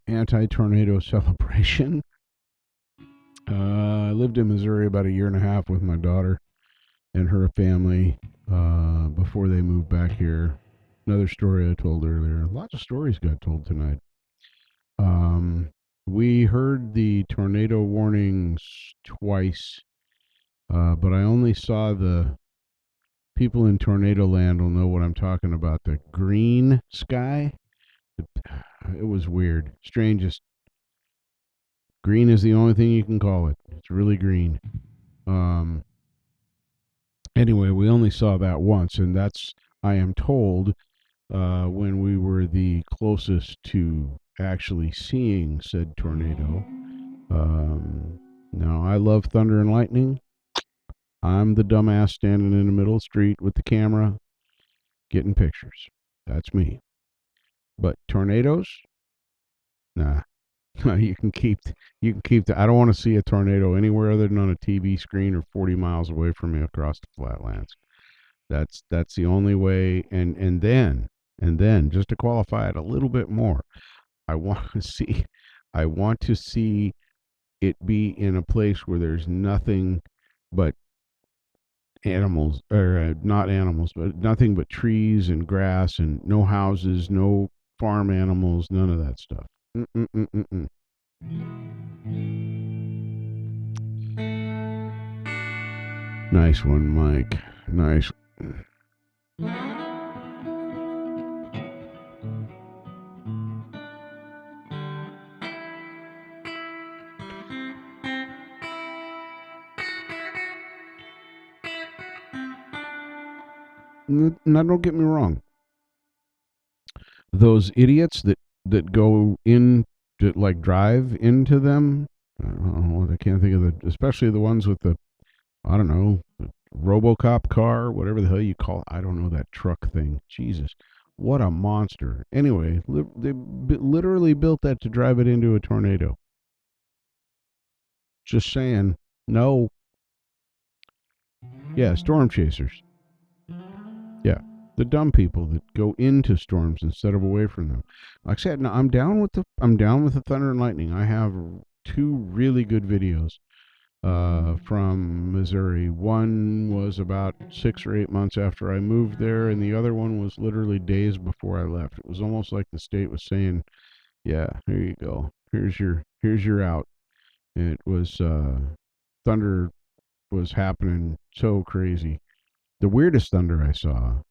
anti-tornado celebration? I lived in Missouri about a year and a half with my daughter and her family before they moved back here. Another story I told earlier. Lots of stories got told tonight. Um, we heard the tornado warnings twice, but I only saw the people in Tornado Land will know what I'm talking about. The green sky. It was weird. Strangest. Green is the only thing you can call it. It's really green. Um, anyway, we only saw that once, and that's, I am told, when we were the closest to actually seeing said tornado. Now, I love thunder and lightning. I'm the dumbass standing in the middle of the street with the camera getting pictures. That's me. But tornadoes? Nah. you can keep you can keep the I don't want to see a tornado anywhere other than on a TV screen or 40 miles away from me across the flatlands. That's the only way, and then just to qualify it a little bit more, I want to see I want to see it be in a place where there's nothing but animals, or not animals, but nothing but trees and grass and no houses, no farm animals, none of that stuff. Mm-mm-mm-mm-mm. Nice one, Mike. Nice. Now, don't get me wrong. Those idiots that go in to like drive into them. I don't know. I can't think of especially the ones with the, I don't know, the RoboCop car, whatever the hell you call it. I don't know that truck thing. Jesus, what a monster. Anyway, they literally built that to drive it into a tornado. Just saying. No. Yeah, storm chasers. Yeah, the dumb people that go into storms instead of away from them. Like I said, no, I'm down with the thunder and lightning. I have two really good videos from Missouri. One was about 6 or 8 months after I moved there, and the other one was literally days before I left. It was almost like the state was saying, "Yeah, here you go. Here's your out." And it was thunder was happening so crazy. The weirdest thunder I saw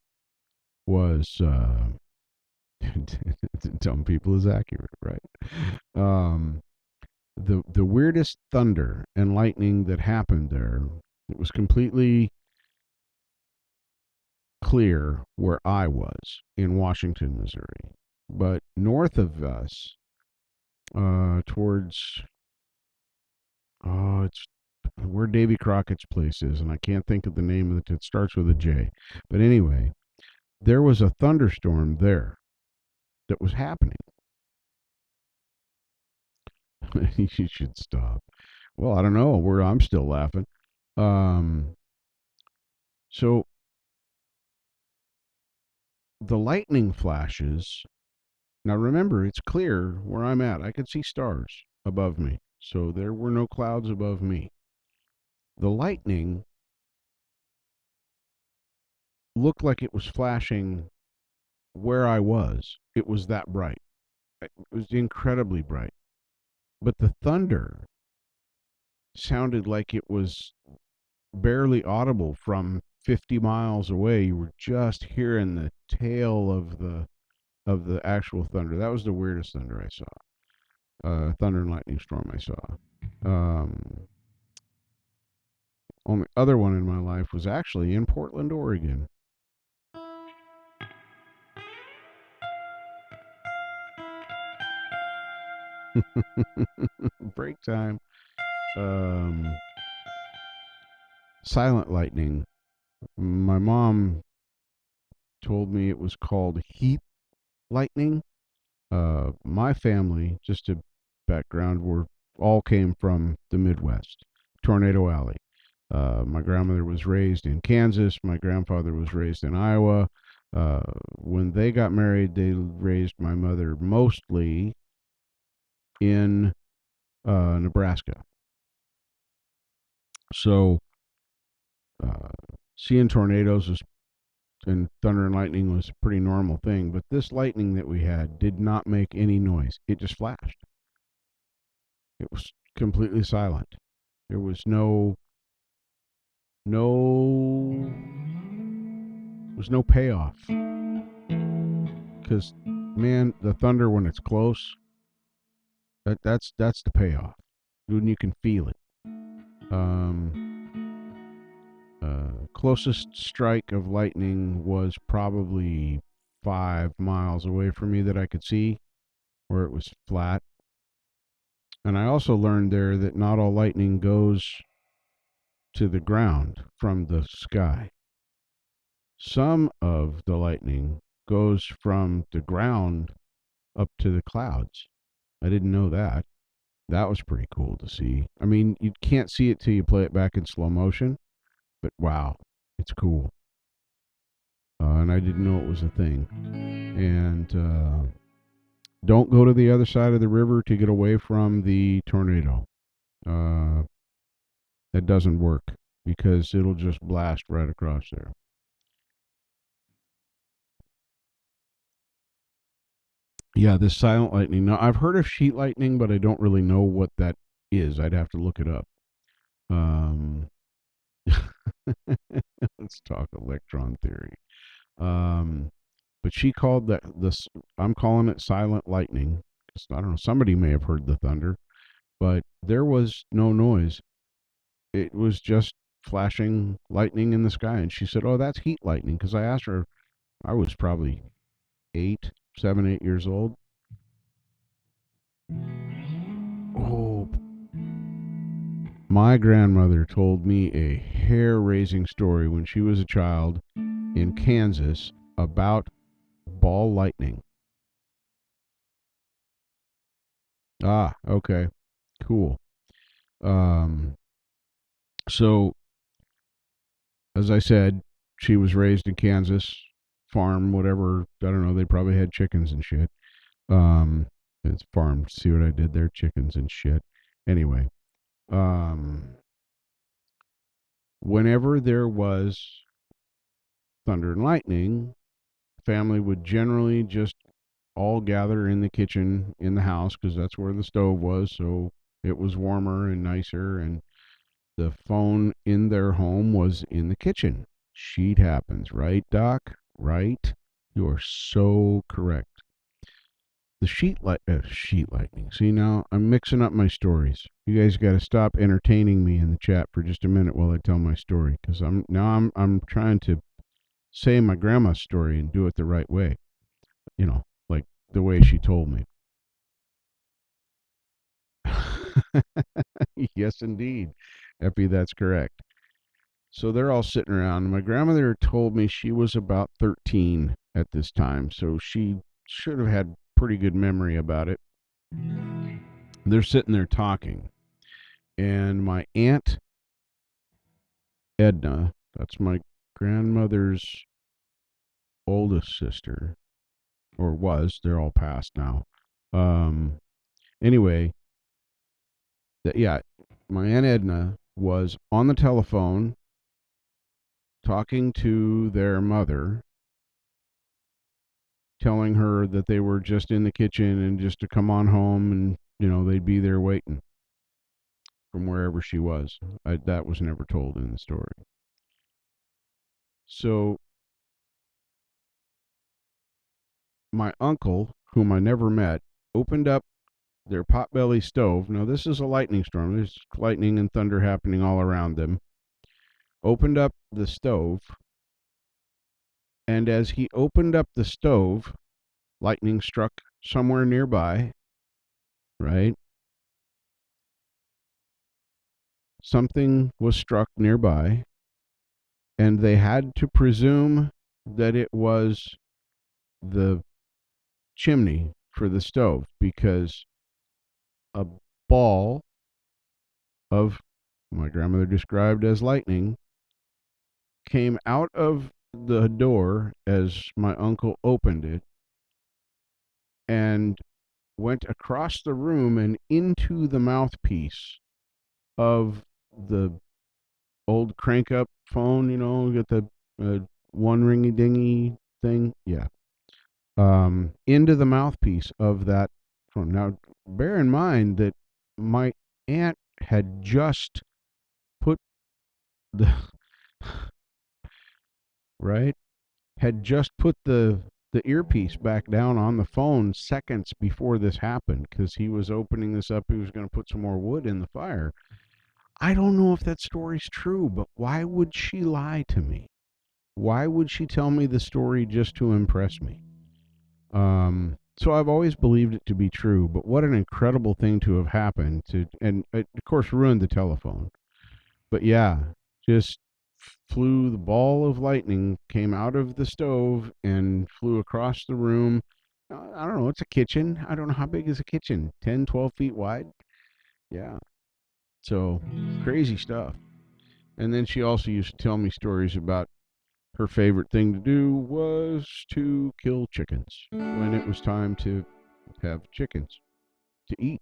was dumb people is accurate, right? Um, the weirdest thunder and lightning that happened there. It was completely clear where I was in Washington, Missouri, but north of us, towards it's where Davy Crockett's place is, and I can't think of the name of it. It starts with a J, but anyway, there was a thunderstorm there that was happening. You should stop. Well, I don't know where I'm still laughing. Um, so the lightning flashes. Now remember, it's clear where I'm at. I could see stars above me, so there were no clouds above me. The lightning looked like it was flashing where I was. It was that bright. It was incredibly bright. But the thunder sounded like it was barely audible from 50 miles away. You were just hearing the tail of the actual thunder. That was the weirdest thunder I saw. Thunder and lightning storm I saw. Um, Only other one in my life was actually in Portland, Oregon. Break time. Um, Silent lightning. My mom told me it was called heat lightning. My family, just to background, all came from the Midwest, Tornado Alley. My grandmother was raised in Kansas. My grandfather was raised in Iowa. Uh, when they got married, they raised my mother mostly in Nebraska. So uh, seeing tornadoes was, and thunder and lightning was a pretty normal thing. But this lightning that we had did not make any noise. It just flashed. It was completely silent. There was no there's no payoff because man, the thunder when it's close, that's the payoff when you can feel it. Closest strike of lightning was probably 5 miles away from me that I could see, where it was flat. And I also learned there that not all lightning goes to the ground from the sky. Some of the lightning goes from the ground up to the clouds. I didn't know that. That was pretty cool to see. I mean, you can't see it till you play it back in slow motion, but wow, it's cool. And I didn't know it was a thing. And don't go to the other side of the river to get away from the tornado. Uh, that doesn't work because it'll just blast right across there. Yeah, this silent lightning. Now, I've heard of sheet lightning, but I don't really know what that is. I'd have to look it up. Um, let's talk electron theory. Um, but she called that this. I'm calling it silent lightning. I don't know. Somebody may have heard the thunder, but there was no noise. It was just flashing lightning in the sky. And she said, "Oh, that's heat lightning." Because I asked her, I was probably 8 7 8 years old. Oh, my grandmother told me a hair-raising story when she was a child in Kansas about ball lightning. Ah, okay, cool. Um, so as I said, she was raised in Kansas, farm, whatever. I don't know. They probably had chickens and shit. Um, it's farm. See what I did there? Chickens and shit. Anyway, um, whenever there was thunder and lightning, family would generally just all gather in the kitchen in the house because that's where the stove was. So it was warmer and nicer, and the phone in their home was in the kitchen. Sheet happens, right, Doc? Right? You are so correct. The sheet lightning. See, now I'm mixing up my stories. You guys got to stop entertaining me in the chat for just a minute while I tell my story, because I'm trying to say my grandma's story and do it the right way. Like the way she told me. Yes, indeed, Epi, that's correct. So they're all sitting around. My grandmother told me she was about 13 at this time, so she should have had pretty good memory about it. They're sitting there talking, and my aunt Edna, that's my grandmother's oldest sister, or was, they're all passed now. Um, anyway, yeah, my aunt Edna was on the telephone talking to their mother, telling her that they were just in the kitchen and just to come on home, and they'd be there waiting from wherever she was. That was never told in the story. So my uncle, whom I never met, opened up their potbelly stove. Now this is a lightning storm. There's lightning and thunder happening all around them. Opened up the stove, and as he opened up the stove, lightning struck somewhere nearby, right? Something was struck nearby, and they had to presume that it was the chimney for the stove because a ball of my grandmother described as lightning came out of the door as my uncle opened it and went across the room and into the mouthpiece of the old crank up phone, get the one ringy dingy thing. Yeah. Into the mouthpiece of that phone. Now, bear in mind that my aunt had just put the, right? Had just put the earpiece back down on the phone seconds before this happened because he was opening this up. He was going to put some more wood in the fire. I don't know if that story's true, but why would she lie to me? Why would she tell me the story just to impress me? So I've always believed it to be true, but what an incredible thing to have happened to, and it, of course, ruined the telephone. But yeah, just flew the ball of lightning, came out of the stove and flew across the room. I don't know. It's a kitchen. I don't know how big is a kitchen. 10, 12 feet wide. Yeah. So crazy stuff. And then she also used to tell me stories about her favorite thing to do was to kill chickens when it was time to have chickens to eat.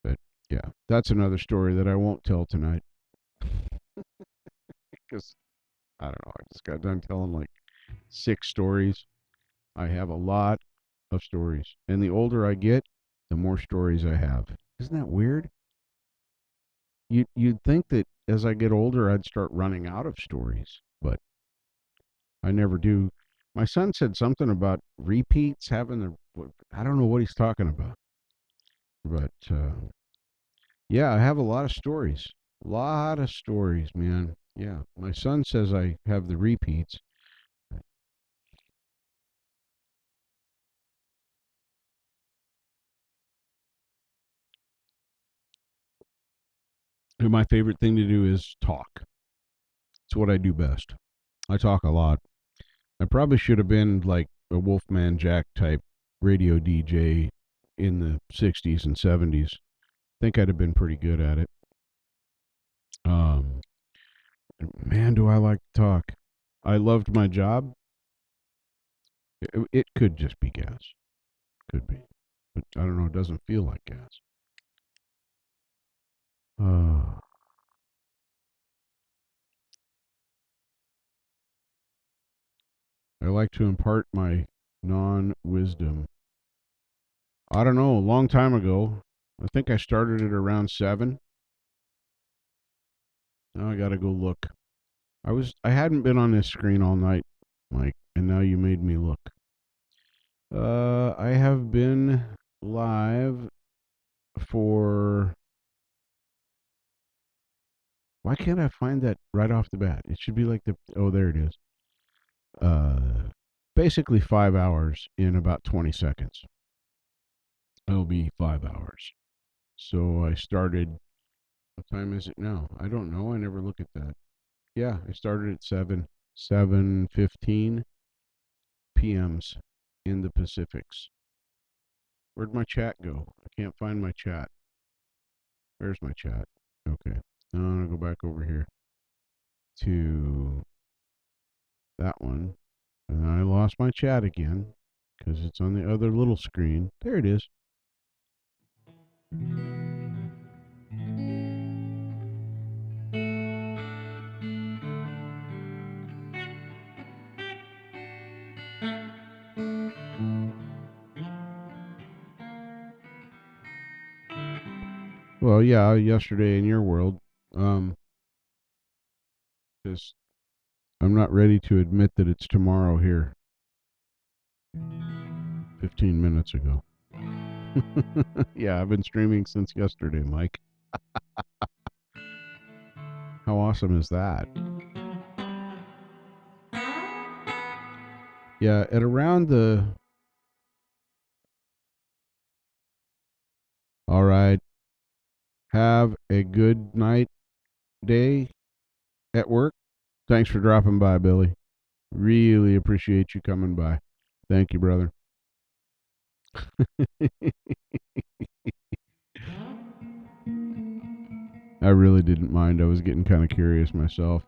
But yeah, that's another story that I won't tell tonight because I don't know. I just got done telling like 6 stories. I have a lot of stories. And the older I get, the more stories I have. Isn't that weird? You'd think that as I get older, I'd start running out of stories, but I never do. My son said something about repeats having I don't know what he's talking about, but yeah, I have a lot of stories. A lot of stories, man. Yeah, my son says I have the repeats. And my favorite thing to do is talk. It's what I do best. I talk a lot. I probably should have been like a Wolfman Jack type radio DJ in the 60s and 70s. Think I'd have been pretty good at it. Um, man, do I like to talk. I loved my job. It could just be gas. Could be. But I don't know. It doesn't feel like gas. Uh, I like to impart my non wisdom. I don't know. A long time ago. I think I started it around 7. Now I got to go look. I hadn't been on this screen all night, Mike, and now you made me look. I have been live for. Why can't I find that right off the bat? It should be like the. Oh, there it is. Uh, Basically 5 hours in about 20 seconds. It'll be 5 hours. So I started. What time is it now? I don't know. I never look at that. Yeah, I started at 7:15 p.m.s in the Pacifics. Where'd my chat go? I can't find my chat. Where's my chat? Okay. Now I'm going to go back over here to that one. And I lost my chat again because it's on the other little screen. There it is. Well, yeah, yesterday in your world. Um, because I'm not ready to admit that it's tomorrow here. 15 minutes ago. Yeah, I've been streaming since yesterday, Mike. How awesome is that? Yeah, at around the. All right. Have a good night, day at work. Thanks for dropping by, Billy. Really appreciate you coming by. Thank you, brother. I really didn't mind. I was getting kind of curious myself.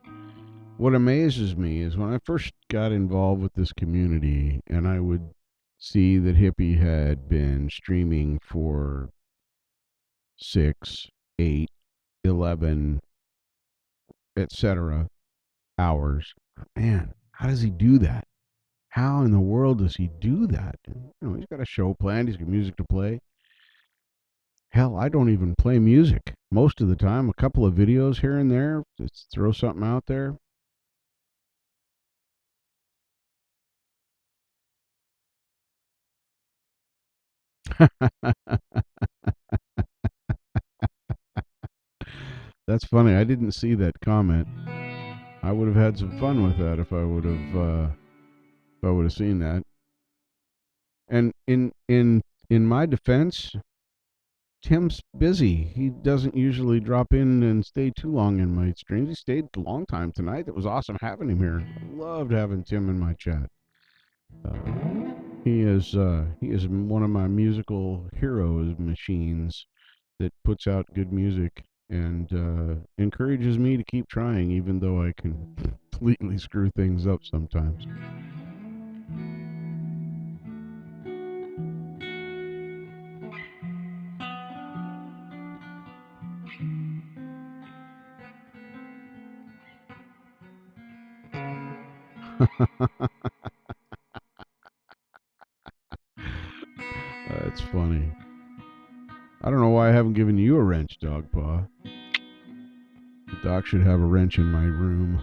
What amazes me is when I first got involved with this community and I would see that Hippie had been streaming for 6, 8, 11, etc. hours. Man, how does he do that? How in the world does he do that? He's got a show planned, he's got music to play. Hell, I don't even play music most of the time. A couple of videos here and there, just throw something out there. That's funny. I didn't see that comment. I would have had some fun with that if I would have seen that. And in my defense, Tim's busy. He doesn't usually drop in and stay too long in my streams. He stayed a long time tonight. It was awesome having him here. Loved having Tim in my chat. He is one of my musical heroes machines that puts out good music and encourages me to keep trying, even though I can completely screw things up sometimes. That's funny. I don't know why I haven't given you a wrench, Dog Paw. The doc should have a wrench in my room.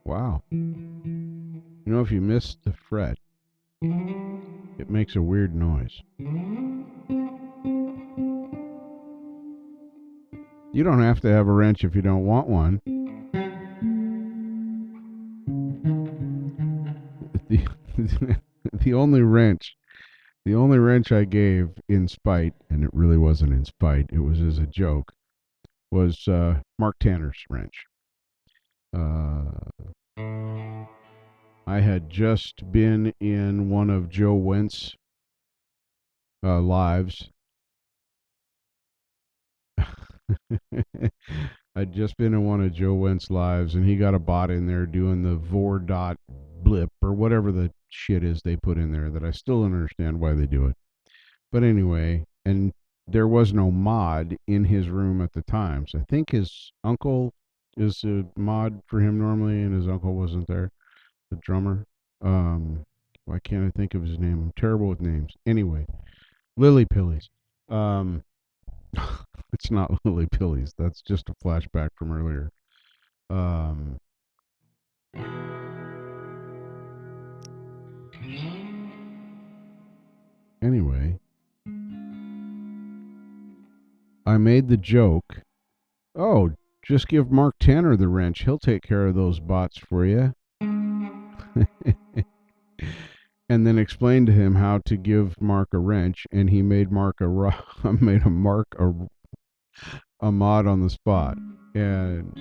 Wow. If you miss the fret, it makes a weird noise. You don't have to have a wrench if you don't want one. The, the only wrench the only wrench I gave in spite, and it really wasn't in spite, it was as a joke, was Mark Tanner's wrench. Uh, I had just been in one of Joe Wentz' lives. I'd just been in one of Joe Wentz' lives, and he got a bot in there doing the vor dot blip or whatever the shit is they put in there that I still don't understand why they do it. But anyway, and there was no mod in his room at the time. So I think his uncle is a mod for him normally, and his uncle wasn't there, the drummer. Why can't I think of his name? I'm terrible with names. Anyway, Lily Pillies. Um, it's not Lily Pillies. That's just a flashback from earlier. Um, anyway, I made the joke. Oh, just give Mark Tanner the wrench. He'll take care of those bots for you. And then explained to him how to give Mark a wrench, and he made Mark made a Mark a mod on the spot, and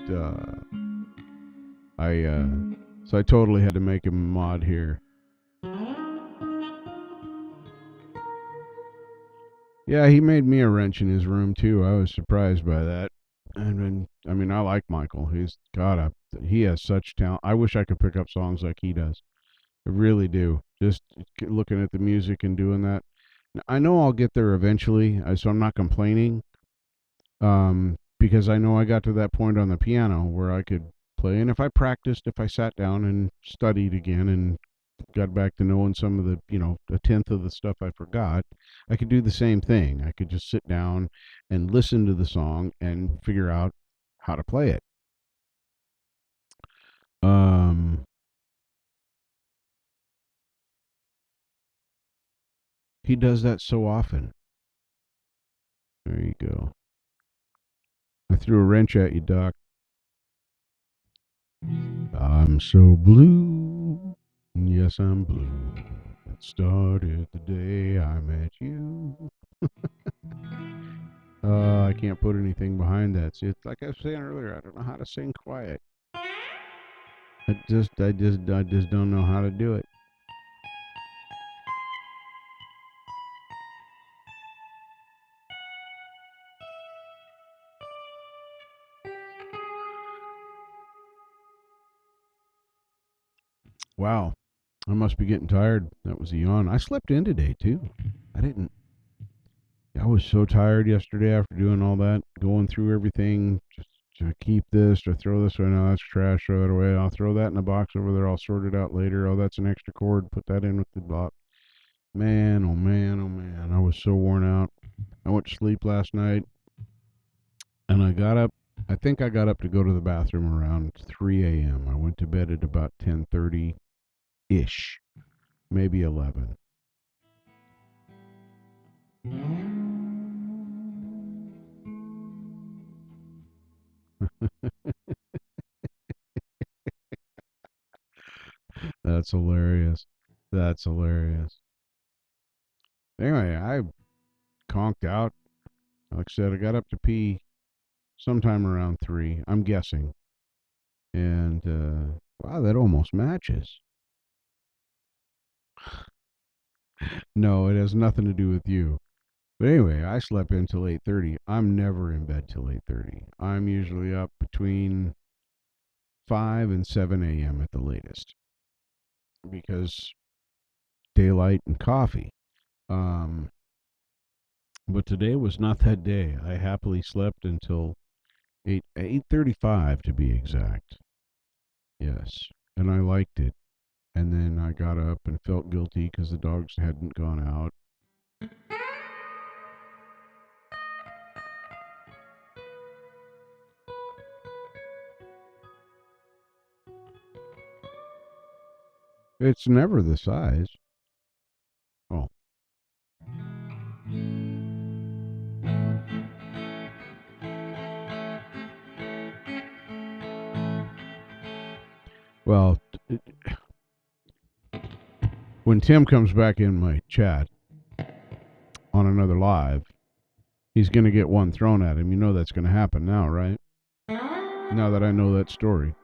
so I totally had to make him a mod here. Yeah, he made me a wrench in his room too. I was surprised by that. And then, I mean, I like Michael. He has such talent. I wish I could pick up songs like he does. I really do. Just looking at the music and doing that. I know I'll get there eventually, so I'm not complaining. Because I know I got to that point on the piano where I could play, and if I practiced, if I sat down and studied again and got back to knowing some of the, a tenth of the stuff I forgot, I could do the same thing. I could just sit down and listen to the song and figure out how to play it. He does that so often. There you go. I threw a wrench at you, Doc. I'm so blue. Yes, I'm blue. It started the day I met you. I can't put anything behind that. See, it's like I was saying earlier. I don't know how to sing quiet. I just don't know how to do it. Wow, I must be getting tired. That was a yawn. I slept in today too. I didn't. I was so tired yesterday after doing all that, going through everything. Just to keep this or throw this away. No, that's trash. Throw that away. I'll throw that in a box over there. I'll sort it out later. Oh, that's an extra cord. Put that in with the box. Man, oh man, oh man. I was so worn out. I went to sleep last night and I got up. I think I got up to go to the bathroom around 3 a.m. I went to bed at about 10:30 ish, maybe 11. That's hilarious. That's hilarious. Anyway, I conked out. Like I said, I got up to pee sometime around 3. I'm guessing. And wow, that almost matches. No, it has nothing to do with you. But anyway, I slept until 8:30. I'm never in bed till 8:30. I'm usually up between 5 and 7 a.m. at the latest because daylight and coffee. Um, but today was not that day. I happily slept until 8:35 to be exact. Yes, and I liked it. And then I got up and felt guilty because the dogs hadn't gone out. It's never the size. Oh, well, when Tim comes back in my chat on another live, he's going to get one thrown at him. You know that's going to happen now, right? Now that I know that story.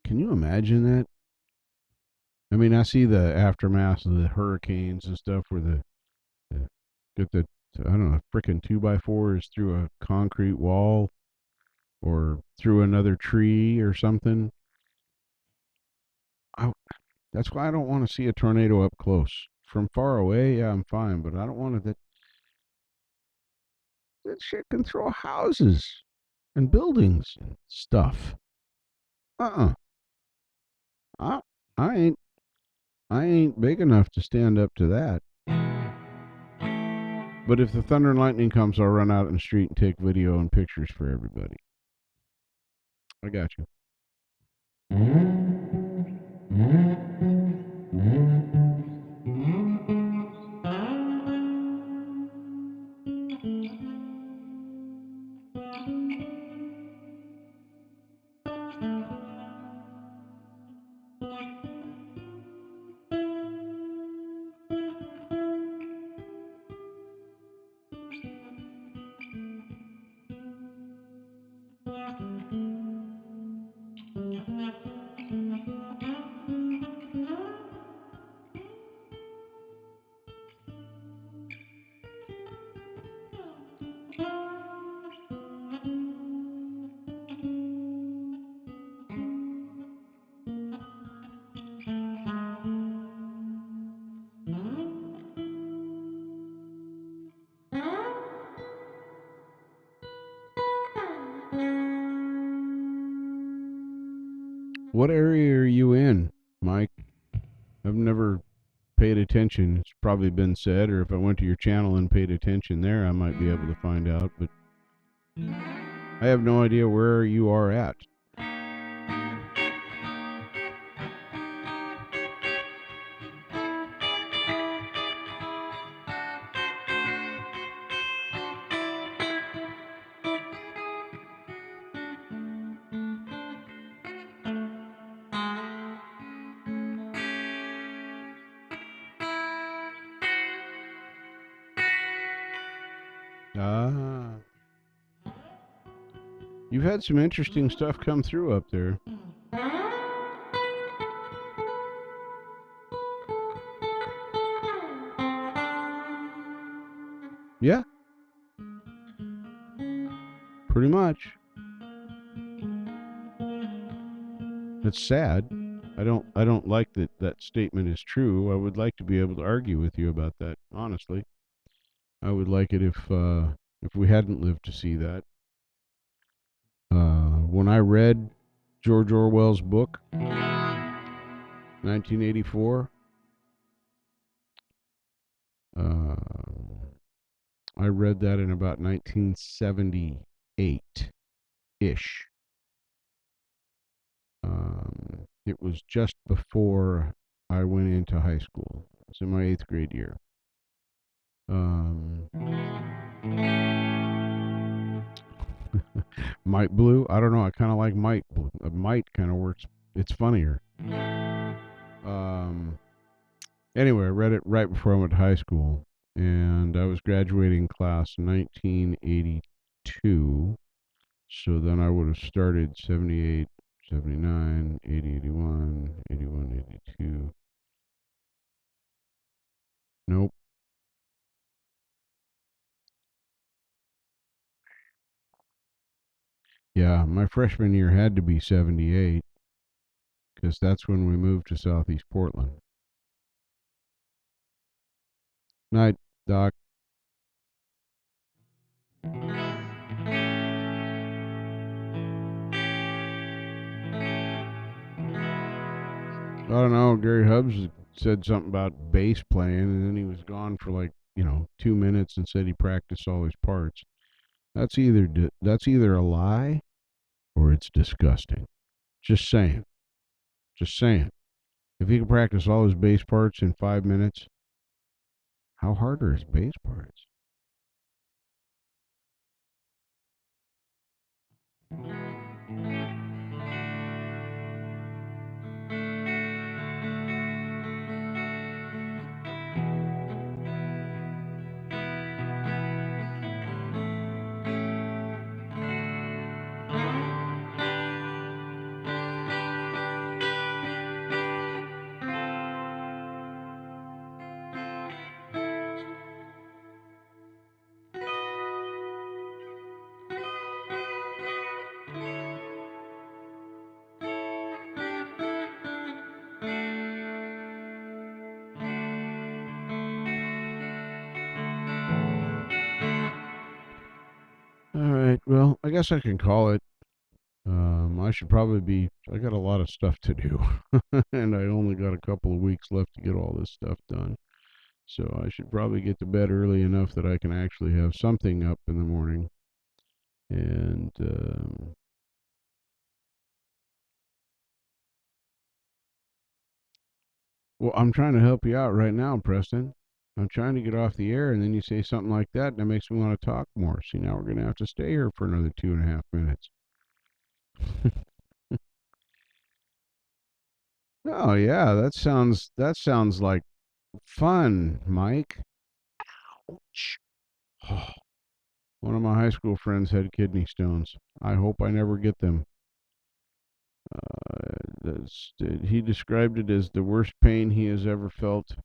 Can you imagine that? I mean, I see the aftermath of the hurricanes and stuff where the get the I don't know, freaking 2x4 is through a concrete wall or through another tree or something. I, that's why I don't want to see a tornado up close. From far away, yeah, I'm fine, but I don't want to. That shit can throw houses and buildings and stuff. Uh-uh. I, I ain't I ain't big enough to stand up to that. But if the thunder and lightning comes, I'll run out in the street and take video and pictures for everybody. I got you. What area are you in, Mike? I've never paid attention. It's probably been said, or if I went to your channel and paid attention there, I might be able to find out. But I have no idea where you are at. Ah, you've had some interesting stuff come through up there. Yeah, pretty much. It's sad. I don't like that that statement is true. I would like to be able to argue with you about that, honestly. I would like it if we hadn't lived to see that. When I read George Orwell's book, 1984, uh, I read that in about 1978 ish. It was just before I went into high school. It was in my eighth grade year. Um, Might Blue. I don't know. I kind of like Might Blue. Might kind of works. It's funnier. Um, anyway, I read it right before I went to high school, and I was graduating class 1982. So then I would have started 78, 79, 80, 81, 81, 82. Nope. Yeah, my freshman year had to be 78 because that's when we moved to Southeast Portland. Night, Doc. I don't know. Gary Hubbs said something about bass playing, and then he was gone for like 2 minutes and said he practiced all his parts. That's either a lie or it's disgusting. Just saying. Just saying. If he can practice all his bass parts in 5 minutes, how hard are his bass parts? All right. Well, I guess I can call it. I should probably be. I got a lot of stuff to do, and I only got a couple of weeks left to get all this stuff done. So I should probably get to bed early enough that I can actually have something up in the morning. And well, I'm trying to help you out right now, Preston. I'm trying to get off the air, and then you say something like that, and it makes me want to talk more. See, now we're going to have to stay here for another 2.5 minutes. Oh yeah, that sounds like fun, Mike. Ouch. One of my high school friends had kidney stones. I hope I never get them. He described it as the worst pain he has ever felt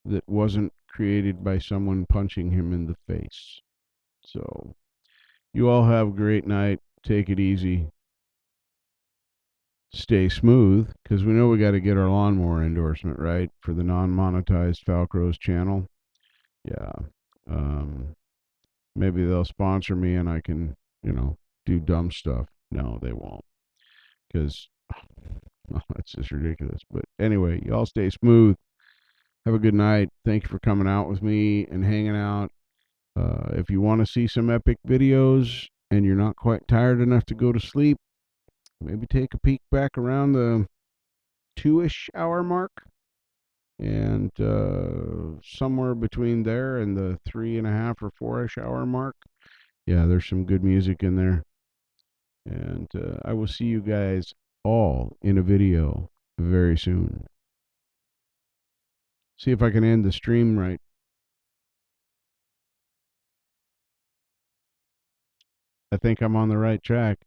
that wasn't created by someone punching him in the face. So, you all have a great night. Take it easy. Stay smooth, because we know we got to get our lawnmower endorsement, right? For the non monetized Falcrow's channel. Yeah. Um, Maybe they'll sponsor me and I can, do dumb stuff. No, they won't. Because that's just ridiculous. But anyway, y'all stay smooth. Have a good night. Thank you for coming out with me and hanging out. If you want to see some epic videos and you're not quite tired enough to go to sleep, maybe take a peek back around the 2-ish hour mark. And somewhere between there and the 3.5 or 4-ish hour mark, yeah, there's some good music in there. And I will see you guys all in a video very soon. See if I can end the stream right. I think I'm on the right track.